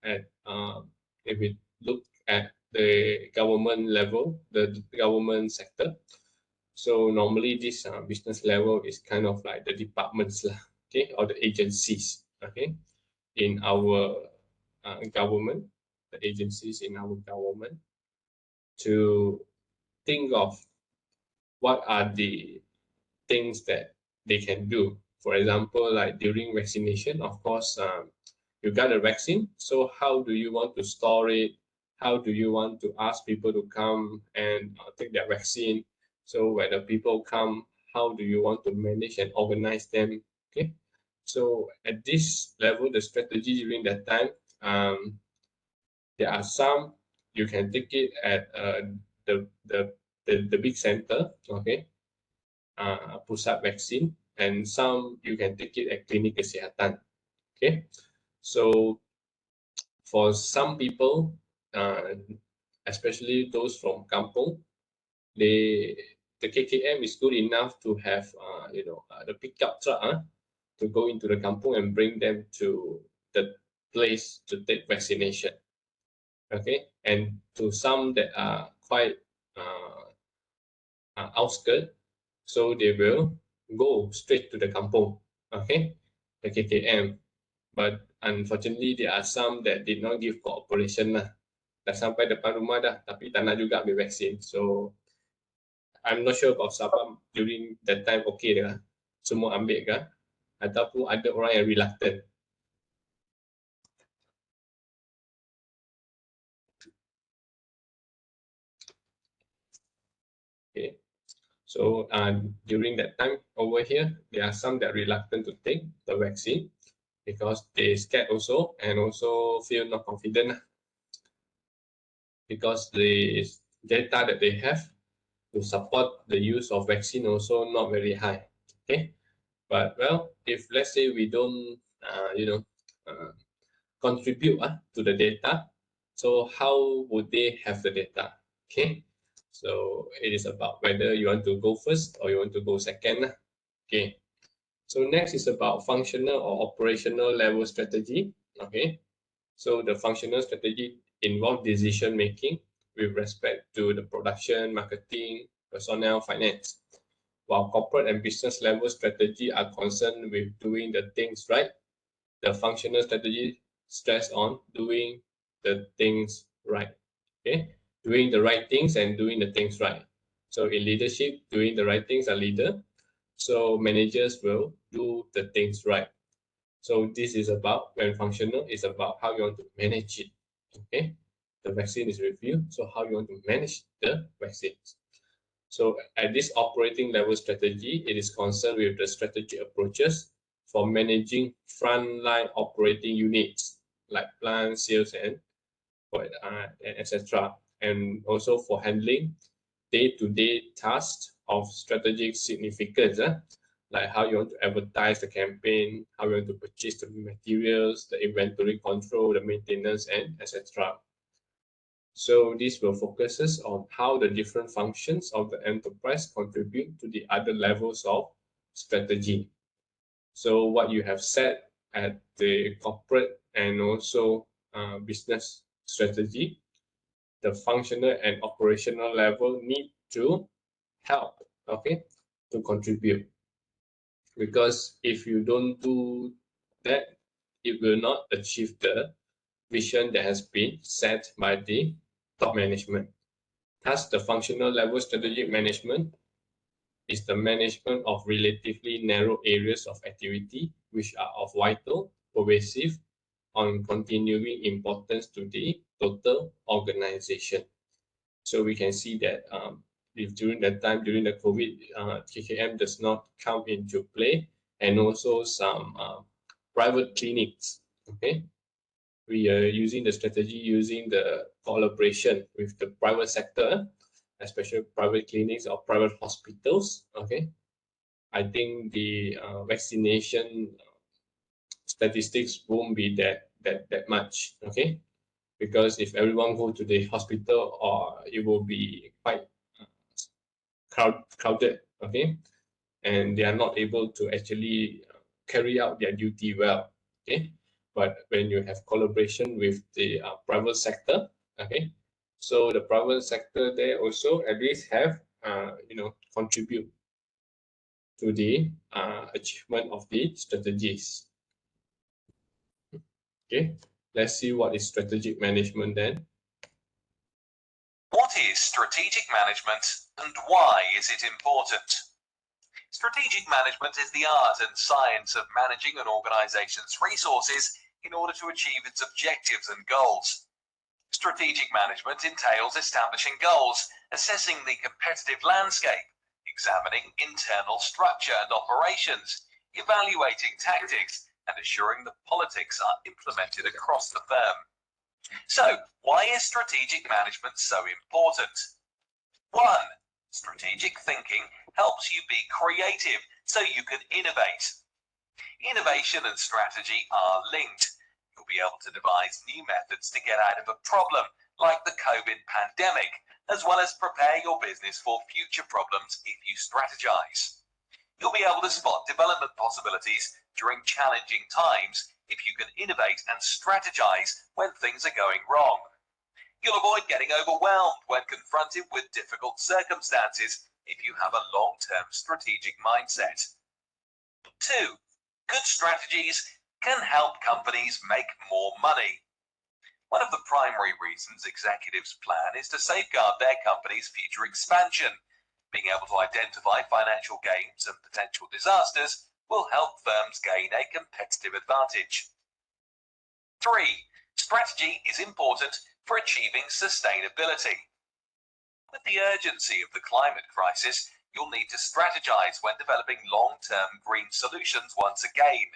if we look at the government level, the government sector. So normally this business level is kind of like the departments, okay, or the agencies, okay, in our government, the agencies in our government, to think of what are the things that they can do. For example, like during vaccination, of course, you got a vaccine. So how do you want to store it? How do you want to ask people to come and take their vaccine? So when the people come, how do you want to manage and organize them? Okay. So at this level, the strategy during that time, there are some you can take it at the big center, okay, pusat vaccine, and some you can take it at klinik kesihatan. Okay, so for some people, especially those from kampung, the KKM is good enough to have the pickup truck to go into the kampung and bring them to the place to take vaccination. Okay, and to some that are quite outskirts, so they will go straight to the kampung, okay, the KKM. But unfortunately, there are some that did not give cooperation lah. Dah sampai depan rumah dah, tapi tak nak juga ambil vaksin. So, I'm not sure about Sabah during that time okay dah. Semua ambil kah? Ataupun ada orang yang reluctant. Okay. So during that time over here, there are some that are reluctant to take the vaccine because they scared also and also feel not confident because the data that they have to support the use of vaccine also not very high. Okay, but well, if let's say we don't, contribute to the data, so how would they have the data? Okay. So it is about whether you want to go first or you want to go second. Okay. So next is about functional or operational level strategy. Okay. So the functional strategy involves decision making with respect to the production, marketing, personnel, finance. While corporate and business level strategy are concerned with doing the things right, the functional strategy stress on doing the things right. Okay. Doing the right things and doing the things right. So in leadership, doing the right things are leader. So managers will do the things right. So this is about, when functional, is about how you want to manage it. Okay. The vaccine is reviewed. So how you want to manage the vaccines. So at this operating level strategy, it is concerned with the strategy approaches for managing frontline operating units like plant, sales, and etc. And also for handling day-to-day tasks of strategic significance, like how you want to advertise the campaign, how you want to purchase the materials, the inventory control, the maintenance, and etc. So this will focuses on how the different functions of the enterprise contribute to the other levels of strategy. So what you have said at the corporate and also business strategy, the functional and operational level need to help, okay, to contribute. Because if you don't do that, it will not achieve the vision that has been set by the top management. Thus, the functional level strategic management is the management of relatively narrow areas of activity which are of vital, pervasive, and continuing importance to the total organization. So we can see that if during that time, during the COVID, KKM does not come into play, and also some private clinics, okay? We are using the strategy, using the collaboration with the private sector, especially private clinics or private hospitals, okay? I think the vaccination statistics won't be that much, okay? Because if everyone go to the hospital, or it will be quite crowded, okay? And they are not able to actually carry out their duty well, okay? But when you have collaboration with the private sector, okay, so the private sector there also at least have contribute to the achievement of the strategies. Okay, let's see what is strategic management then. What is strategic management and why is it important? Strategic management is the art and science of managing an organization's resources in order to achieve its objectives and goals. Strategic management entails establishing goals, assessing the competitive landscape, examining internal structure and operations, evaluating tactics, and assuring that politics are implemented across the firm. So, why is strategic management so important? 1. Strategic thinking helps you be creative so you can innovate. Innovation and strategy are linked. You'll be able to devise new methods to get out of a problem, like the COVID pandemic, as well as prepare your business for future problems if you strategize. You'll be able to spot development possibilities during challenging times if you can innovate and strategize when things are going wrong. You'll avoid getting overwhelmed when confronted with difficult circumstances if you have a long-term strategic mindset. 2. Good strategies can help companies make more money. One of the primary reasons executives plan is to safeguard their company's future expansion. Being able to identify financial gains and potential disasters will help firms gain a competitive advantage. 3. Strategy is important for achieving sustainability. With the urgency of the climate crisis, you'll need to strategize when developing long-term green solutions once again.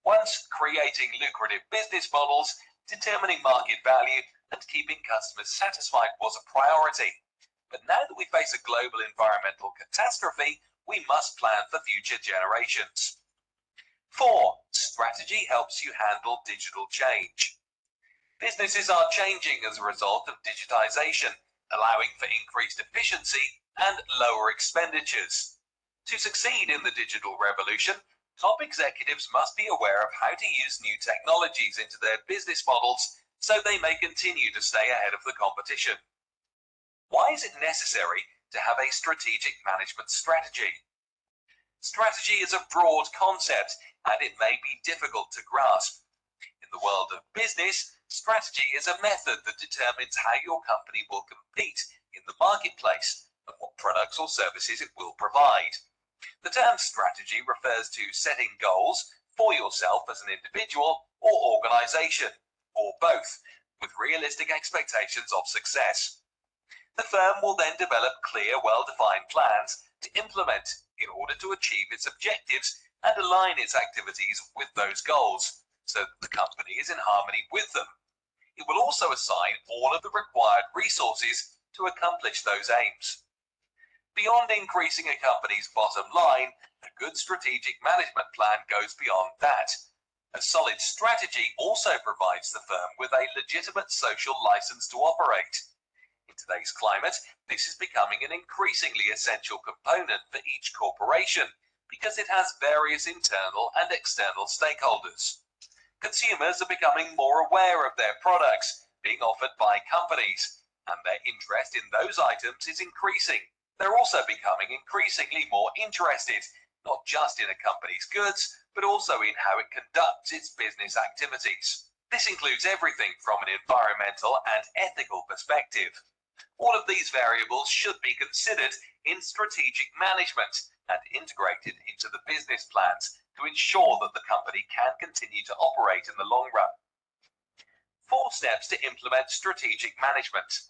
Once creating lucrative business models, determining market value, and keeping customers satisfied was a priority. But now that we face a global environmental catastrophe, we must plan for future generations. 4. Strategy helps you handle digital change. Businesses are changing as a result of digitization, allowing for increased efficiency and lower expenditures. To succeed in the digital revolution, top executives must be aware of how to use new technologies into their business models so they may continue to stay ahead of the competition. Why is it necessary to have a strategic management strategy? Strategy is a broad concept and it may be difficult to grasp. In the world of business, strategy is a method that determines how your company will compete in the marketplace and what products or services it will provide. The term strategy refers to setting goals for yourself as an individual or organization, or both, with realistic expectations of success. The firm will then develop clear, well-defined plans to implement in order to achieve its objectives and align its activities with those goals so that the company is in harmony with them. It will also assign all of the required resources to accomplish those aims. Beyond increasing a company's bottom line, a good strategic management plan goes beyond that. A solid strategy also provides the firm with a legitimate social license to operate. In today's climate, this is becoming an increasingly essential component for each corporation because it has various internal and external stakeholders. Consumers are becoming more aware of their products being offered by companies, and their interest in those items is increasing. They're also becoming increasingly more interested, not just in a company's goods, but also in how it conducts its business activities. This includes everything from an environmental and ethical perspective. All of these variables should be considered in strategic management and integrated into the business plans to ensure that the company can continue to operate in the long run. 4 steps to implement strategic management.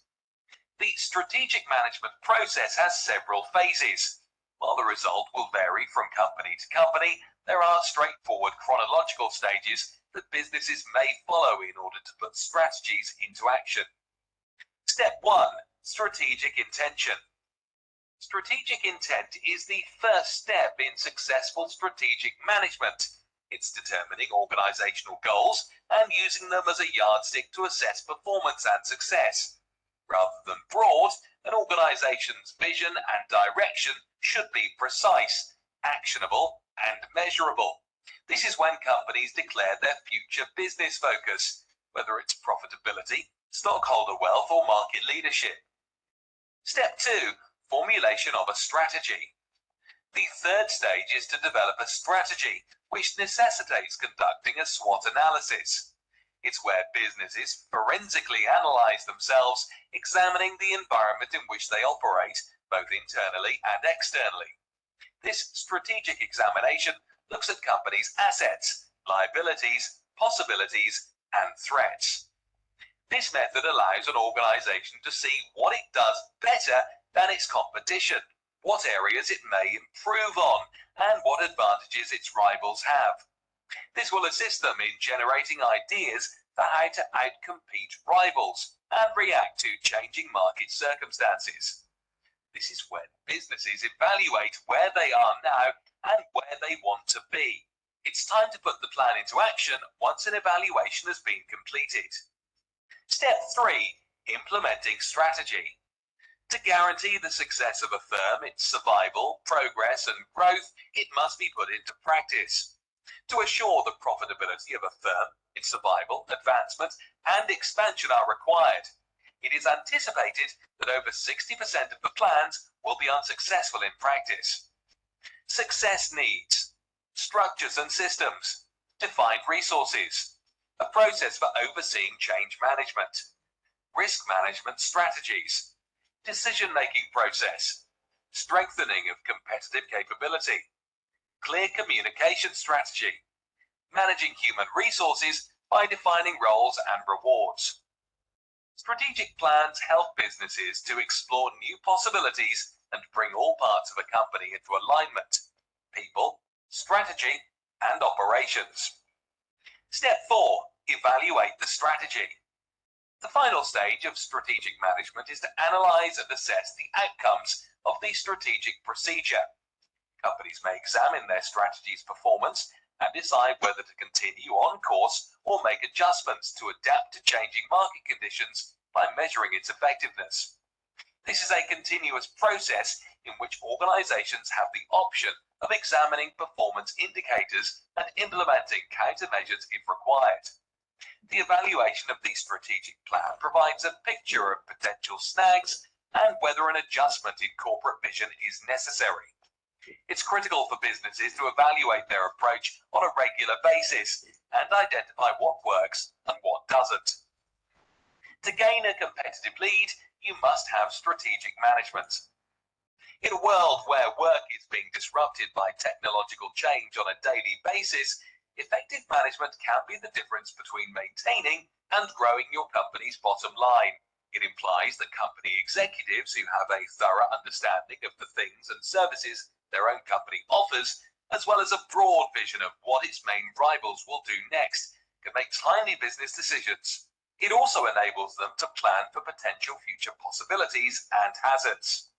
The strategic management process has several phases. While the result will vary from company to company, there are straightforward chronological stages that businesses may follow in order to put strategies into action. Step 1. Strategic intention. Strategic intent is the first step in successful strategic management. It's determining organizational goals and using them as a yardstick to assess performance and success. Rather than broad, an organization's vision and direction should be precise, actionable, and measurable. This is when companies declare their future business focus, whether it's profitability, stockholder wealth, or market leadership. Step 2. Formulation of a strategy. The third stage is to develop a strategy, which necessitates conducting a SWOT analysis. It's where businesses forensically analyze themselves, examining the environment in which they operate, both internally and externally. This strategic examination looks at companies' assets, liabilities, possibilities, and threats. This method allows an organization to see what it does better than its competition, what areas it may improve on, and what advantages its rivals have. This will assist them in generating ideas for how to outcompete rivals and react to changing market circumstances. This is when businesses evaluate where they are now and where they want to be. It's time to put the plan into action once an evaluation has been completed. Step 3. Implementing strategy. To guarantee the success of a firm, its survival, progress, and growth, it must be put into practice. To assure the profitability of a firm, its survival, advancement, and expansion are required. It is anticipated that over 60% of the plans will be unsuccessful in practice. Success needs structures and systems, defined resources, a process for overseeing change management, risk management strategies, decision-making process, strengthening of competitive capability, clear communication strategy, managing human resources by defining roles and rewards. Strategic plans help businesses to explore new possibilities and bring all parts of a company into alignment: people, strategy, and operations. Step 4. Evaluate the strategy. The final stage of strategic management is to analyze and assess the outcomes of the strategic procedure. Companies may examine their strategy's performance and decide whether to continue on course or make adjustments to adapt to changing market conditions by measuring its effectiveness. This is a continuous process in which organizations have the option of examining performance indicators and implementing countermeasures if required. The evaluation of the strategic plan provides a picture of potential snags and whether an adjustment in corporate vision is necessary. It's critical for businesses to evaluate their approach on a regular basis and identify what works and what doesn't. To gain a competitive lead, you must have strategic management. In a world where work is being disrupted by technological change on a daily basis, effective management can be the difference between maintaining and growing your company's bottom line. It implies that company executives who have a thorough understanding of the things and services their own company offers, as well as a broad vision of what its main rivals will do next, can make timely business decisions. It also enables them to plan for potential future possibilities and hazards.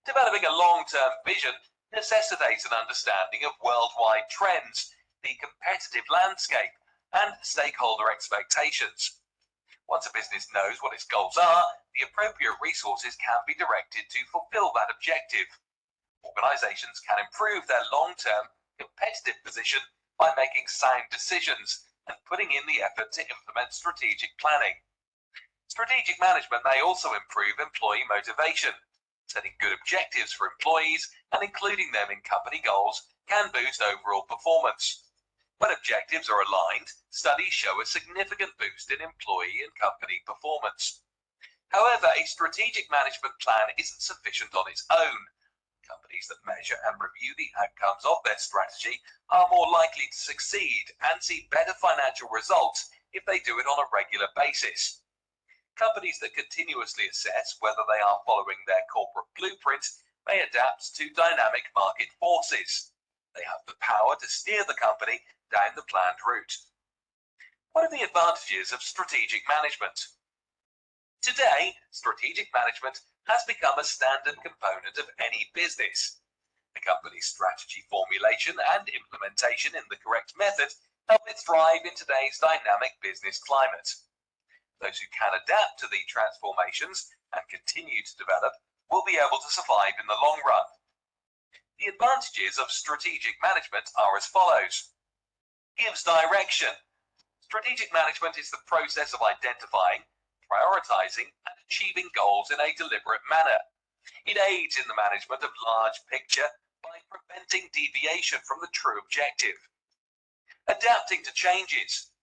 Developing a long-term vision necessitates an understanding of worldwide trends, the competitive landscape, and stakeholder expectations. Once a business knows what its goals are, the appropriate resources can be directed to fulfill that objective. Organizations can improve their long-term competitive position by making sound decisions and putting in the effort to implement strategic planning. Strategic management may also improve employee motivation. Setting good objectives for employees and including them in company goals can boost overall performance. When objectives are aligned, studies show a significant boost in employee and company performance. However, a strategic management plan isn't sufficient on its own. Companies that measure and review the outcomes of their strategy are more likely to succeed and see better financial results if they do it on a regular basis. Companies that continuously assess whether they are following their corporate blueprint may adapt to dynamic market forces. They have the power to steer the company down the planned route. What are the advantages of strategic management? Today, strategic management has become a standard component of any business. The company's strategy formulation and implementation in the correct method help it thrive in today's dynamic business climate. Those who can adapt to the transformations and continue to develop will be able to survive in the long run. The advantages of strategic management are as follows. Gives direction. Strategic management is the process of identifying, prioritizing, and achieving goals in a deliberate manner. It aids in the management of large picture by preventing deviation from the true objective. Adapting to changes.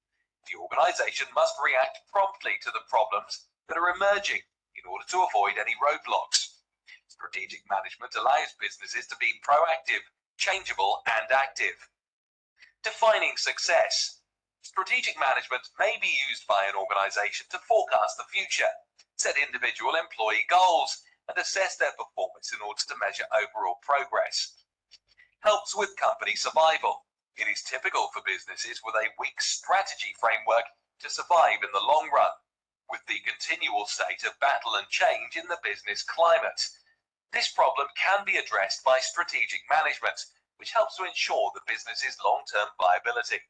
The organization must react promptly to the problems that are emerging in order to avoid any roadblocks. Strategic management allows businesses to be proactive, changeable, and active. Defining success. Strategic management may be used by an organization to forecast the future, set individual employee goals, and assess their performance in order to measure overall progress. Helps with company survival. It is typical for businesses with a weak strategy framework to survive in the long run, with the continual state of battle and change in the business climate. This problem can be addressed by strategic management, which helps to ensure the business's long-term viability.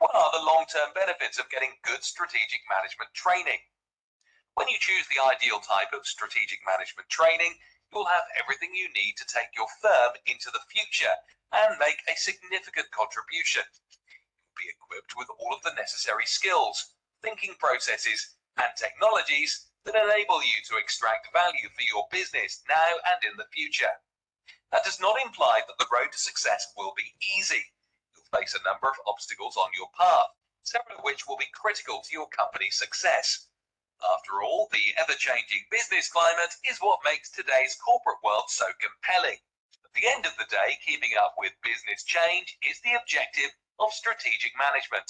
What are the long-term benefits of getting good strategic management training? When you choose the ideal type of strategic management training, you'll have everything you need to take your firm into the future and make a significant contribution. You'll be equipped with all of the necessary skills, thinking processes, and technologies that enable you to extract value for your business now and in the future. That does not imply that the road to success will be easy. You'll face a number of obstacles on your path, several of which will be critical to your company's success. After all, the ever-changing business climate is what makes today's corporate world so compelling. At the end of the day, keeping up with business change is the objective of strategic management.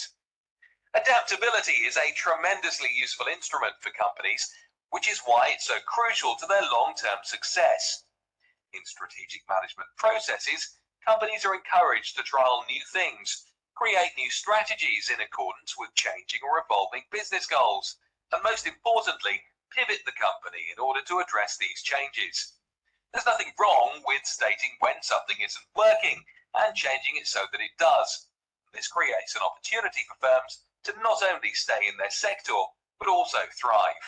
Adaptability is a tremendously useful instrument for companies, which is why it's so crucial to their long-term success. In strategic management processes, companies are encouraged to trial new things, create new strategies in accordance with changing or evolving business goals, and most importantly, pivot the company in order to address these changes. There's nothing wrong with stating when something isn't working and changing it so that it does. This creates an opportunity for firms to not only stay in their sector, but also thrive.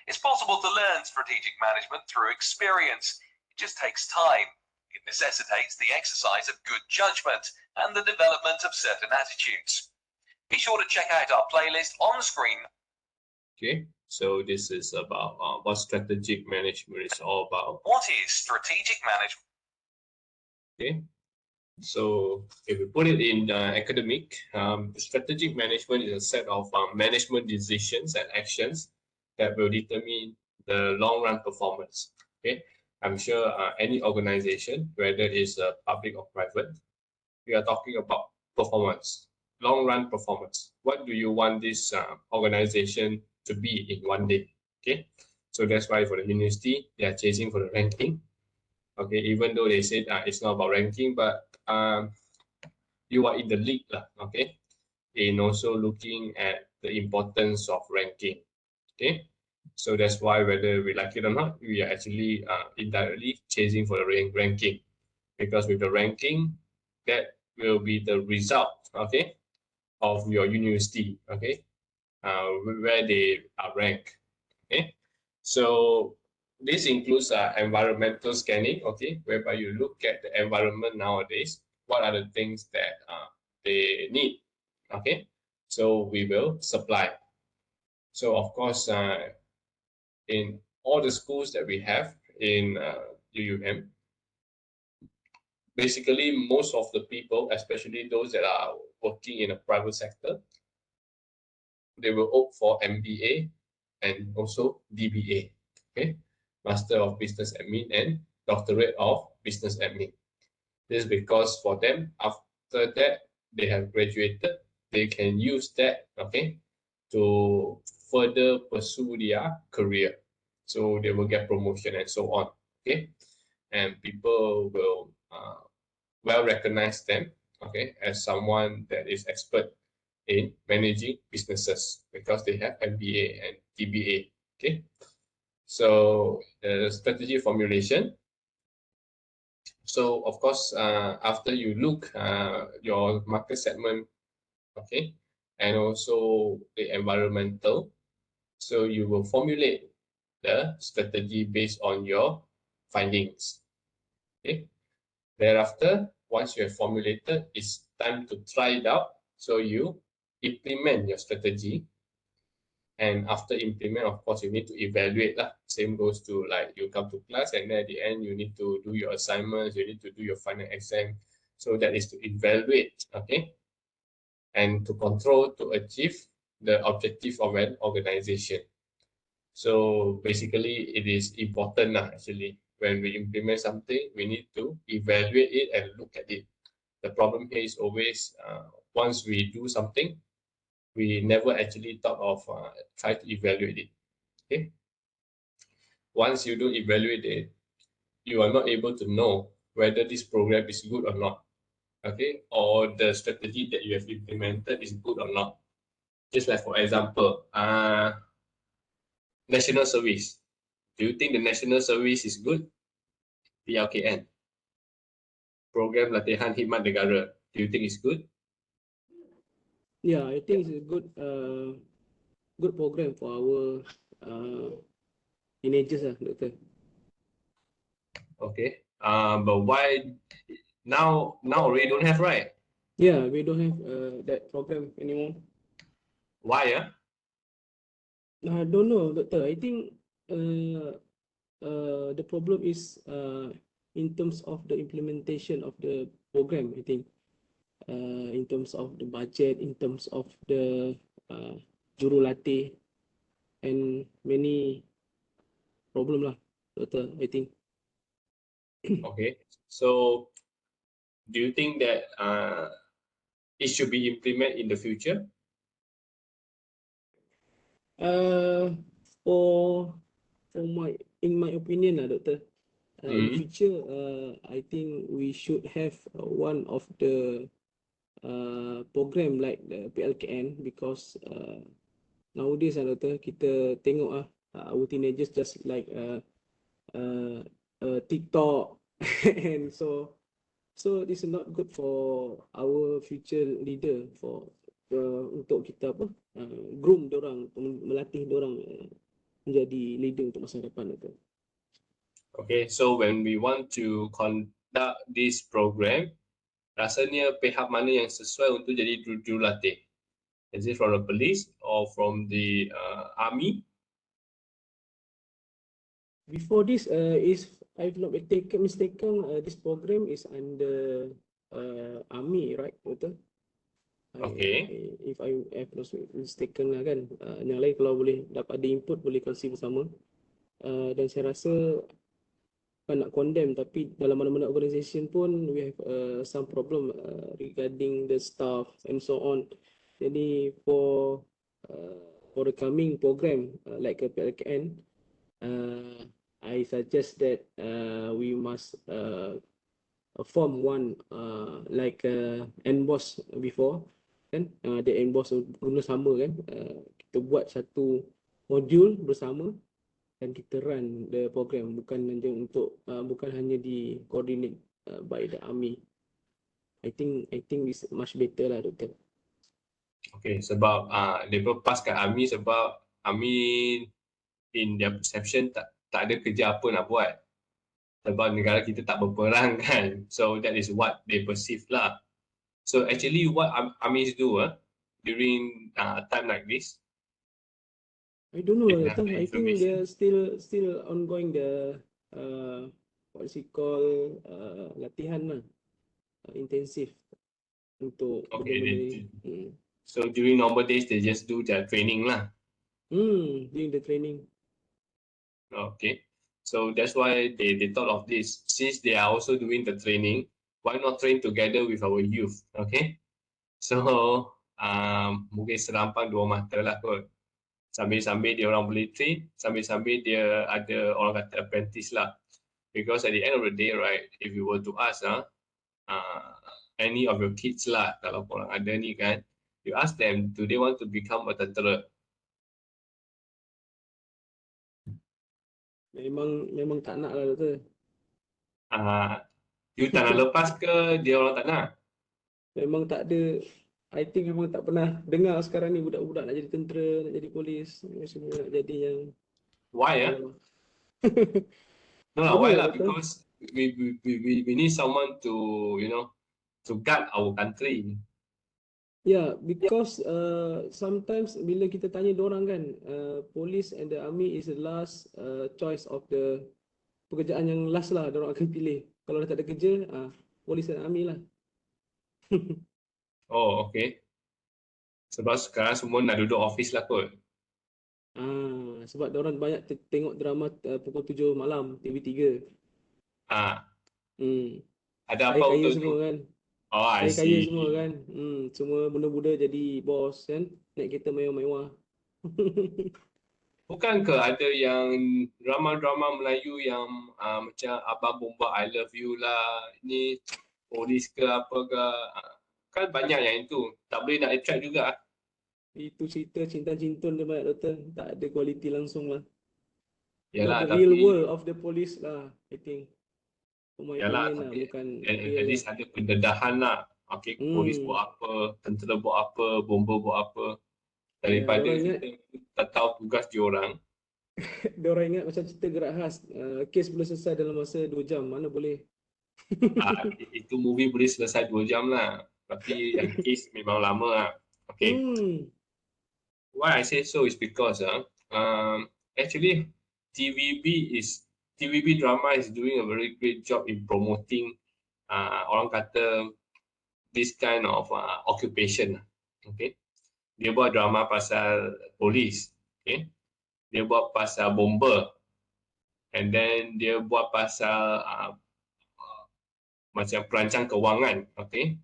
It's possible to learn strategic management through experience. It just takes time. It necessitates the exercise of good judgment and the development of certain attitudes. Be sure to check out our playlist on screen. Okay, so this is about what strategic management is all about. What is strategic management? Okay, so if we put it in academic, strategic management is a set of management decisions and actions that will determine the long-run performance. Okay, I'm sure any organization, whether it's public or private, we are talking about performance, long-run performance. What do you want this organization to be in one day? Okay, so that's why for the university, they are chasing for the ranking. Okay, even though they said it's not about ranking, but you are in the league, okay, in also looking at the importance of ranking. Okay, So that's why whether we like it or not, we are actually indirectly chasing for the ranking, because with the ranking, that will be the result, okay, of your university, okay, where they are ranked, okay. So this includes environmental scanning, okay, whereby you look at the environment nowadays, what are the things that they need, okay. So we will supply. So of course, in all the schools that we have in UUM, basically most of the people, especially those that are working in a private sector, they will opt for MBA and also DBA, okay, Master of Business Admin and Doctorate of Business Admin. This is because for them, after that they have graduated, they can use that, okay, to further pursue their career. So they will get promotion and so on, okay, and people will well recognize them, okay, as someone that is expert in managing businesses because they have MBA and DBA, okay. So the strategy formulation. So of course, after you look your market segment, okay, and also the environmental, so you will formulate the strategy based on your findings, okay. Thereafter, once you have formulated, it's time to try it out. So you implement your strategy. And after implement, of course, you need to evaluate lah. Same goes to like you come to class and then at the end, you need to do your assignments, you need to do your final exam. So that is to evaluate, okay? And to control, to achieve the objective of an organization. So basically, it is important actually. When we implement something, we need to evaluate it and look at it. The problem here is always once we do something, we never actually thought of try to evaluate it. Okay. Once you don't evaluate it, you are not able to know whether this program is good or not. Okay, or the strategy that you have implemented is good or not. Just like for example, national service. Do you think the national service is good? PLKN. Program Latihan Khidmat Negara. Do you think it's good? Yeah, I think it's a good program for our teenagers, Doctor. Okay. But why now already don't have, right? Yeah, we don't have that program anymore. Why? I don't know, Doctor. I think the problem is in terms of the implementation of the program. I think in terms of the budget, in terms of the jurulatih, and many problem lah, Doctor. I think. Okay. So, do you think that it should be implemented in the future? For in my opinion, Doctor, in future, I think we should have one of the program like the PLKN because nowadays, Doctor, kita tengok our teenagers just like TikTok and so this is not good for our future leader for untuk kita groom dorang, melatih dorang menjadi leader untuk masa depan itu. Okay, so when we want to conduct this program, rasanya pihak mana yang sesuai untuk jadi jurulatih? Is it from the police or from the army? Before this, is I've not mistaken, this program is under army, right, Betul? Okay. If I have not mistaken lah kan, yang lain kalau boleh dapat ada input boleh kongsi bersama. Dan saya rasa bukan nak condemn tapi dalam mana-mana organisation pun we have some problem regarding the staff and so on. Jadi for the coming program like a PLKN, I suggest that we must form one like NBOS before kan, the NBOS guna sama kan, kita buat satu modul bersama dan kita run the program, bukan hanya di coordinate by the army. I think it's much better lah, Doktor. Okay, sebab dia pass kat army sebab army in their perception tak ada kerja apa nak buat. Sebab negara kita tak berperang kan. So that is what they perceive lah. So actually what armies do during time like this? I don't know, If you have Doktor. the I think information. they're still ongoing the what is it called, latihan lah, intensive untuk Okay, benda-benda ni. So during normal days they just do their training lah. During the training. Okay, so that's why they thought of this. Since they are also doing the training, why not train together with our youth? Okay, so mungkin serampang dua mata lah kot. Sambil-sambil dia orang boleh train, sambil-sambil dia ada orang kata apprentice lah. Because at the end of the day, right, if you were to ask any of your kids lah, kalau korang ada ni kan, you ask them, do they want to become a tentera? Memang tak nak lah, Doktor. You tak nak lepas ke dia orang tak nak? Memang tak ada. I think memang tak pernah dengar sekarang ni budak-budak nak jadi tentera, nak jadi polis, semua nak jadi yang Why No lah, why lah? Because we need someone to, you know, to guard our country. Yeah, because sometimes bila kita tanya diorang kan, police and the army is the last choice of the pekerjaan yang last lah diorang akan pilih. Kalau dah tak ada kerja, police dan army lah. Oh, okay. Sebab sekarang semua nak duduk office lah kot. Sebab diorang banyak tengok drama pukul 7 malam, TV3. Ada apa kaya untuk semua kan. Oh, I Kaya see. semua kan. Semua muda-muda jadi bos kan. Naik kereta mewah-mewah. Bukan ke ada yang drama-drama Melayu yang macam Abang Bomba I Love You lah, ni polis ke apa ke, kan banyak yang itu, tak boleh nak attract juga. Itu cerita cinta-cintun dia banyak, Doktor. Tak ada kualiti langsung lah. Yalah, Not the real tapi world of the police lah, I think. For my yalah, opinion lah, tapi bukan at real least lah. ada pendedahan lah. Okay, polis buat apa, tentera buat apa, bomba buat apa. Daripada diorang kita tak tahu tugas diorang. Diorang ingat macam cerita gerak khas, kes boleh selesai dalam masa 2 jam, mana boleh. Itu movie boleh selesai 2 jam lah. Tapi yang kes memang lama lah. Okay. Why I say so is because actually TVB drama is doing a very great job in promoting orang kata this kind of occupation. Okay. Dia buat drama pasal polis. Okay. Dia buat pasal bomber. And then dia buat pasal macam perancang kewangan. Okay.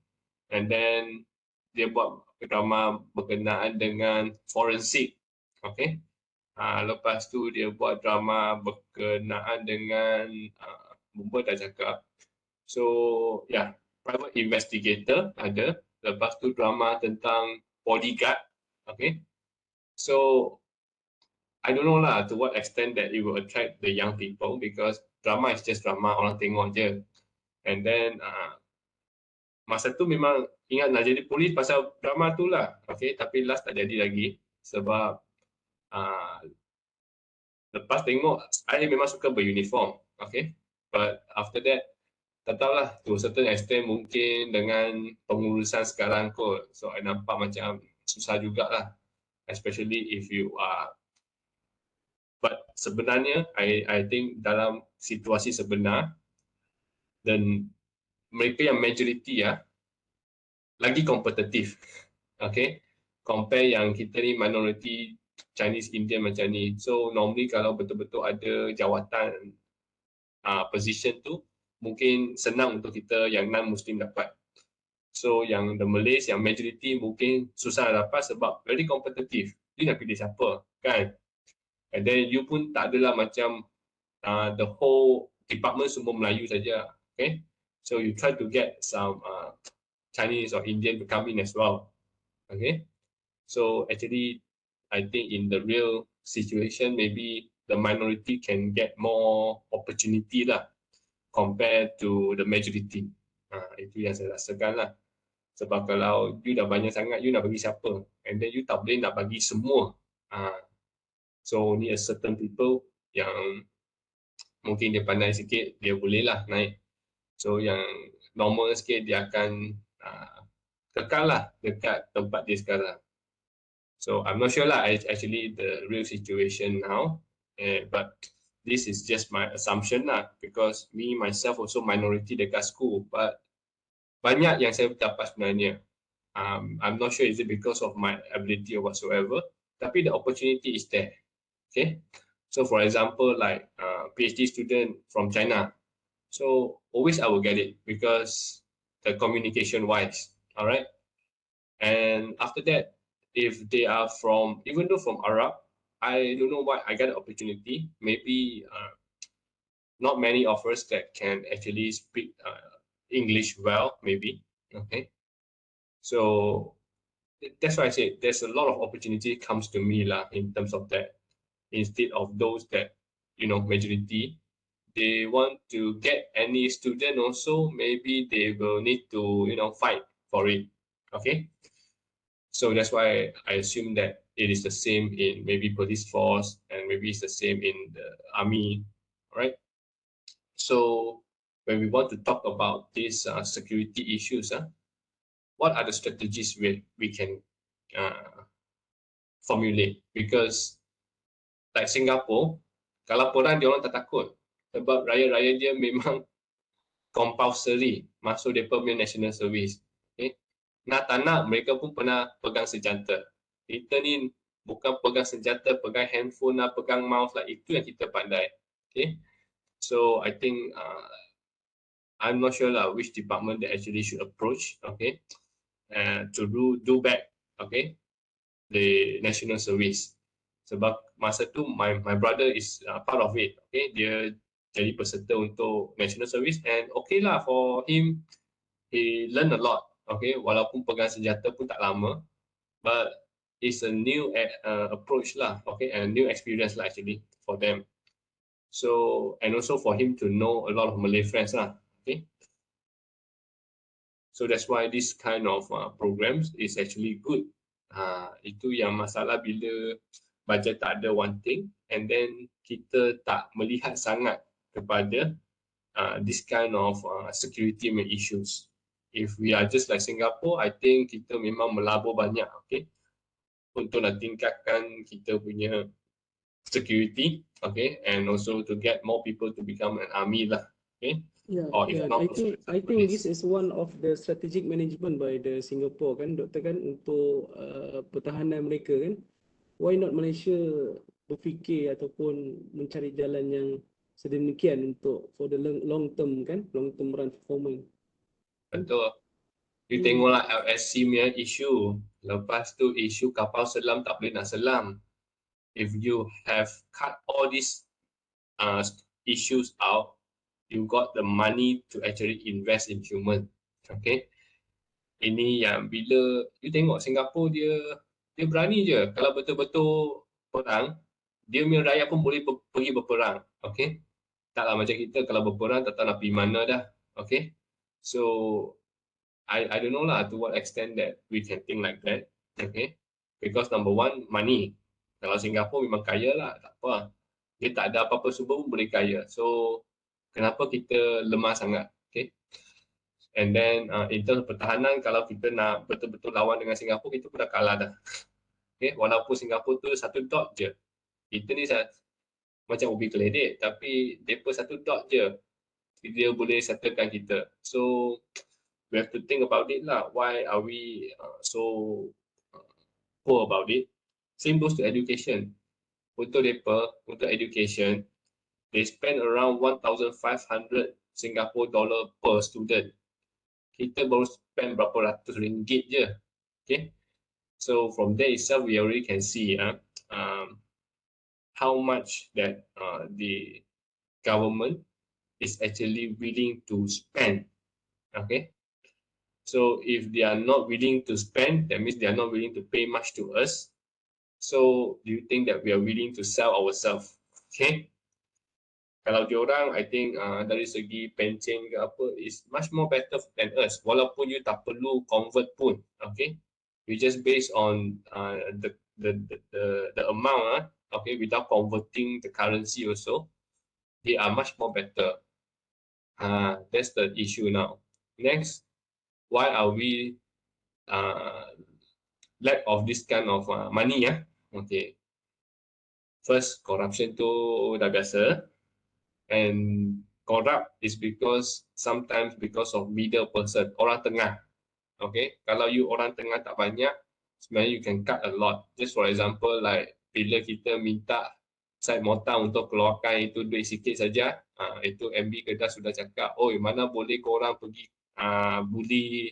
And then dia buat drama berkenaan dengan forensik. Okay. Lepas tu dia buat drama berkenaan dengan bomba dah cakap. So yeah, private investigator ada. Lepas tu drama tentang bodyguard. Okay. So I don't know lah to what extent that it will attract the young people because drama is just drama, orang tengok je. And then masa tu memang ingat nak jadi polis pasal drama tu lah. Okay, tapi last tak jadi lagi sebab lepas tengok saya memang suka beruniform. Okay, but after that tak tahulah to a certain extent mungkin dengan pengurusan sekarang kot. So I nampak macam susah jugalah, especially if you are. But sebenarnya I think dalam situasi sebenar dan mereka yang majority lagi kompetitif. Okay, compare yang kita ni minority Chinese Indian macam ni. So normally kalau betul-betul ada jawatan position tu mungkin senang untuk kita yang non Muslim dapat. So yang the Malays yang majority mungkin susah dapat sebab very kompetitif. Dia nak pilih siapa kan? And then you pun tak adalah macam the whole department semua Melayu saja. Okay, so you try to get some Chinese or Indian to come in as well. Okay, so actually I think in the real situation, maybe the minority can get more opportunity lah compared to the majority. Itu yang saya rasakan lah. Sebab kalau you dah banyak sangat, you nak bagi siapa? And then you tak boleh nak bagi semua. So only a certain people yang mungkin dia pandai sikit, dia boleh lah naik. So yang normal sikit, dia akan kekal lah dekat tempat dia sekarang. So I'm not sure lah actually the real situation now, but this is just my assumption lah, because me myself also minority dekat school, but banyak yang saya dapat sebenarnya. I'm not sure is it because of my ability or whatsoever, tapi the opportunity is there. Okay, so for example, like PhD student from China, so always I will get it because the communication wise, all right. And after that, if they are from, even though from Arab, I don't know why I got an opportunity. Maybe not many of us that can actually speak English well, maybe. Okay, so that's why I say there's a lot of opportunity comes to me lah in terms of that. Instead of those that, you know, majority, they want to get any student also, maybe they will need to, you know, fight for it. Okay, so that's why I assume that it is the same in maybe police force and maybe it's the same in the army, right? So when we want to talk about these security issues, what are the strategies we can formulate? Because like Singapore, kalau korang dia orang tak takut sebab raya-raya dia memang compulsory masuk dia punya national service. Okay? Nak tak nak mereka pun pernah pegang senjata. Kita ni bukan pegang senjata, pegang handphone lah, pegang mouse lah, itu yang kita pandai. Okay? So I think I'm not sure lah which department that actually should approach, okay, to do back, okay, the national service. Sebab masa tu my brother is part of it, okay, dia jadi peserta untuk national service and okay lah for him, he learn a lot, okay, walaupun pegang senjata pun tak lama, but it's a new approach lah, okay, and a new experience lah actually for them. So and also for him to know a lot of Malay friends lah, okay. So that's why this kind of programs is actually good. Itu yang masalah bila bajet tak ada one thing and then kita tak melihat sangat kepada this kind of security issues. If we are just like Singapore, I think kita memang melabur banyak, okay, untuk nak tingkatkan kita punya security, okay, and also to get more people to become an army lah, okay. Yeah, or if not, I think this is one of the strategic management by the Singapore kan, Doktor kan, untuk pertahanan mereka kan. Why not Malaysia berfikir ataupun mencari jalan yang sedemikian untuk for the long term kan, long term run performance. Betul. You tengoklah LSC punya isu. Lepas tu isu kapal selam tak boleh nak selam. If you have cut all these issues out, you got the money to actually invest in human. Okay. Ini yang bila you tengok Singapura dia berani je. Kalau betul-betul perang, dia punya rakyat pun boleh pergi berperang. Okay. Taklah macam kita kalau berperang tak tahu nak pergi mana dah. Okay. So I don't know lah to what extent that we can think like that. Okay. Because number one, money. Kalau Singapura memang kaya lah, tak apa. Dia tak ada apa-apa semua pun boleh kaya. So kenapa kita lemah sangat? Okay. And then in terms of pertahanan, kalau kita nak betul-betul lawan dengan Singapura, kita pun dah kalah dah. Okay. Walaupun Singapura tu satu dot je. Kita ni macam ubi keledek, tapi mereka satu dot je. Dia boleh settlekan kita. So we have to think about it lah. Why are we so poor about it? Same goes to education. Untuk mereka, untuk education, they spend around 1,500 Singapore dollar per student. Kita baru spend berapa ratus ringgit je. Okay. So from there itself, we already can see how much that the government is actually willing to spend. Okay. So if they are not willing to spend, that means they are not willing to pay much to us. So do you think that we are willing to sell ourselves? Okay. Kalau diorang, I think dari segi pencen ke apa, is much more better than us. Walaupun you tak perlu convert pun, okay? You just based on the amount, okay, without converting the currency also, they are much more better. That's the issue now. Next, why are we lack of this kind of money? Okay. First, corruption tu dah biasa. And corrupt is because sometimes because of middle person, orang tengah. Okay, kalau you orang tengah tak banyak, sebenarnya you can cut a lot. Just for example, like bila kita minta side mortar untuk keluarkan itu duit sikit saja, itu MB Kedah sudah cakap, oh mana boleh korang pergi buli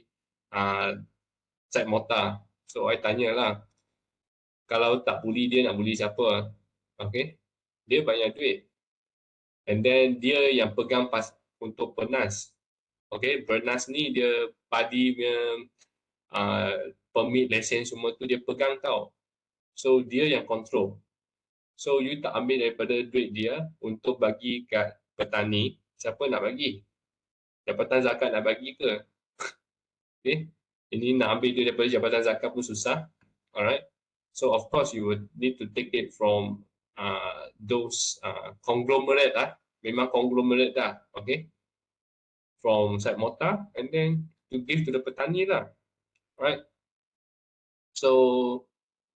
side mortar. So I tanyalah, kalau tak buli dia nak buli siapa? Okay, dia banyak duit. And then dia yang pegang pas untuk pernas. Okay, pernas ni dia padi punya permit, lesen semua tu dia pegang tau. So dia yang control. So you tak ambil daripada duit dia untuk bagi kat petani, siapa nak bagi? Jabatan zakat nak bagi ke? Okay, ini nak ambil duit daripada jabatan zakat pun susah. Alright. So of course you would need to take it from those conglomerate memang conglomerate dah, okay, from side mortar and then to give to the petani lah, right? So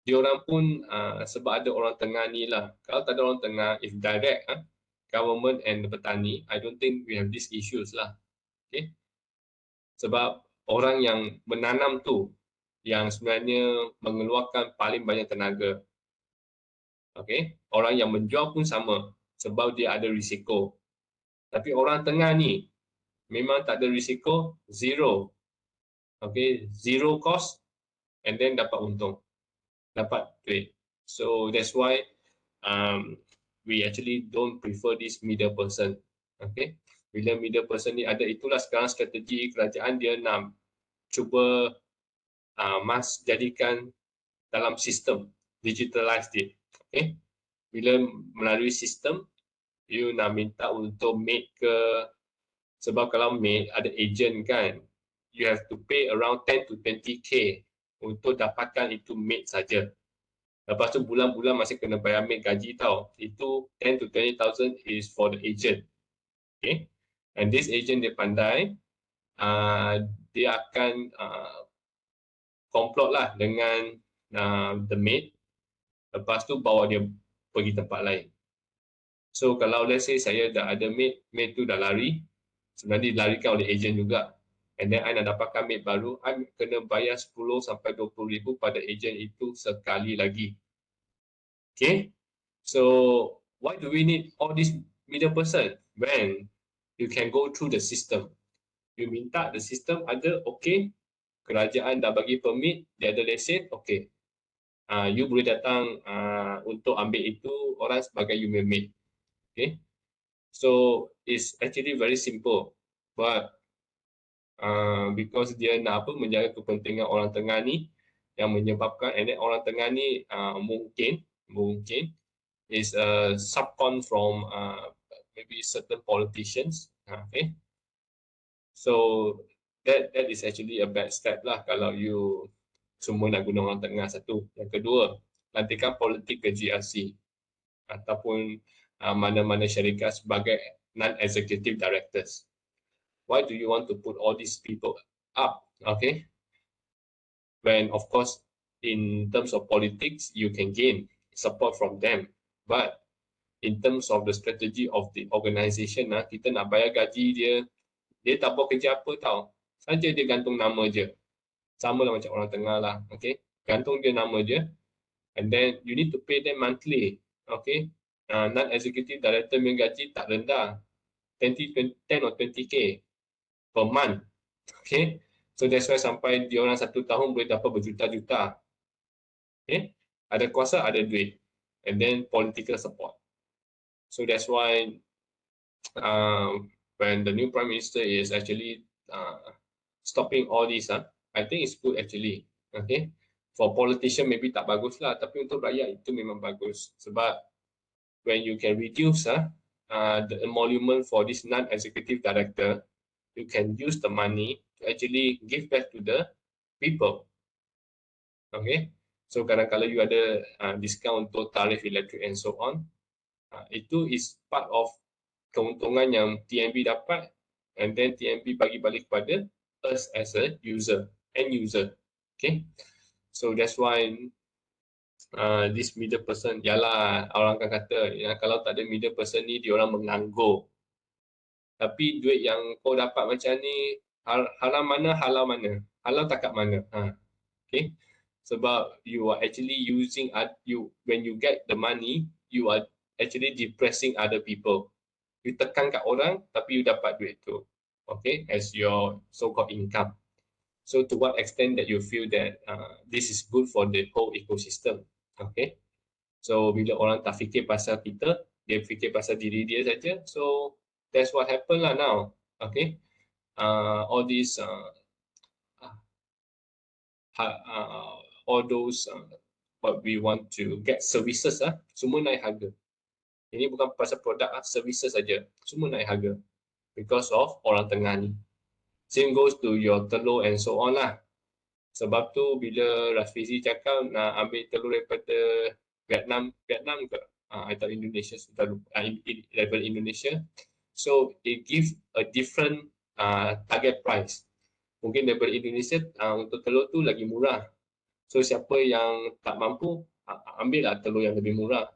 diorang pun sebab ada orang tengah ni lah. Kalau tak ada orang tengah, if direct government and the petani, I don't think we have these issues lah, okay? Sebab orang yang menanam tu yang sebenarnya mengeluarkan paling banyak tenaga, okay? Orang yang menjual pun sama sebab dia ada risiko. Tapi orang tengah ni memang tak ada risiko, zero. Okay, zero cost and then dapat untung, dapat duit. So that's why we actually don't prefer this middle person. Okay, bila middle person ni ada, itulah sekarang strategi kerajaan dia nak cuba jadikan dalam sistem, digitalize it. Okay, bila melalui sistem, you nak minta untuk make ke, sebab kalau make ada agent kan, you have to pay around 10 to 20k untuk dapatkan itu make saja. Lepas tu bulan-bulan masih kena bayar make gaji tau. Itu 10 to 20,000 is for the agent. Okay, and this agent dia pandai, dia akan komplot lah dengan the maid, lepas tu bawa dia pergi tempat lain. So kalau let's say saya dah ada maid tu dah lari, sebenarnya dilarikan oleh ejen juga. And then I nak dapatkan maid baru, I kena bayar 10 sampai 20 ribu pada ejen itu sekali lagi. Okay, so why do we need all this middle person when you can go through the system? You minta the system ada, okay, kerajaan dah bagi permit, dia ada lesen, okay. You boleh datang untuk ambil itu orang sebagai human maid. Okay, so it's actually very simple, but because dia nak menjaga kepentingan orang tengah ni, yang menyebabkan, and then orang tengah ni mungkin is a subcon from maybe certain politicians. Okay, so that is actually a bad step lah kalau you semua nak guna orang tengah, satu. Yang kedua, lantikan politik ke GRC ataupun mana-mana syarikat sebagai non-executive directors. Why do you want to put all these people up? Okay, when of course in terms of politics you can gain support from them, but in terms of the strategy of the organisation, kita nak bayar gaji dia tak buat kerja apa tau, saja dia gantung nama je, sama lah macam orang tengah lah. Okay, gantung dia nama je, and then you need to pay them monthly. Okay, non-executive director punya gaji tak rendah, 10 or 20k per month. Okay, so that's why sampai dia orang 1 tahun boleh dapat berjuta-juta. Okay, ada kuasa, ada duit, and then political support. So that's why when the new Prime Minister is actually stopping all this, I think it's good actually. Okay, For politician maybe tak bagus lah, tapi untuk rakyat itu memang bagus. Sebab when you can reduce the emolument for this non-executive director, you can use the money to actually give back to the people. Okay, so kadang-kadang you ada discount untuk tarif elektrik and so on. Itu is part of keuntungan yang TNB dapat, and then TNB bagi balik kepada us as a user, end user. Okay, so that's why this middle person, yalah orang akan kata kalau tak ada middle person ni dia orang menganggur. Tapi duit yang kau dapat macam ni halal mana, halal tak kat mana. Okay, sebab you are actually using when you get the money, you are actually depressing other people. You tekan kat orang tapi you dapat duit tu, okay, as your so-called income. So to what extent that you feel that this is good for the whole ecosystem, okay? So bila orang tak fikir pasal kita, dia fikir pasal diri dia saja. So that's what happen lah now, okay? All these all those what we want to get services semua naik harga. Ini bukan pasal produk services saja, semua naik harga because of orang tengah ni. Same goes to your telur and so on lah. Sebab tu bila Rafizi cakap nak ambil telur daripada Vietnam ke? I thought Indonesia, sudah level Indonesia. So it gives a different target price. Mungkin daripada Indonesia untuk telur tu lagi murah. So siapa yang tak mampu, ambillah telur yang lebih murah.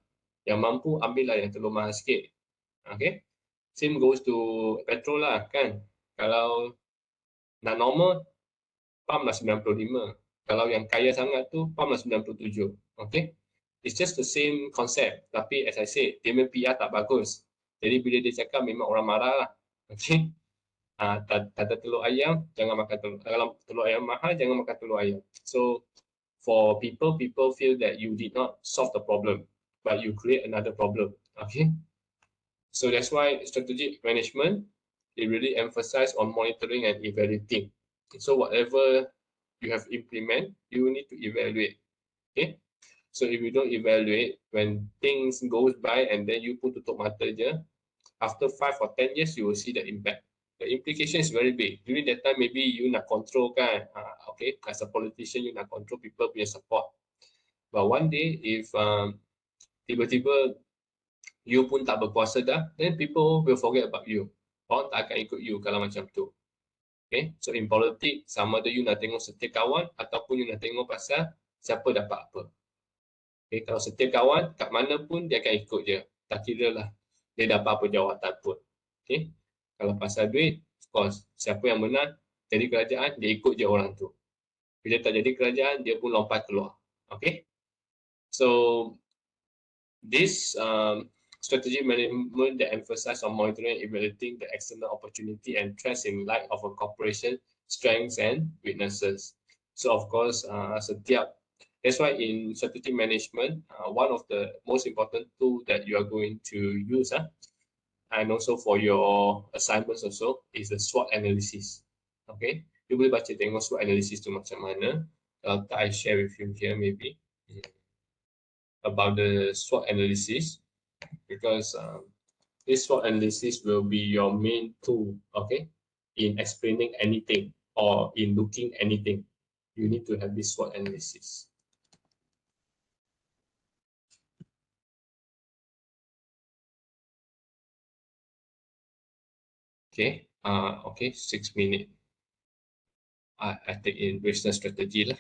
Yang mampu, ambillah yang telur mahal sikit. Okay? Same goes to petrol lah kan. Kalau nak normal, pam lah 95. Kalau yang kaya sangat tu, pam lah 97. Okay? It's just the same concept. Tapi as I said, dia punya PR tak bagus. Jadi bila dia cakap memang orang marah lah. Okay? Kata telur ayam, jangan makan telur. Kalau telur ayam mahal, jangan makan telur ayam. So for people feel that you did not solve the problem, but you create another problem. Okay? So that's why strategic management, it really emphasizes on monitoring and evaluating. So whatever you have implement, you need to evaluate. Okay? So if you don't evaluate, when things goes by and then you put tutup mata je, after 5 or 10 years, you will see the impact. The implication is very big. During that time, maybe you nak control kan, okay, as a politician, you nak control people punya support. But one day, if tiba-tiba you pun tak berkuasa dah, then people will forget about you. Orang tak akan ikut you kalau macam tu. Okay, so in politics, sama ada you nak tengok setia kawan ataupun you nak tengok pasal siapa dapat apa. Okay, kalau setia kawan, kat mana pun dia akan ikut je. Tak kira lah dia dapat apa jawatan pun. Okay, kalau pasal duit, of course, siapa yang menang jadi kerajaan, dia ikut je orang tu. Bila tak jadi kerajaan, dia pun lompat keluar. Okay, so this strategic management that emphasize on monitoring and evaluating the external opportunity and threats in light of a corporation strengths and weaknesses. So of course, that's why in strategic management, one of the most important tools that you are going to use, and also for your assignments also, is the SWOT analysis. Okay, you boleh baca tengok SWOT analysis tu macam mana. I share with you here maybe about the SWOT analysis. Because this SWOT analysis will be your main tool, okay, in explaining anything or in looking anything. You need to have this SWOT analysis. Okay, okay, 6 minutes. I take in business strategy lah.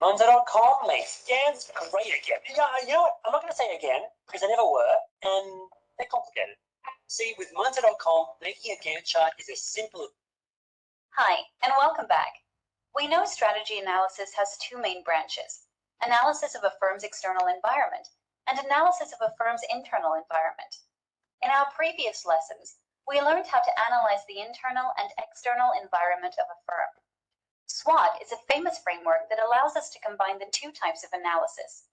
Monzo.com makes scans great again. Yeah, you know what? I'm not going to say again because they never were, and they're complicated. See, with Monzo.com, making a Gantt chart is as simple. Hi, and welcome back. We know strategy analysis has two main branches: analysis of a firm's external environment and analysis of a firm's internal environment. In our previous lessons, we learned how to analyze the internal and external environment of a firm. SWOT is a famous framework that allows us to combine the two types of analysis.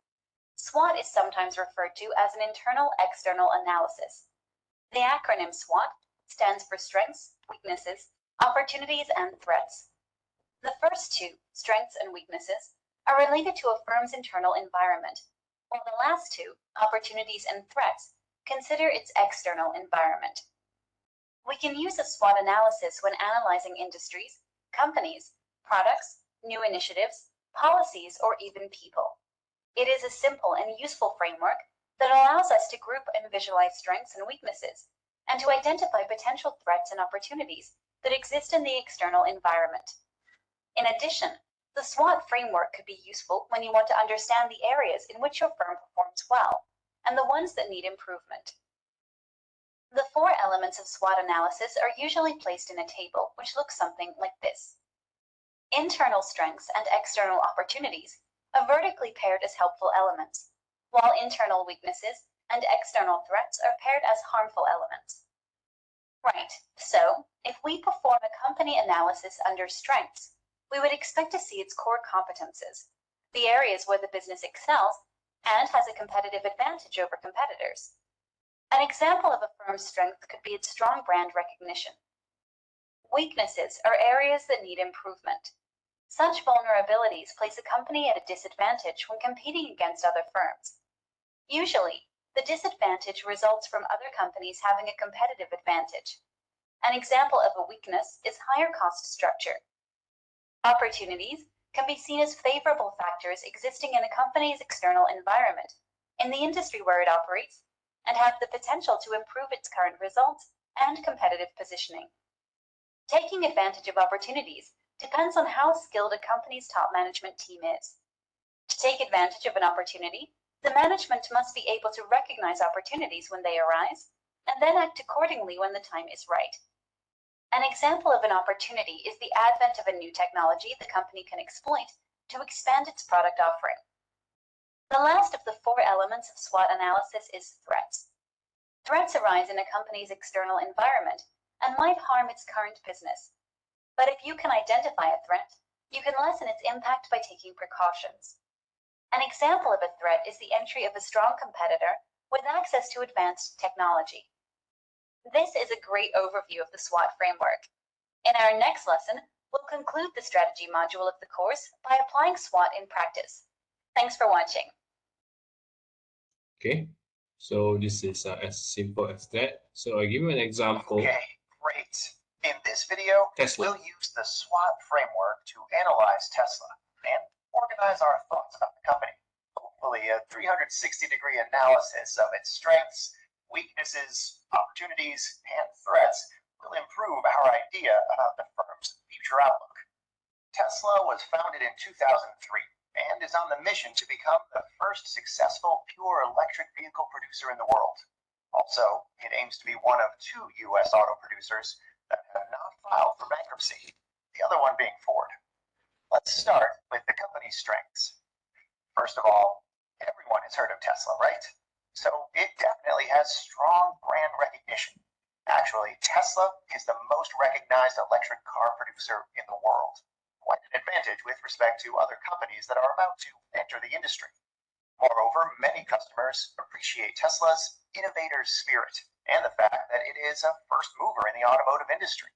SWOT is sometimes referred to as an internal-external analysis. The acronym SWOT stands for strengths, weaknesses, opportunities, and threats. The first two, strengths and weaknesses, are related to a firm's internal environment, while the last two, opportunities and threats, consider its external environment. We can use a SWOT analysis when analyzing industries, companies, products, new initiatives, policies, or even people. It is a simple and useful framework that allows us to group and visualize strengths and weaknesses, and to identify potential threats and opportunities that exist in the external environment. In addition, the SWOT framework could be useful when you want to understand the areas in which your firm performs well, and the ones that need improvement. The four elements of SWOT analysis are usually placed in a table, which looks something like this. Internal strengths and external opportunities are vertically paired as helpful elements, while internal weaknesses and external threats are paired as harmful elements. Right, so if we perform a company analysis under strengths, we would expect to see its core competences, the areas where the business excels and has a competitive advantage over competitors. An example of a firm's strength could be its strong brand recognition. Weaknesses are areas that need improvement. Such vulnerabilities place a company at a disadvantage when competing against other firms. Usually, the disadvantage results from other companies having a competitive advantage. An example of a weakness is higher cost structure. Opportunities can be seen as favorable factors existing in a company's external environment, in the industry where it operates, and have the potential to improve its current results and competitive positioning. Taking advantage of opportunities depends on how skilled a company's top management team is. To take advantage of an opportunity, the management must be able to recognize opportunities when they arise, and then act accordingly when the time is right. An example of an opportunity is the advent of a new technology the company can exploit to expand its product offering. The last of the four elements of SWOT analysis is threats. Threats arise in a company's external environment and might harm its current business. But if you can identify a threat, you can lessen its impact by taking precautions. An example of a threat is the entry of a strong competitor with access to advanced technology. This is a great overview of the SWOT framework. In our next lesson, we'll conclude the strategy module of the course by applying SWOT in practice. Thanks for watching. Okay, so this is as simple as that. So I give you an example. Okay, great. In this video, Tesla. we'll use the SWOT framework to analyze Tesla and organize our thoughts about the company. Hopefully, a 360-degree analysis of its strengths, weaknesses, opportunities, and threats will improve our idea about the firm's future outlook. Tesla was founded in 2003 and is on the mission to become the first successful pure electric vehicle producer in the world. Also, it aims to be one of two U.S. auto producers that have not filed for bankruptcy, the other one being Ford. Let's start with the company's strengths. First of all, everyone has heard of Tesla, right? So it definitely has strong brand recognition. Actually, Tesla is the most recognized electric car producer in the world. Quite an advantage with respect to other companies that are about to enter the industry. Moreover, many customers appreciate Tesla's innovator spirit and the fact that it is a first mover in the automotive industry.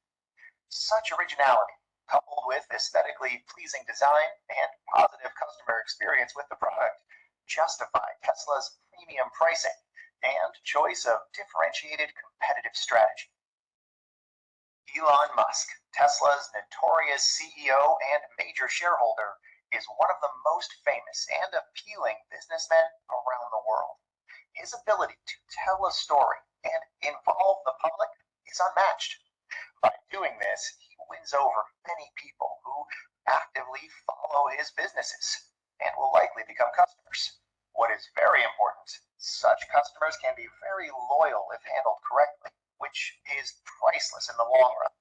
Such originality, coupled with aesthetically pleasing design and positive customer experience with the product, justify Tesla's premium pricing and choice of differentiated competitive strategy. Elon Musk, Tesla's notorious CEO and major shareholder, is one of the most famous and appealing businessmen around the world. His ability to tell a story and involve the public is unmatched. By doing this, he wins over many people who actively follow his businesses and will likely become customers. What is very important, such customers can be very loyal if handled correctly, which is priceless in the long run.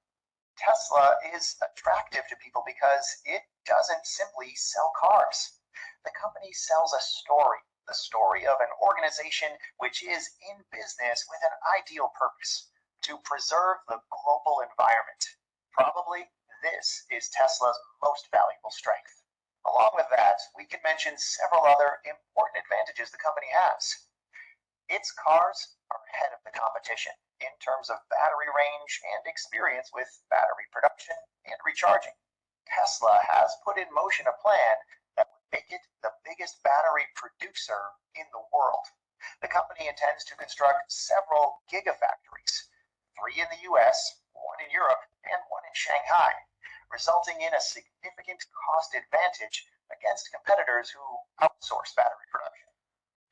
Tesla is attractive to people because it doesn't simply sell cars. The company sells a story, the story of an organization which is in business with an ideal purpose, to preserve the global environment. Probably this is Tesla's most valuable strength. Along with that, we can mention several other important advantages the company has. Its cars are ahead of the competition in terms of battery range and experience with battery production and recharging. Tesla has put in motion a plan that would make it the biggest battery producer in the world. The company intends to construct several gigafactories, 3 in the US, 1 in Europe, and 1 in Shanghai, resulting in a significant cost advantage against competitors who outsource battery production.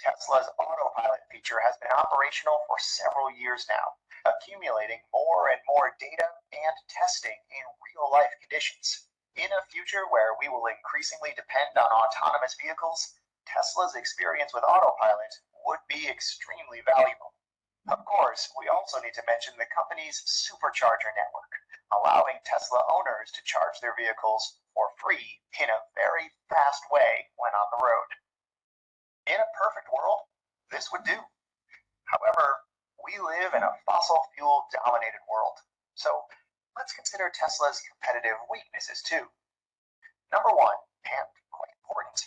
Tesla's autopilot feature has been operational for several years now, accumulating more and more data and testing in real-life conditions. In a future where we will increasingly depend on autonomous vehicles, Tesla's experience with autopilot would be extremely valuable. Of course, we also need to mention the company's supercharger network, allowing Tesla owners to charge their vehicles for free in a very fast way when on the road. In a perfect world, this would do. However, we live in a fossil fuel dominated world, so let's consider Tesla's competitive weaknesses too. Number 1, and quite important,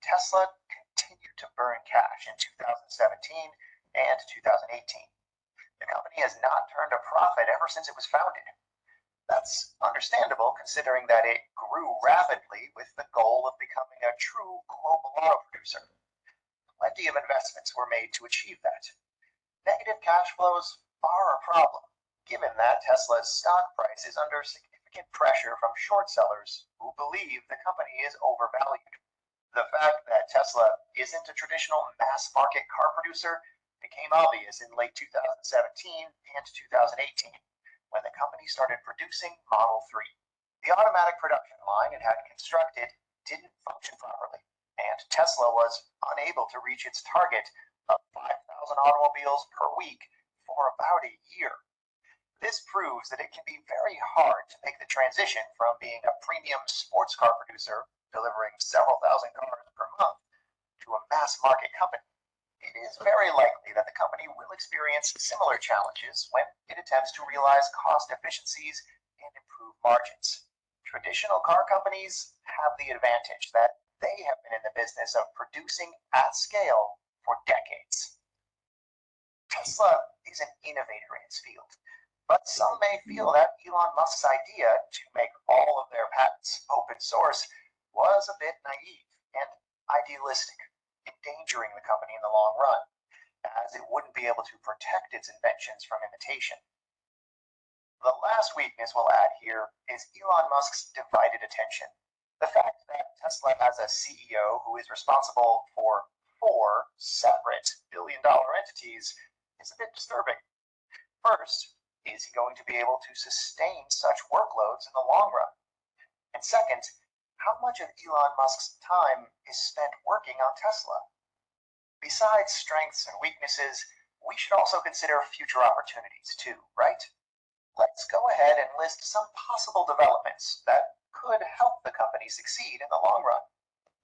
Tesla continued to burn cash in 2017 and 2018. The company has not turned a profit ever since it was founded. That's understandable considering that it grew rapidly with the goal of becoming a true global auto producer. Plenty of investments were made to achieve that. Negative cash flows are a problem, given that Tesla's stock price is under significant pressure from short sellers who believe the company is overvalued. The fact that Tesla isn't a traditional mass market car producer became obvious in late 2017 and 2018 when the company started producing Model 3. The automatic production line it had constructed didn't function properly, and Tesla was unable to reach its target of 5,000 automobiles per week for about a year. This proves that it can be very hard to make the transition from being a premium sports car producer, delivering several thousand cars per month, to a mass market company. It is very likely that the company will experience similar challenges when it attempts to realize cost efficiencies and improve margins. Traditional car companies have the advantage that they have been in the business of producing at scale for decades. Tesla is an innovator in its field, but some may feel that Elon Musk's idea to make all of their patents open source was a bit naive and idealistic, endangering the company in the long run, as it wouldn't be able to protect its inventions from imitation. The last weakness we'll add here is Elon Musk's divided attention. The fact that Tesla has a CEO who is responsible for 4 separate billion-dollar entities is a bit disturbing. First, is he going to be able to sustain such workloads in the long run? And second, how much of Elon Musk's time is spent working on Tesla? Besides strengths and weaknesses, we should also consider future opportunities too, right? Let's go ahead and list some possible developments that could help the company succeed in the long run.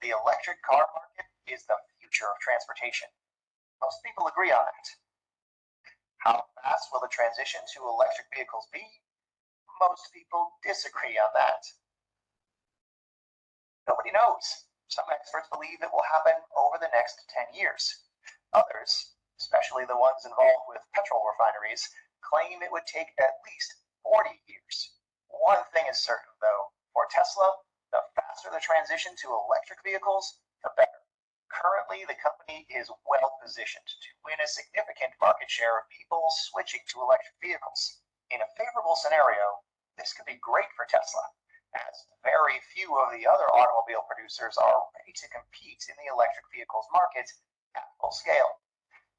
The electric car market is the future of transportation. Most people agree on that. How fast will the transition to electric vehicles be? Most people disagree on that. Nobody knows. Some experts believe it will happen over the next 10 years. Others, especially the ones involved with petrol refineries, claim it would take at least 40 years. One thing is certain, though. For Tesla, the faster the transition to electric vehicles, the better. Currently, the company is well positioned to win a significant market share of people switching to electric vehicles. In a favorable scenario, this could be great for Tesla, as very few of the other automobile producers are ready to compete in the electric vehicles market at full scale.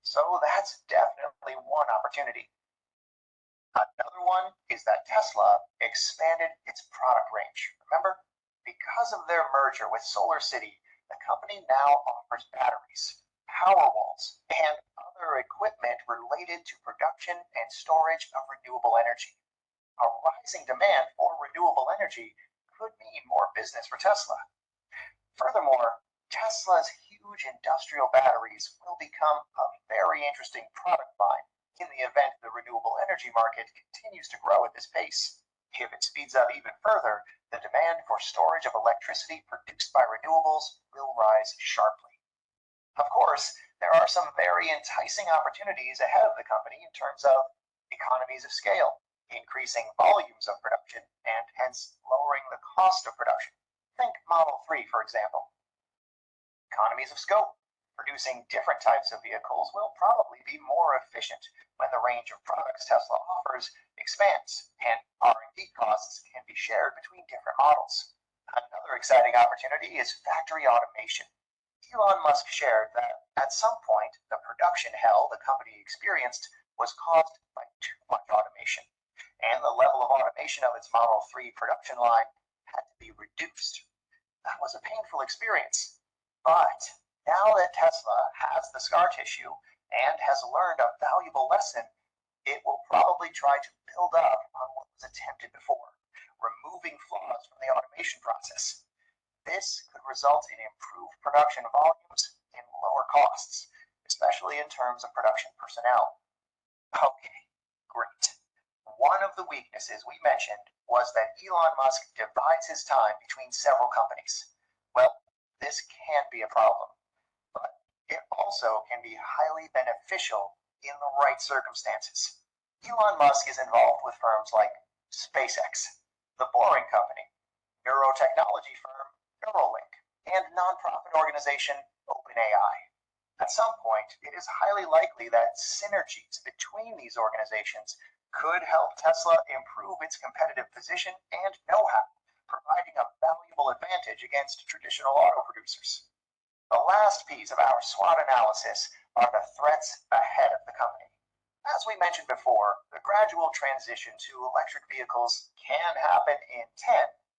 So that's definitely one opportunity. Another one is that Tesla expanded its product range. Remember, because of their merger with SolarCity, the company now offers batteries, Powerwalls, and other equipment related to production and storage of renewable energy. A rising demand for renewable energy could mean more business for Tesla. Furthermore, Tesla's huge industrial batteries will become a very interesting product line in the event the renewable energy market continues to grow at this pace. If it speeds up even further, the demand for storage of electricity produced by renewables will rise sharply. Of course, there are some very enticing opportunities ahead of the company in terms of economies of scale. increasing volumes of production and hence lowering the cost of production. Think Model 3, for example. Economies of scope. Producing different types of vehicles will probably be more efficient when the range of products Tesla offers expands and R&D costs can be shared between different models. Another exciting opportunity is factory automation. Elon Musk shared that at some point, the production hell the company experienced was caused by too much automation, and the level of automation of its Model 3 production line had to be reduced. That was a painful experience, but now that Tesla has the scar tissue and has learned a valuable lesson, it will probably try to build up on what was attempted before, removing flaws from the automation process. This could result in improved production volumes and lower costs, especially in terms of production personnel. Okay, great. One of the weaknesses we mentioned was that Elon Musk divides his time between several companies. Well, this can be a problem, but it also can be highly beneficial in the right circumstances. Elon Musk is involved with firms like SpaceX, The Boring Company, neurotechnology firm Neuralink, and nonprofit organization OpenAI. At some point, it is highly likely that synergies between these organizations could help Tesla improve its competitive position and know-how, providing a valuable advantage against traditional auto producers. The last piece of our SWOT analysis are the threats ahead of the company. As we mentioned before, the gradual transition to electric vehicles can happen in 10,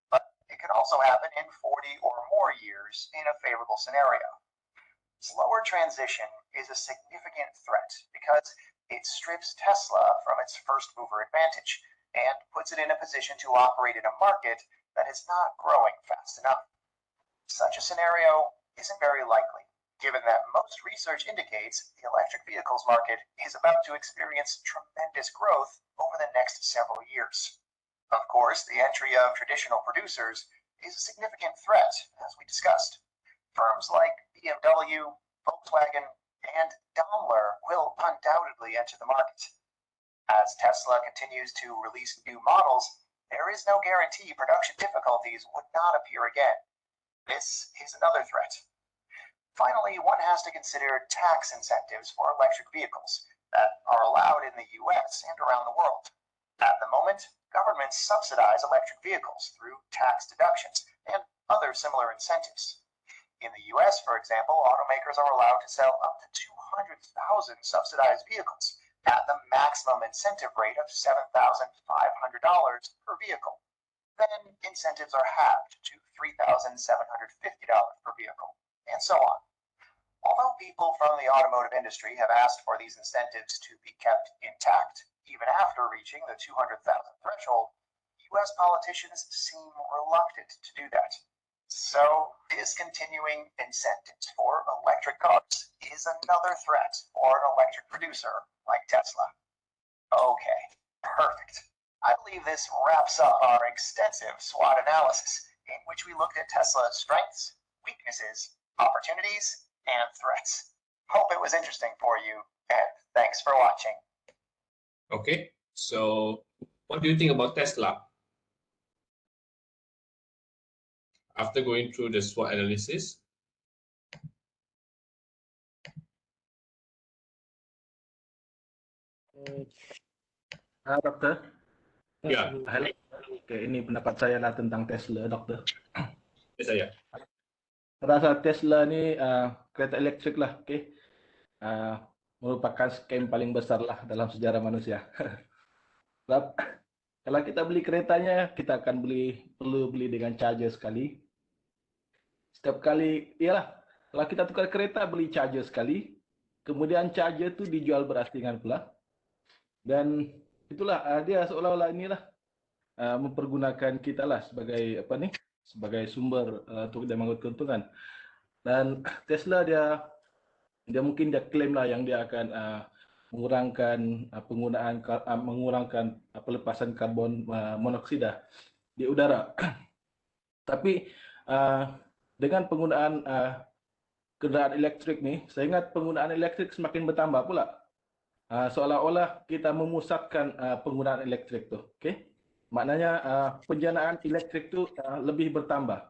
but it can also happen in 40 or more years in a favorable scenario. Slower transition is a significant threat because it strips Tesla from its first mover advantage and puts it in a position to operate in a market that is not growing fast enough. Such a scenario isn't very likely, given that most research indicates the electric vehicles market is about to experience tremendous growth over the next several years. Of course, the entry of traditional producers is a significant threat, as we discussed. Firms like BMW, Volkswagen, and Daimler will undoubtedly enter the market. As Tesla continues to release new models, there is no guarantee production difficulties would not appear again. This is another threat. Finally, one has to consider tax incentives for electric vehicles that are allowed in the US and around the world. At the moment, governments subsidize electric vehicles through tax deductions and other similar incentives. In the US, for example, automakers are allowed to sell up to 200,000 subsidized vehicles at the maximum incentive rate of $7,500 per vehicle. Then incentives are halved to $3,750 per vehicle, and so on. Although people from the automotive industry have asked for these incentives to be kept intact, even after reaching the 200,000 threshold, US politicians seem reluctant to do that. So, discontinuing incentives for electric cars is another threat for an electric producer like Tesla. Okay, perfect. I believe this wraps up our extensive SWOT analysis, in which we looked at Tesla's strengths, weaknesses, opportunities, and threats. Hope it was interesting for you, and thanks for watching. Okay, so what do you think about Tesla? After going through the SWOT analysis. Dokter? Ya. Halo. Oke, ini pendapat saya lah tentang Tesla, Dokter. Ya, saya. Rasa Tesla ini kereta elektrik lah, oke. Merupakan scam paling besar lah dalam sejarah manusia. Sebab kalau kita beli keretanya, kita akan perlu beli dengan charger sekali. Setiap kali, iyalah, kalau kita tukar kereta, beli charger sekali. Kemudian charger itu dijual berasingan pula. Dan itulah, dia seolah-olah inilah mempergunakan kita lah sebagai sebagai sumber untuk dia mengambil keuntungan. Dan Tesla dia mungkin dia klaim lah yang dia akan mengurangkan mengurangkan pelepasan karbon monoksida di udara. Tapi dengan penggunaan kendaraan elektrik nih, saya ingat penggunaan elektrik semakin bertambah pula. seolah-olah kita memusatkan penggunaan elektrik tu. Okay? Maknanya penjanaan elektrik tu lebih bertambah.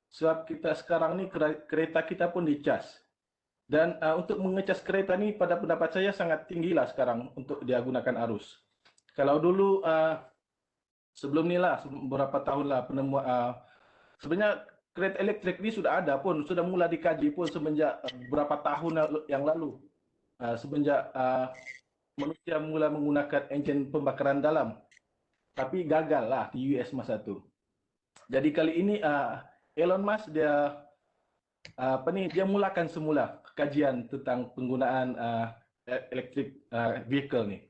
Sebab kita sekarang ni kereta kita pun dicas. Dan untuk mengecas kereta ni pada pendapat saya sangat tinggilah sekarang untuk dia gunakan arus. Kalau dulu sebelum ni lah, beberapa tahun lah penemuan, sebenarnya kereta elektrik ni sudah ada pun, sudah mula dikaji pun semenjak beberapa tahun yang lalu. Semenjak manusia mula menggunakan enjin pembakaran dalam. Tapi gagal lah di US masa tu. Jadi kali ini Elon Musk dia dia mulakan semula kajian tentang penggunaan electric vehicle ni.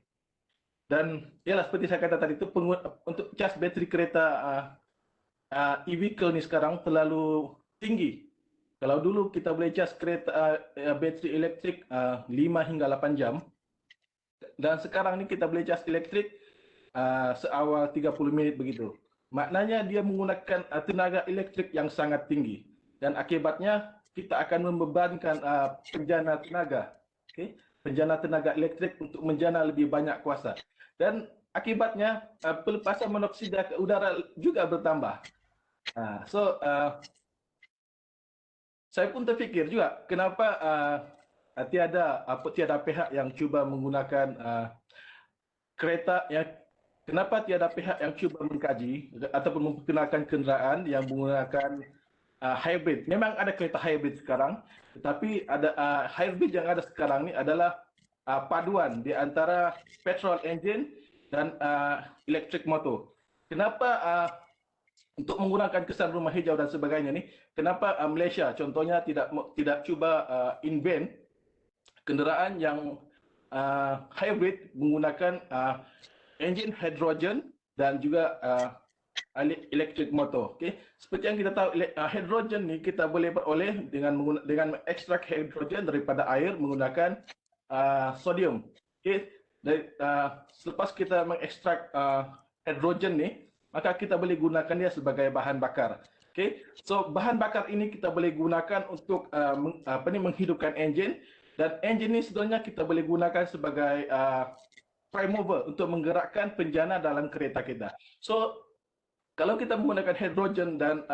Dan ialah seperti saya kata tadi itu untuk cas bateri kereta e-vehicle ni sekarang terlalu tinggi. Kalau dulu kita boleh cas kereta bateri elektrik 5 hingga 8 jam. Dan sekarang ni kita boleh cas elektrik seawal 30 minit begitu. Maknanya dia menggunakan tenaga elektrik yang sangat tinggi. Dan akibatnya kita akan membebankan penjana tenaga. Okay? Penjana tenaga elektrik untuk menjana lebih banyak kuasa. Dan akibatnya pelepasan monoksida ke udara juga bertambah. Saya pun terfikir juga kenapa tiada pihak yang cuba menggunakan kereta yang kenapa tiada pihak yang cuba mengkaji ataupun memperkenalkan kenderaan yang menggunakan hybrid. Memang ada kereta hybrid sekarang, tetapi ada hybrid yang ada sekarang ni adalah paduan di antara petrol engine dan electric motor. Kenapa untuk menggunakan kesan rumah hijau dan sebagainya ni, kenapa Malaysia contohnya tidak cuba invent kenderaan yang hybrid menggunakan engine hidrogen dan juga electric motor. Okay? Seperti yang kita tahu, hidrogen ni kita boleh peroleh dengan ekstrak hidrogen daripada air menggunakan sodium. Okay? Selepas kita mengekstrak hidrogen ni, maka kita boleh gunakan dia sebagai bahan bakar. Okay? So bahan bakar ini kita boleh gunakan untuk menghidupkan enjin, dan enjin ini sebenarnya kita boleh gunakan sebagai prime mover untuk menggerakkan penjana dalam kereta kita. So kalau kita menggunakan hidrogen dan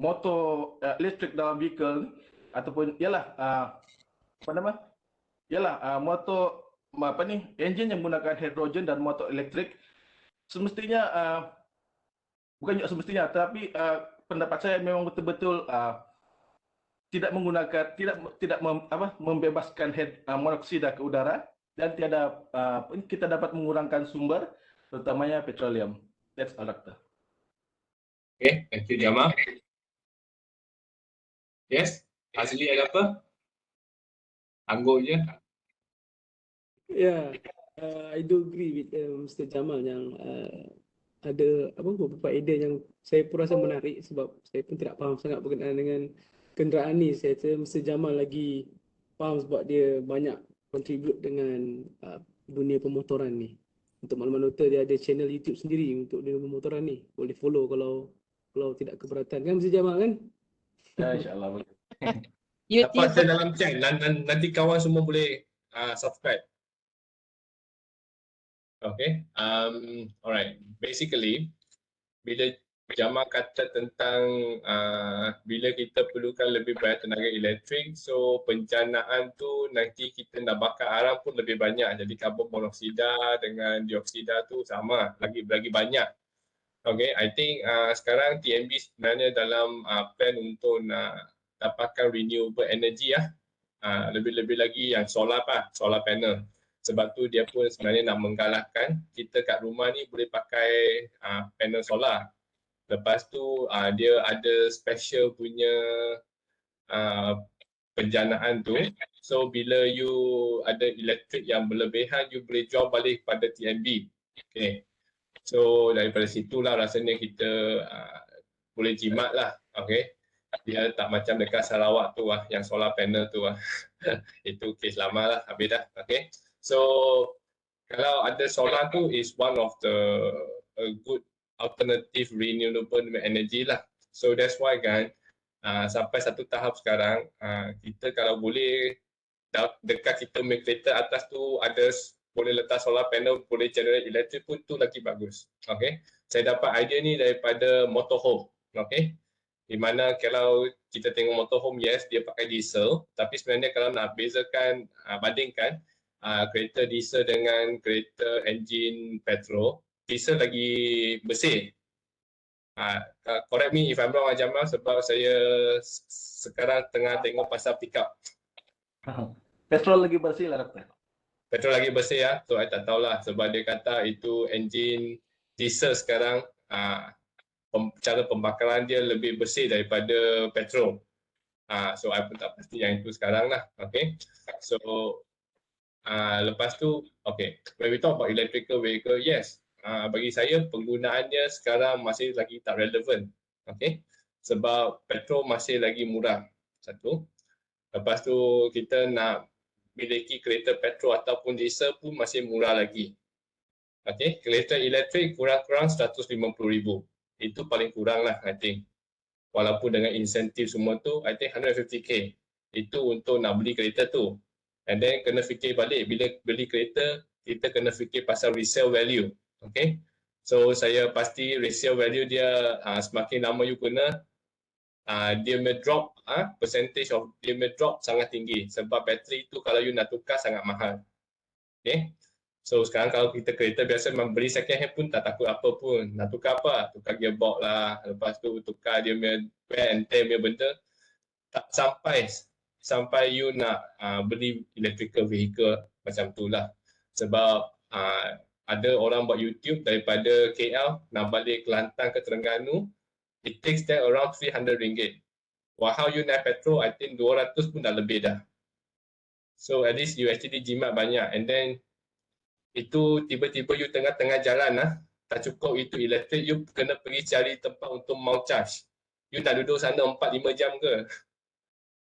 motor elektrik dalam vehicle ataupun motor enjin yang menggunakan hidrogen dan motor elektrik, semestinya bukan juga semestinya, tapi pendapat saya memang betul-betul tidak menggunakan membebaskan monoksida ke udara, dan kita dapat mengurangkan sumber terutamanya petroleum. That's all, Doctor. Okay, thank you Jamal. Yes, Azli ada apa? Anggur je. Yeah, I do agree with Mr. Jamal yang ada beberapa idea yang saya pun rasa menarik, sebab saya pun tidak faham sangat berkenaan dengan kenderaan ni. Saya rasa Mr. Jamal lagi faham sebab dia banyak contribute dengan dunia pemotoran ni. Untuk makluman doktor, dia ada channel YouTube sendiri untuk dunia pemotoran ni. Boleh follow kalau tidak keberatan kan Mr. Jamal kan? InsyaAllah boleh. Dapat saya dalam chat, nanti kawan semua boleh subscribe. Okay, alright. Basically, bila Jamal kata tentang bila kita perlukan lebih banyak tenaga elektrik, so penjanaan tu nanti kita nak bakar arang pun lebih banyak. Jadi karbon monoksida dengan dioksida tu sama, lagi banyak. Okay, I think sekarang TNB sebenarnya dalam plan untuk nak dapatkan renewable energy lebih-lebih lagi yang solar panel. Sebab tu dia pun sebenarnya nak menggalakkan kita kat rumah ni boleh pakai panel solar. Lepas tu dia ada special punya penjanaan tu. So bila you ada elektrik yang berlebihan, you boleh jual balik pada TNB. Okay. So daripada situlah rasanya kita boleh jimat lah. Okay. Dia tak macam dekat Sarawak tu yang solar panel tu itu kes lama lah, habis dah. Okay. So kalau ada solar tu is one of the good alternative renewable energy lah. So that's why kan sampai satu tahap sekarang kita kalau boleh dekat kita punya kereta atas tu ada boleh letak solar panel, boleh generate elektrik pun tu lagi bagus. Okay, saya dapat idea ni daripada motorhome. Okay, di mana kalau kita tengok motorhome, yes dia pakai diesel, tapi sebenarnya kalau nak bezakan, bandingkan kereta diesel dengan kereta enjin petrol, diesel lagi bersih. Correct me if I'm wrong Jamal, sebab saya sekarang tengah tengok pasal pickup. Petrol lagi bersih lah doktor. Petrol lagi bersih ya, so saya tak tahulah sebab dia kata itu enjin diesel sekarang cara pembakaran dia lebih bersih daripada petrol. So saya pun tak pasti yang itu sekarang lah. Okay, so lepas tu, okay, when we talk about electrical vehicle, yes, bagi saya penggunaannya sekarang masih lagi tak relevan. Okay, sebab petrol masih lagi murah, satu. Lepas tu kita nak miliki kereta petrol ataupun diesel pun masih murah lagi. Okay, kereta elektrik kurang-kurang 150,000. Itu paling kurang lah, I think. Walaupun dengan insentif semua tu, I think 150k. Itu untuk nak beli kereta tu. And then kena fikir balik, bila beli kereta, kita kena fikir pasal resale value. Okay, so saya pasti resale value dia semakin lama you guna, dia may drop, percentage of dia may drop sangat tinggi sebab bateri tu kalau you nak tukar sangat mahal. Okay, so sekarang kalau kita kereta biasa membeli second hand pun tak takut apa pun, nak tukar apa, tukar gearbox lah, lepas tu tukar dia punya wear and tear punya benda, tak sampai you nak beli electrical vehicle macam tu lah. Sebab ada orang buat YouTube daripada KL nak balik Kelantan ke Terengganu, it takes them around RM300. While you naik petrol, I think 200 pun dah lebih dah. So at least you actually jimat banyak, and then itu tiba-tiba you tengah-tengah jalan tak cukup itu elektrik, you kena pergi cari tempat untuk mau charge. You nak duduk sana 4-5 jam ke?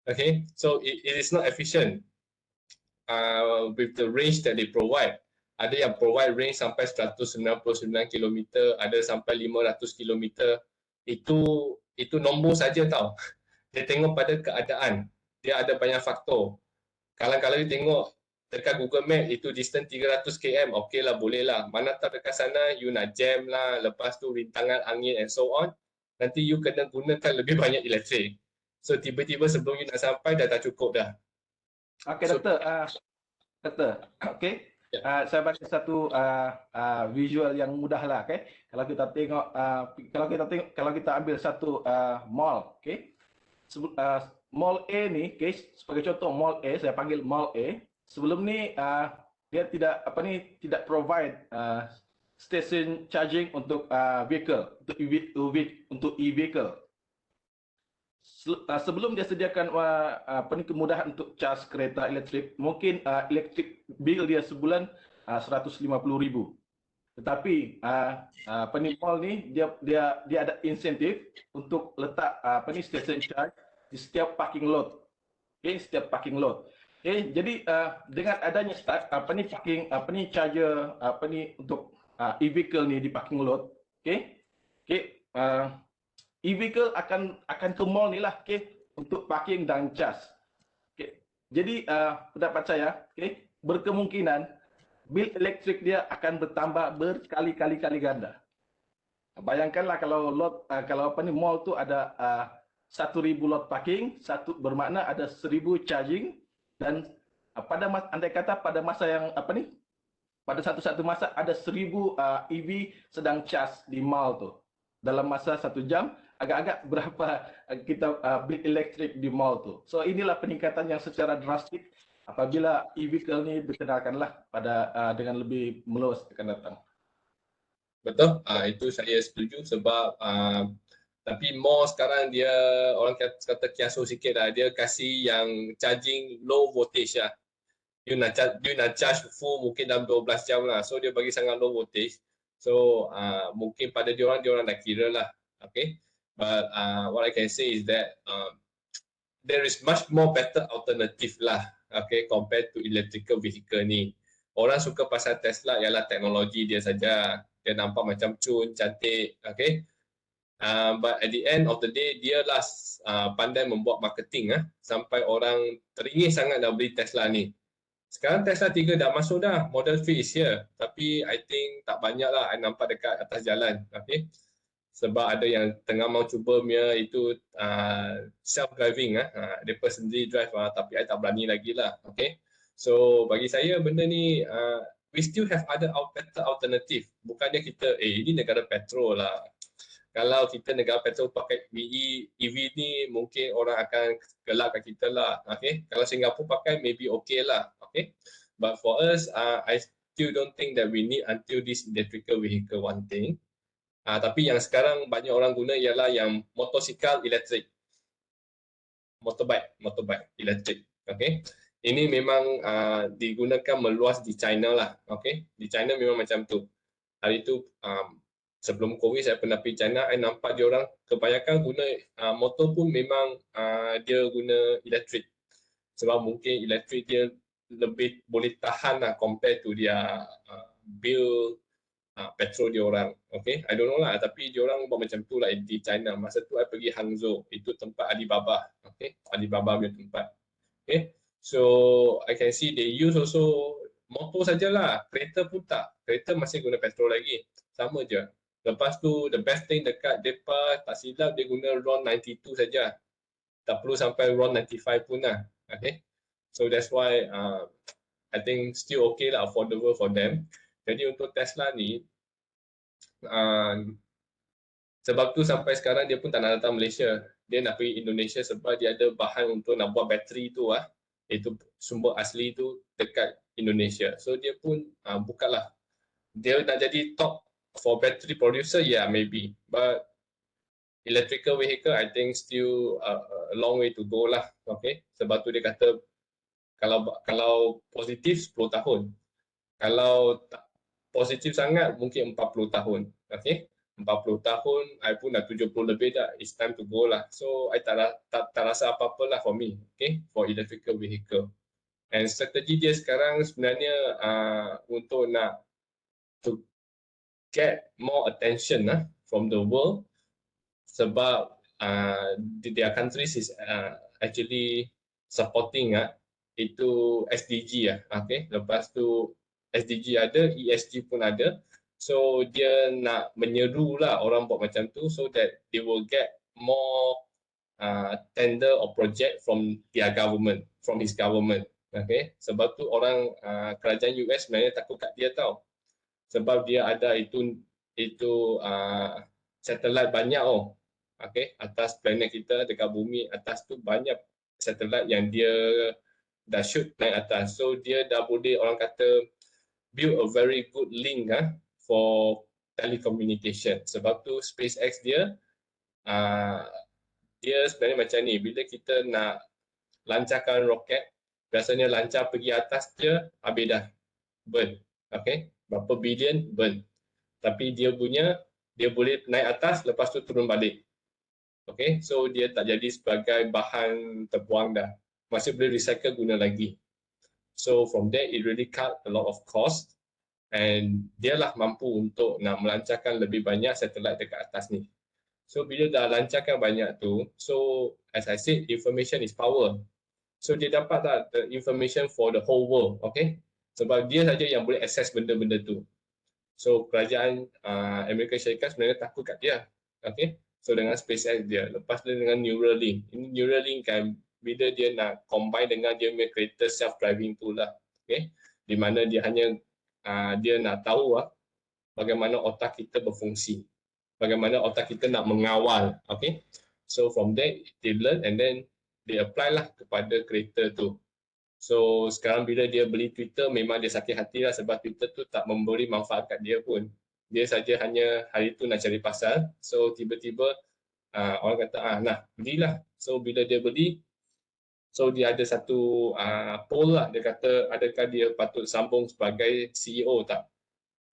Okay, so it is not efficient with the range that they provide. Ada yang provide range sampai 199 km, ada sampai 500 km. Itu nombor saja tau. Dia tengok pada keadaan. Dia ada banyak faktor. Kalau you tengok dekat Google Map itu distance 300 km, okey lah, boleh lah. Mana tak dekat sana you nak jam lah, lepas tu rintangan angin and so on. Nanti you kena gunakan lebih banyak elektrik. So tiba-tiba sebelum you nak sampai dah tak cukup dah. Okey doktor, doktor, okey. Saya bagi satu visual yang mudah lah, okay? Kalau kita tengok, kalau kita ambil satu mall, okay? Mall A ni, okay? Sebagai contoh mall A, saya panggil mall A. Sebelum ni dia tidak provide station charging untuk vehicle, untuk e-vehicle. Sebelum dia sediakan kemudahan untuk charge kereta elektrik, mungkin elektrik bill dia sebulan 150,000. Tetapi mall ni dia ada insentif untuk letak station charge di setiap parking lot. Okay, setiap parking lot. Okay, jadi dengan adanya charger untuk e-vehicle ni di parking lot, okay, e-vehicle akan ke mall ni lah, okay, untuk parking dan charge. Okay. Jadi pendapat saya, okay, berkemungkinan bil elektrik dia akan bertambah berkali-kali ganda. Bayangkanlah kalau mall tu ada 1,000 lot parking, bermakna ada 1,000 charging, dan andai kata pada masa yang pada satu masa ada 1,000 EV sedang charge di mall tu. Dalam masa 1 jam, agak-agak berapa kita bil elektrik di mall tu. So inilah peningkatan yang secara drastik apabila e-vehicle ni dikenalkanlah dengan lebih meluas akan datang. Betul, itu saya setuju sebab tapi mall sekarang dia orang kata kiasu sikit lah, dia kasih yang charging low voltage lah. You nak charge full mungkin dalam 12 jam lah. So dia bagi sangat low voltage. So mungkin pada diorang dah kira lah. Okay. But what I can say is that there is much more better alternative lah, okay, compared to electrical vehicle ni. Orang suka pasal Tesla ialah teknologi dia saja. Dia nampak macam cun, cantik, okay. But at the end of the day, dia lah pandai membuat marketing sampai orang teringin sangat dah beli Tesla ni. Sekarang Tesla 3 dah masuk dah, Model 3 is here. Tapi I think tak banyak lah I nampak dekat atas jalan. Okay? Sebab ada yang tengah mau cuba punya itu self-driving. Mereka sendiri drive tapi I tak berani lagi lah. Okay? So bagi saya benda ni, we still have other better alternative. Bukannya kita, ini negara petrol lah. Kalau kita negara petrol pakai EV ni mungkin orang akan gelakkan kita lah. Okay? Kalau Singapura pakai maybe okay lah. Okay? But for us, I still don't think that we need until this electrical vehicle one thing. Tapi yang sekarang banyak orang guna ialah yang motosikal elektrik. Motorbike elektrik. Okay? Ini memang digunakan meluas di China lah. Okay? Di China memang macam tu. Hari itu sebelum COVID saya pernah pergi China, saya nampak dia orang kebanyakan guna motor pun memang dia guna elektrik. Sebab mungkin elektrik dia lebih boleh tahan lah compare to dia bill petrol dia orang. Okay, I don't know lah, tapi dia orang buat macam tu lah di China. Masa tu saya pergi Hangzhou, itu tempat Alibaba. Okay, Alibaba punya tempat. Okay, so I can see they use also motor sajalah, kereta pun tak. Kereta masih guna petrol lagi, sama je. Lepas tu, the best thing dekat mereka, tak silap dia guna RON 92 saja. Tak perlu sampai RON 95 pun lah. Okay? So that's why I think still okay lah, affordable for them. Jadi untuk Tesla ni, sebab tu sampai sekarang dia pun tak nak datang Malaysia. Dia nak pergi Indonesia sebab dia ada bahan untuk nak buat bateri tu itu sumber asli tu dekat Indonesia. So dia pun bukalah. Dia nak jadi top for battery producer, yeah, maybe. But electrical vehicle, I think still a long way to go lah. Okay, sebab tu dia kata kalau positif 10 tahun, kalau tak positif sangat mungkin 40 tahun. Okay, 40 tahun, I pun dah 70 lebih dah. It's time to go lah. So I tak rasa apa-apa lah for me. Okay, for electrical vehicle. And strategi dia sekarang sebenarnya untuk nak to get more attention from the world, sebab their countries is actually supporting itu SDG okay. Lepas tu SDG ada, ESG pun ada. So dia nak menyeru lah orang buat macam tu so that they will get more tender or project from their government, from his government. Okay. Sebab tu orang kerajaan US sebenarnya takut kat dia tau. Sebab dia ada itu satelit banyak okay, atas planet kita, dekat bumi atas tu banyak satelit yang dia dah shoot naik atas. So dia dah boleh orang kata build a very good link for telecommunication. Sebab tu SpaceX dia dia sebenarnya macam ni, bila kita nak lancarkan roket, biasanya lancar pergi atas dia habis dah burn. Okay, berapa bilion burn. Tapi dia boleh naik atas lepas tu turun balik. Okay, so dia tak jadi sebagai bahan terbuang dah. Masih boleh recycle guna lagi. So from there it really cut a lot of cost and dia lah mampu untuk nak melancarkan lebih banyak satelit dekat atas ni. So bila dah lancarkan banyak tu, so as I said, information is power. So dia dapat tak the information for the whole world, okay? Sebab dia saja yang boleh akses benda-benda tu. So kerajaan Amerika Syarikat sebenarnya takut kat dia, okay? So dengan SpaceX dia, lepas dia dengan Neuralink. Ini Neuralink kan bila dia nak combine dengan dia punya kereta self-driving tu lah, okay? Di mana dia hanya dia nak tahu bagaimana otak kita berfungsi, bagaimana otak kita nak mengawal, okay? So from there they learn and then they apply lah kepada kereta tu. So sekarang bila dia beli Twitter memang dia sakit hati lah sebab Twitter tu tak memberi manfaat kat dia pun. Dia saja hanya hari tu nak cari pasal. So tiba-tiba orang kata nah belilah. So bila dia beli, so dia ada satu poll lah, dia kata adakah dia patut sambung sebagai CEO tak.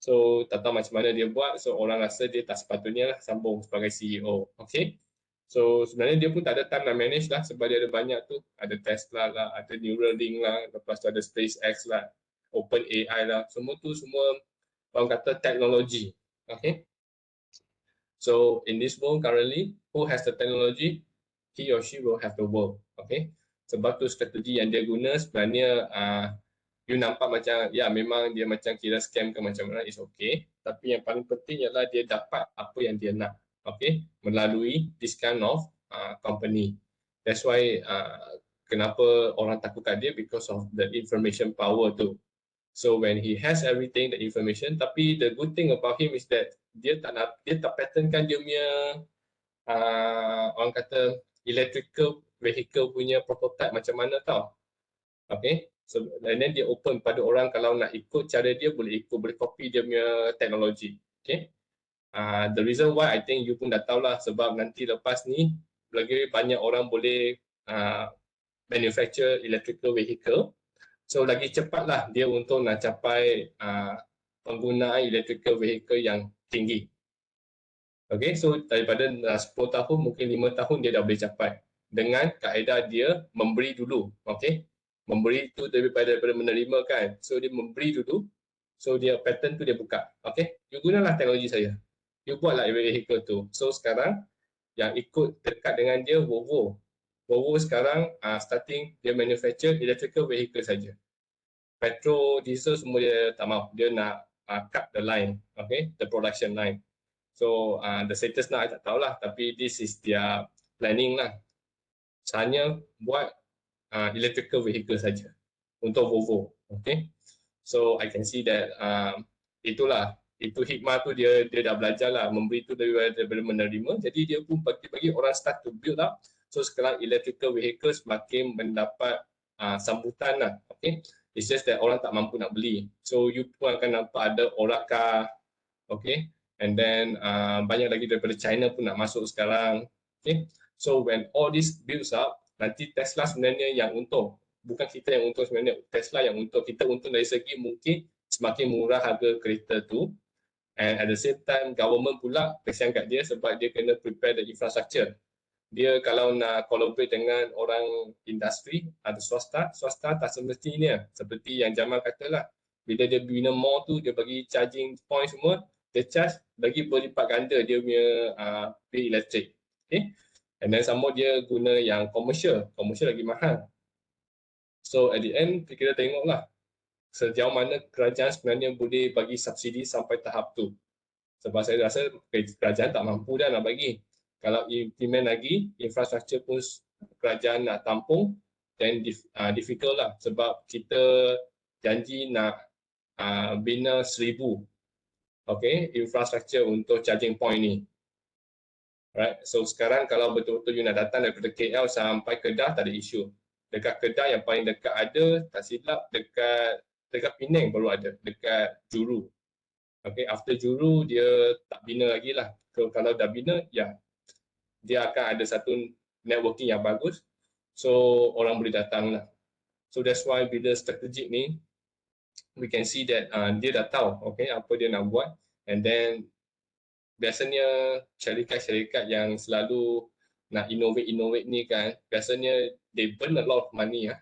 So tak tahu macam mana dia buat, so orang rasa dia tak sepatutnya lah sambung sebagai CEO. Okay. So sebenarnya dia pun tak ada time nak manage lah sebab dia ada banyak tu. Ada Tesla lah, ada Neuralink lah, lepas tu ada SpaceX lah, OpenAI lah. Semua tu semua orang kata teknologi. Okay. So in this world currently, who has the technology, he or she will have the world. Okay. Sebab tu strategi yang dia guna sebenarnya you nampak macam ya memang dia macam kira scam ke macam mana, is okay. Tapi yang paling penting ialah dia dapat apa yang dia nak. Okay. Melalui this kind of company. That's why kenapa orang takut kat dia, because of the information power tu. So when he has everything, the information, tapi the good thing about him is that dia tak patternkan dia punya orang kata electrical vehicle punya prototype macam mana tau. Okay, so and then dia open pada orang kalau nak ikut cara dia boleh ikut, boleh copy dia punya teknologi. Okay, the reason why I think you pun dah tahu lah, sebab nanti lepas ni lagi banyak orang boleh manufacture electrical vehicle. So lagi cepatlah dia untuk nak capai penggunaan electrical vehicle yang tinggi. Okay, so daripada 10 tahun mungkin 5 tahun dia dah boleh capai dengan kaedah dia memberi dulu. Okay, memberi tu daripada menerima kan. So dia memberi dulu, so dia pattern tu dia buka. Okay, you gunalah teknologi saya, you buatlah vehicle tu. So sekarang yang ikut dekat dengan dia Volvo. Volvo sekarang starting dia manufacture electrical vehicle saja. Petrol, diesel semua dia tak mahu. Dia nak cut the line, okay, the production line. So the status now I tak tahulah, tapi this is their planning lah. Hanya buat electrical vehicle saja untuk Volvo, okay. So I can see that itu hikmah tu dia dah belajar lah, memberi tu daripada menerima. Jadi dia pun bagi orang start to build up. So sekarang electrical vehicle semakin mendapat sambutan lah, okay. It's just that orang tak mampu nak beli. So you pun akan nampak ada Oraka, okay. And then banyak lagi daripada China pun nak masuk sekarang, okay. So when all this builds up, nanti Tesla sebenarnya yang untung, bukan kita yang untung sebenarnya, Tesla yang untung. Kita untung dari segi mungkin semakin murah harga kereta tu, and at the same time government pula kesian kat dia sebab dia kena prepare the infrastructure. Dia kalau nak collaborate dengan orang industri atau swasta tak semestinya seperti yang Jamal katalah, bila dia bina mall tu dia bagi charging point semua, dia charge bagi berlipat ganda dia punya bill elektrik, okay. And then sama dia guna yang commercial lagi mahal. So at the end kita tengoklah sejauh mana kerajaan sebenarnya boleh bagi subsidi sampai tahap tu. Sebab saya rasa kerajaan tak mampu dah nak bagi. Kalau implement lagi, infrastruktur pun kerajaan nak tampung, then difficult lah. Sebab kita janji nak bina 1,000 infrastruktur untuk charging point ni. Right, so sekarang kalau betul-betul you nak datang daripada KL sampai Kedah tak ada isu. Dekat Kedah yang paling dekat ada, tak silap dekat Penang baru ada, dekat Juru. Okay, after Juru dia tak bina lagi lah. So, kalau dah bina, ya dia akan ada satu networking yang bagus. So orang boleh datang lah. So that's why bila strategik ni, we can see that dia dah tahu okay, apa dia nak buat. And then biasanya syarikat-syarikat yang selalu nak innovate ni kan, biasanya they burn a lot of money lah.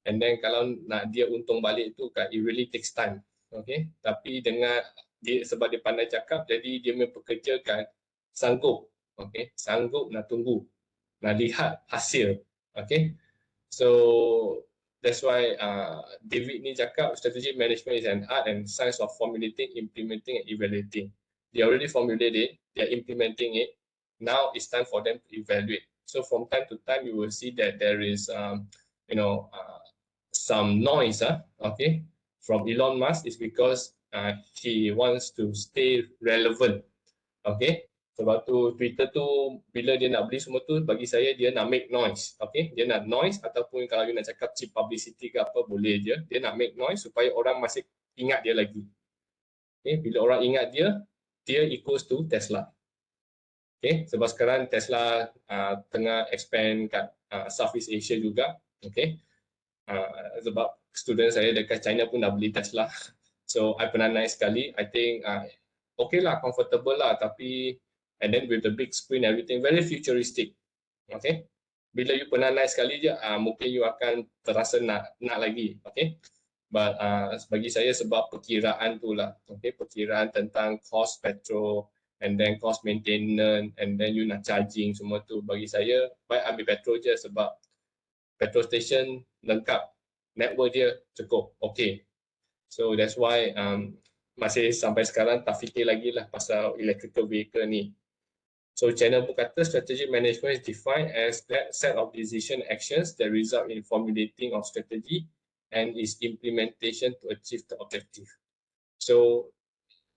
And then kalau nak dia untung balik tu kan, it really takes time. Okay, tapi dengan dia sebab dia pandai cakap, jadi dia punya pekerja kan sanggup, okay, sanggup nak tunggu, nak lihat hasil, okay. So that's why David ni cakap strategic management is an art and science of formulating, implementing and evaluating. They already formulated it, they are implementing it. Now it's time for them to evaluate. So from time to time you will see that there is some noise, okay, from Elon Musk is because he wants to stay relevant, okay. Sebab tu Twitter tu bila dia nak beli semua tu, bagi saya dia nak make noise, okay. Dia nak noise, ataupun kalau you nak cakap cheap publicity ke apa boleh je. Dia nak make noise supaya orang masih ingat dia lagi. Okay, bila orang ingat dia equals to Tesla. Okay, sebab sekarang Tesla tengah expand kat Southeast Asia juga, okay. Sebab student saya dekat China pun dah beli Tesla. So I pernah naik sekali, I think okay lah, comfortable lah, tapi and then with the big screen everything very futuristic, okay. Bila you pernah naik sekali je, mungkin you akan terasa nak lagi, okay. But bagi saya sebab perkiraan tu lah, okay, perkiraan tentang cost petrol and then cost maintenance, and then you nak charging semua tu. Bagi saya, baik ambil petrol je sebab petrol station lengkap, network dia cukup, okay. So that's why masih sampai sekarang tak fikir lagi lah pasal electrical vehicle ni. So Channel pun kata strategic management is defined as that set of decision actions that result in formulating of strategy and its implementation to achieve the objective. So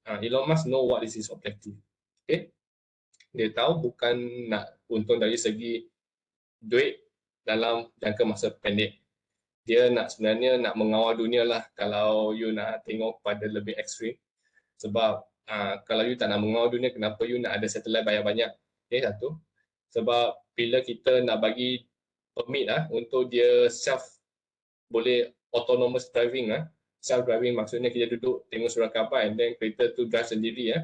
Elon Musk know what is his objective. Okay, dia tahu bukan nak untung dari segi duit dalam jangka masa pendek. Dia sebenarnya nak mengawal dunia lah kalau you nak tengok pada lebih ekstrim. Sebab kalau you tak nak mengawal dunia, kenapa you nak ada satellite banyak-banyak? Okay, satu. Sebab bila kita nak bagi permit untuk dia boleh autonomous driving, self driving maksudnya kita duduk tengok surat khabar and then kereta tu drive sendiri,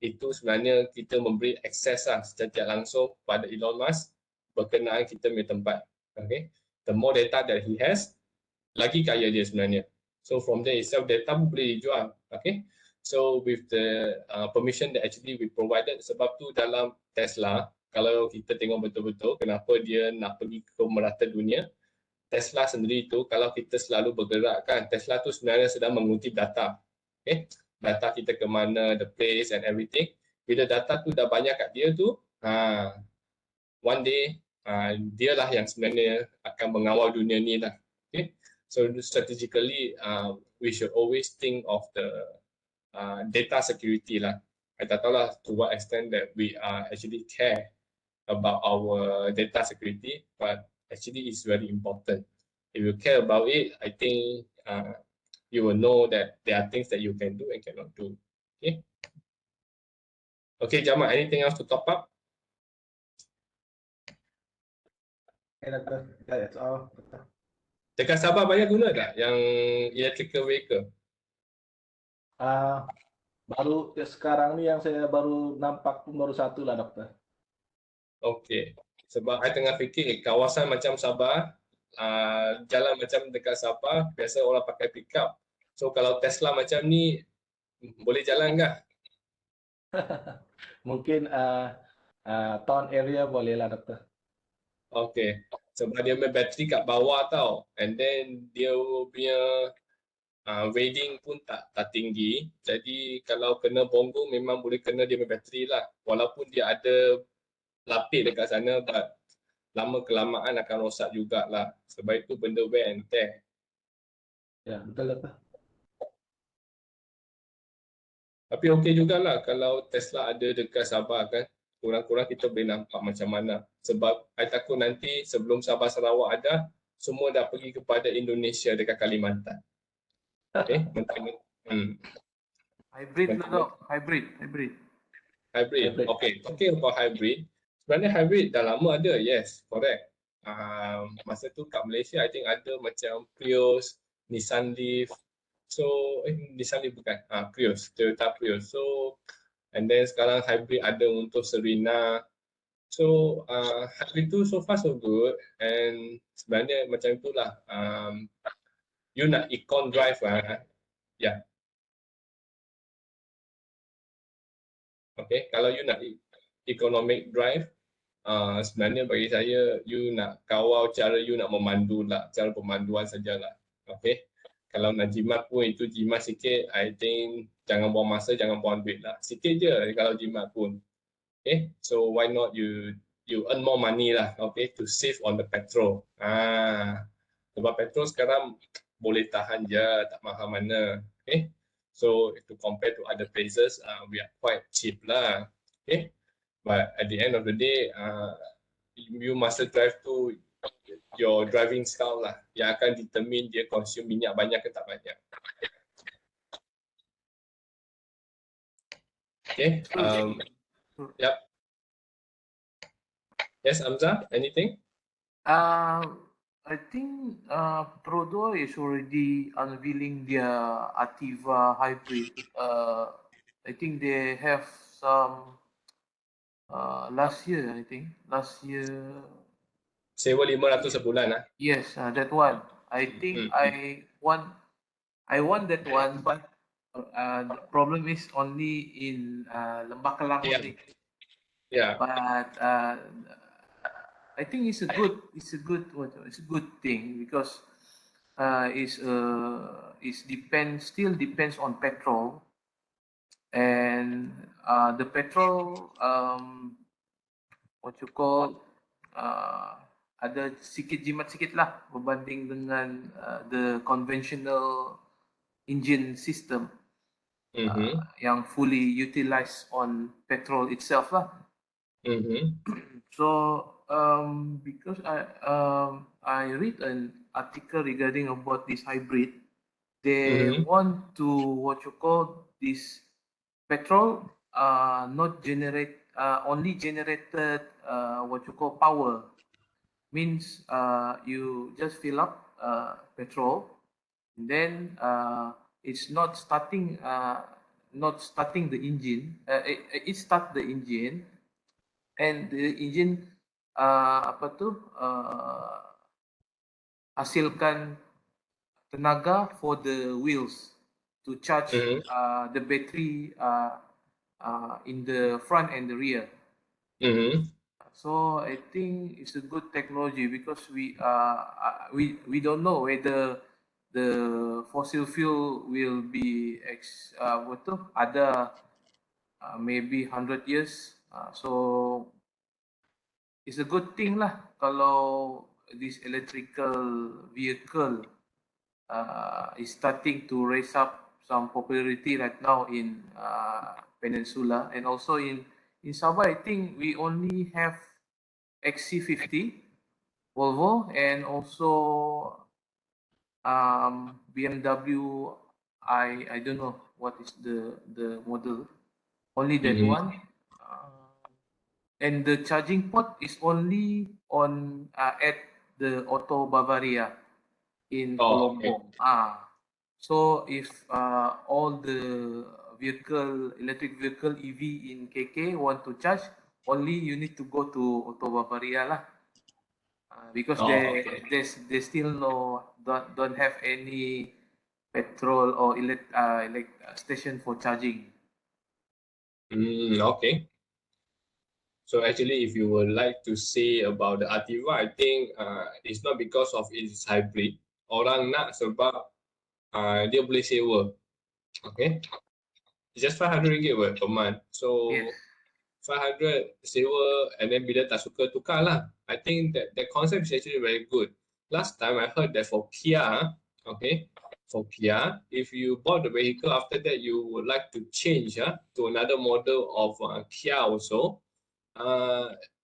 itu sebenarnya kita memberi akses secara langsung pada Elon Musk berkenaan kita punya tempat. Okay, the more data that he has, lagi kaya dia sebenarnya. So from there itself, data pun boleh dijual. Okay, so with the permission that actually we provided, sebab tu dalam Tesla, kalau kita tengok betul-betul kenapa dia nak pergi ke merata dunia, Tesla sendiri tu kalau kita selalu bergerak kan, Tesla tu sebenarnya sedang mengutip data. Okay, data kita ke mana, the place and everything. Bila data tu dah banyak kat dia tu, one day dia lah yang sebenarnya akan mengawal dunia ni lah. Okay, so strategically we should always think of the data security lah. I tak tahu lah to what extent that we actually care about our data security, but actually it's very important. If you care about it, I think you will know that there are things that you can do and cannot do. Okay. Okay, Jamal, anything else to top up? That's all. Dekat Sabah banyak guna tak yang electrical vehicle? Baru sekarang ni yang saya baru nampak pun baru satu lah, Doktor. Okay. Sebab saya tengah fikir kawasan macam Sabah, jalan macam dekat Sabah, biasa orang pakai pickup. So kalau Tesla macam ni, boleh jalan kah? Mungkin town area boleh lah, Doktor. Okay. Sebab dia punya bateri kat bawah tau. And then dia punya rating pun tak tinggi. Jadi kalau kena bonggong memang boleh kena dia punya bateri lah. Walaupun dia ada lapis dekat sana, but lama kelamaan akan rosak jugalah. Sebab itu benda wear and tear. Ya, betul Doktor. Tapi okey jugalah kalau Tesla ada dekat Sabah kan. Kurang-kurang kita boleh nampak macam mana. Sebab saya takut nanti sebelum Sabah Sarawak ada, semua dah pergi kepada Indonesia dekat Kalimantan. Okay. Hybrid lah dok, hybrid. Okay, talking about hybrid. Sebenarnya hybrid dah lama ada, yes, correct. Masa tu kat Malaysia, I think ada macam Prius, Nissan Leaf. So, Nissan Leaf bukan, Prius, Toyota Prius. So, and then sekarang hybrid ada untuk Serena. So, hybrid tu so far so good. And sebenarnya macam itulah. You nak econ drive ya. Okay, kalau you nak economic drive, sebenarnya bagi saya, you nak kawal cara you nak memandu lah, cara pemanduan sajalah. Okay, kalau nak jimat pun itu jimat sikit, I think jangan buang masa, jangan buang duit lah. Sikit je kalau jimat pun. Okay, so why not you earn more money lah, okay, to save on the petrol. Sebab petrol sekarang boleh tahan je, tak mahal mana. Okay, so to compare to other places, we are quite cheap lah. Okay, but at the end of the day, you must drive to your driving style lah yang akan determine dia consume minyak banyak ke tak banyak. Okay, yep. Yes, Amza, anything? I think Trudeau is already unveiling their Ativa hybrid. I think they have some last year. Sewa 500 sebulan lah. Yes, that one. I think I want that one, but The problem is only in Lembah Kelang only. Yeah. But I think it's a good thing because still depends on petrol, and the petrol what you call ada sikit jimat sikit lah berbanding dengan the conventional engine system yang fully utilized on petrol itself lah. So because I read an article regarding about this hybrid, they want to what you call this petrol not generate only generated what you call power, means you just fill up petrol, and then it's not starting the engine. It start the engine, and the engine hasilkan tenaga for the wheels to charge the battery in the front and the rear. So I think it's a good technology because we don't know whether the fossil fuel will be maybe 100 years. So it's a good thing lah kalau this electrical vehicle is starting to raise up some popularity right now in Peninsula, and also in Sabah. I think we only have XC50 Volvo, and also BMW. I don't know what is the model. Only that one. And the charging port is only on at the Auto Bavaria in Colombo. So if all the electric vehicle EV in KK want to charge, only you need to go to Auto Bavaria lah. Because they still don't have any petrol or station for charging. Okay. So actually, if you would like to say about the Ativa, I think it's not because of its hybrid. Orang nak sebab dia boleh sewa. Okay. It's just 500 ringgit per month. So 500 sewa, and then bila tak suka tukar lah. I think that concept is actually very good. Last time I heard that for Kia, okay, for Kia, if you bought the vehicle, after that you would like to change to another model of Kia also,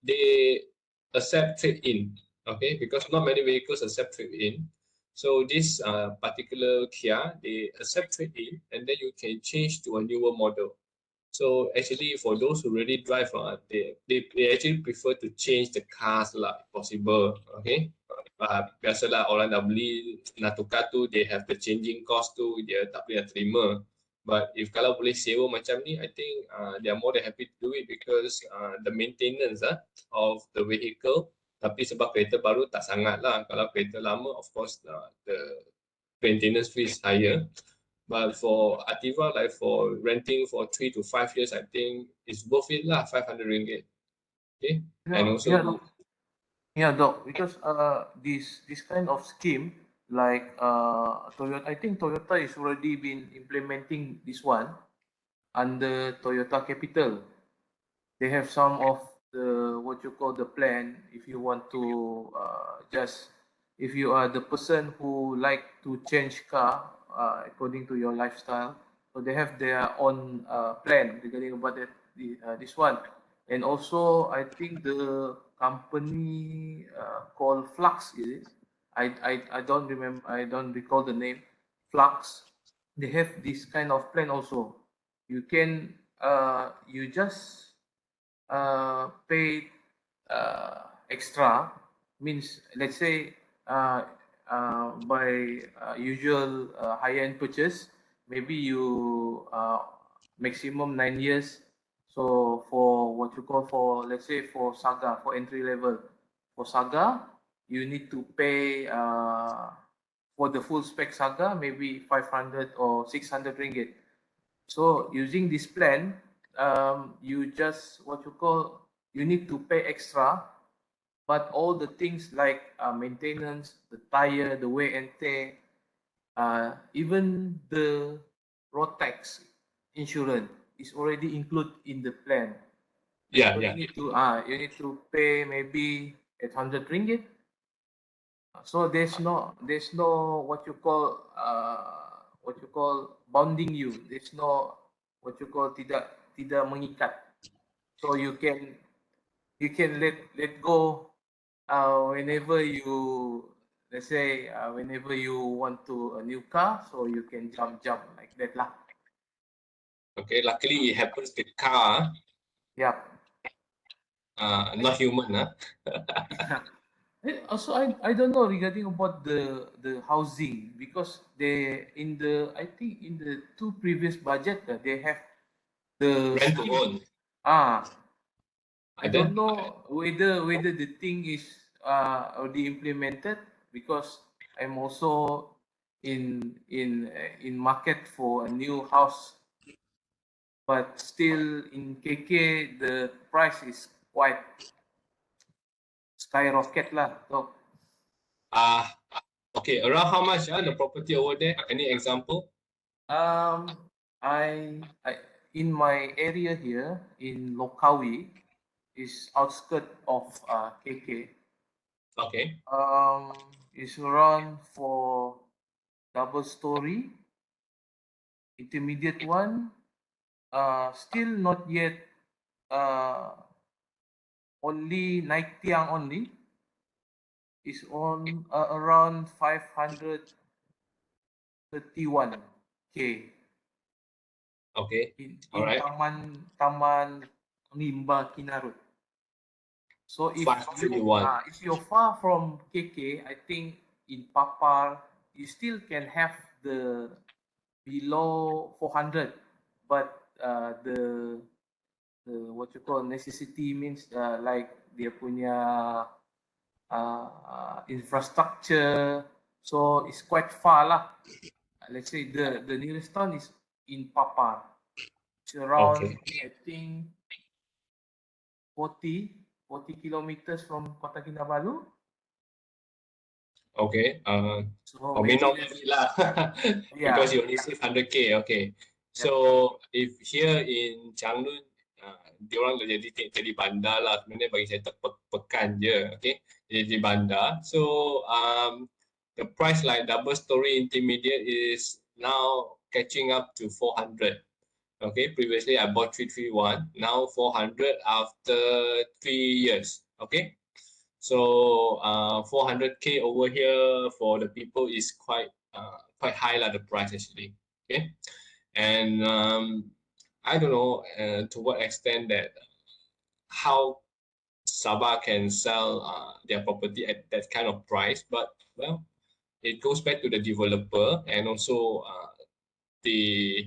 they accept trade-in, okay, because not many vehicles accept trade-in. So this particular Kia, they accept trade-in, and then you can change to a newer model. So actually, for those who really drive, they actually prefer to change the cars lah, if possible. Okay, biasalah orang dah beli nak tukar tu, they have the changing cost tu, dia tak boleh terima. But if kalau boleh sewa macam ni, I think they are more than happy to do it because the maintenance of the vehicle. Tapi sebab kereta baru tak sangat lah. Kalau kereta lama, of course the maintenance fee is higher. But for Ativa, like for renting for 3 to 5 years, I think it's worth it lah, 500 ringgit. Okay, and also Doc, because this kind of scheme like Toyota, I think Toyota is already been implementing this one under Toyota Capital. They have some of the what you call the plan. If you want to if you are the person who like to change car according to your lifestyle, so they have their own plan regarding about that this one. And also I think the company called Flux, is it? I don't remember, I don't recall the name. Flux, they have this kind of plan also. You can you just pay extra, means let's say by usual high-end purchase, maybe you maximum 9 years. So for what you call, for let's say for Saga, for entry level, for Saga, you need to pay for the full spec Saga maybe 500 or 600 ringgit. So using this plan, you just you need to pay extra, but all the things like maintenance, the tire, the wear and tear, even the road tax insurance is already included in the plan. Yeah, So yeah. you need to pay maybe 800 ringgit. So there's no what you call bounding you. There's no what you call tidak mengikat. So you can let go whenever you, let's say whenever you want to a new car, so you can jump like that lah. Okay, luckily it happens with car. Yeah. Not human, huh? Also, I don't know regarding about the housing, because they I think in the two previous budget they have the Rent to own. I don't know whether the thing is already implemented, because I'm also in market for a new house, but still in KK the price is quite skyrocket lah. So okay, around how much the property over there? Any example? I in my area here in Lokawi, is outskirt of KK. Okay. It's around for double story, intermediate one, still not yet only naik tiang only, is on around 531K. Okay. In Alright. Taman Nimba Kinarut. So if you're far from KK, I think in Papar you still can have the below 400, but the what you call necessity means like dia punya infrastructure, so it's quite far lah. Let's say the nearest town is in Papar. It's around I think 40 kilometers from Kota Kinabalu. Okay. So may not maybe lah. Because you only save 100K. Okay. So if here in Changnun, diorang dah jadi bandar lah. Sebenarnya bagi saya pekan je. Okay. Jadi bandar. So the price like double story intermediate is now catching up to 400. Okay. Previously I bought 331. Now 400 after 3 years. Okay. So 400K over here for the people is quite high lah, the price actually. Okay, and I don't know to what extent that how Sabah can sell their property at that kind of price, but well, it goes back to the developer and also the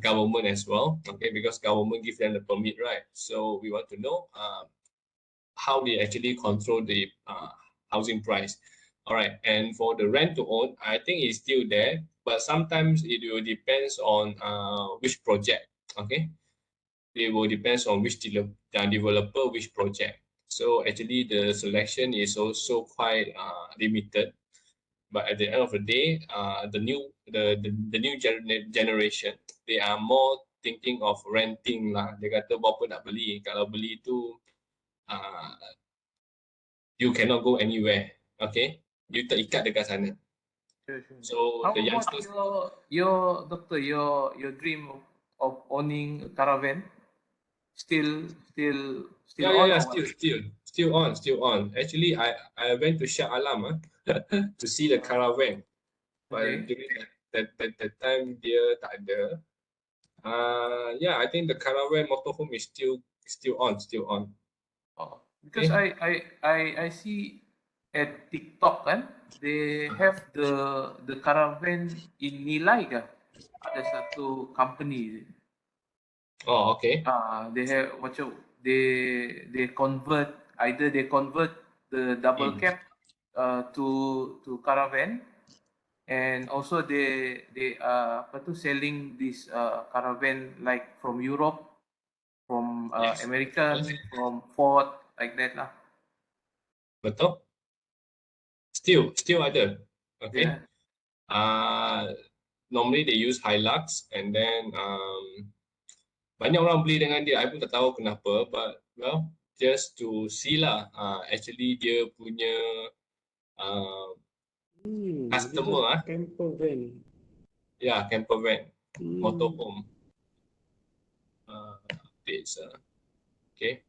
government as well. Okay, because government gives them the permit, right? So we want to know how they actually control the housing price. All right, and for the rent to own, I think it's still there, but sometimes it will depends on which project. Okay, it will depends on which developer, which project. So actually, the selection is also quite limited. But at the end of the day, the new generation, they are more thinking of renting lah. Dia kata berapa nak beli. Kalau beli tu you cannot go anywhere. Okay, you terikat dekat sana. So how the about youngsters, your doctor, your dream of owning a caravan still on? Yeah, still on. Actually, I went to Shah Alam to see the caravan, but during that time dia tak ada. Yeah, I think the caravan motorhome is still on. Because I see at TikTok kan, they have the caravan in Nilai kah? Ada satu company. Oh, okay. They have they convert the double cab to caravan, and also they selling this caravan like from Europe, from Yes. American, from Ford, like that lah. Betul. Still ada. Okay. Yeah. Normally they use Hilux, and then banyak orang beli dengan dia. I pun tak tahu kenapa, but well, just to see lah. Actually dia punya customer camper van. Yeah, camper van, motorhome. Updates. Okay.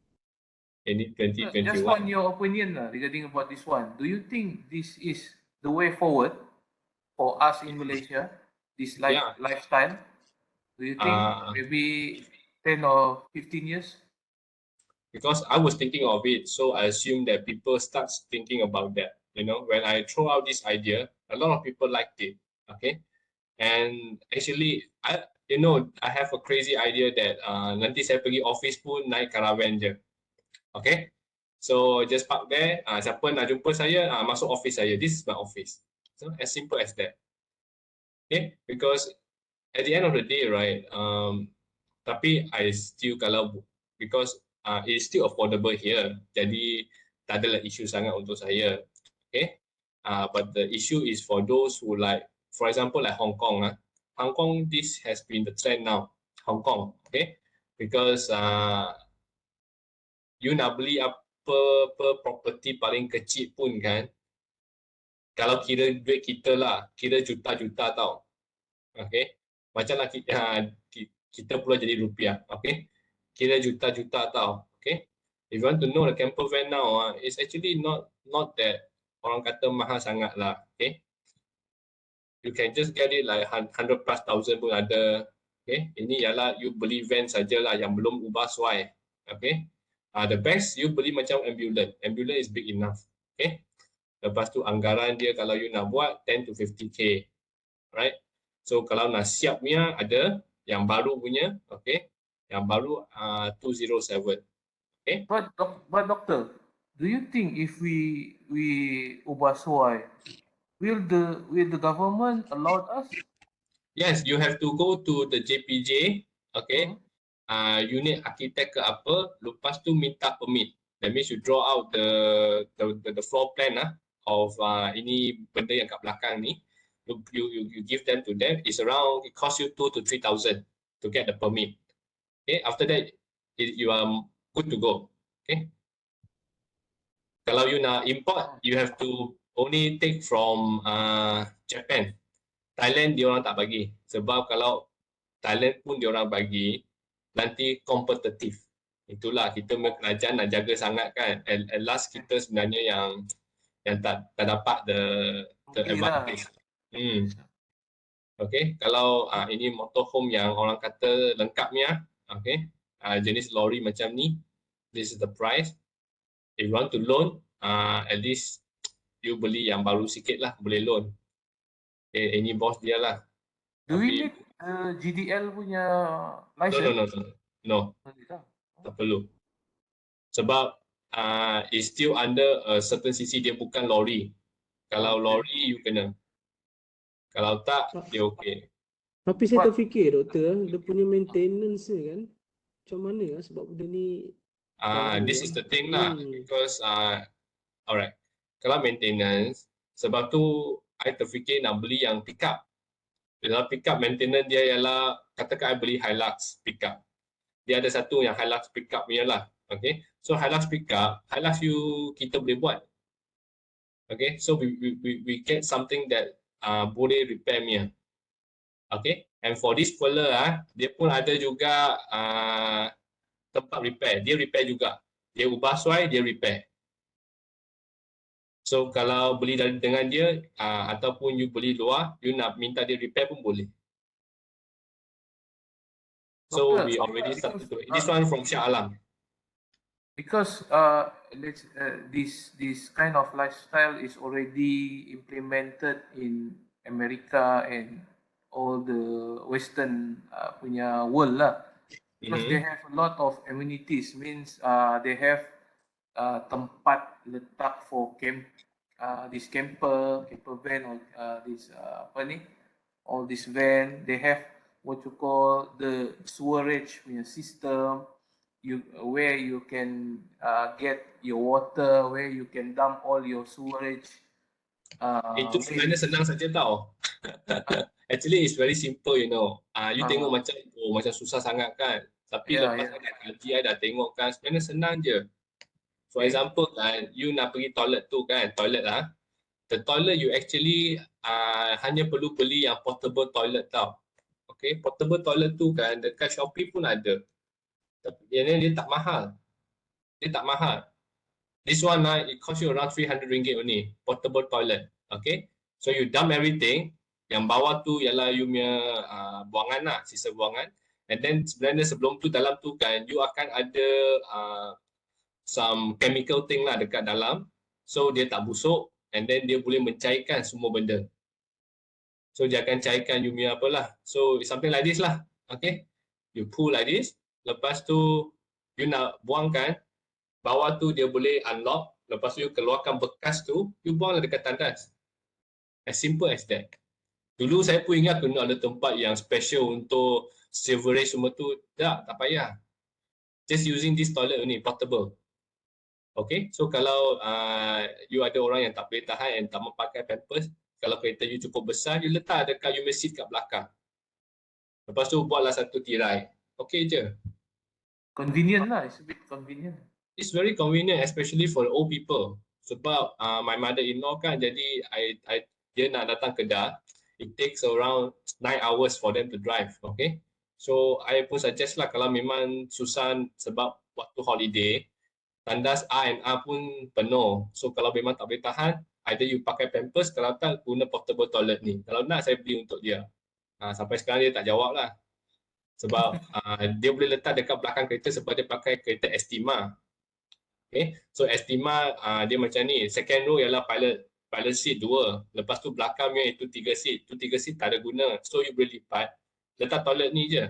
Ini 2021. Just on your opinion regarding about this one, do you think this is the way forward for us in Malaysia, this lifestyle? Do you think maybe 10 or 15 years? Because I was thinking of it, so I assume that people start thinking about that. You know, when I throw out this idea, a lot of people liked it. Okay, and actually, I have a crazy idea that nanti saya pergi office pun naik caravan je. Okay, so just park there. Siapa nak jumpa saya, masuk office saya. This is my office. So as simple as that. Okay, because at the end of the day, right? Tapi I still because it's still affordable here. Jadi tak adalah isu sangat untuk saya. Okay, but the issue is for those who like, for example, like Hong Kong. Hong Kong, this has been the trend now. Hong Kong, okay, because you nak beli apa property paling kecil pun kan, kalau kira duit kita lah, kira juta-juta tau. Okay, macam lah kita pula jadi rupiah. Okay, kira juta-juta tau. Okay, if you want to know the camper van now, it's actually not that orang kata mahal sangat lah. Okay, you can just get it like 100+ thousand pun ada. Okay, ini ialah you beli van sajalah yang belum ubah suai. Okay, the best you beli macam ambulance. Ambulance is big enough. Okay, lepas tu anggaran dia kalau you nak buat 10 to 50k, right? So kalau nak siap punya ada, yang baru punya, okay, yang baru 207. Okay. But doctor, do you think if we ubah suai, will the government allow us? Yes, you have to go to the JPJ, okay. Unit arkitek ke apa, lepas tu minta permit. That means you draw out the floor plan of ini benda yang kat belakang ni. You give them to them. It's around, it costs you 2,000 to 3,000 to get the permit. Okay, after that you are good to go. Okay. Kalau you nak import, you have to only take from Japan. Thailand dia orang tak bagi. Sebab kalau Thailand pun dia orang bagi, nanti kompetitif. Itulah kita kerajaan nak jaga sangat kan. At last kita sebenarnya yang tak dapat the advantage. Okay, kalau ini motorhome yang orang kata lengkapnya, okay, jenis lori macam ni, this is the price. If you want to loan, at least you beli yang baru sikit lah, boleh loan. Okay, ini bos dia lah. Do we need GDL punya license? No. Tak perlu. Sebab it's still under a certain CC, dia bukan lori. Kalau lori you kena. Kalau tak, dia okey. Tapi saya terfikir doktor, dia punya maintenance kan, macam mana sebab benda ni. This is the thing lah, because alright, kalau maintenance, sebab tu I terfikir nak beli yang pickup. Dalam pickup maintenance dia ialah, katakan I beli Hilux pickup. Dia ada satu yang Hilux pickup punya lah. Okay, so Hilux pickup, Hilux kita boleh buat. Okay, so we get something that boleh repair punya. Okay, and for this fella dia pun ada juga tempat repair. Dia repair juga. Dia ubah suai, dia repair. So kalau beli dengan dia ataupun you beli luar, you nak minta dia repair pun boleh. So we already started to this one from Shah Alam. Because this kind of lifestyle is already implemented in America and all the Western punya world lah. Because they have a lot of amenities, means they have tempat letak for this camper van, or this apa ni, all this van, they have what you call the sewerage system, where you can get your water, where you can dump all your sewerage. Itu sebenarnya senang saja tau. Actually it's very simple, you know. You tengok macam macam susah sangat kan. Tapi lepas I dah kaji, I dah tengok kan, sebenarnya senang je. For example kan, you nak pergi toilet tu kan, toilet lah. The toilet you actually hanya perlu beli yang portable toilet tau. Okay, portable toilet tu kan dekat Shopee pun ada. Tapi dia tak mahal. Dia tak mahal. This one it cost you around 300 ringgit only, portable toilet. Okay, so you dump everything. Yang bawah tu ialah you punya buangan lah, sisa buangan. And then sebenarnya sebelum tu, dalam tu kan, you akan ada some chemical thing lah dekat dalam. So dia tak busuk, and then dia boleh mencairkan semua benda. So dia akan cairkan you punya apalah. So something like this lah. Okay, you pull like this. Lepas tu you nak buangkan, bawah tu dia boleh unlock. Lepas tu you keluarkan bekas tu, you buanglah dekat tandas. As simple as that. Dulu saya pun ingat kena ada tempat yang special untuk sewerage semua tu. Tak payah. Just using this toilet ni, portable. Okay, so kalau you ada orang yang tak boleh tahan and tak memakai pampers, kalau kereta you cukup besar, you letak dekat you seat kat belakang. Lepas tu buatlah satu tirai. Okay je. Convenient lah, it's a bit convenient. It's very convenient, especially for old people. Sebab my mother-in-law kan, jadi dia nak datang Kedah, it takes around 9 hours for them to drive. Okay, so I pun suggest lah kalau memang susah sebab waktu holiday, tandas R&R pun penuh. So kalau memang tak boleh tahan, either you pakai pampers, kalau tak guna portable toilet ni. Kalau nak, saya beli untuk dia. Sampai sekarang dia tak jawab lah. Sebab dia boleh letak dekat belakang kereta sebab dia pakai kereta Estima. Okay, so Estima dia macam ni. Second row ialah pilot seat 2. Lepas tu belakangnya itu 3 seat. Itu 3 seat tak ada guna. So you boleh lipat, letak toilet ni je.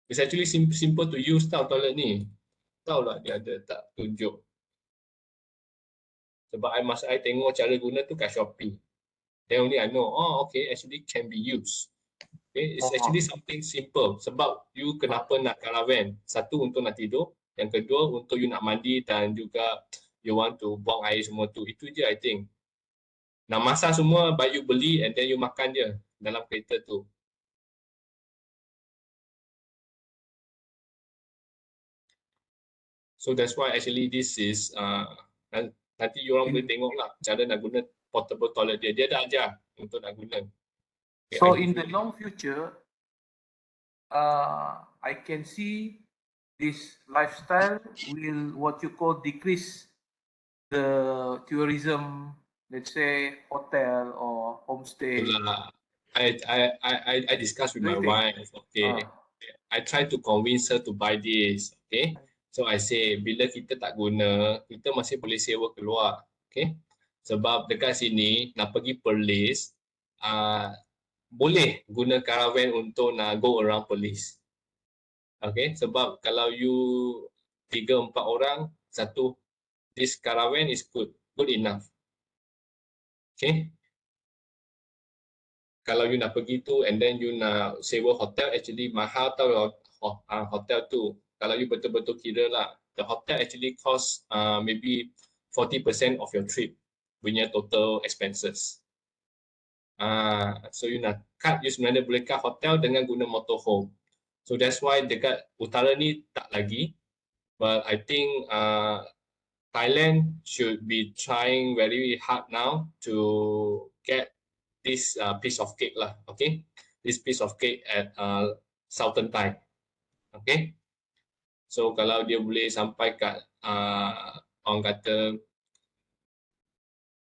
It's actually simple to use tau toilet ni. Tahu lah dia ada tak tunjuk. Sebab masa I tengok cara guna tu kat Shopee. Then only I know, oh okay, actually can be used. Okay, it's actually something simple. Sebab you kenapa nak caravan? Satu untuk nak tidur. Yang kedua untuk you nak mandi dan juga you want to buang air semua tu. Itu je I think. Nak masak semua, but you beli and then you makan je dalam kereta tu. So that's why actually this is nanti you orang boleh tengok lah cara nak guna portable toilet dia. Dia dah ajar untuk nak guna. Okay, so in the long future, I can see this lifestyle will what you call decrease the tourism, let's say hotel or homestay. I discussed with my wife. Okay, I try to convince her to buy this. Okay, so I say bila kita tak guna, kita masih boleh sewa keluar. Okay, sebab dekat sini nak pergi Perlis, boleh guna caravan untuk nak go around Perlis. Okay, sebab kalau you 3-4 orang, satu, this caravan is good enough. Okay, kalau you nak pergi tu and then you nak sewa hotel, actually mahal tau hotel tu. Kalau you betul-betul kira lah, the hotel actually cost maybe 40% of your trip punya total expenses. So you nak cut, you sebenarnya boleh cut hotel dengan guna motorhome. So that's why dekat utara ni tak lagi. But I think Thailand should be trying very hard now to get this piece of cake lah. Okay, this piece of cake at Southern Thai. Okay, so kalau dia boleh sampai kat orang kata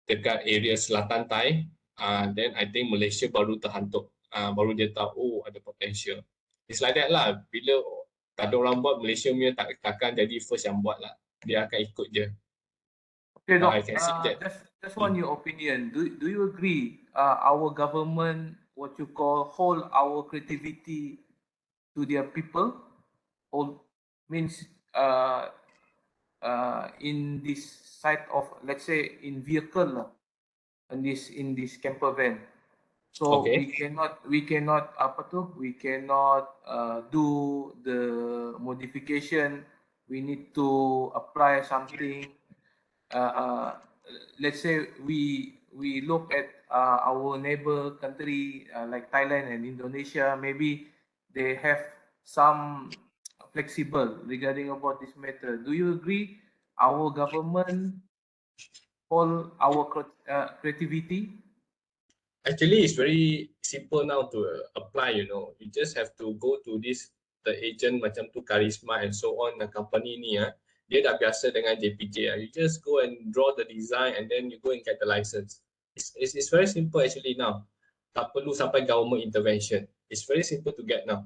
dekat area selatan Thai, then I think Malaysia baru terhantuk. Baru dia tahu, oh ada potential. It's like that lah. Bila tak ada orang buat, Malaysia punya takkan jadi first yang buat lah. Dia akan ikut je. Okay, Doc, just want your opinion. Do you agree our government, what you call, hold our creativity to their people? Or means in this side of, let's say, in vehicle, in this camper van. So Okay. we cannot do the modification. We need to apply something. Let's say we look at our neighbor country like Thailand and Indonesia. Maybe they have some flexible regarding about this matter. Do you agree? Our government all our creativity. Actually, it's very simple now to apply. You just have to go to the agent macam tu Karisma and so on, the company ni dia dah biasa dengan JPJ. You just go and draw the design and then you go and get the license. It's very simple actually now. Tak perlu sampai government intervention. It's very simple to get now.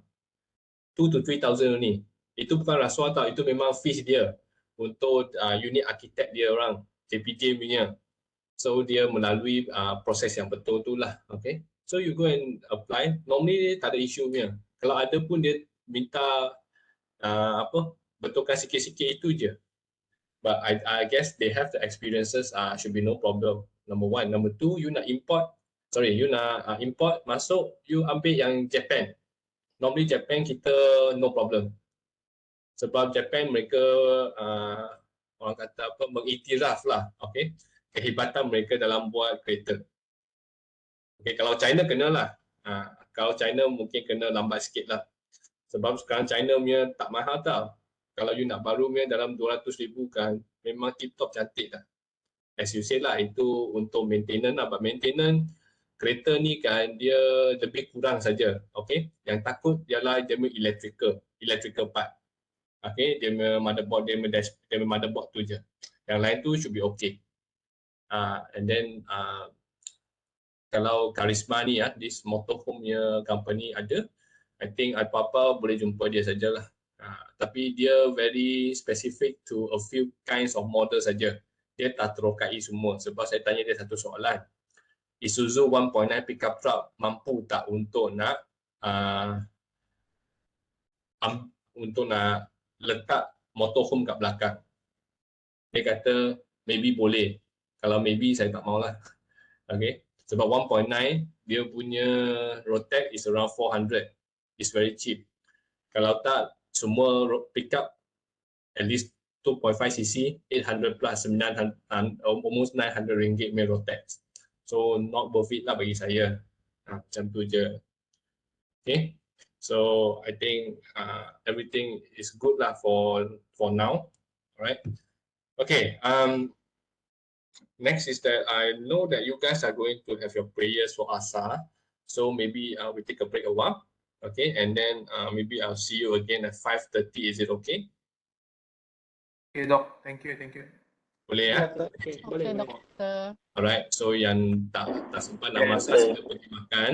2 to 3,000 only. Itu bukan rasuah tau, itu memang fees dia untuk unit arkitek dia orang, JPJ punya. So dia melalui proses yang betul tu lah. Okay. So you go and apply. Normally tak ada isu punya. Kalau ada pun dia minta betulkan sikit-sikit itu je. But I guess they have the experiences. Should be no problem. Number one. Number two, you nak import masuk, you ambil yang Japan. Normally Japan kita no problem. Sebab Japan mereka orang kata mengiktiraf lah. Okay. Kehebatan mereka dalam buat kereta. Okay, kalau China kenalah. Kalau China mungkin kena lambat sikit lah. Sebab sekarang China punya tak mahal tau. Kalau you nak baru punya dalam 200,000 kan, memang tip-top cantik lah. As you say lah, itu untuk maintenance lah. But maintenance, kereta ni kan dia lebih kurang saja. Okay, yang takut ialah dia punya electrical part. Okay, dia punya motherboard, dia punya motherboard tu je. Yang lain tu should be okay. And then kalau Karisma ni this motorhome punya company ada, I think apa-apa boleh jumpa dia sajalah. Tapi dia very specific to a few kinds of model saja. Dia tak terokai semua. Sebab saya tanya dia satu soalan. Isuzu 1.9 pickup truck mampu tak untuk nak letak motorhome kat belakang? Dia kata maybe boleh. Kalau maybe saya tak maulah. Okay. Sebab 1.9 dia punya road tax is around 400. It's very cheap. Kalau tak semua pickup at least 2.5cc 800 plus 900 almost 900 ringgit punya road tax. So not worth it lah bagi saya. Macam tu je. Okay. So I think everything is good lah for now. Alright. Okay. Next is that I know that you guys are going to have your prayers for Asa. So maybe we take a break a while. Okay, and then maybe I'll see you again at 5:30. Is it okay? Okay, Doc. Thank you. Boleh ya? Okay, doktor. Alright, so yang tak sempat nak masak, sila pergi makan.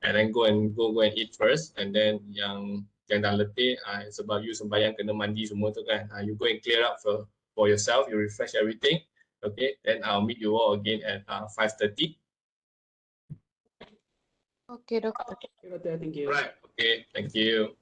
And then go and eat first. And then yang dah letih, sebab you sembahyang kena mandi semua tu kan. You go and clear up for yourself, you refresh everything. Okay, then I'll meet you all again at 5:30. Okay, doktor. Okay, Doctor, thank you. Right, okay, thank you.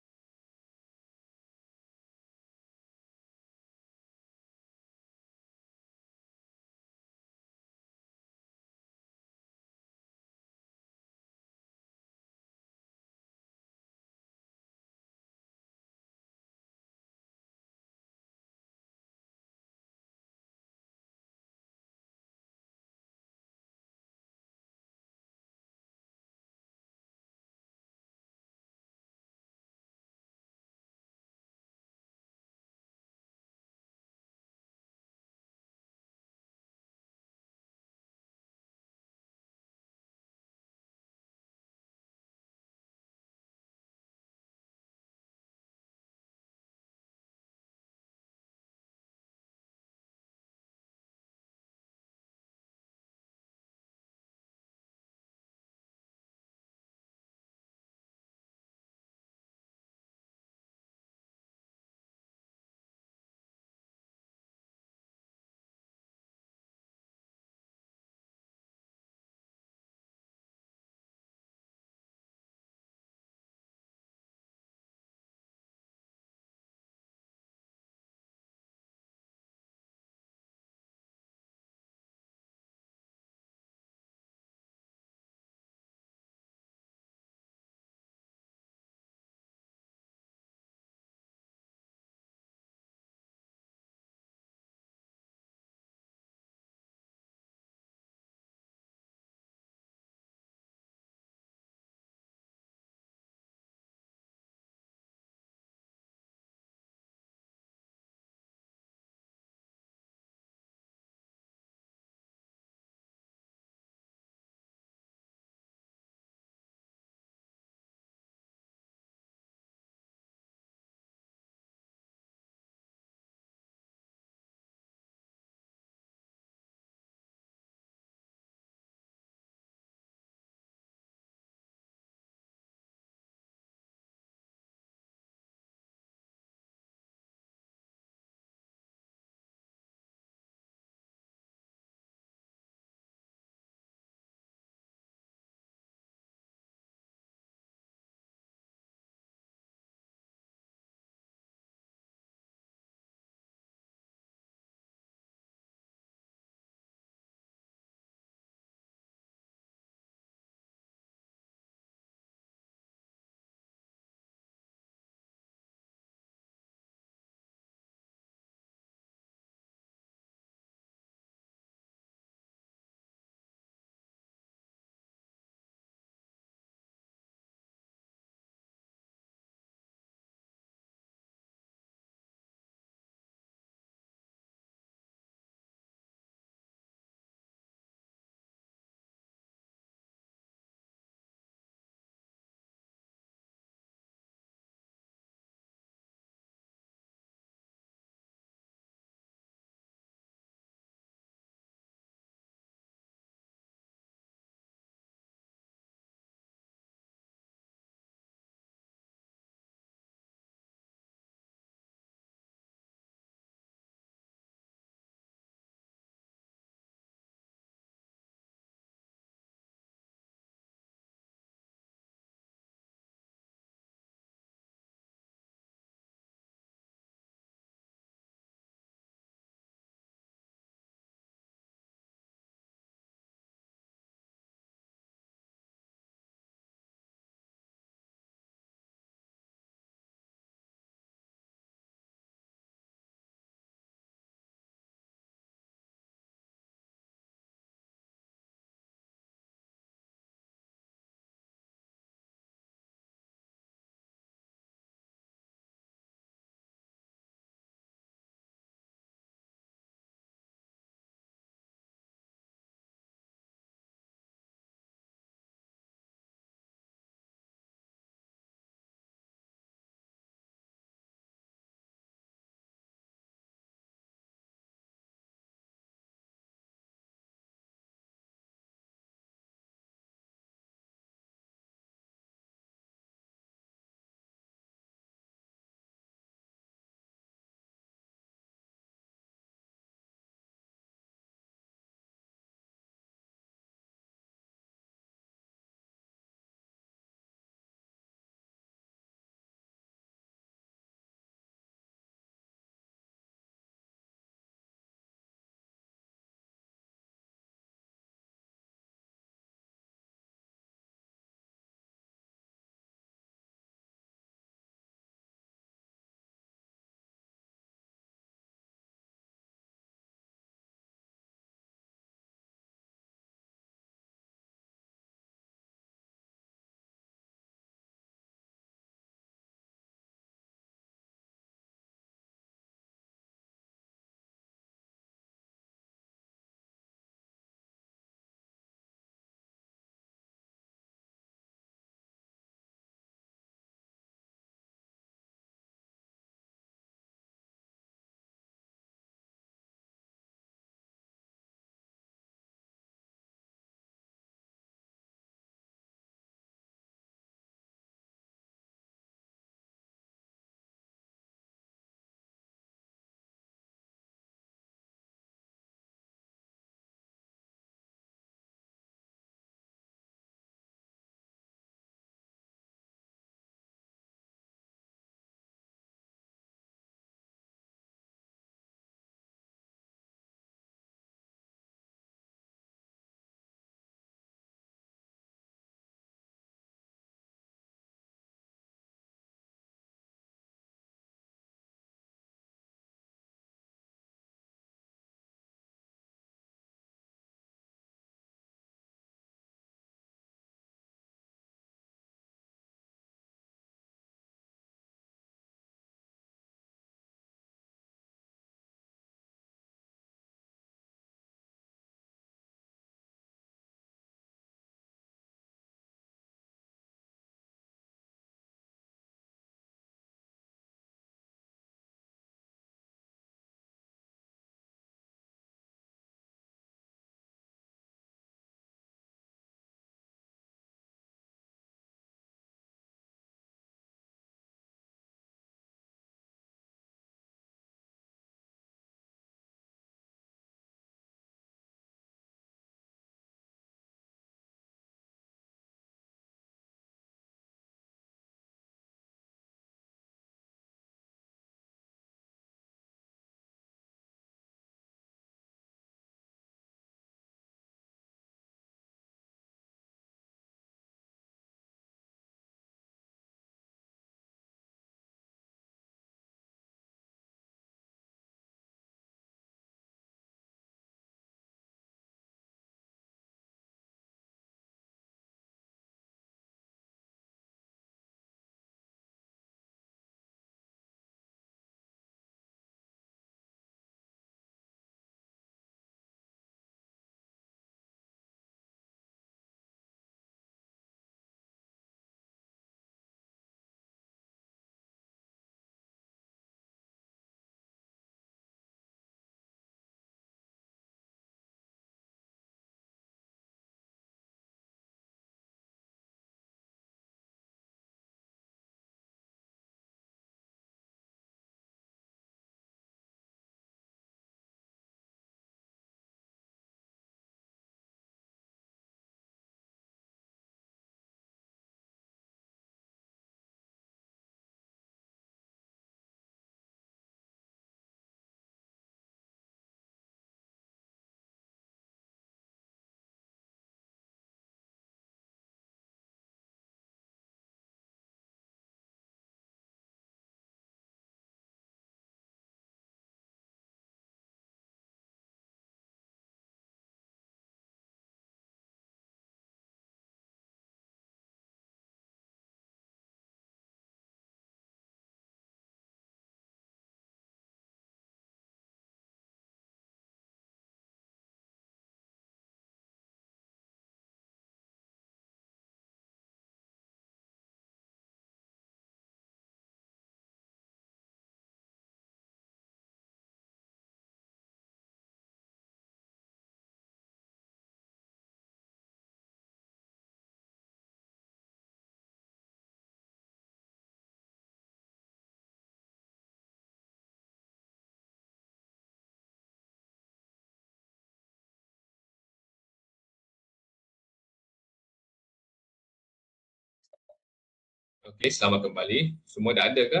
Okey, selamat kembali. Semua dah ada ke?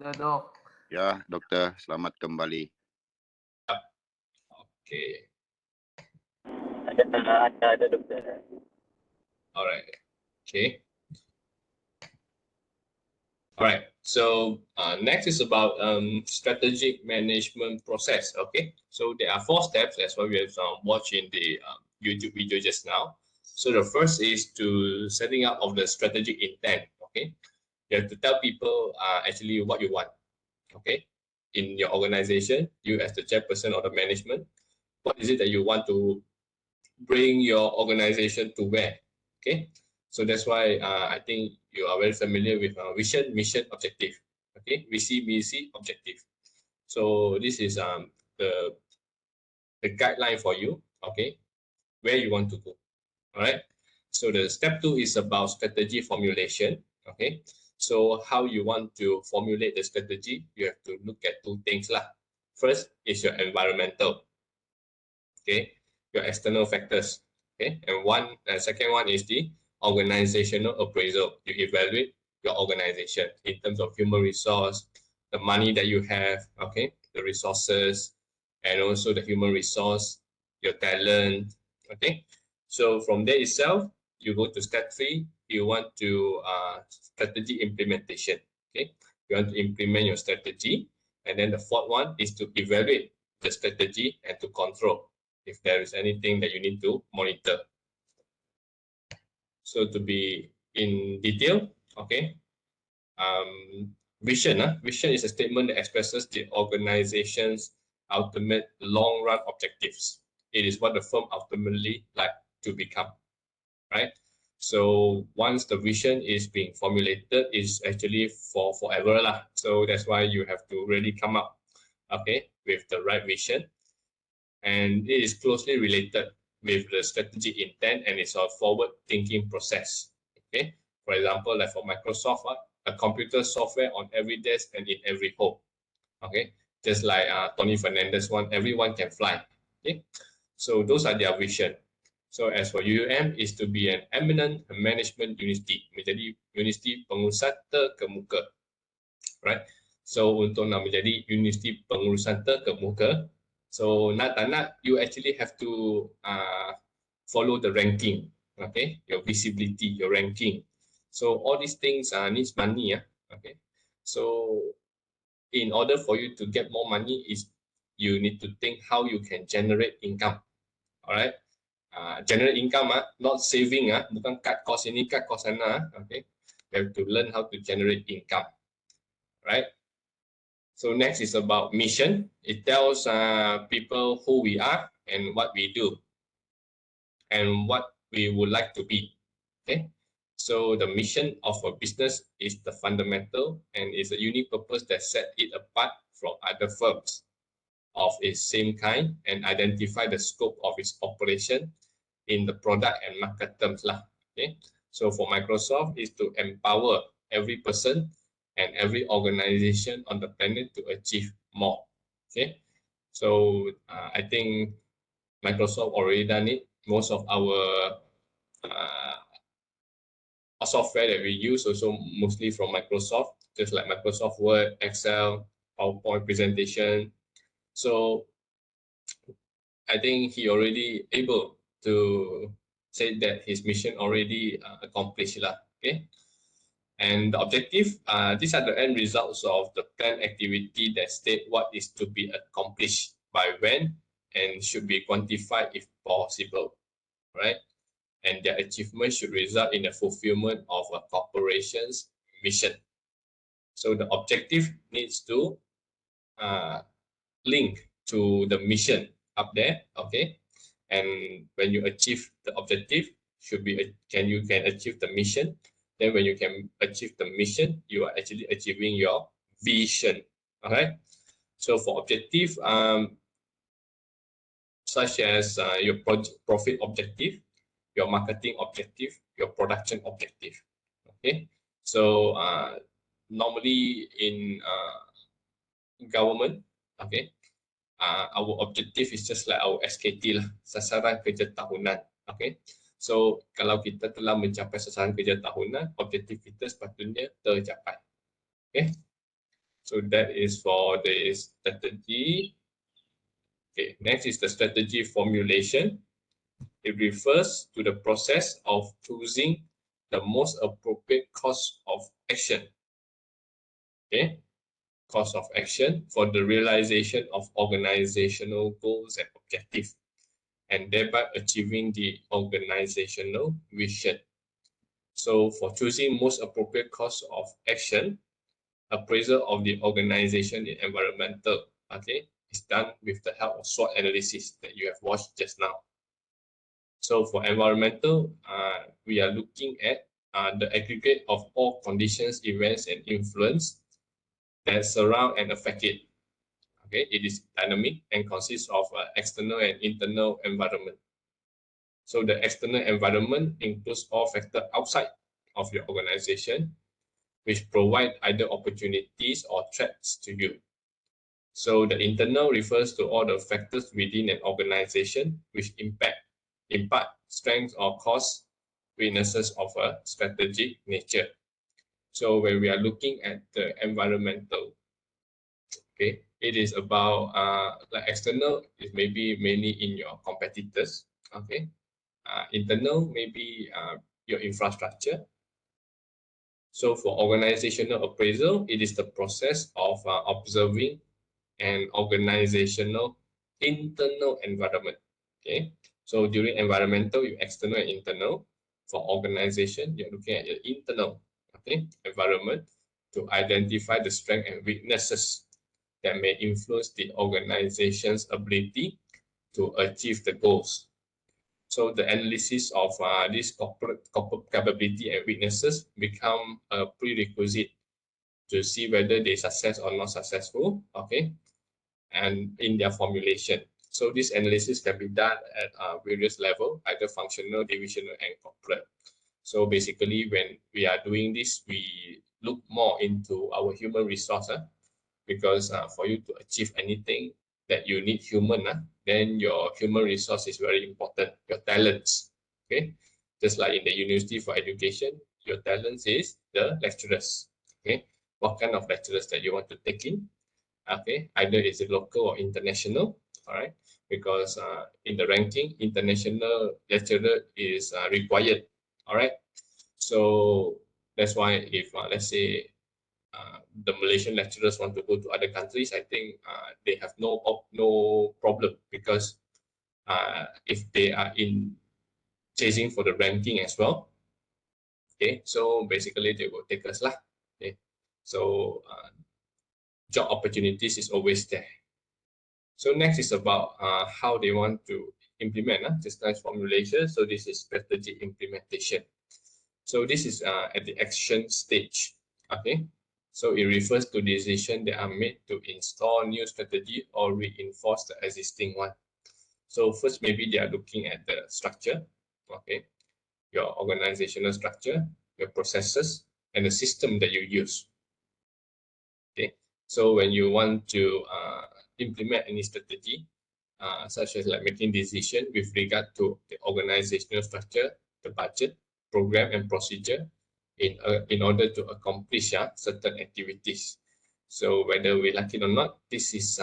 Dah, Dok. Ya, doktor, selamat kembali. Okey. Ada doktor. Alright. Okay. Alright. So next is about strategic management process. Okay. So there are 4 steps. That's what we have watched in the YouTube video just now. So the first is to setting up of the strategic intent. Okay. You have to tell people actually what you want. Okay. In your organization, you as the chairperson or the management, what is it that you want to bring your organization to where? Okay. So that's why I think you are very familiar with vision, mission, objective. Okay, visi, misi, objective. So this is the guideline for you. Okay, where you want to go. All right. So the step 2 is about strategy formulation. Okay. So how you want to formulate the strategy, you have to look at 2 things lah. First is your environmental. Okay, your external factors. Okay, and second one is the organizational appraisal. You evaluate your organization in terms of human resource, the money that you have, okay, the resources, and also the human resource, your talent. Okay, so from there itself, you go to step 3. You want to strategy implementation. Okay, you want to implement your strategy, and then the 4th one is to evaluate the strategy and to control if there is anything that you need to monitor. So to be in detail, okay, vision. Vision is a statement that expresses the organization's ultimate long-run objectives. It is what the firm ultimately like to become, right? So once the vision is being formulated, it's actually for forever lah. So that's why you have to really come up, okay, with the right vision. And it is closely related with the strategic intent, and it's a forward-thinking process. Okay, for example, like for Microsoft, a computer software on every desk and in every home. Okay, just like Tony Fernandez one, everyone can fly. Okay, so those are their vision. So as for UUM, is to be an eminent management university, menjadi universiti pengurusan terkemuka, right? So untuk nak menjadi universiti pengurusan terkemuka, so nak tak nak, you actually have to follow the ranking, okay? Your visibility, your ranking. So all these things needs money, okay? So in order for you to get more money, is you need to think how you can generate income, all right? Generate income, not saving, bukan cut cost ini, cut cost sana, okay? You have to learn how to generate income, right? So next is about mission. It tells people who we are and what we do and what we would like to be. Okay. So the mission of a business is the fundamental and is a unique purpose that set it apart from other firms of its same kind and identify the scope of its operation in the product and market terms lah. Okay. So for Microsoft is to empower every person and every organization on the planet to achieve more. Okay, so I think Microsoft already done it. Most of our software that we use also mostly from Microsoft, just like Microsoft Word, Excel, PowerPoint presentation. So I think he already able to say that his mission already accomplished lah. Okay. And the objective, these are the end results of the planned activity that state what is to be accomplished by when and should be quantified if possible, right? And their achievement should result in the fulfillment of a corporation's mission. So the objective needs to link to the mission up there, okay? And when you achieve the objective, you can achieve the mission. Then when you can achieve the mission, you are actually achieving your vision. All right. So for objective, such as your profit objective, your marketing objective, your production objective. Okay. So normally in government, okay, our objective is just like our SKT lah, sasaran kerja tahunan. Okay. So kalau kita telah mencapai sasaran kerja tahunan, objektif kita sepatutnya tercapai. Okay. So that is for the strategy. Okay, next is the strategy formulation. It refers to the process of choosing the most appropriate course of action. Okay, course of action for the realization of organizational goals and objectives, and thereby achieving the organizational vision. So for choosing most appropriate course of action, appraisal of the organization in environmental, okay, is done with the help of SWOT analysis that you have watched just now. So for environmental, we are looking at the aggregate of all conditions, events, and influence that surround and affect it. Okay, it is dynamic and consists of external and internal environment. So the external environment includes all factors outside of your organization, which provide either opportunities or threats to you. So the internal refers to all the factors within an organization which impart strengths or cause weaknesses of a strategic nature. So when we are looking at the environmental, okay, it is about like external is maybe mainly in your competitors, okay. Internal maybe your infrastructure. So for organizational appraisal, it is the process of observing an organizational internal environment. Okay, so during environmental, you external and internal. For organization, you're looking at your internal, okay, environment to identify the strengths and weaknesses that may influence the organization's ability to achieve the goals. So the analysis of these corporate capability and weaknesses become a prerequisite to see whether they success or not successful, okay, and in their formulation. So this analysis can be done at various levels, either functional, divisional, and corporate. So basically, when we are doing this, we look more into our human resource, because for you to achieve anything that you need human, then your human resource is very important, your talents. Okay, just like in the university for education, your talents is the lecturers. Okay, what kind of lecturers that you want to take in? Okay, either is it local or international. All right, because in the ranking, international lecturer is required. All right, so that's why if let's say the Malaysian lecturers want to go to other countries, I think they have no problem, because if they are in chasing for the ranking as well, okay, so basically they will take us lah. Okay, so job opportunities is always there. So next is about how they want to implement just nice formulation. So this is strategy implementation. So this is at the action stage. Okay, so it refers to decisions that are made to install new strategy or reinforce the existing one. So first, maybe they are looking at the structure, okay, your organizational structure, your processes, and the system that you use. Okay, so when you want to implement any strategy, such as like making decision with regard to the organizational structure, the budget, program, and procedure in order to accomplish certain activities. So whether we like it or not, this is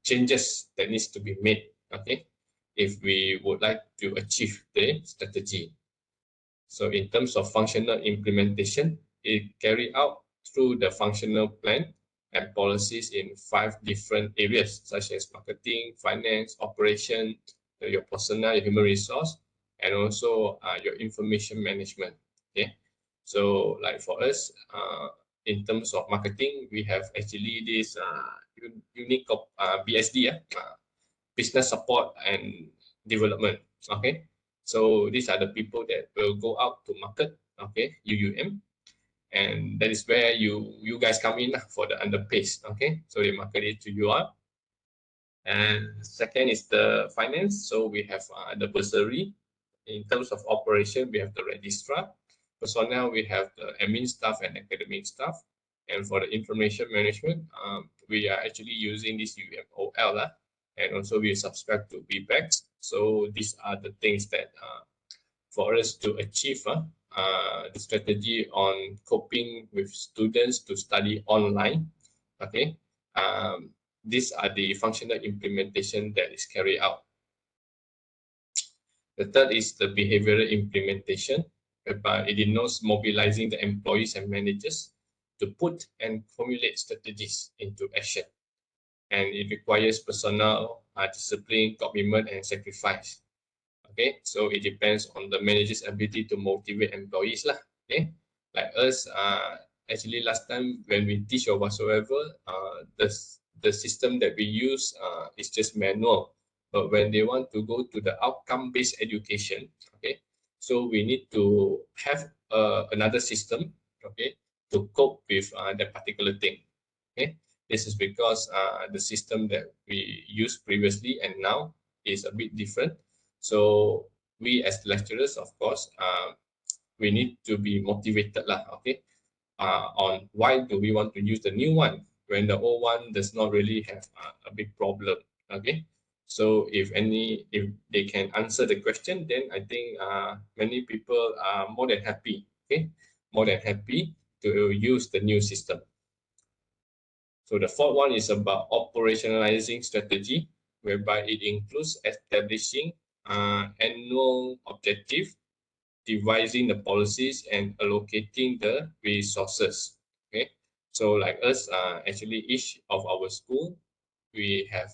changes that needs to be made, okay, if we would like to achieve the strategy. So in terms of functional implementation, it carried out through the functional plan and policies in 5 different areas, such as marketing, finance, operation, your personnel, your human resource, and also your information management. Okay, so like for us, in terms of marketing, we have actually this unique BSD, business support and development. Okay, so these are the people that will go out to market, okay, UUM, and that is where you guys come in for the underpaid. Okay, so they market it to you all. And second is the finance. So we have the bursary. In terms of operation, we have the registrar. Personnel, we have the admin staff and academic staff. And for the information management, we are actually using this UMOL and also we subscribe to BPACs. So these are the things that for us to achieve the strategy on coping with students to study online. Okay, these are the functional implementation that is carried out. The third is the behavioral implementation, whereby it denotes mobilizing the employees and managers to put and formulate strategies into action. And it requires personal discipline, commitment, and sacrifice. Okay, so it depends on the manager's ability to motivate employees lah. Okay, like us, actually last time when we teach or whatsoever, the system that we use is just manual. But when they want to go to the outcome-based education, okay, so we need to have another system, okay, to cope with that particular thing. Okay, this is because the system that we used previously and now is a bit different. So we as lecturers, of course, we need to be motivated lah, okay, on why do we want to use the new one when the old one does not really have a big problem, okay. So if they can answer the question, then I think many people are more than happy, okay, more than happy to use the new system. So the fourth one is about operationalizing strategy, whereby it includes establishing annual objective, devising the policies, and allocating the resources. Okay, so like us, actually each of our school, we have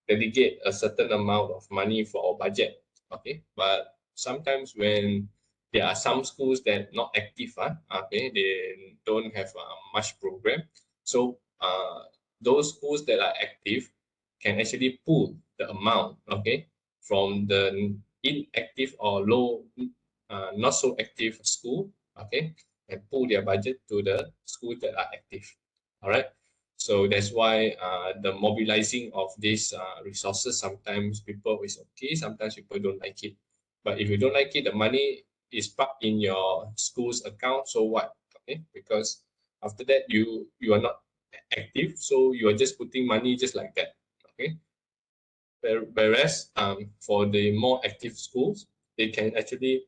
dedicate a certain amount of money for our budget. Okay, but sometimes when there are some schools that not active, okay, they don't have much program. So those schools that are active can actually pull the amount, okay, from the inactive or low, not so active school, okay, and pull their budget to the schools that are active. All right. So that's why the mobilizing of these resources, sometimes people is okay, sometimes people don't like it. But if you don't like it, the money is parked in your school's account, so what? Okay, because after that you are not active, so you are just putting money just like that. Okay. Whereas for the more active schools, they can actually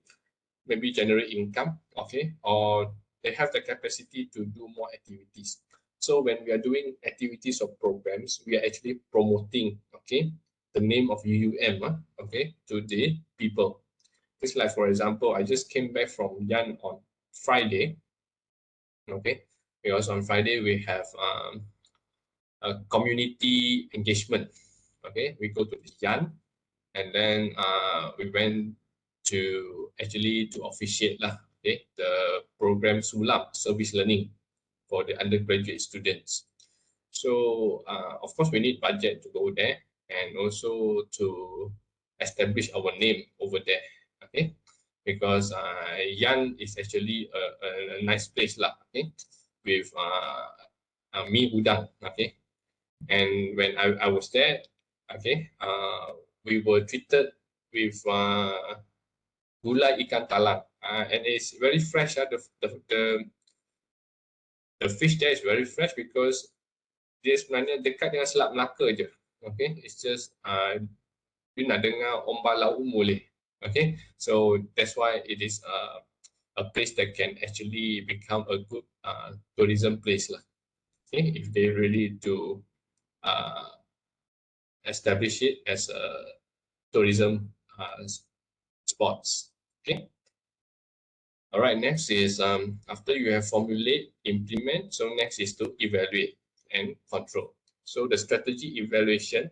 maybe generate income, okay, or they have the capacity to do more activities. So when we are doing activities or programs, we are actually promoting, okay, the name of UUM, okay, to the people. Just like, for example, I just came back from Yan on Friday, okay, because on Friday we have a community engagement, okay. We go to the Yan, and then we went to actually to officiate lah, okay, the program SULAM, service learning, for the undergraduate students. So of course we need budget to go there, and also to establish our name over there, okay, because Yan is actually a nice place lah, okay, with mee udang, okay. And when I was there, okay, we were treated with gulai ikan talang, and it's very fresh. The fish there is very fresh because dia sebenarnya dekat dengan Selat Melaka je. Okay, it's just you nak dengar ombak laut boleh. Okay, so that's why it is a place that can actually become a good tourism place lah. Okay, if they really do establish it as a tourism spots. Okay. All right, next is after you have formulate, implement, so next is to evaluate and control. So the strategy evaluation,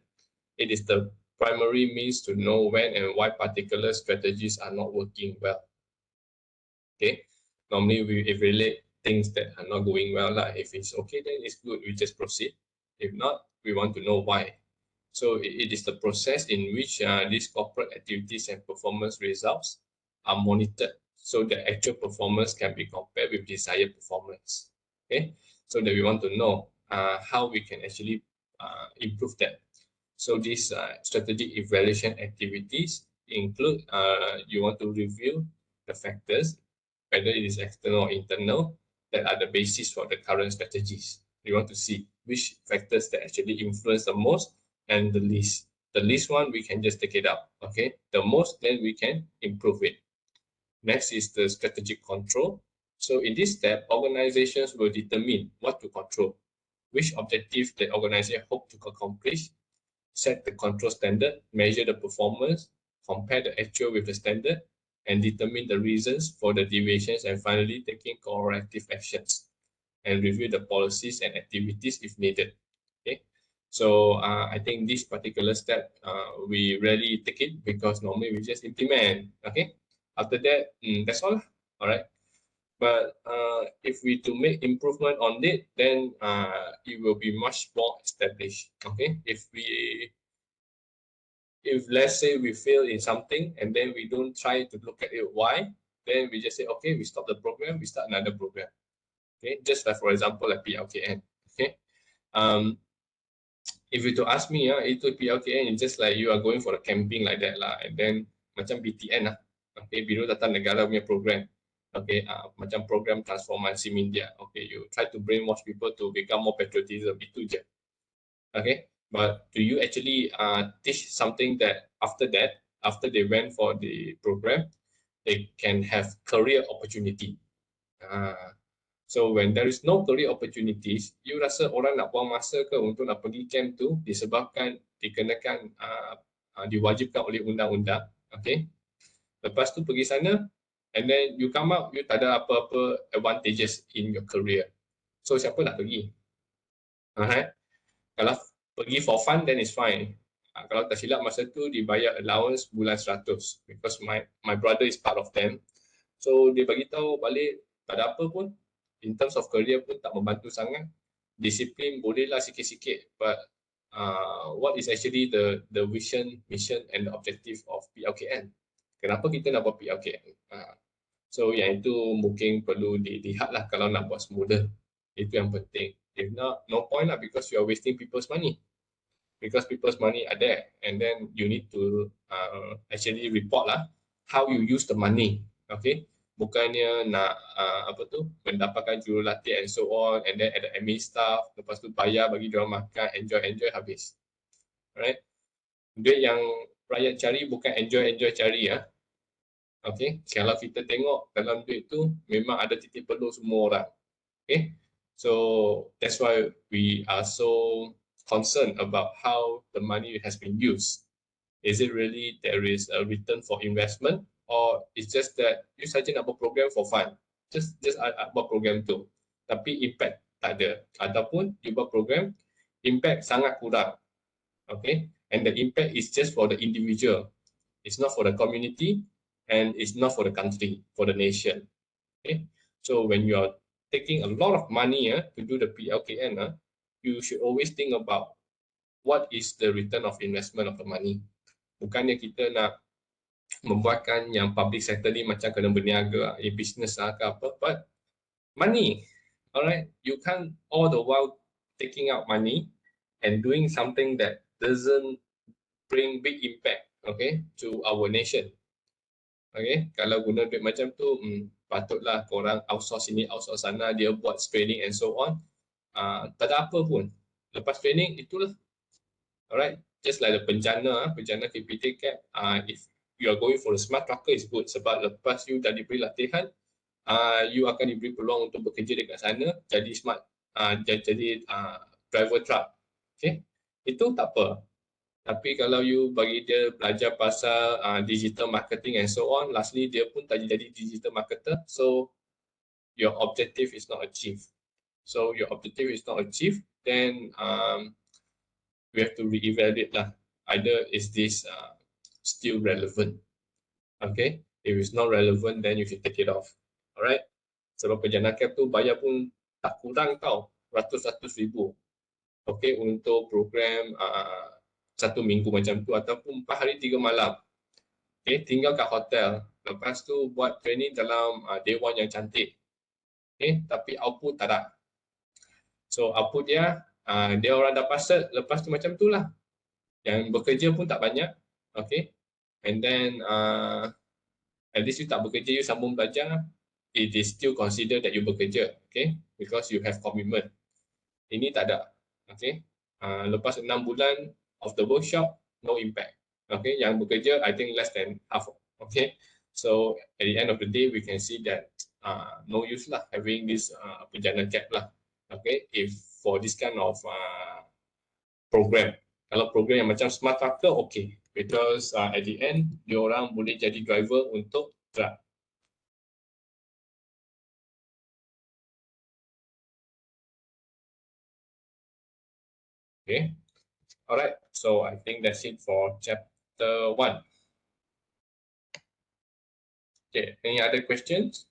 it is the primary means to know when and why particular strategies are not working well. Okay, normally we evaluate things that are not going well. If it's okay, then it's good, we just proceed. If not, we want to know why. So it is the process in which these corporate activities and performance results are monitored, so the actual performance can be compared with desired performance. Okay, so that we want to know how we can actually improve that. So these strategic evaluation activities include you want to review the factors, whether it is external or internal, that are the basis for the current strategies. You want to see which factors that actually influence the most and the least. The least one, we can just take it up, okay? The most, then we can improve it. Next is the strategic control. So in this step, organizations will determine what to control, which objective the organization hope to accomplish, set the control standard, measure the performance, compare the actual with the standard, and determine the reasons for the deviations, and finally taking corrective actions and review the policies and activities if needed. Okay, so I think this particular step we rarely take it because normally we just implement. Okay, after that, that's all. All right. But if we to make improvement on it, then it will be much more established. Okay, if let's say we fail in something and then we don't try to look at it why, then we just say, okay, we stop the program, we start another program. Okay, just like for example like PLKN. Okay, if you to ask me, itu PLKN is just like you are going for a camping like that lah, and then macam BTN lah. Okay, Biro Tata Negara punya program. Okay, macam program transformasi media. Okay, you try to brainwash people to become more patriotism, itu je. Okay, but do you actually teach something that after they went for the program, they can have career opportunity? So when there is no career opportunities, you rasa orang nak buang masa ke untuk nak pergi camp tu disebabkan dikenakan diwajibkan oleh undang-undang. Okay, lepas tu pergi sana and then you come out, you tak ada apa-apa advantages in your career. So siapa nak pergi? Alright. Kalau pergi for fun, then it's fine. Kalau tak silap masa tu dibayar allowance bulan 100 because my brother is part of them. So dia bagi tahu balik tak ada apa pun. In terms of career pun tak membantu sangat. Disiplin bolehlah sikit-sikit, but what is actually the vision, mission and the objective of PLKN? Kenapa kita nak buat PLKN? So yang itu mungkin perlu dilihatlah kalau nak buat semula. Itu yang penting. If not, no point lah because you are wasting people's money. Because people's money are there, and then you need to actually report lah how you use the money. Okay, bukannya nak mendapatkan jurulatih and so on, and then ada admin staff, lepas tu bayar bagi diorang makan, enjoy habis. Alright, duit yang rakyat cari bukan enjoy cari ya. Okay, kalau kita tengok dalam duit tu memang ada titik perlu semua orang. Okay, so that's why we are so concerned about how the money has been used. Is it really there is a return for investment, or it's just that you saja nak buat program for fun? Just buat program tu, tapi impact tak ada. Ataupun you buat program, impact sangat kurang. Okay, and the impact is just for the individual. It's not for the community, and it's not for the country, for the nation. Okay, so when you are taking a lot of money to do the PLKN, you should always think about what is the return of investment of the money. Bukannya kita nak membuatkan yang public sector ni macam kena berniaga, business ke apa, but money. Alright, you can't all the while taking out money and doing something that doesn't bring big impact, okay, to our nation. Okay, kalau guna duit macam tu, patutlah korang outsource ini, outsource sana, dia buat training and so on. Tak ada apa pun. Lepas training, itulah. Alright, just like the penjana KPT cap, if you are going for a smart trucker, is good. Sebab lepas you dah diberi latihan, you akan diberi peluang untuk bekerja dekat sana, jadi smart, jadi driver truck. Okay, itu tak apa. Tapi kalau you bagi dia belajar pasal digital marketing and so on, lastly dia pun tak jadi digital marketer, so your objective is not achieved. So your objective is not achieved, then we have to reevaluate lah. Either is this still relevant? Okay, if it's not relevant, then you should take it off. Alright. Sebab penjana cap tu bayar pun tak kurang tau, ratus-ratus ribu. Okay, untuk program 1 minggu macam tu ataupun 4 hari 3 malam. Okay, tinggal kat hotel. Lepas tu buat training dalam dewan yang cantik. Okay, tapi output tak ada. So output dia orang dapat cert, lepas tu macam tu lah. Yang bekerja pun tak banyak. Okay, and then at least you tak bekerja, you sambung belajar, it is still considered that you bekerja. Okay, because you have commitment. Ini tak ada. Okay, lepas 6 bulan of the workshop, no impact. Okay, yang bekerja, I think less than half. Okay, so at the end of the day, we can see that no use lah having this perjalanan cap lah. Okay, if for this kind of program, kalau program yang macam smart tractor, okay, because at the end, diorang boleh jadi driver untuk truck. Okay, all right. So I think that's it for chapter 1. Okay, any other questions?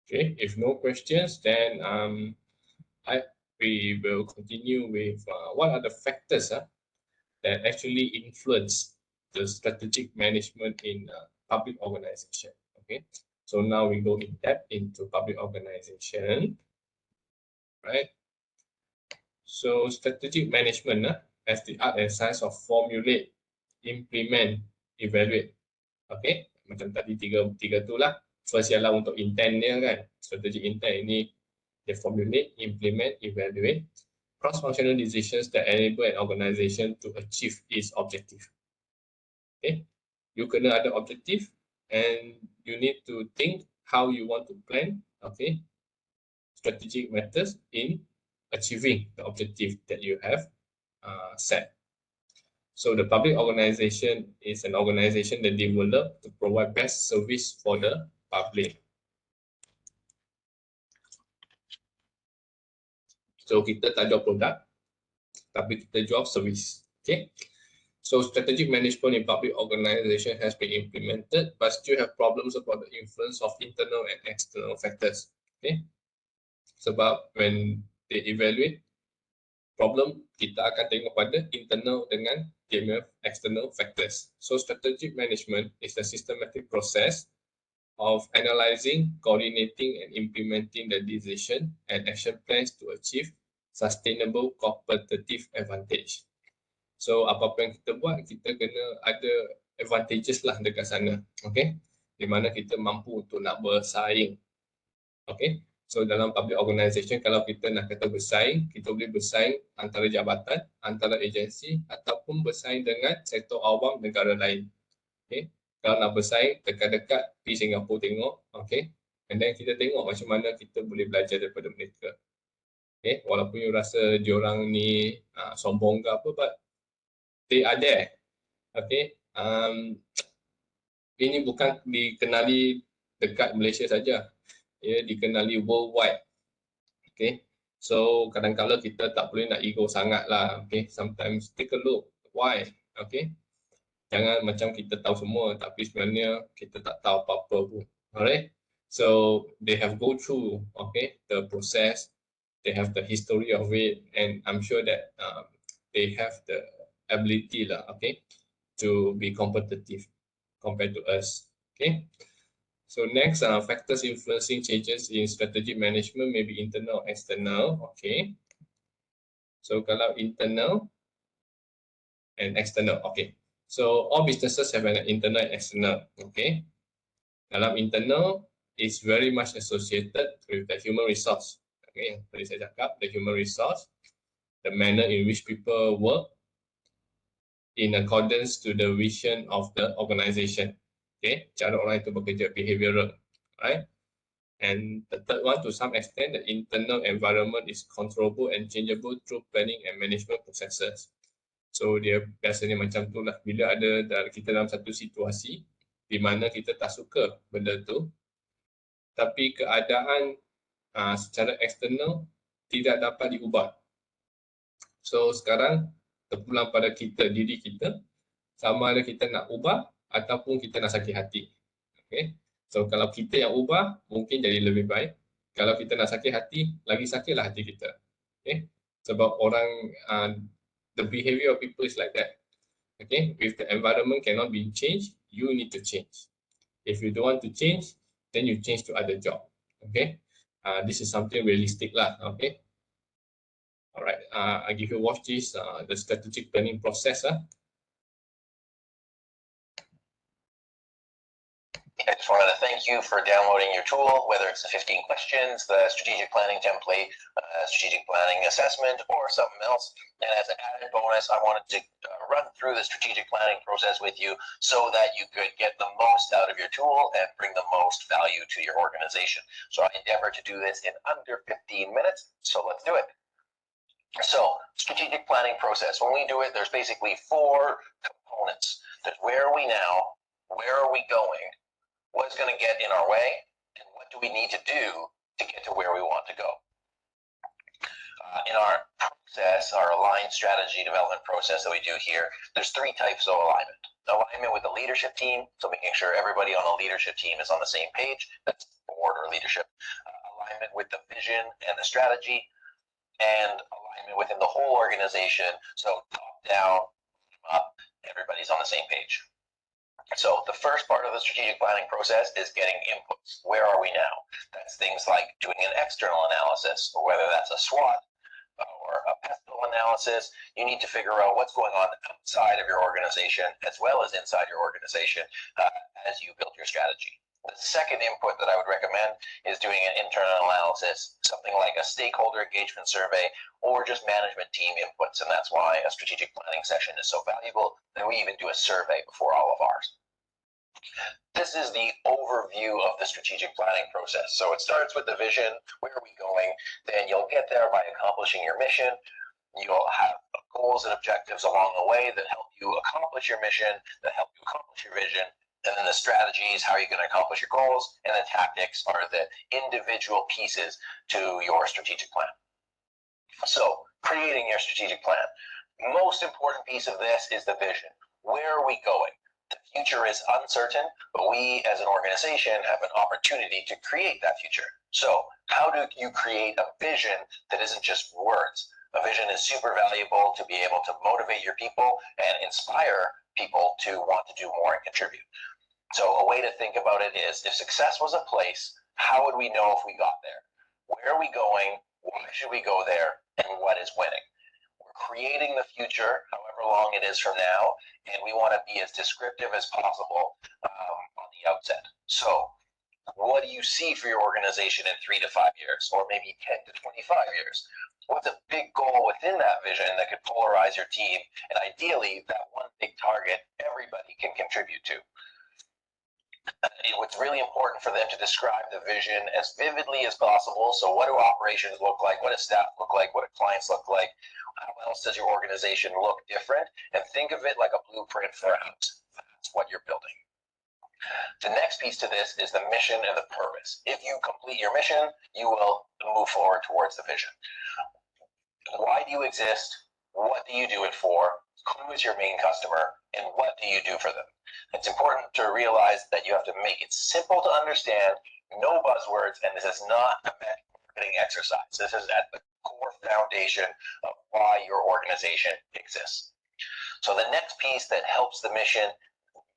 Okay, if no questions, then we will continue with what are the factors that actually influence the strategic management in public organization. Okay, so now we go in depth into public organization, right? So strategic management as the art and science of formulate, implement, evaluate. Okay, macam tadi tiga tu lah. First ialah untuk intent dia kan. Strategic intent ini they formulate, implement, evaluate cross-functional decisions that enable an organization to achieve its objective. Okay, you kena ada objective and you need to think how you want to plan. Okay, strategic methods in achieving the objective that you have set. So the public organization is an organization that developed to provide best service for the public. So kita tak jual produk, tapi kita jual service. Okay. So strategic management in public organization has been implemented, but still have problems about the influence of internal and external factors. Okay. Sebab when they evaluate problem, kita akan tengok pada internal dengan external factors. So strategic management is a systematic process of analyzing, coordinating, and implementing the decision and action plans to achieve sustainable competitive advantage. So apa-apa yang kita buat, kita kena ada advantages lah dekat sana, okay? Di mana kita mampu untuk nak bersaing, okay? So dalam public organisation, kalau kita nak kata bersaing, kita boleh bersaing antara jabatan, antara agensi, ataupun bersaing dengan sektor awam negara lain, okay? Kalau nak bersaing, dekat-dekat pergi Singapura tengok, okay? And then kita tengok macam mana kita boleh belajar daripada mereka. Okay? Walaupun you rasa diorang ni sombong ke apa, but they are there. Okay? Ini bukan dikenali dekat Malaysia saja, ya, dikenali worldwide. Okay? So kadang-kadang kita tak boleh nak ego sangat lah. Okay? Sometimes take a look. Why? Okay? Jangan macam kita tahu semua, tapi sebenarnya kita tak tahu apa-apa pun. Alright? So they have go through, okay, the process, they have the history of it, and I'm sure that they have the ability lah, okay, to be competitive compared to us. Okay? So next, factors influencing changes in strategic management may be internal or external. Okay? So kalau internal and external, okay. So all businesses have an internal and external, okay. Dalam internal is very much associated with the human resource, okay. Yang tadi saya cakap, the human resource, the manner in which people work in accordance to the vision of the organization, okay. Cara orang itu bekerja, behavioral, right. And the third one, to some extent, the internal environment is controllable and changeable through planning and management processes. So dia biasanya macam tu lah, bila ada kita dalam satu situasi di mana kita tak suka benda tu, tapi keadaan secara eksternal tidak dapat diubah. So sekarang terpulang pada kita, diri kita, sama ada kita nak ubah ataupun kita nak sakit hati. Okay? So kalau kita yang ubah, mungkin jadi lebih baik. Kalau kita nak sakit hati, lagi sakitlah hati kita. Okay? Sebab orang the behavior of people is like that. Okay, if the environment cannot be changed, you need to change. If you don't want to change, then you change to other job. Okay, this is something realistic lah. Okay, All right, I give you watch this, the strategic planning process. I just wanted to thank you for downloading your tool, whether it's the 15 questions, the strategic planning template, strategic planning assessment, or something else. And as an added bonus, I wanted to run through the strategic planning process with you so that you could get the most out of your tool and bring the most value to your organization. So I endeavor to do this in under 15 minutes. So let's do it. So, strategic planning process. When we do it, there's basically 4 components. There's where are we now, where are we going, what's going to get in our way, and what do we need to do to get to where we want to go. In our process, our aligned strategy development process that we do here, there's 3 types of alignment. Alignment with the leadership team, so making sure everybody on the leadership team is on the same page. That's board or leadership. Alignment with the vision and the strategy, and alignment within the whole organization, so top down, up, everybody's on the same page. So the first part of the strategic planning process is getting inputs. Where are we now? That's things like doing an external analysis, or whether that's a SWOT or a PESTLE analysis. You need to figure out what's going on outside of your organization as well as inside your organization as you build your strategy. The second input that I would recommend is doing an internal analysis, something like a stakeholder engagement survey or just management team inputs. And that's why a strategic planning session is so valuable. And we even do a survey before all of ours. This is the overview of the strategic planning process. So it starts with the vision, where are we going? Then you'll get there by accomplishing your mission. You'll have goals and objectives along the way that help you accomplish your mission, that help you accomplish your vision. And then the strategies, how are you going to accomplish your goals? And the tactics are the individual pieces to your strategic plan. So creating your strategic plan. Most important piece of this is the vision. Where are we going? The future is uncertain, but we as an organization have an opportunity to create that future. So how do you create a vision that isn't just words? A vision is super valuable to be able to motivate your people and inspire people to want to do more and contribute. So a way to think about it is, if success was a place, how would we know if we got there? Where are we going? Why should we go there? And what is winning? Creating the future, however long it is from now, and we want to be as descriptive as possible on the outset. So what do you see for your organization in 3 to 5 years, or maybe 10 to 25 years? What's a big goal within that vision that could polarize your team, and ideally that one big target everybody can contribute to? It's really important for them to describe the vision as vividly as possible. So what do operations look like? What does staff look like? What do clients look like? How else does your organization look different? And think of it like a blueprint for a house. That's what you're building. The next piece to this is the mission and the purpose. If you complete your mission, you will move forward towards the vision. Why do you exist? What do you do it for? Who is your main customer? And what do you do for them? It's important to realize that you have to make it simple to understand, no buzzwords, and this is not a marketing exercise. This is at the core foundation of why your organization exists. So the next piece that helps the mission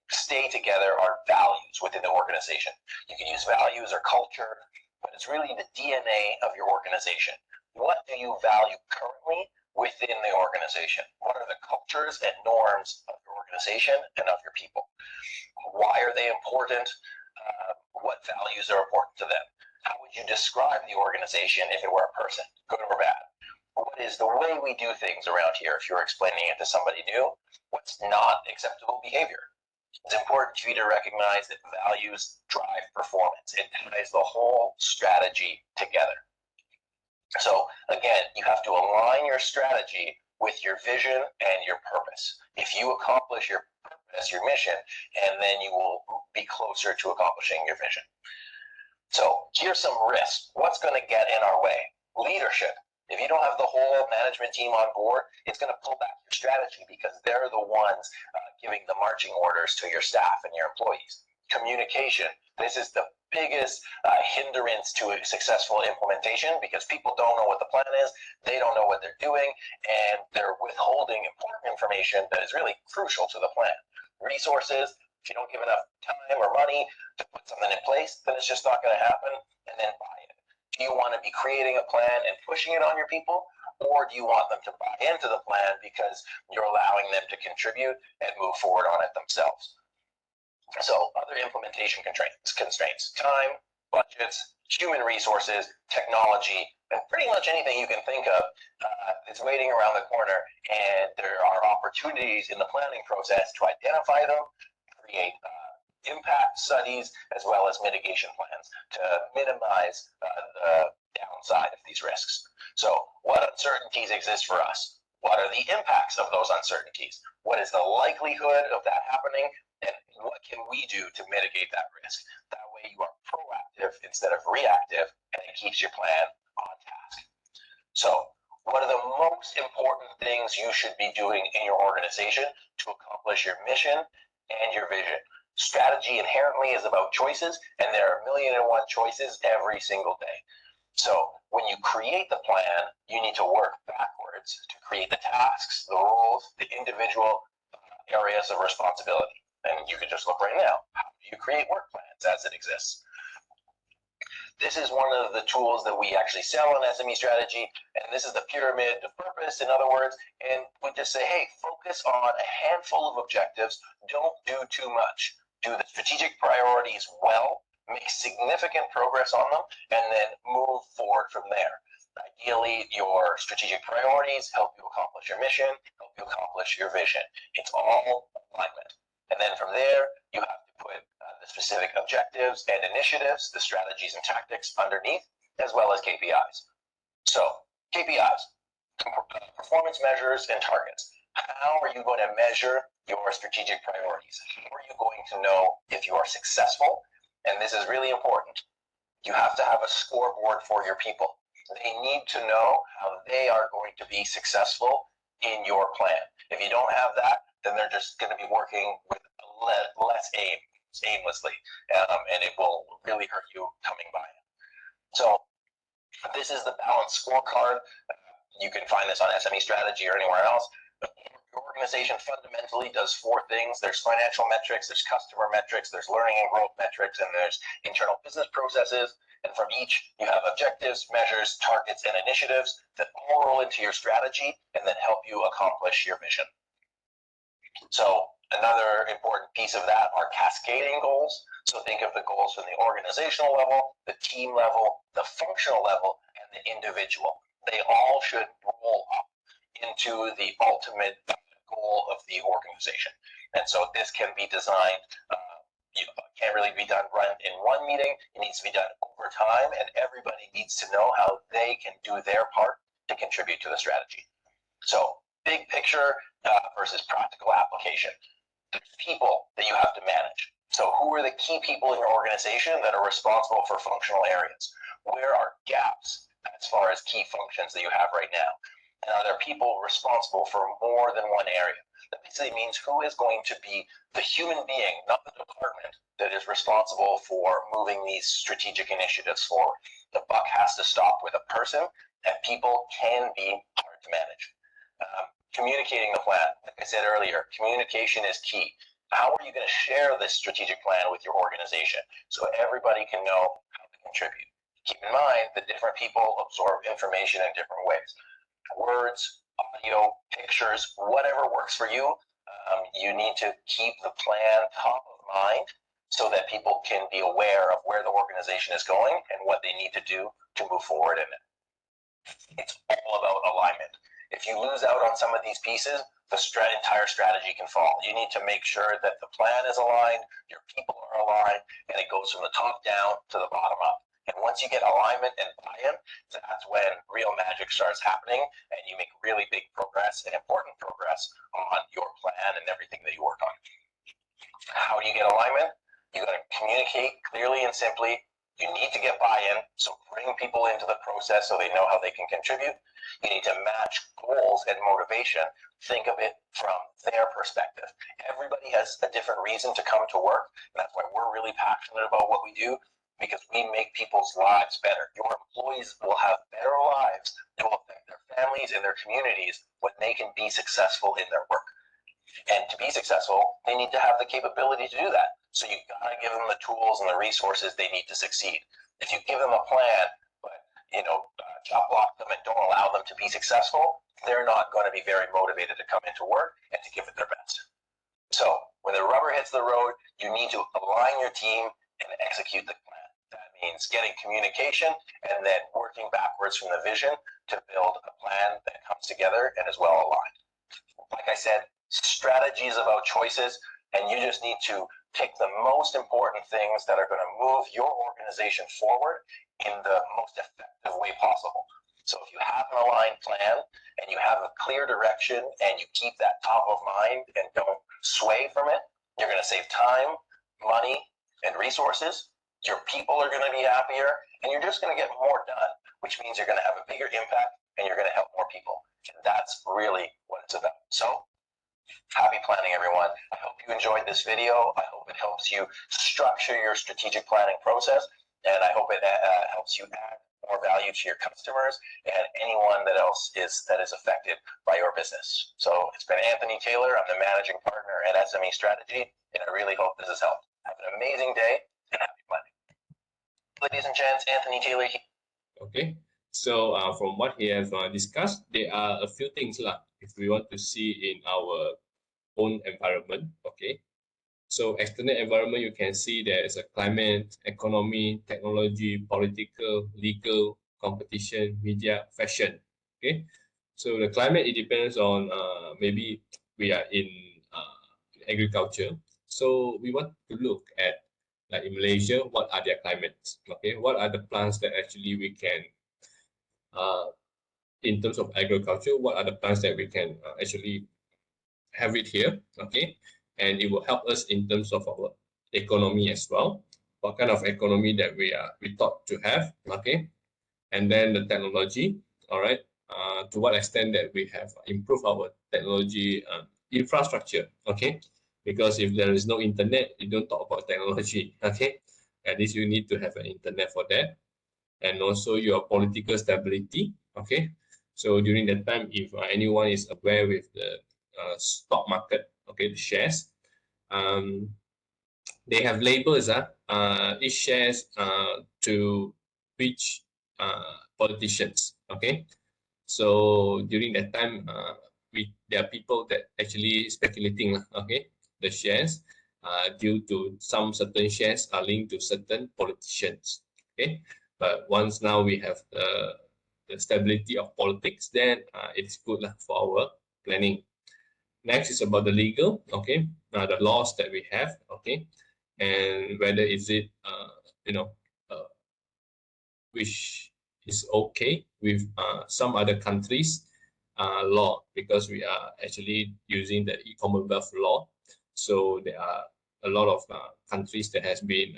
stay together are values within the organization. You can use values or culture, but it's really the DNA of your organization. What do you value currently within the organization? What are the cultures and norms of your organization and of your people? Why are they important? What values are important to them? How would you describe the organization if it were a person, good or bad? What is the way we do things around here if you're explaining it to somebody new? What's not acceptable behavior? It's important for you to recognize that values drive performance. It ties the whole strategy together. So again, you have to align your strategy with your vision and your purpose. If you accomplish your purpose, your mission, and then you will be closer to accomplishing your vision. So here's some risks. What's going to get in our way? Leadership. If you don't have the whole management team on board, it's going to pull back your strategy because they're the ones giving the marching orders to your staff and your employees. Communication. This is the biggest hindrance to a successful implementation because people don't know what the plan is, they don't know what they're doing, and they're withholding important information that is really crucial to the plan. Resources. If you don't give enough time or money to put something in place, then it's just not going to happen, and then buy-in. Do you want to be creating a plan and pushing it on your people? Or do you want them to buy into the plan because you're allowing them to contribute and move forward on it themselves? So other implementation constraints, time, budgets, human resources, technology, and pretty much anything you can think of is waiting around the corner. And there are opportunities in the planning process to identify them, create impact studies, as well as mitigation plans to minimize the downside of these risks. So what uncertainties exist for us? What are the impacts of those uncertainties? What is the likelihood of that happening? And what can we do to mitigate that risk? That way you are proactive instead of reactive, and it keeps your plan on task. So what are the most important things you should be doing in your organization to accomplish your mission and your vision? Strategy inherently is about choices, and there are 1,000,001 choices every single day. So when you create the plan, you need to work backwards to create the tasks, the roles, the individual areas of responsibility. And you can just look right now. How do you create work plans as it exists? This is one of the tools that we actually sell in SME strategy, and this is the pyramid of purpose, in other words, and we just say, hey, focus on a handful of objectives, don't do too much. Do the strategic priorities well, make significant progress on them, and then move forward from there. Ideally, your strategic priorities help you accomplish your mission, help you accomplish your vision. It's all alignment. And then from there, you have to put the specific objectives and initiatives, the strategies and tactics underneath, as well as KPIs. So KPIs, performance measures and targets. How are you going to measure your strategic priorities? How are you going to know if you are successful? And this is really important. You have to have a scoreboard for your people. They need to know how they are going to be successful in your plan. If you don't have that, then they're just going to be working with less aimlessly, and it will really hurt you coming by it. So this is the balanced scorecard. You can find this on SME Strategy or anywhere else. Your organization fundamentally does 4 things. There's financial metrics, there's customer metrics, there's learning and growth metrics, and there's internal business processes. And from each, you have objectives, measures, targets, and initiatives that all roll into your strategy and that help you accomplish your vision. So another important piece of that are cascading goals. So think of the goals from the organizational level, the team level, the functional level, and the individual. They all should roll up into the ultimate goal of the organization. And so this can be designed, can't really be done in one meeting. It needs to be done over time, and everybody needs to know how they can do their part to contribute to the strategy. So big picture versus practical application. There's people that you have to manage. So who are the key people in your organization that are responsible for functional areas? Where are gaps as far as key functions that you have right now? And are there people responsible for more than one area? That basically means who is going to be the human being, not the department, that is responsible for moving these strategic initiatives forward. The buck has to stop with a person, and people can be hard to manage. Communicating the plan, like I said earlier, communication is key. How are you going to share this strategic plan with your organization so everybody can know how to contribute? Keep in mind that different people absorb information in different ways. Words, audio, pictures, whatever works for you. You need to keep the plan top of mind so that people can be aware of where the organization is going and what they need to do to move forward in it. It's all about alignment. If you lose out on some of these pieces, the entire strategy can fall. You need to make sure that the plan is aligned, your people are aligned, and it goes from the top down to the bottom up. And once you get alignment and buy-in, that's when real magic starts happening, and you make really big progress and important progress on your plan and everything that you work on. How do you get alignment? You got to communicate clearly and simply. You need to get buy-in, so bring people into the process so they know how they can contribute. You need to match goals and motivation. Think of it from their perspective. Everybody has a different reason to come to work, and that's why we're really passionate about what we do, because we make people's lives better. Your employees will have better lives. It will affect their families and their communities when they can be successful in their work. And to be successful, they need to have the capability to do that. So you gotta give them the tools and the resources they need to succeed. If you give them a plan, but job block them and don't allow them to be successful, they're not going to be very motivated to come into work and to give it their best. So when the rubber hits the road, you need to align your team and execute the plan. That means getting communication and then working backwards from the vision to build a plan that comes together and is well aligned. Like I said, strategy is about choices, and you just need to pick the most important things that are going to move your organization forward in the most effective way possible. So if you have an aligned plan and you have a clear direction and you keep that top of mind and don't sway from it, you're going to save time, money, and resources. Your people are going to be happier, and you're just going to get more done, which means you're going to have a bigger impact and you're going to help more people. And that's really what it's about. So happy planning, everyone. I hope you enjoyed this video. I hope it helps you structure your strategic planning process, and I hope it helps you add more value to your customers and anyone that is affected by your business. So it's been Anthony Taylor. I'm the managing partner at SME Strategy, and I really hope this has helped. Have an amazing day and happy planning. Ladies and gents, Anthony Taylor here. Okay, so from what he has discussed, there are a few things if we want to see in our own environment. Okay, so external environment, you can see there is a climate, economy, technology, political, legal, competition, media, fashion. Okay, so the climate, it depends on maybe we are in agriculture, so we want to look at, like in Malaysia, what are their climates? Okay, what are the plants that actually we can in terms of agriculture, what are the plants that we can actually have it here? Okay, and it will help us in terms of our economy as well. What kind of economy that we thought to have? Okay, and then the technology. All right, to what extent that we have improved our technology infrastructure? Okay, because if there is no internet, you don't talk about technology. Okay, at least you need to have an internet for that, and also your political stability. Okay, so during that time, if anyone is aware with the stock market, okay, the shares, they have labels, each shares to which politicians. Okay, so during that time, there are people that actually speculating, okay, the shares due to some certain shares are linked to certain politicians. Okay, but once now we have the stability of politics, then it's good for our planning. Next is about the legal, okay, the laws that we have, okay, and whether is it which is okay with some other countries' law, because we are actually using the Commonwealth law. So there are a lot of countries that has been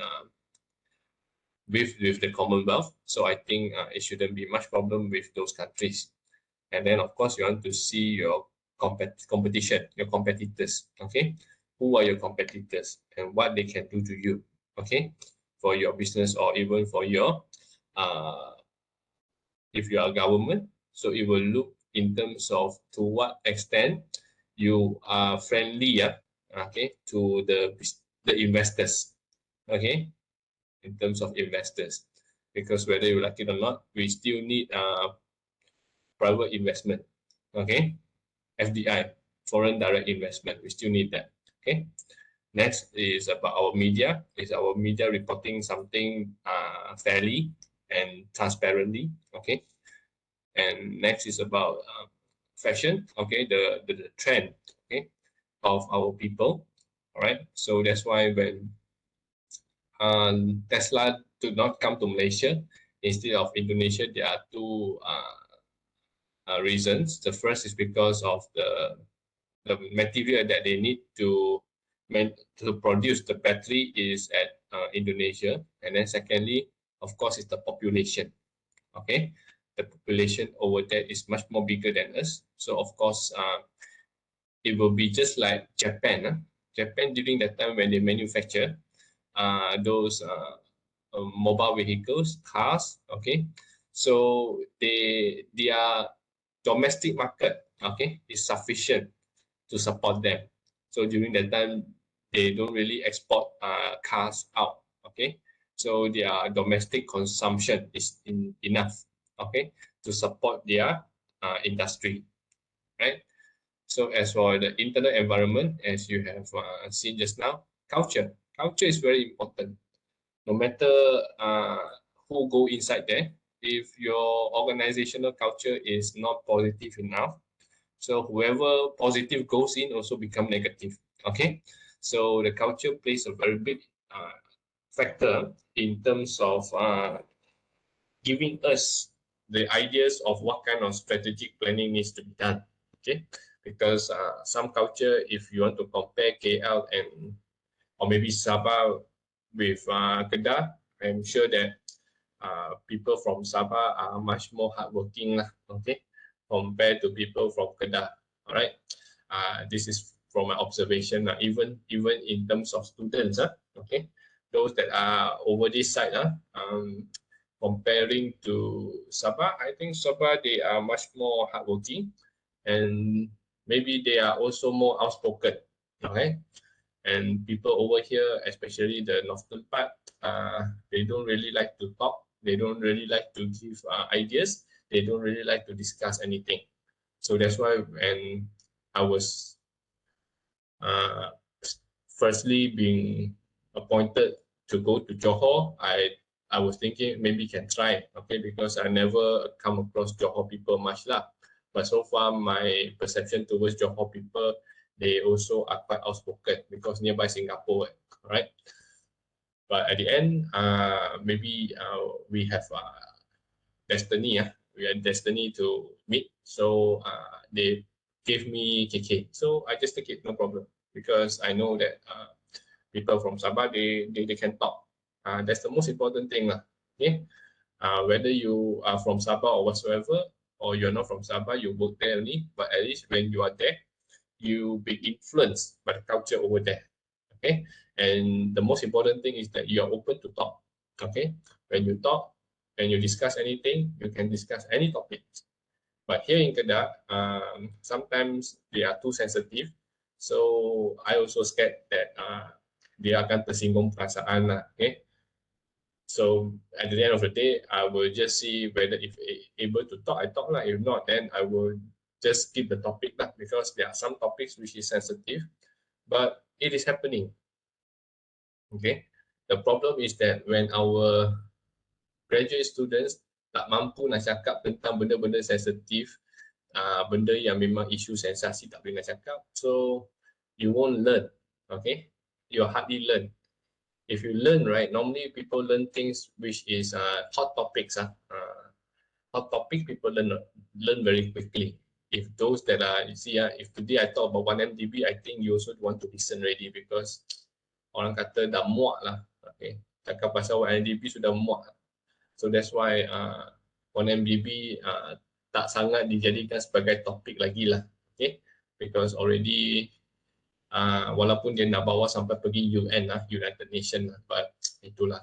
with the Commonwealth. So I think it shouldn't be much problem with those countries. And then of course you want to see your competition, your competitors. Okay, who are your competitors and what they can do to you? Okay, for your business or even for your if you are government. So it will look in terms of to what extent you are friendly, okay, to the investors. Okay, in terms of investors, because whether you like it or not, we still need private investment. Okay, FDI, foreign direct investment, we still need that. Okay, next is about our media. Is our media reporting something fairly and transparently? Okay, and next is about fashion. Okay, the trend, okay, of our people. All right, so that's why when Tesla did not come to Malaysia instead of Indonesia, there are two reasons. The first is because of the material that they need to produce the battery is at Indonesia, and then secondly, of course, is the population. Okay, the population over there is much more bigger than us, so of course it will be just like Japan. Japan during that time when they manufacture those mobile vehicles, cars. Okay, so their domestic market, okay, is sufficient to support them. So during that time, they don't really export cars out. Okay, so their domestic consumption is enough. okay, to support their industry, right? So as for the internal environment, as you have seen just now, culture is very important. No matter who go inside there, if your organizational culture is not positive enough, so whoever positive goes in also become negative. Okay, so the culture plays a very big factor in terms of giving us the ideas of what kind of strategic planning needs to be done. Okay, because some culture, if you want to compare KL and or maybe Sabah with Kedah, I'm sure that people from Sabah are much more hardworking, okay, compared to people from Kedah. All right, this is from my observation. Even in terms of students, okay, those that are over this side, comparing to Sabah, I think Sabah they are much more hardworking, and maybe they are also more outspoken. Okay, and people over here, especially the northern part, they don't really like to talk. They don't really like to give ideas. They don't really like to discuss anything. So that's why when I was firstly being appointed to go to Johor, I was thinking maybe can try, okay, because I never come across Johor people much lah. But so far, my perception towards Johor people, they also are quite outspoken because nearby Singapore, right? But at the end, maybe we have destiny. We had destiny to meet. So they gave me KK. So I just take it, no problem, because I know that people from Sabah, they can talk. That's the most important thing. Okay? Whether you are from Sabah or whatsoever, or you're not from Sabah, you work there only, but at least when you are there, you be influenced by the culture over there. Okay, and the most important thing is that you are open to talk. Okay, when you talk and you discuss anything, you can discuss any topic. But here in Kedah, sometimes they are too sensitive, so I also scared that dia akan tersinggung perasaan lah. Okay, so at the end of the day, I will just see whether if able to talk, I talk lah. If not, then I will just skip the topic lah, because there are some topics which is sensitive, but it is happening. Okay, the problem is that when our graduate students tak mampu nak cakap tentang benda-benda sensitif, benda yang memang isu sensasi tak boleh nak cakap, so you won't learn. Okay, you hardly learn. If you learn, right, normally people learn things which is hot topics. Hot topic people learn very quickly. If those that are, you see, if today I talk about 1MDB, I think you also want to listen already, because orang kata dah muak lah. Okay, cakap pasal 1MDB sudah muak. So that's why 1MDB tak sangat dijadikan sebagai topik lagi lah. Okay, because already walaupun dia nak bawa sampai pergi UN lah, United Nations lah, but itulah,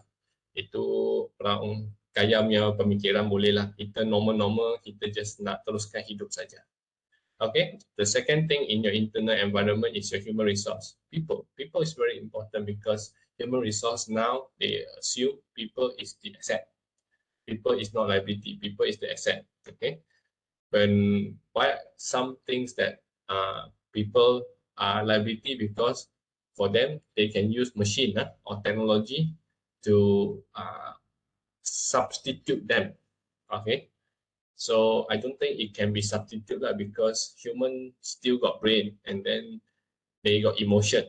itu orang kaya punya pemikiran boleh lah. Kita normal-normal, kita just nak teruskan hidup saja. Okay, the second thing in your internal environment is your human resource. People is very important, because human resource now, they assume people is the asset. People is not liability, people is the asset. Okay, when why some things that people are liability, because for them, they can use machine or technology to substitute them. Okay, so I don't think it can be substituted because human still got brain, and then they got emotion.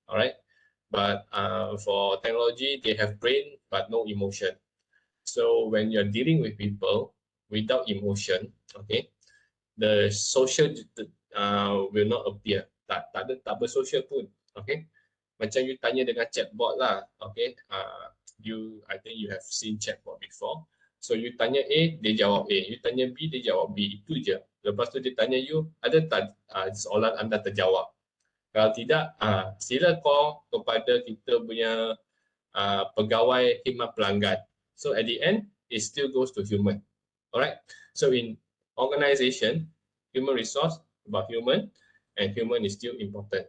All right, but for technology, they have brain but no emotion. So when you're dealing with people without emotion, okay, the social will not appear. Tak bersosial pun. Okay, macam you tanya dengan chatbot lah. Okay, I think you have seen chatbot before. So you tanya A, dia jawab A. You tanya B, dia jawab B. Itu je. Lepas tu dia tanya you, ada tak soalan anda terjawab? Kalau tidak, sila call kepada kita punya pegawai khidmat pelanggan. So at the end, it still goes to human. Alright. So in organization, human resource about human, and human is still important.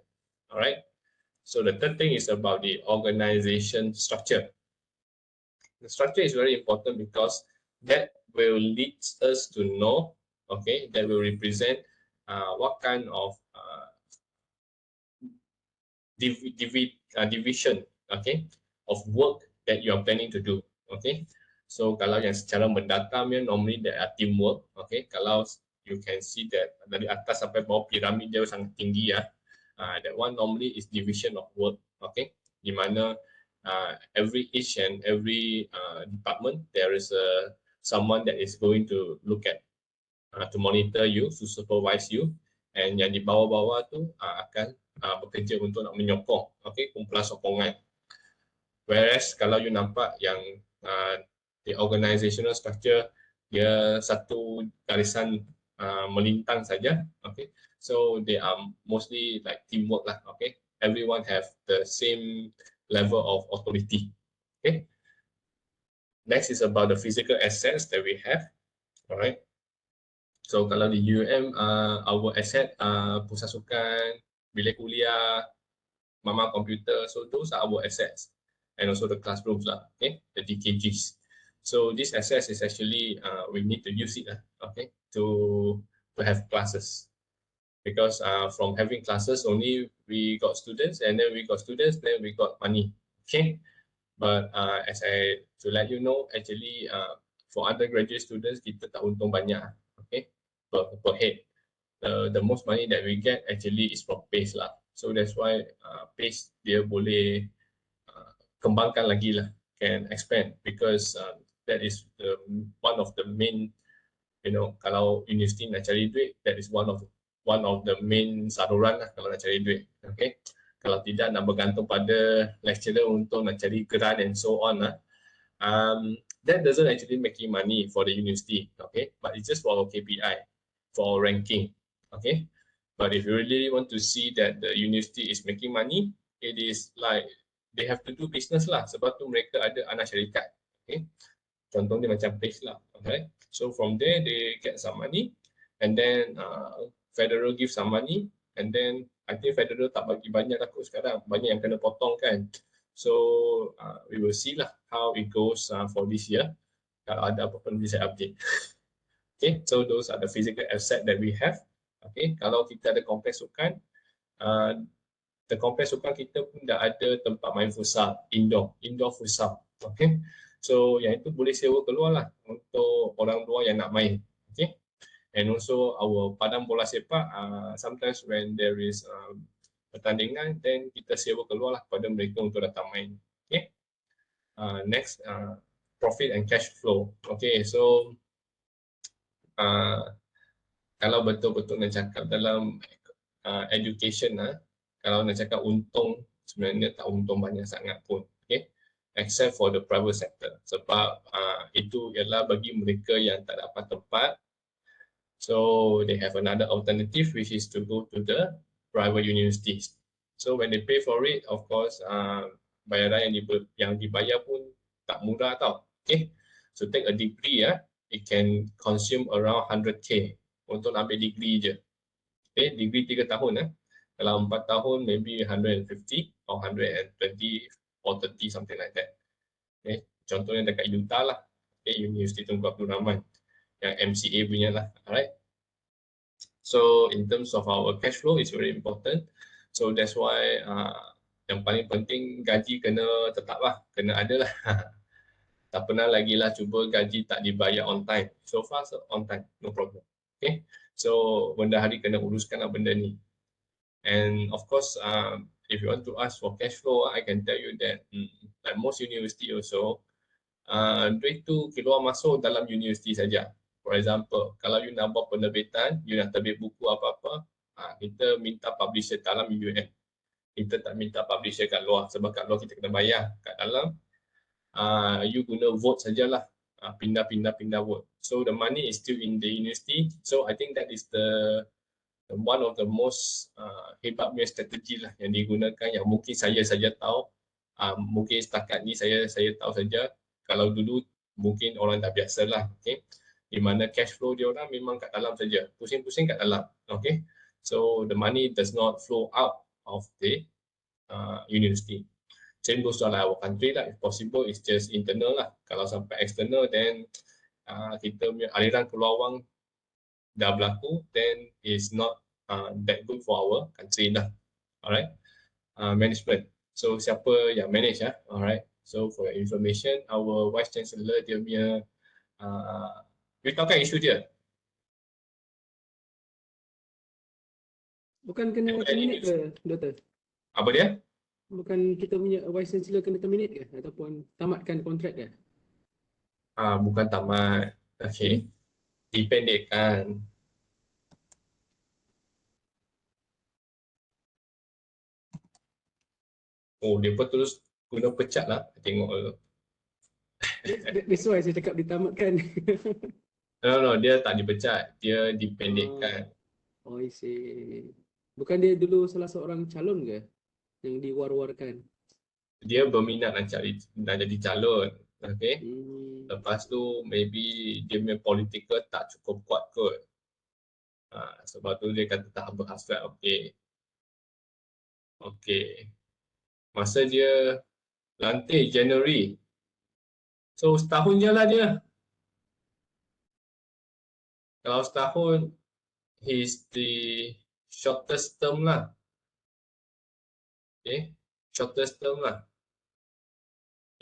Alright. So the third thing is about the organization structure. The structure is very important because that will lead us to know, okay, that will represent what kind of division, okay, of work that you are planning to do, okay. So kalau yang secara mendatam ya, normally there are teamwork, okay. Kalau you can see that dari atas sampai bawah piramid dia sangat tinggi ya. That one normally is division of work, okay. Di mana each and every department there is someone that is going to look at, to monitor you, to supervise you, and yang di bawah-bawah tu akan bekerja untuk nak menyokong, okay, kumpulan sokongan. Whereas kalau you nampak yang the organizational structure dia satu garisan melintang saja, okay, so they are mostly like teamwork lah, okay. Everyone have the same level of authority, okay. Next is about the physical assets that we have, alright. So kalau di UM, our asset, pusat sukan, bilik kuliah, mama computer, so those are our assets, and also the classrooms lah, okay, the DKGs. So this assets is actually we need to use it, okay, to have classes, because from having classes only we got students, and then we got students, then we got money, okay. But as to let you know, actually for undergraduate students kita tak untung banyak, okay, per head. The most money that we get actually is from PACE lah. So that's why PACE dia boleh kembangkan lagi lah, can expand, because that is one of the main, you know, kalau universiti nak cari duit, that is one of the main saluran lah kalau nak cari duit, okay. Kalau tidak nak bergantung pada lecturer untuk nak cari grant and so on lah. That doesn't actually making money for the university, okay, but it's just for our KPI, for our ranking, okay. But if you really want to see that the university is making money, it is like they have to do business lah, sebab tu mereka ada anak syarikat, okay. Contohnya macam PACE lah, okay. So from there they get some money, and then federal give some money, and then I think federal tak bagi banyak takut sekarang, banyak yang kena potong kan. So we will see lah how it goes for this year. Kalau ada apa-apa nanti saya update. Okay, so those are the physical asset that we have. Okay, kalau kita ada kompleks sukan, the kompleks sukan kita pun dah ada tempat main futsal, indoor futsal. Okay, so yang itu boleh sewa keluar lah untuk orang luar yang nak main. Okay. And also our padang bola sepak, sometimes when there is pertandingan, then kita sewa keluar lah pada mereka untuk datang main. Okay. Next, profit and cash flow. Okay, so kalau betul-betul nak cakap dalam education, kalau nak cakap untung, sebenarnya tak untung banyak sangat pun. Okay. Except for the private sector. Sebab itu ialah bagi mereka yang tak dapat tempat. So they have another alternative, which is to go to the private universities. So when they pay for it, of course, bayaran yang dibayar pun tak murah tau. Okay, so take a degree, it can consume around 100k untuk ambil degree je. Okay, degree 3 tahun, kalau 4 tahun maybe 150 or 120 or 30, something like that. Okay, contohnya dekat Utah lah, okay, Universiti Tunku Abdul Rahman, yang MCA punya lah, alright. So in terms of our cash flow, it's very important. So that's why yang paling penting gaji kena tetap lah, kena ada lah. Tak pernah lagi lah cuba gaji tak dibayar on time. So far on time, no problem. Okay, so benda hari kena uruskan lah benda ni. And of course, if you want to ask for cash flow, I can tell you that like most university also, duit tu keluar masuk dalam universiti saja. For example, kalau you nak buat penerbitan, you nak terbit buku apa-apa, kita minta publisher dalam UM. Kita tak minta publisher kat luar, sebab kat luar kita kena bayar. Kat dalam, you guna vote sajalah, pindah vote. So the money is still in the university. So I think that is the one of the most hebat punya strategi lah yang digunakan, yang mungkin saya saja tahu. Mungkin setakat ni saya tahu saja. Kalau dulu mungkin orang dah biasa lah, okay? Di mana cash flow dia orang memang kat dalam saja, pusing-pusing kat dalam, okay? So the money does not flow out of the university. Same goes to our country lah. If possible, it's just internal lah. Kalau sampai external, then kita punya aliran keluar wang dah berlaku, then it's not that good for our country dah. Alright, management. So siapa yang manage ya? Alright. So for your information, our Vice Chancellor dia punya you tahu kan isu dia? Bukan kena terminate ke, Doktor? Apa dia? Bukan kita punya Vice Chancellor kena terminate ke? Ataupun tamatkan kontrak ke? Bukan tamat. Okay. Dipendekkan. Oh, dia pun terus guna pecat lah. Tengok dulu. That's why saya cakap ditamatkan. No, dia tak dipecat. Dia dipendekkan. Oh, I see. Bukan dia dulu salah seorang calon ke yang diwar-warkan? Dia berminat nak jadi calon. Okay. Lepas tu maybe dia punya political tak cukup kuat kot. Sebab tu dia kata tak berhasrat. Okay. Masa dia lantik Januari. So setahun je lah dia. Kalau setahun, he's the shortest term lah. Okay, shortest term lah.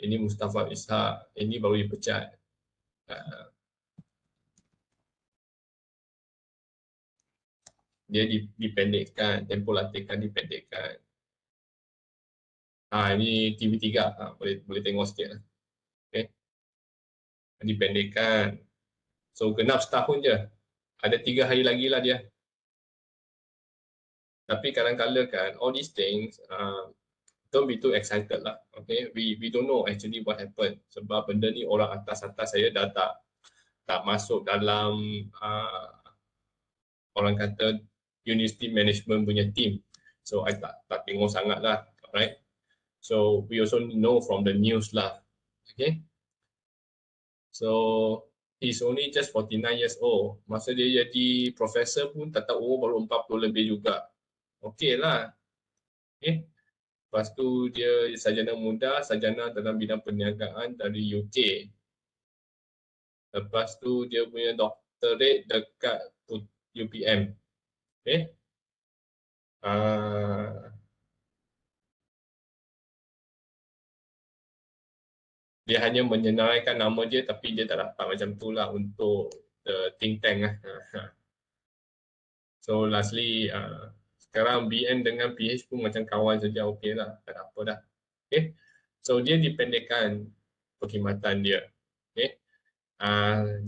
Ini Mustafa Ishak, ini baru dipecat. Dia dipendekkan, tempoh lantikan dipendekkan. Ini TV3, boleh tengok sikit lah. Okay. Dipendekkan. So genap setahun je. Ada 3 hari lagi lah dia. Tapi kadang-kadang kan, all these things, don't be too excited lah. Okay, we don't know actually what happened. Sebab benda ni orang atas-atas saya dah tak masuk dalam orang kata university management punya team. So I tak tengok sangat lah. Alright. So we also know from the news lah. Okay. So he's only just 49 years old. Masa dia jadi profesor pun tak tahu baru 40 lebih juga. Okay lah. Okay. Lepas tu dia sarjana muda, sarjana dalam bidang perniagaan dari UK. Lepas tu dia punya doctorate dekat UPM. Okay. Dia hanya menyenaraikan nama dia tapi dia tak dapat macam tu lah untuk think tank lah. So lastly, sekarang BN dengan PH pun macam kawan saja, okey lah, tak ada apa dah. Okay. So dia dipendekkan perkhidmatan dia. Okay.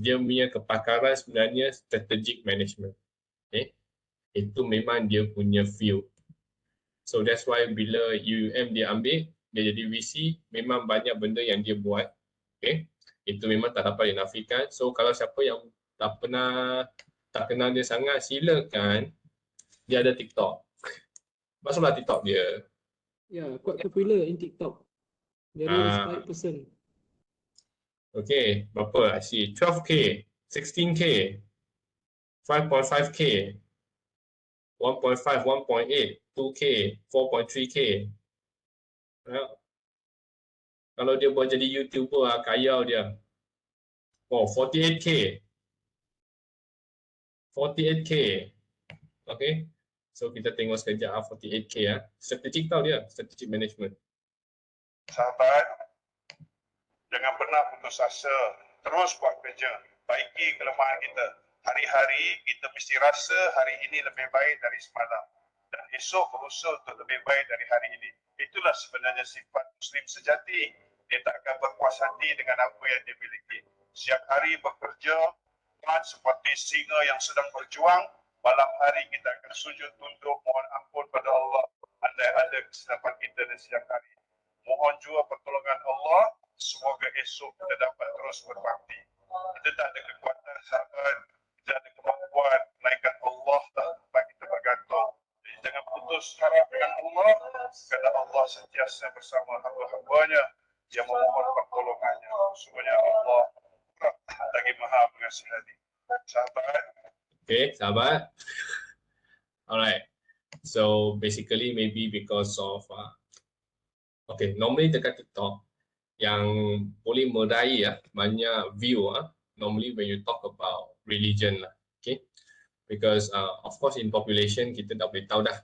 Dia punya kepakaran sebenarnya strategic management. Okay. Itu memang dia punya field. So that's why bila UUM dia ambil, dia jadi VC, memang banyak benda yang dia buat. Okay. Itu memang tak dapat dinafikan. So kalau siapa yang tak kenal dia sangat, silakan. Dia ada TikTok. Masuklah TikTok dia. Yeah, quite popular in TikTok. Very inspired person. Okay, berapa? I see 12K, 16K, 5.5K, 1.5, 1.8, 2K, 4.3K. Kalau dia buat jadi YouTuber, kaya dia. Oh, 48K. 48K. Okay. So kita tengok sekejap 48K ya. Strategic tau dia, strategic management. Sahabat, jangan pernah putus asa. Terus buat kerja. Baiki kelemahan kita. Hari-hari kita mesti rasa hari ini lebih baik dari semalam. Dan esok berusaha untuk lebih baik dari hari ini. Itulah sebenarnya sifat Muslim sejati. Dia tak akan berpuas hati dengan apa yang dia miliki. Setiap hari bekerja, seperti singa yang sedang berjuang. Malam hari kita akan sujud tunduk mohon ampun pada Allah. Andai ada kesilapan kita di siang hari. Mohon juga pertolongan Allah. Semoga esok kita dapat terus berbakti. Kita tak ada kekuatan sahabat. Kita ada kemampuan. Melainkan Allah tempat kita bergantung. Jadi jangan putus harap dengan Allah. Kerana Allah sentiasa bersama hamba-hambanya yang memohon pertolongannya. Sebenarnya Allah lagi maha mengasihi hati. Sahabat. Okay, sahabat. Alright. So basically maybe because of okay, normally dekat TikTok yang boleh meraih banyak view normally when you talk about religion lah, okay? Because of course in population kita dah boleh tahu dah.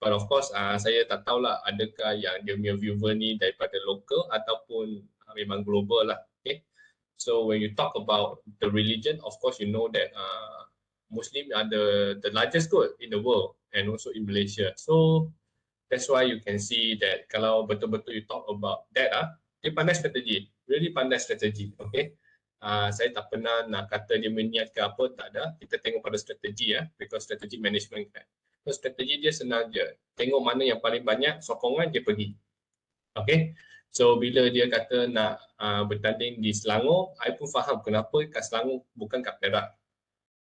But of course saya tak tahulah adakah yang dia punya viewer ni daripada local ataupun memang global lah, okay? So when you talk about the religion, of course you know that Muslim are the largest group in the world and also in Malaysia. So that's why you can see that kalau betul-betul you talk about that, dia pandai strategi, really pandai strategi, okay? Saya tak pernah nak kata dia meniat ke apa, tak ada. Kita tengok pada strategi because strategic management kan. So strategi dia senang je. Tengok mana yang paling banyak sokongan dia pergi. Okay? So bila dia kata nak bertanding di Selangor, I pun faham kenapa kat Selangor bukan kat Perak.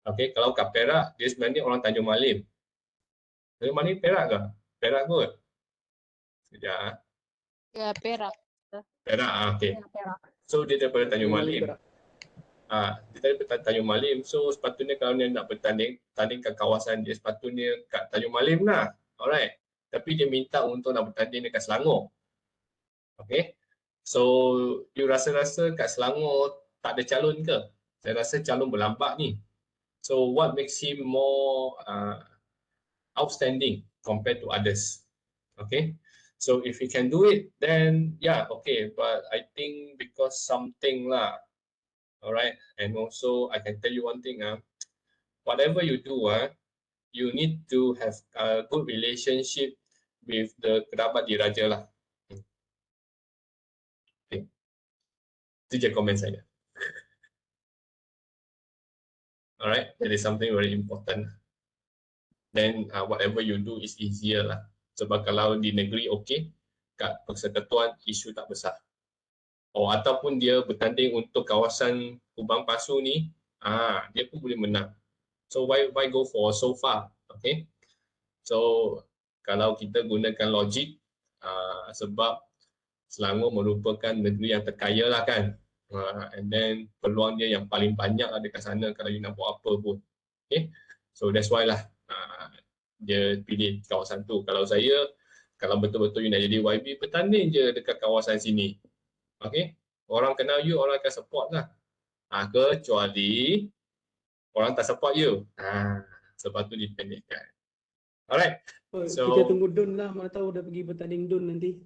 Okay, kalau kat Perak, dia sebenarnya orang Tanjung Malim. Tanjung Malim Perak ke? Perak kot. Sekejap. Ya, Perak. Perak, okay. Ya, Perak. So dia daripada Tanjung Malim. Dia daripada Tanjung Malim. So sepatutnya kalau dia nak bertanding kat kawasan dia, sepatutnya kat Tanjung Malim lah. Alright. Tapi dia minta untuk nak bertanding dekat Selangor. Okay. So you rasa-rasa kat Selangor tak ada calon ke? Saya rasa calon berlambak ni. So what makes him more outstanding compared to others? Okay. So if he can do it, then yeah, okay. But I think because something lah, all right. And also I can tell you one thing, whatever you do, you need to have a good relationship with the kerabat diraja lah. Okay. Itu je komen saya. Alright, that is something very important. Then whatever you do is easier lah. Sebab kalau di negeri okey, kat persekutuan isu tak besar. Ataupun dia bertanding untuk kawasan Kubang Pasu ni, dia pun boleh menang. So why go for so far? Okay. So kalau kita gunakan logik, sebab Selangor merupakan negeri yang terkaya lah kan. And then peluang dia yang paling banyak ada kat sana kalau you nak buat apa pun. Okay. So that's why lah dia pilih kawasan tu. Kalau saya, kalau betul-betul you nak jadi YB, bertanding je dekat kawasan sini. Okay. Orang kenal you, orang akan support lah. Kecuali orang tak support you. Sebab tu dipendekkan. Alright. So kita tunggu Don lah, mana tahu dah pergi bertanding Don nanti.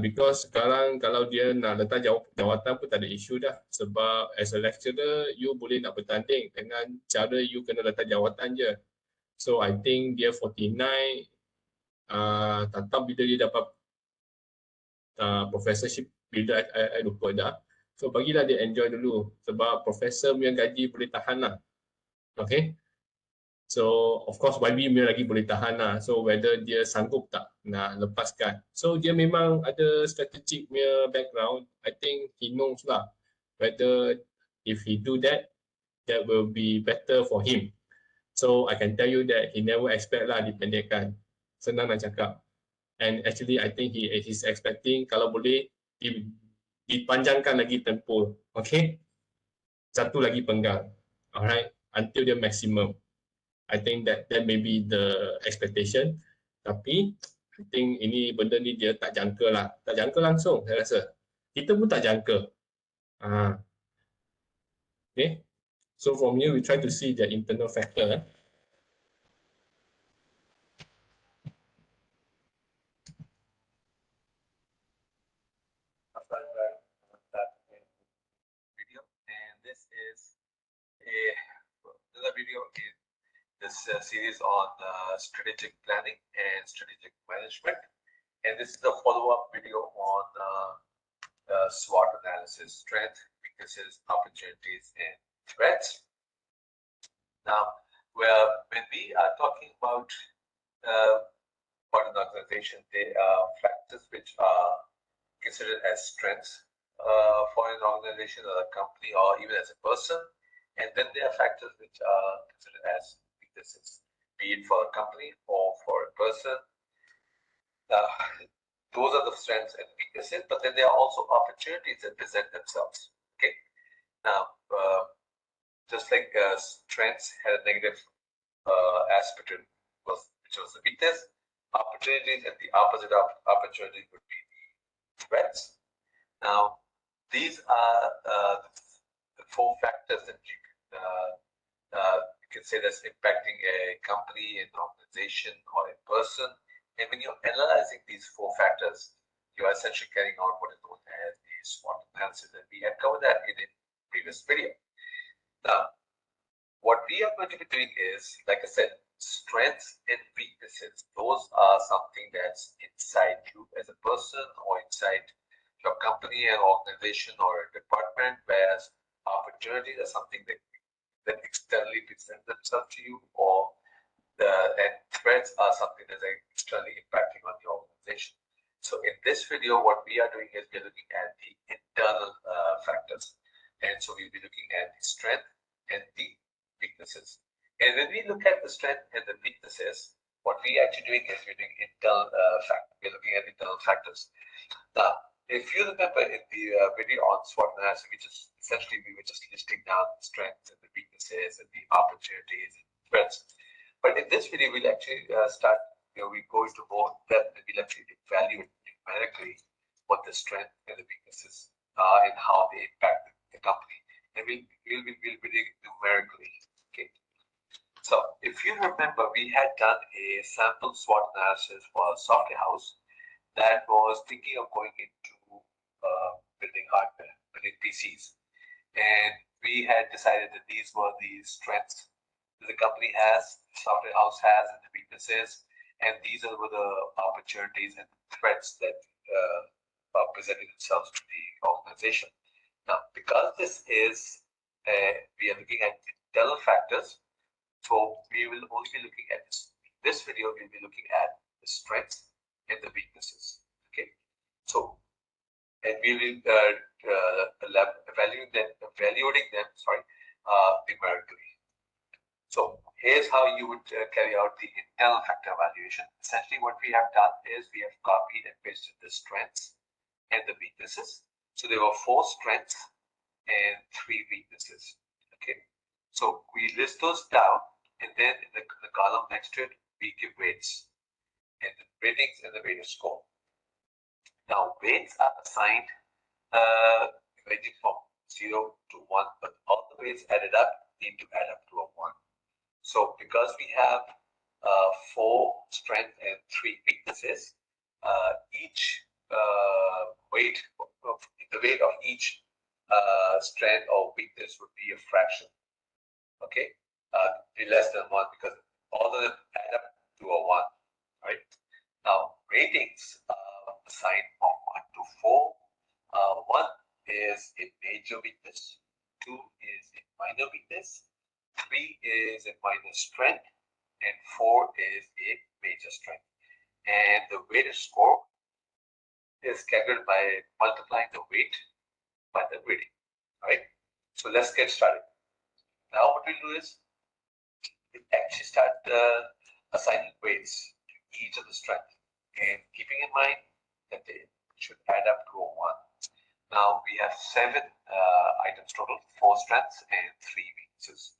Because sekarang kalau dia nak letak jawatan pun tak ada isu dah. Sebab as a lecturer, you boleh nak bertanding dengan cara you kena letak jawatan je. So I think dia 49, tak tahu bila dia dapat professorship, bila I lupa dah. So bagilah dia enjoy dulu. Sebab profesor punya gaji boleh tahan lah. Okay. So of course YB punya lagi boleh tahan lah. So whether dia sanggup tak nak lepaskan. So dia memang ada strategic punya background. I think he knows lah whether if he do that, that will be better for him. So I can tell you that he never expect lah dipendekkan. Senang nak cakap. And actually I think he's expecting kalau boleh dipanjangkan lagi tempoh. Okay. Satu lagi penggal. Alright. Until dia maximum. I think that may be the expectation. Tapi I think ini benda ni dia tak jangka lah. Tak jangka langsung saya rasa. Kita pun tak jangka. Okay. So from here we try to see the internal factor. Video, and this is another video in this series on strategic planning and strategic management, and this is the follow-up video on SWOT analysis: strength, weaknesses, opportunities, and threats. Now, when we are talking about an organization, there are factors which are considered as strengths for an organization or a company or even as a person, and then there are factors which are considered as weaknesses, be it for a company or for a person. Those are the strengths and weaknesses, but then there are also opportunities that present themselves. Okay. Now, just like strengths had a negative aspect, which was the weakness, opportunities and the opposite of opportunity would be the threats. Now, these are the 4 factors that you can say that's impacting a company, an organization, or a person. And when you're analyzing these 4 factors, you are essentially carrying out what is known as the SWOT analysis. And we had covered that in a previous video. Now, what we are going to be doing is, like I said, strengths and weaknesses. Those are something that's inside you as a person or inside your company, an organization, or a department, whereas opportunities are something that externally present themselves to you, or and threats are something that are externally impacting on the organization. So in this video, what we are doing is we're looking at the internal factors. And so we'll be looking at the strength and the weaknesses. And when we look at the strength and the weaknesses, what we actually doing is we're doing internal factors. We're looking at internal factors. Now, if you remember in the video on SWOT analysis, we were just listing down the strengths and the weaknesses and the opportunities and threats. But in this video, we'll actually start, we go into more depth and we'll actually evaluate numerically what the strength and the weaknesses are and how they impact the company. And we'll be numerically. Okay. So if you remember, we had done a sample SWOT analysis for a software house that was thinking of going into building hardware, building PCs. And we had decided that these were the strengths that the company has, the software house has, and the weaknesses. And these were the opportunities and threats that are presenting themselves to the organization. Now, because this is, we are looking at internal factors, so we will only be looking at this video, we'll be looking at the strengths and the weaknesses. Okay, so and we will evaluating them numerically. So here's how you would carry out the internal factor evaluation. Essentially, what we have done is we have copied and pasted the strengths and the weaknesses. So there were 4 strengths and 3 weaknesses. Okay, so we list those down, and then in the column next to it, we give weights and the ratings and the weighted score. Now, weights are assigned ranging from 0 to 1, but all the weights added up need to add up to a 1. So because we have 4 strengths and 3 weaknesses, each weight, the weight of each strength or weakness would be a fraction. Okay, be less than 1 because all of them add up to a 1. Right? Now, ratings assigned from 1 to 4. 1 is a major weakness, 2 is a minor weakness, 3 is a minor strength, and 4 is a major strength. And the weighted score is calculated by multiplying the weight by the rating. All right, so let's get started. Now what we'll do is we actually start assigning weights to each of the strengths, and keeping in mind that they should add up to a 1. Now we have 7 items total, 4 strengths and 3 weaknesses.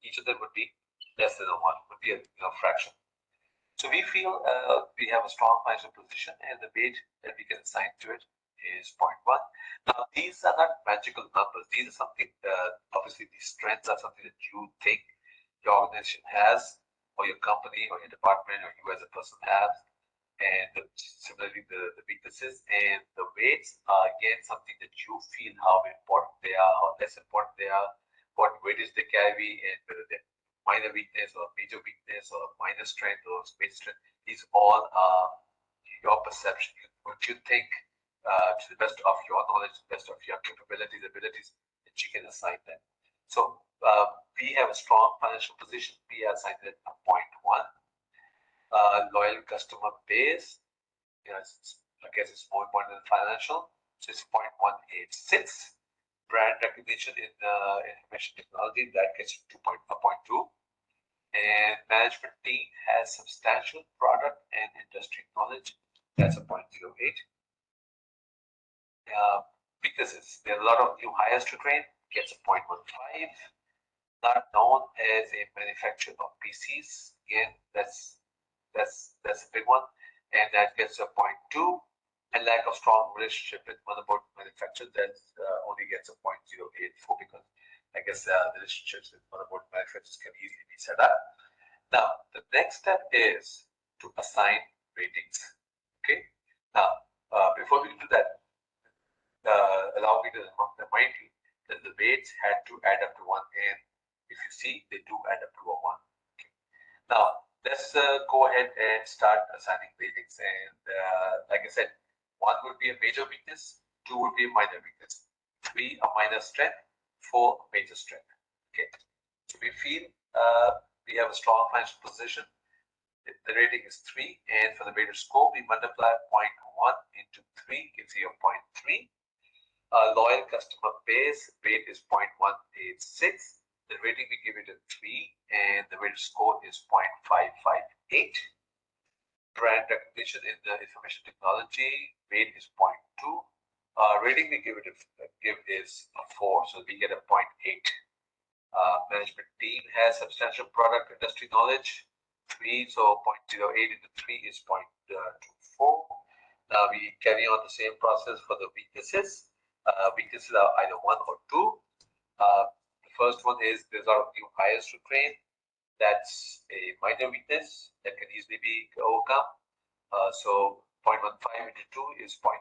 Each of them would be less than a 1, would be a fraction. So we feel we have a strong financial position, and the weight that we can assign to it is 0.1. Now these are not magical numbers. These are something, obviously these strengths are something that you think your organization has, or your company, or your department, or you as a person have. And similarly, the weaknesses and the weights are again something that you feel how important they are, how less important they are, what weightage they carry, and whether they're minor weakness or major weakness or minor strength or major strength. These all are your perception, what you think to the best of your knowledge, the best of your capabilities, abilities that you can assign them. So we have a strong financial position. We are assigned at a 0.1. Loyal customer base, I guess it's more important than financial, so it's 0.186. Brand recognition in information technology, that gets to 2.2. And management team has substantial product and industry knowledge, that's a 0.08. Weaknesses, there are a lot of new hires to train, gets a 0.15. Not known as a manufacturer of PCs, again, that's a big one, and that gets a 0.2. and lack of strong relationship with motherboard manufacturer, that only gets a 0.084 because I guess the relationships with motherboard manufacturers can easily be set up. Now, the next step is to assign ratings. Okay. Now, before we do that, allow me to remind you that the weights had to add up to 1, and if you see, they do add up to a 1. Okay. Now, let's go ahead and start assigning ratings. And like I said, 1 would be a major weakness, 2 would be a minor weakness, 3 a minor strength, 4 a major strength. Okay. So we feel we have a strong financial position. The rating is 3, and for the weighted score, we multiply 0.1 into 3, gives you a 0.3. Loyal customer base rate is 0.186. The rating we give it a 3, and the weighted score is 0.558. Brand recognition in the information technology rate is 0.2. Rating we give is a 4, so we get a 0.8. Management team has substantial product industry knowledge, 3, so 0.08 into 3 is 0.24. Now we carry on the same process for the weaknesses. Weaknesses are either 1 or 2. The first one is there's a lot of new hires to train. That's a minor weakness that can easily be overcome. So 0.15 into 2 is 0.3.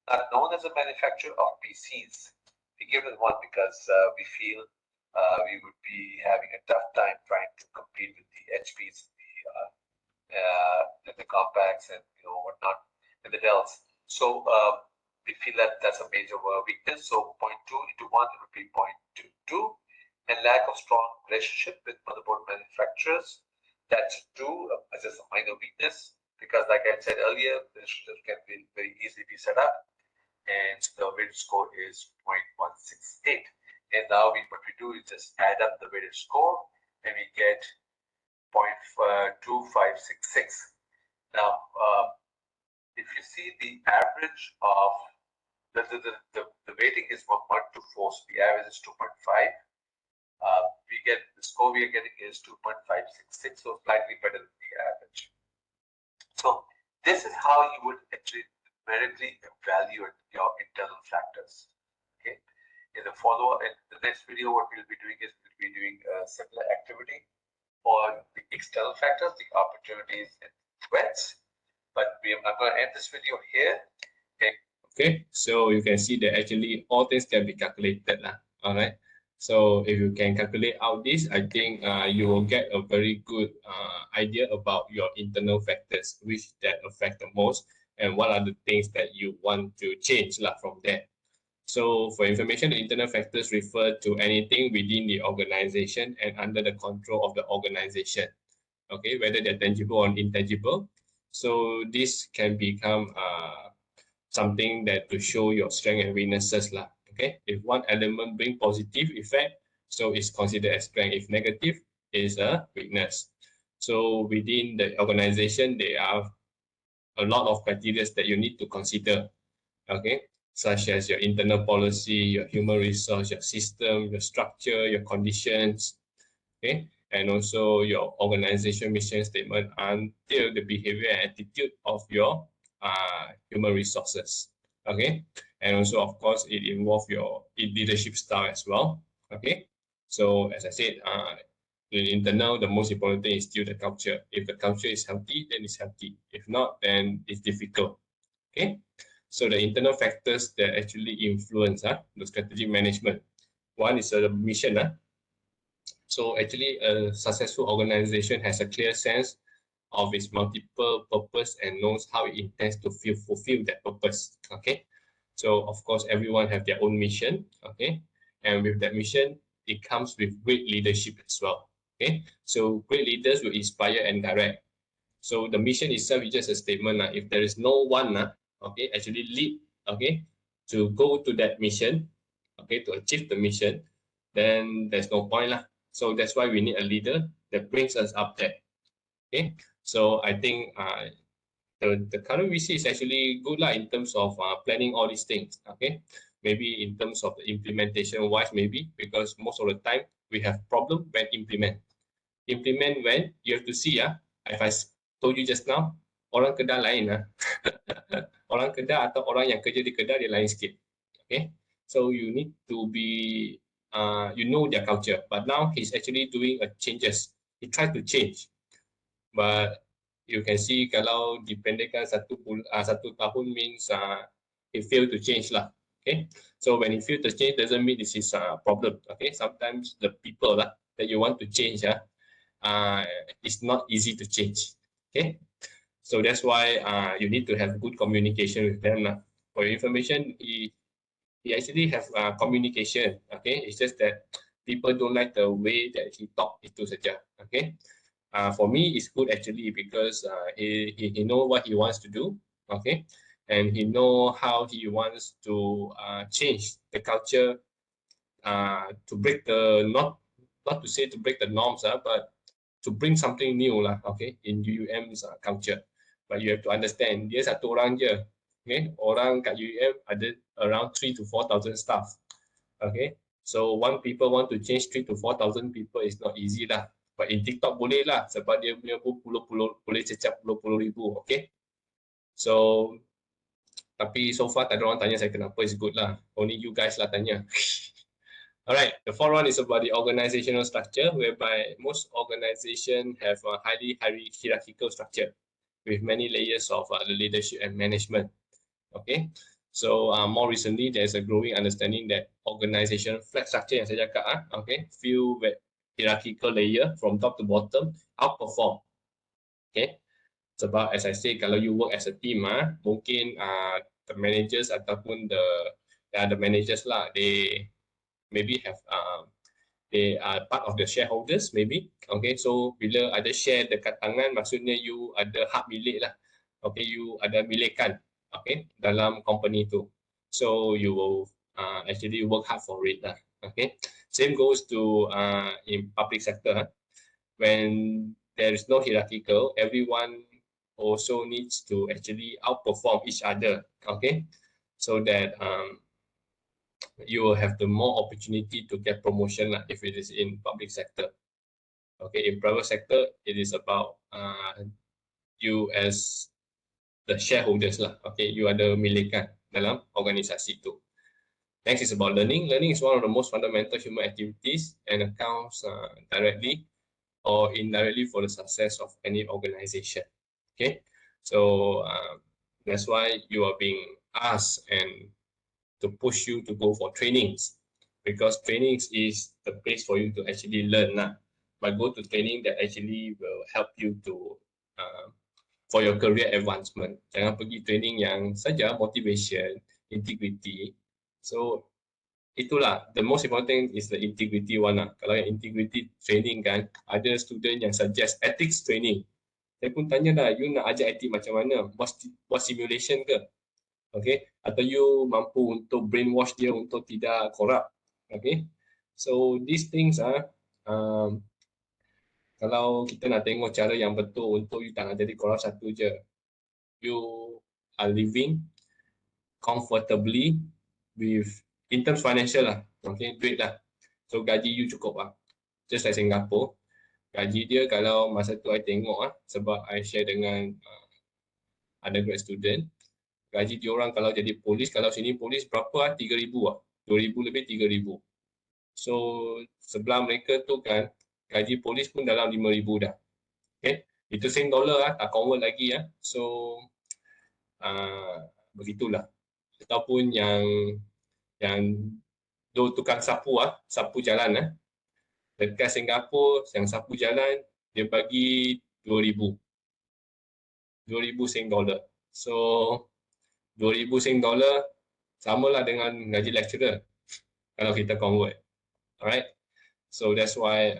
Not known as a manufacturer of PCs. We give it 1 because we feel we would be having a tough time trying to compete with the HPs, the compacts, and whatnot, and the Dells. So we feel that that's a major weakness. So 0.2 into 1 would be 0.22, and lack of strong relationship with motherboard manufacturers. That's 2, just a minor weakness because, like I said earlier, the relationship can be very easily be set up, and the weighted score is 0.168. And now what we do is just add up the weighted score, and we get 0.2566. Now, if you see the average of the weighting is 1.24, so the average is 2.5. We get the score we are getting is 2.566, so slightly better than the average. So this is how you would actually numerically evaluate your internal factors. Okay. In the next video, what we'll be doing is we'll be doing a similar activity on the external factors, the opportunities and threats. But I'm going to end this video here. Okay, so you can see that actually all things can be calculated. All right. So if you can calculate out this, I think you will get a very good idea about your internal factors, which that affect the most, and what are the things that you want to change from that. So for information, the internal factors refer to anything within the organization and under the control of the organization. Okay, whether they're tangible or intangible. So this can become something that to show your strength and weaknesses. Okay, if one element bring positive effect, so it's considered as strength. If negative, is a weakness. So within the organization, there are a lot of criteria that you need to consider. Okay, such as your internal policy, your human resource, your system, your structure, your conditions. Okay, and also your organization mission statement until the behavior and attitude of your human resources. Okay, and also of course it involves your leadership style as well. Okay, so as I said, in internal, the most important thing is still the culture. If the culture is healthy, then it's healthy. If not, then it's difficult. Okay, so the internal factors that actually influence the strategic management. One is the mission. So actually, a successful organization has a clear sense of its multiple purpose and knows how it intends to fulfill that purpose. Okay, so of course everyone have their own mission. Okay, and with that mission, it comes with great leadership as well. Okay, so great leaders will inspire and direct. So the mission itself is just a statement. If there is no one, okay, actually lead, okay, to go to that mission, okay, to achieve the mission, then there's no point. So that's why we need a leader that brings us up there. Okay, so I think the current VC is actually good in terms of planning all these things. Okay, maybe in terms of the implementation wise, maybe because most of the time we have problem when implement when you have to see if I told you just now, orang Kedah lain orang Kedah atau orang yang kerja di Kedah dia lain sikit. Okay, so you need to be you know their culture, but now he's actually doing a changes. He tried to change, but you can see kalau dipendekkan satu tahun means he failed to change lah. Okay, so when he failed to change doesn't mean this is a problem. Okay, sometimes the people lah that you want to change it's not easy to change. Okay, so that's why you need to have good communication with them lah. For your information, he actually have communication. Okay, it's just that people don't like the way that he talk itu saja. Okay, for me it's good actually because he know what he wants to do. Okay, and he know how he wants to change the culture to break the not to say to break the norms but to bring something new lah. Okay, in UUM's culture. But you have to understand, dia satu orang je. Okay, orang kat UUM ada around 3 to 4,000 staff. Okay, so one people want to change 3 to 4,000 people is not easy lah. But in TikTok boleh lah sebab dia punya boleh cecap puluh ribu. Okay, so tapi so far tak ada orang tanya saya kenapa, is good lah. Only you guys lah tanya. Alright, the fourth one is about the organizational structure, whereby most organizations have a highly hierarchical structure with many layers of the leadership and management. Okay, so more recently there's a growing understanding that organization flat structure yang saya cakap okay, few hierarchical layer from top to bottom outperform. Okay, sebab as I say, kalau you work as a team mungkin the managers ataupun the managers lah, they maybe have they are part of the shareholders maybe. Okay, so bila ada share dekat tangan, maksudnya you ada hak milik lah. Okay, you ada milikan okay dalam company tu, so you will actually work hard for it lah. Okay, same goes to in public sector. When there is no hierarchical, everyone also needs to actually outperform each other. Okay, so that you will have the more opportunity to get promotion if it is in public sector. Okay, in private sector, it is about you as the shareholders lah. Okay, you ada milikan dalam organisasi tu. Next is about learning. Learning is one of the most fundamental human activities and accounts directly or indirectly for the success of any organization. Okay, so that's why you are being asked and to push you to go for trainings, because trainings is the place for you to actually learn but go to training that actually will help you to for your career advancement. Jangan pergi training yang saja motivation, integrity. So itulah the most important thing is the integrity one Kalau yang integrity training kan, ada student yang suggest ethics training. Saya pun tanya dah, you nak ajar etik macam mana? Buat simulation ke? Okay, atau you mampu untuk brainwash dia untuk tidak korup. Okay, so these things kalau kita nak tengok cara yang betul untuk you tak nak jadi korup satu je, you are living comfortably with in terms financial lah. Okay, duit lah, so gaji you cukup lah. Just like Singapore, gaji dia kalau masa tu I tengok sebab I share dengan undergrad student, gaji dia orang kalau jadi polis, kalau sini polis berapa 3,000 2,000 lebih 3,000. So sebelah mereka tu kan gaji polis pun dalam 5,000 dah. Okay, itu Sing dollar tak convert lagi so begitulah. Ataupun yang tukang sapu sapu jalan dekat Singapura, yang sapu jalan dia bagi 2,000 Sing dollar. So 2,000 Sing dollar samalah dengan gaji lecturer kalau kita convert. Alright, so that's why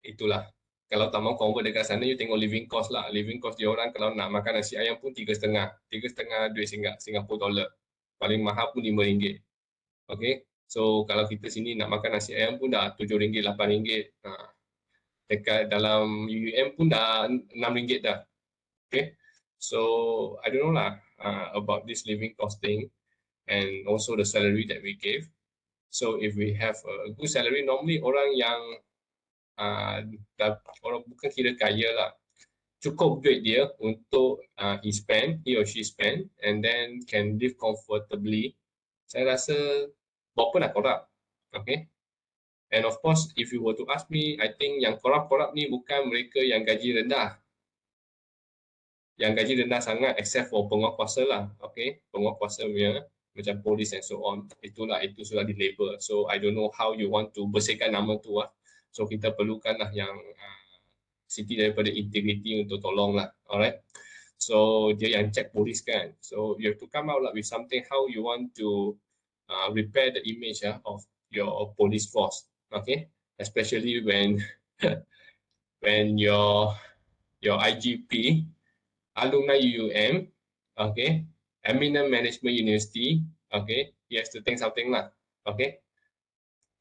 itulah, kalau tak mau convert dekat sana, you tengok living cost lah. Living cost dia orang kalau nak makan nasi ayam pun 3,5 duit Singapura dollar. Paling mahal pun RM5. Okay, so kalau kita sini nak makan nasi ayam pun dah RM7, RM8. Dekat dalam UUM pun dah RM6 dah. Okay, so I don't know lah about this living cost thing and also the salary that we gave. So if we have a good salary, normally orang yang orang bukan kira kaya lah, cukup duit dia untuk he or she spend, and then can live comfortably, saya rasa berapa nak korap. Okay. And of course, if you were to ask me, I think yang korap-korap ni bukan mereka yang gaji rendah. Yang gaji rendah sangat except for penguatkuasa lah. Okay. Penguatkuasa punya macam polis and so on. Itu sudah di label. So I don't know how you want to bersihkan nama tu lah. So kita perlukan lah yang Siti daripada integrity untuk tolong lah. Alright. So dia yang check polis kan. So you have to come out lah with something how you want to repair the image of your police force. Okay, especially when when your IGP, alumni UUM, okay, eminent management university, okay, he has to think something lah. Okay,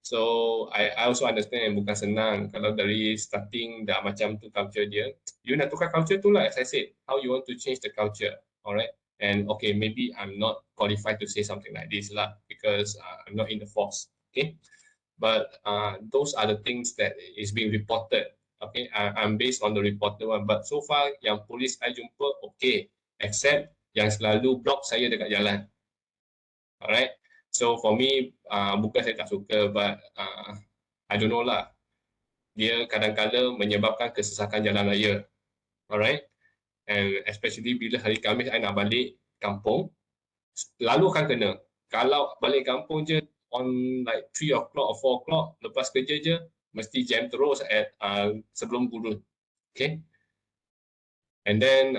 so I also understand bukan senang kalau dari starting dah macam tu culture dia. You nak tukar culture tu lah, as I said, how you want to change the culture. Alright, and okay, maybe I'm not qualified to say something like this lah because I'm not in the force. Okay. But those are the things that is being reported. Okay, I'm based on the reported one. But so far, yang polis saya jumpa, okay. Except yang selalu block saya dekat jalan. Alright. So for me, bukan saya tak suka, but I don't know lah. Dia kadang-kadang menyebabkan kesesakan jalan raya. Alright. And especially bila hari Khamis saya nak balik kampung, lalu akan kena. Kalau balik kampung je, on like 3 o'clock or 4 o'clock, lepas kerja je, mesti jam terus at sebelum gurun. Okay. And then,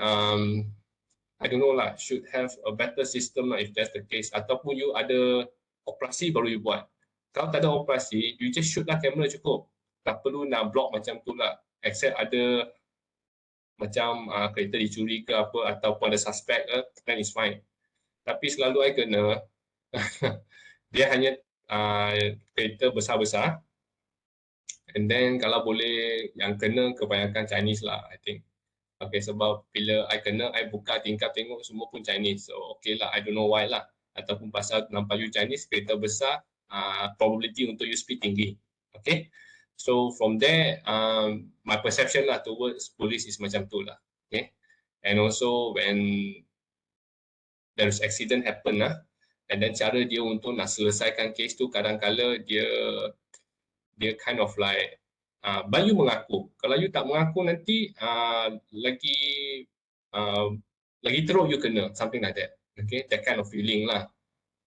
I don't know lah, should have a better system lah if that's the case. Ataupun you ada operasi baru you buat. Kalau tak ada operasi, you just shoot lah kamera cukup. Tak perlu nak block macam tu lah. Except ada macam kereta dicuri ke apa, ataupun ada suspect, then it's fine. Tapi selalu I kena, dia hanya kereta besar-besar, and then kalau boleh yang kena kebanyakan Chinese lah, I think. Okay, sebab bila I kena, I buka tingkap tengok semua pun Chinese, so okay lah, I don't know why lah. Ataupun pasal nampak you Chinese, kereta besar, probability untuk you speed tinggi. Okay, so from there, my perception lah towards police is macam tu lah. Okay, and also when there's accident happen lah, and then cara dia untuk nak selesaikan kes tu kadang-kala dia kind of like you mengaku. Kalau you tak mengaku nanti lagi teruk you kena, something like that. Okay, that kind of feeling lah.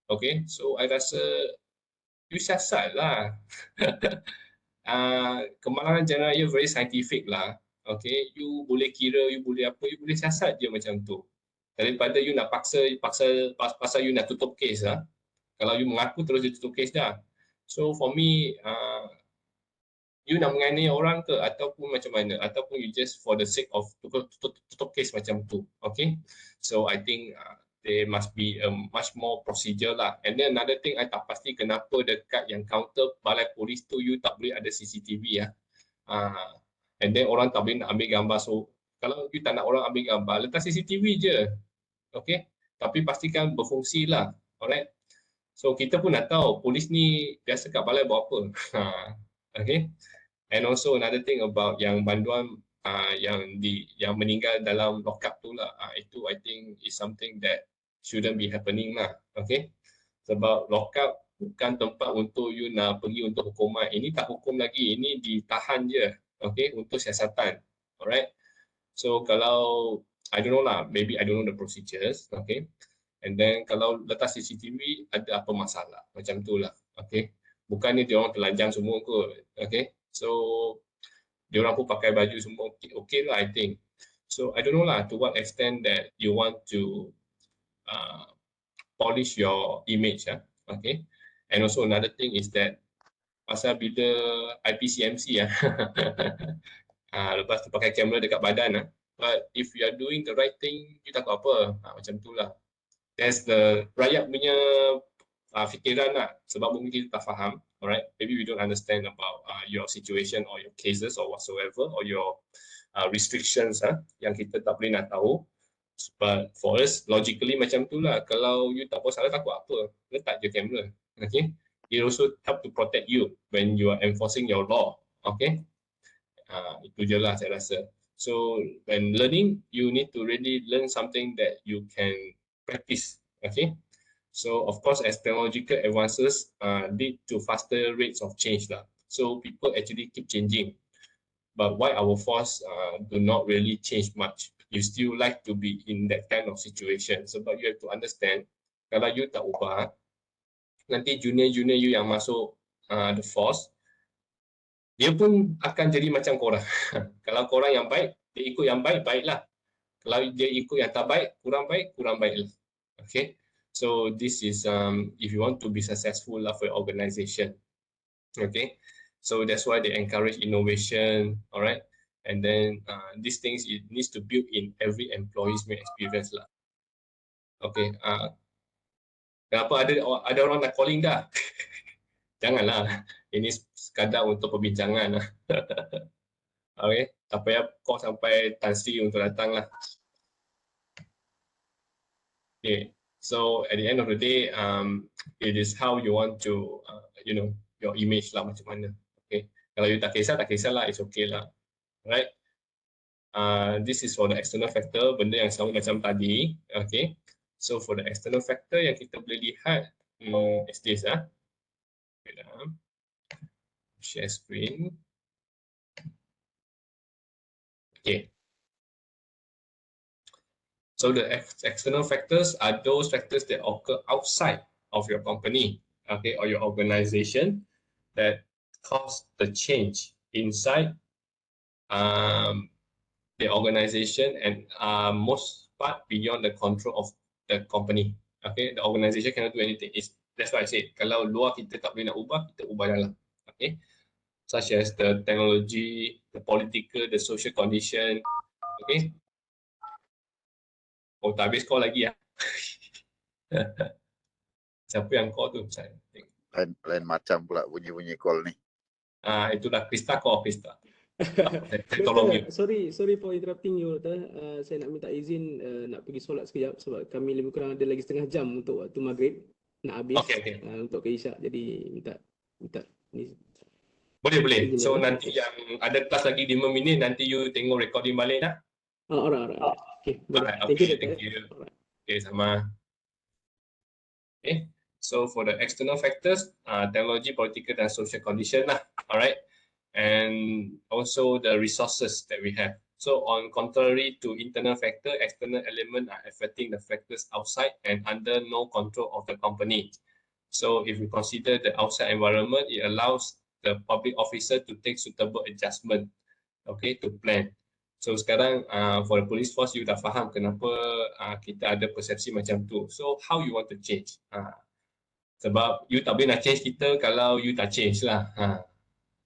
Okay, so I rasa you siasat lah. Kemalangan jalan raya very scientific lah. Okay, you boleh kira, you boleh apa, you boleh siasat je macam tu. Daripada you nak pasal you nak tutup kes lah. Kalau you mengaku terus you tutup kes dah. So for me, you nak menganiaya orang ke ataupun macam mana, ataupun you just for the sake of tutup kes macam tu. Okay, so I think there must be a much more procedure lah. And then another thing, I tak pasti kenapa dekat yang counter balai polis tu you tak boleh ada CCTV ya. And then orang tak boleh nak ambil gambar. So kalau you tak nak orang ambil gambar, letak CCTV je. Okay, tapi pastikan berfungsi lah. Alright. So kita pun nak tahu polis ni biasa kat balai buat apa. Okay. And also another thing about yang banduan yang meninggal dalam lockup tu lah, itu I think is something that shouldn't be happening lah. Okay. Sebab lockup bukan tempat untuk you nak pergi untuk hukuman. Ini tak hukum lagi, ini ditahan je. Okay, untuk siasatan. Alright. So kalau I don't know lah, maybe I don't know the procedures, okay. And then kalau letak CCTV ada apa masalah, macam tu lah, okay. Bukannya dia orang telanjang semua kot, okay. So dia orang pun pakai baju semua, okay lah I think. So I don't know lah to what extent that you want to polish your image, okay. And also another thing is that pasal bila IPCMC lepas tu pakai kamera dekat badan but if you are doing the right thing, you takut apa, macam tu lah. That's the rakyat punya fikiran lah, sebab mungkin kita tak faham, alright. Maybe we don't understand about your situation or your cases or whatsoever, or your restrictions yang kita tak boleh nak tahu. But for us, logically macam tu lah, kalau you tak buat salah takut apa, letak je kamera, okay. It also help to protect you when you are enforcing your law, okay. Itu je lah saya rasa. So when learning, you need to really learn something that you can practice. Okay. So of course, as technological advances lead to faster rates of change lah. So people actually keep changing. But why our force do not really change much? You still like to be in that kind of situation. Sebab you have to understand, kalau you tak ubah, nanti junior-junior you yang masuk the force, dia pun akan jadi macam korang. Kalau korang yang baik, dia ikut yang baik, baiklah. Kalau dia ikut yang tak baik, kurang baiklah. Okay. So this is if you want to be successful for your organization. Okay. So that's why they encourage innovation, all right? And then these things, it needs to build in every employee's experience lah. Okay. Kenapa ada orang nak calling dah? Janganlah. Ini sekadar untuk perbincangan lah. Okay. Tak payah call sampai Tan Sri untuk datang lah. Okay. So at the end of the day, it is how you want to, you know, your image lah macam mana. Okay. Kalau you tak kisah lah, it's okay lah. Right. This is for the external factor, benda yang sama macam tadi. Okay. So for the external factor yang kita boleh lihat, is this share screen. Okay. So the external factors are those factors that occur outside of your company, okay, or your organization that cause the change inside the organization and most part beyond the control of the company. Okay, the organization cannot do anything. That's why I said, kalau luar kita tak boleh nak ubah, kita ubah dalam. Okay, such as the technology, the political, the social condition. Okay. Oh, tak habis call lagi ya. Siapa yang call tu? Lain macam pula bunyi-bunyi call ni. Itulah Krista call, Krista. Saya tolong you. Sorry for interrupting you, Doktor. Saya nak minta izin nak pergi solat sekejap sebab kami lebih kurang ada lagi setengah jam untuk waktu maghrib nak habis. Okay. Untuk ke Isyak. Jadi minta ni. Boleh. So nanti yang ada kelas lagi 5 minit, nanti you tengok recording balik dah. Alright. Okay, boleh. Thank you. Okay, sama. Okay. So for the external factors, technology, political dan social condition lah. Alright. And also the resources that we have. So on contrary to internal factor, external element are affecting the factors outside and under no control of the company. So if we consider the outside environment, it allows the public officer to take suitable adjustment, okay, to plan. So sekarang for the police force, you dah faham kenapa kita ada persepsi macam tu. So how you want to change? Sebab you tak boleh nak change kita kalau you tak change lah.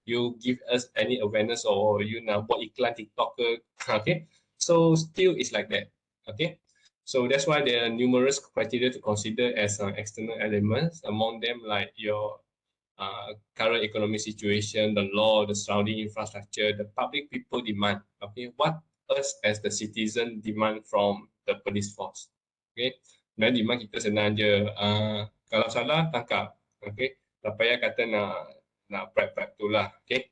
You give us any awareness or you nak buat iklan TikTok ke, okay? So still it's like that, okay? So that's why there are numerous criteria to consider as external elements. Among them, like your current economic situation, the law, the surrounding infrastructure, the public people demand. Okay, what us as the citizen demand from the police force. Okay, dan demand kita senang je. Kalau salah tangkap. Okay, tak payah kata nak prep tu lah. Okay,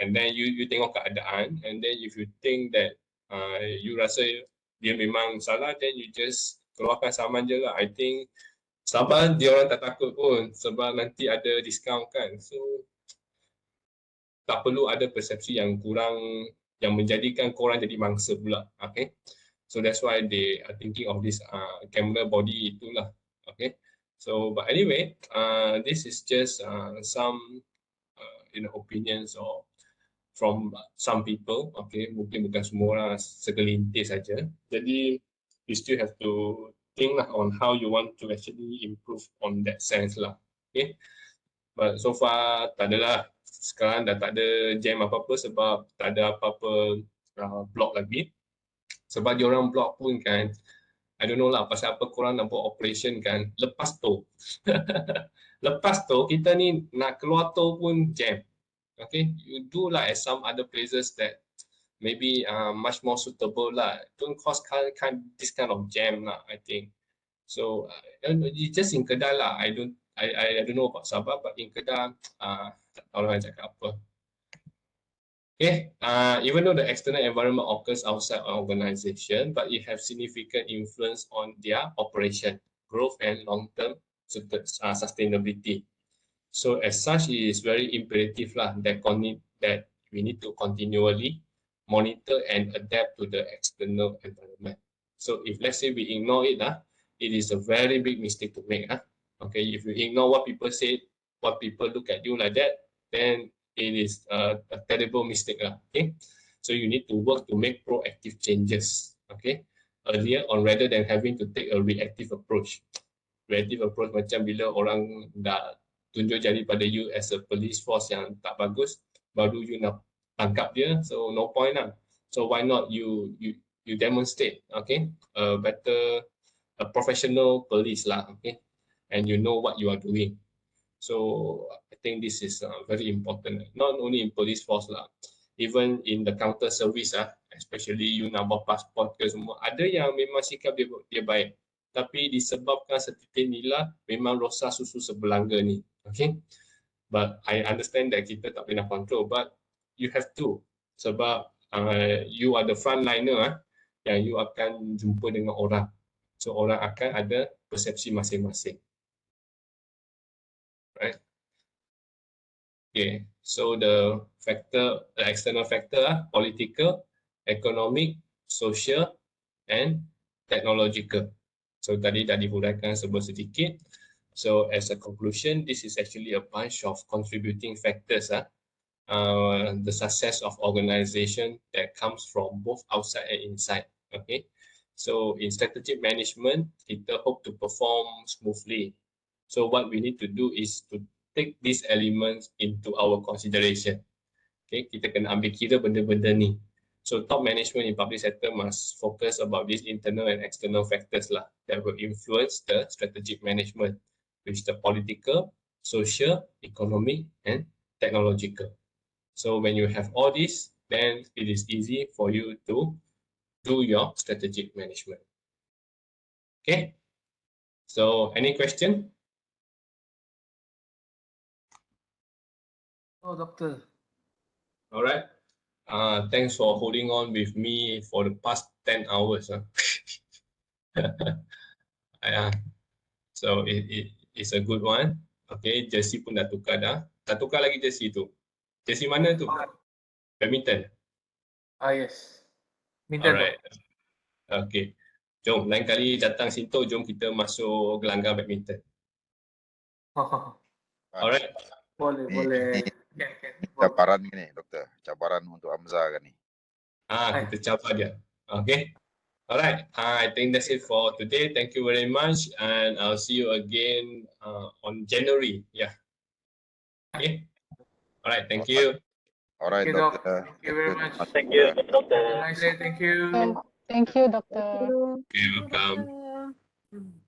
and then you tengok keadaan, and then if you think that you rasa dia memang salah, then you just keluarkan saman je lah. I think sabar dia orang tak takut pun sebab nanti ada diskaun kan. So tak perlu ada persepsi yang kurang yang menjadikan korang jadi mangsa pula. Okay. So that's why they are thinking of this camera body itulah. Okay. So but anyway, this is just some opinions or from some people. Okay. Mungkin bukan semua orang, segelintir saja. Jadi you still have to think lah on how you want to actually improve on that sense lah. Okay. But so far tak adalah. Sekarang dah tak ada jam apa-apa sebab tak ada apa-apa block lagi. Sebab diorang block pun kan, I don't know lah pasal apa korang nak buat operation kan. Lepas tu, kita ni nak keluar tol pun jam. Okay, you do lah at some other places that maybe much more suitable lah. Don't cause this kind of jam lah, I think. So just in Kedah lah. I don't know about Sabah, but in Kedah tak tahu lah cakap apa. Okay, even though the external environment occurs outside our organization, but it has significant influence on their operation, growth, and long-term sustainability. So as such, it is very imperative that we need to continually monitor and adapt to the external environment. So if let's say we ignore it, it is a very big mistake to make. Okay, if you ignore what people say, what people look at you like that, then it is a terrible mistake. Okay, so you need to work to make proactive changes. Okay, earlier on rather than having to take a reactive approach. Reactive approach macam bila orang dah tunjuk jari pada you as a police force yang tak bagus, baru you nak tangkap dia, so no point lah. So why not you demonstrate, okay, a better, a professional police lah, okay, and you know what you are doing. So I think this is very important, not only in police force lah, even in the counter service especially you nak bawa pasport ke semua, ada yang memang sikap dia baik, tapi disebabkan setitik nila memang rosak susu sebelangga ni, okay. But I understand that kita tak boleh nak control, but you have to, sebab you are the frontliner yang you akan jumpa dengan orang, so orang akan ada persepsi masing-masing, right? Okay, so the external factor political, economic, social, and technological. So tadi dah dihuraikan sedikit. So as a conclusion, this is actually a bunch of contributing factors. The success of organization that comes from both outside and inside. Okay, so in strategic management, kita hope to perform smoothly. So what we need to do is to take these elements into our consideration. Okay, kita kena ambil kira benda-benda ni. So top management in public sector must focus about these internal and external factors that will influence the strategic management, which the political, social, economic, and technological. So when you have all this, then it is easy for you to do your strategic management. Okay. So any question? Oh, doctor. All right. Thanks for holding on with me for the past 10 hours. So it's a good one. Okay, jersey pun dah tukar dah. Dah tukar lagi jersey tu. Jersey mana tu? Badminton. Yes. Minta. Alright. Okay. Jom, lain kali datang Sinto, jom kita masuk gelanggang badminton. Alright. Boleh. Cabaran ni, doktor. Cabaran untuk Hamzah kan ni. Kita cabar dia. Okay. Alright. I think that's it for today. Thank you very much, and I'll see you again on January. Yeah. Okay. Alright. Thank you. Alright, doctor. Thank you very much. Thank you, doctor. Have a nice day. Thank you. Thank you, doctor. Okay, welcome.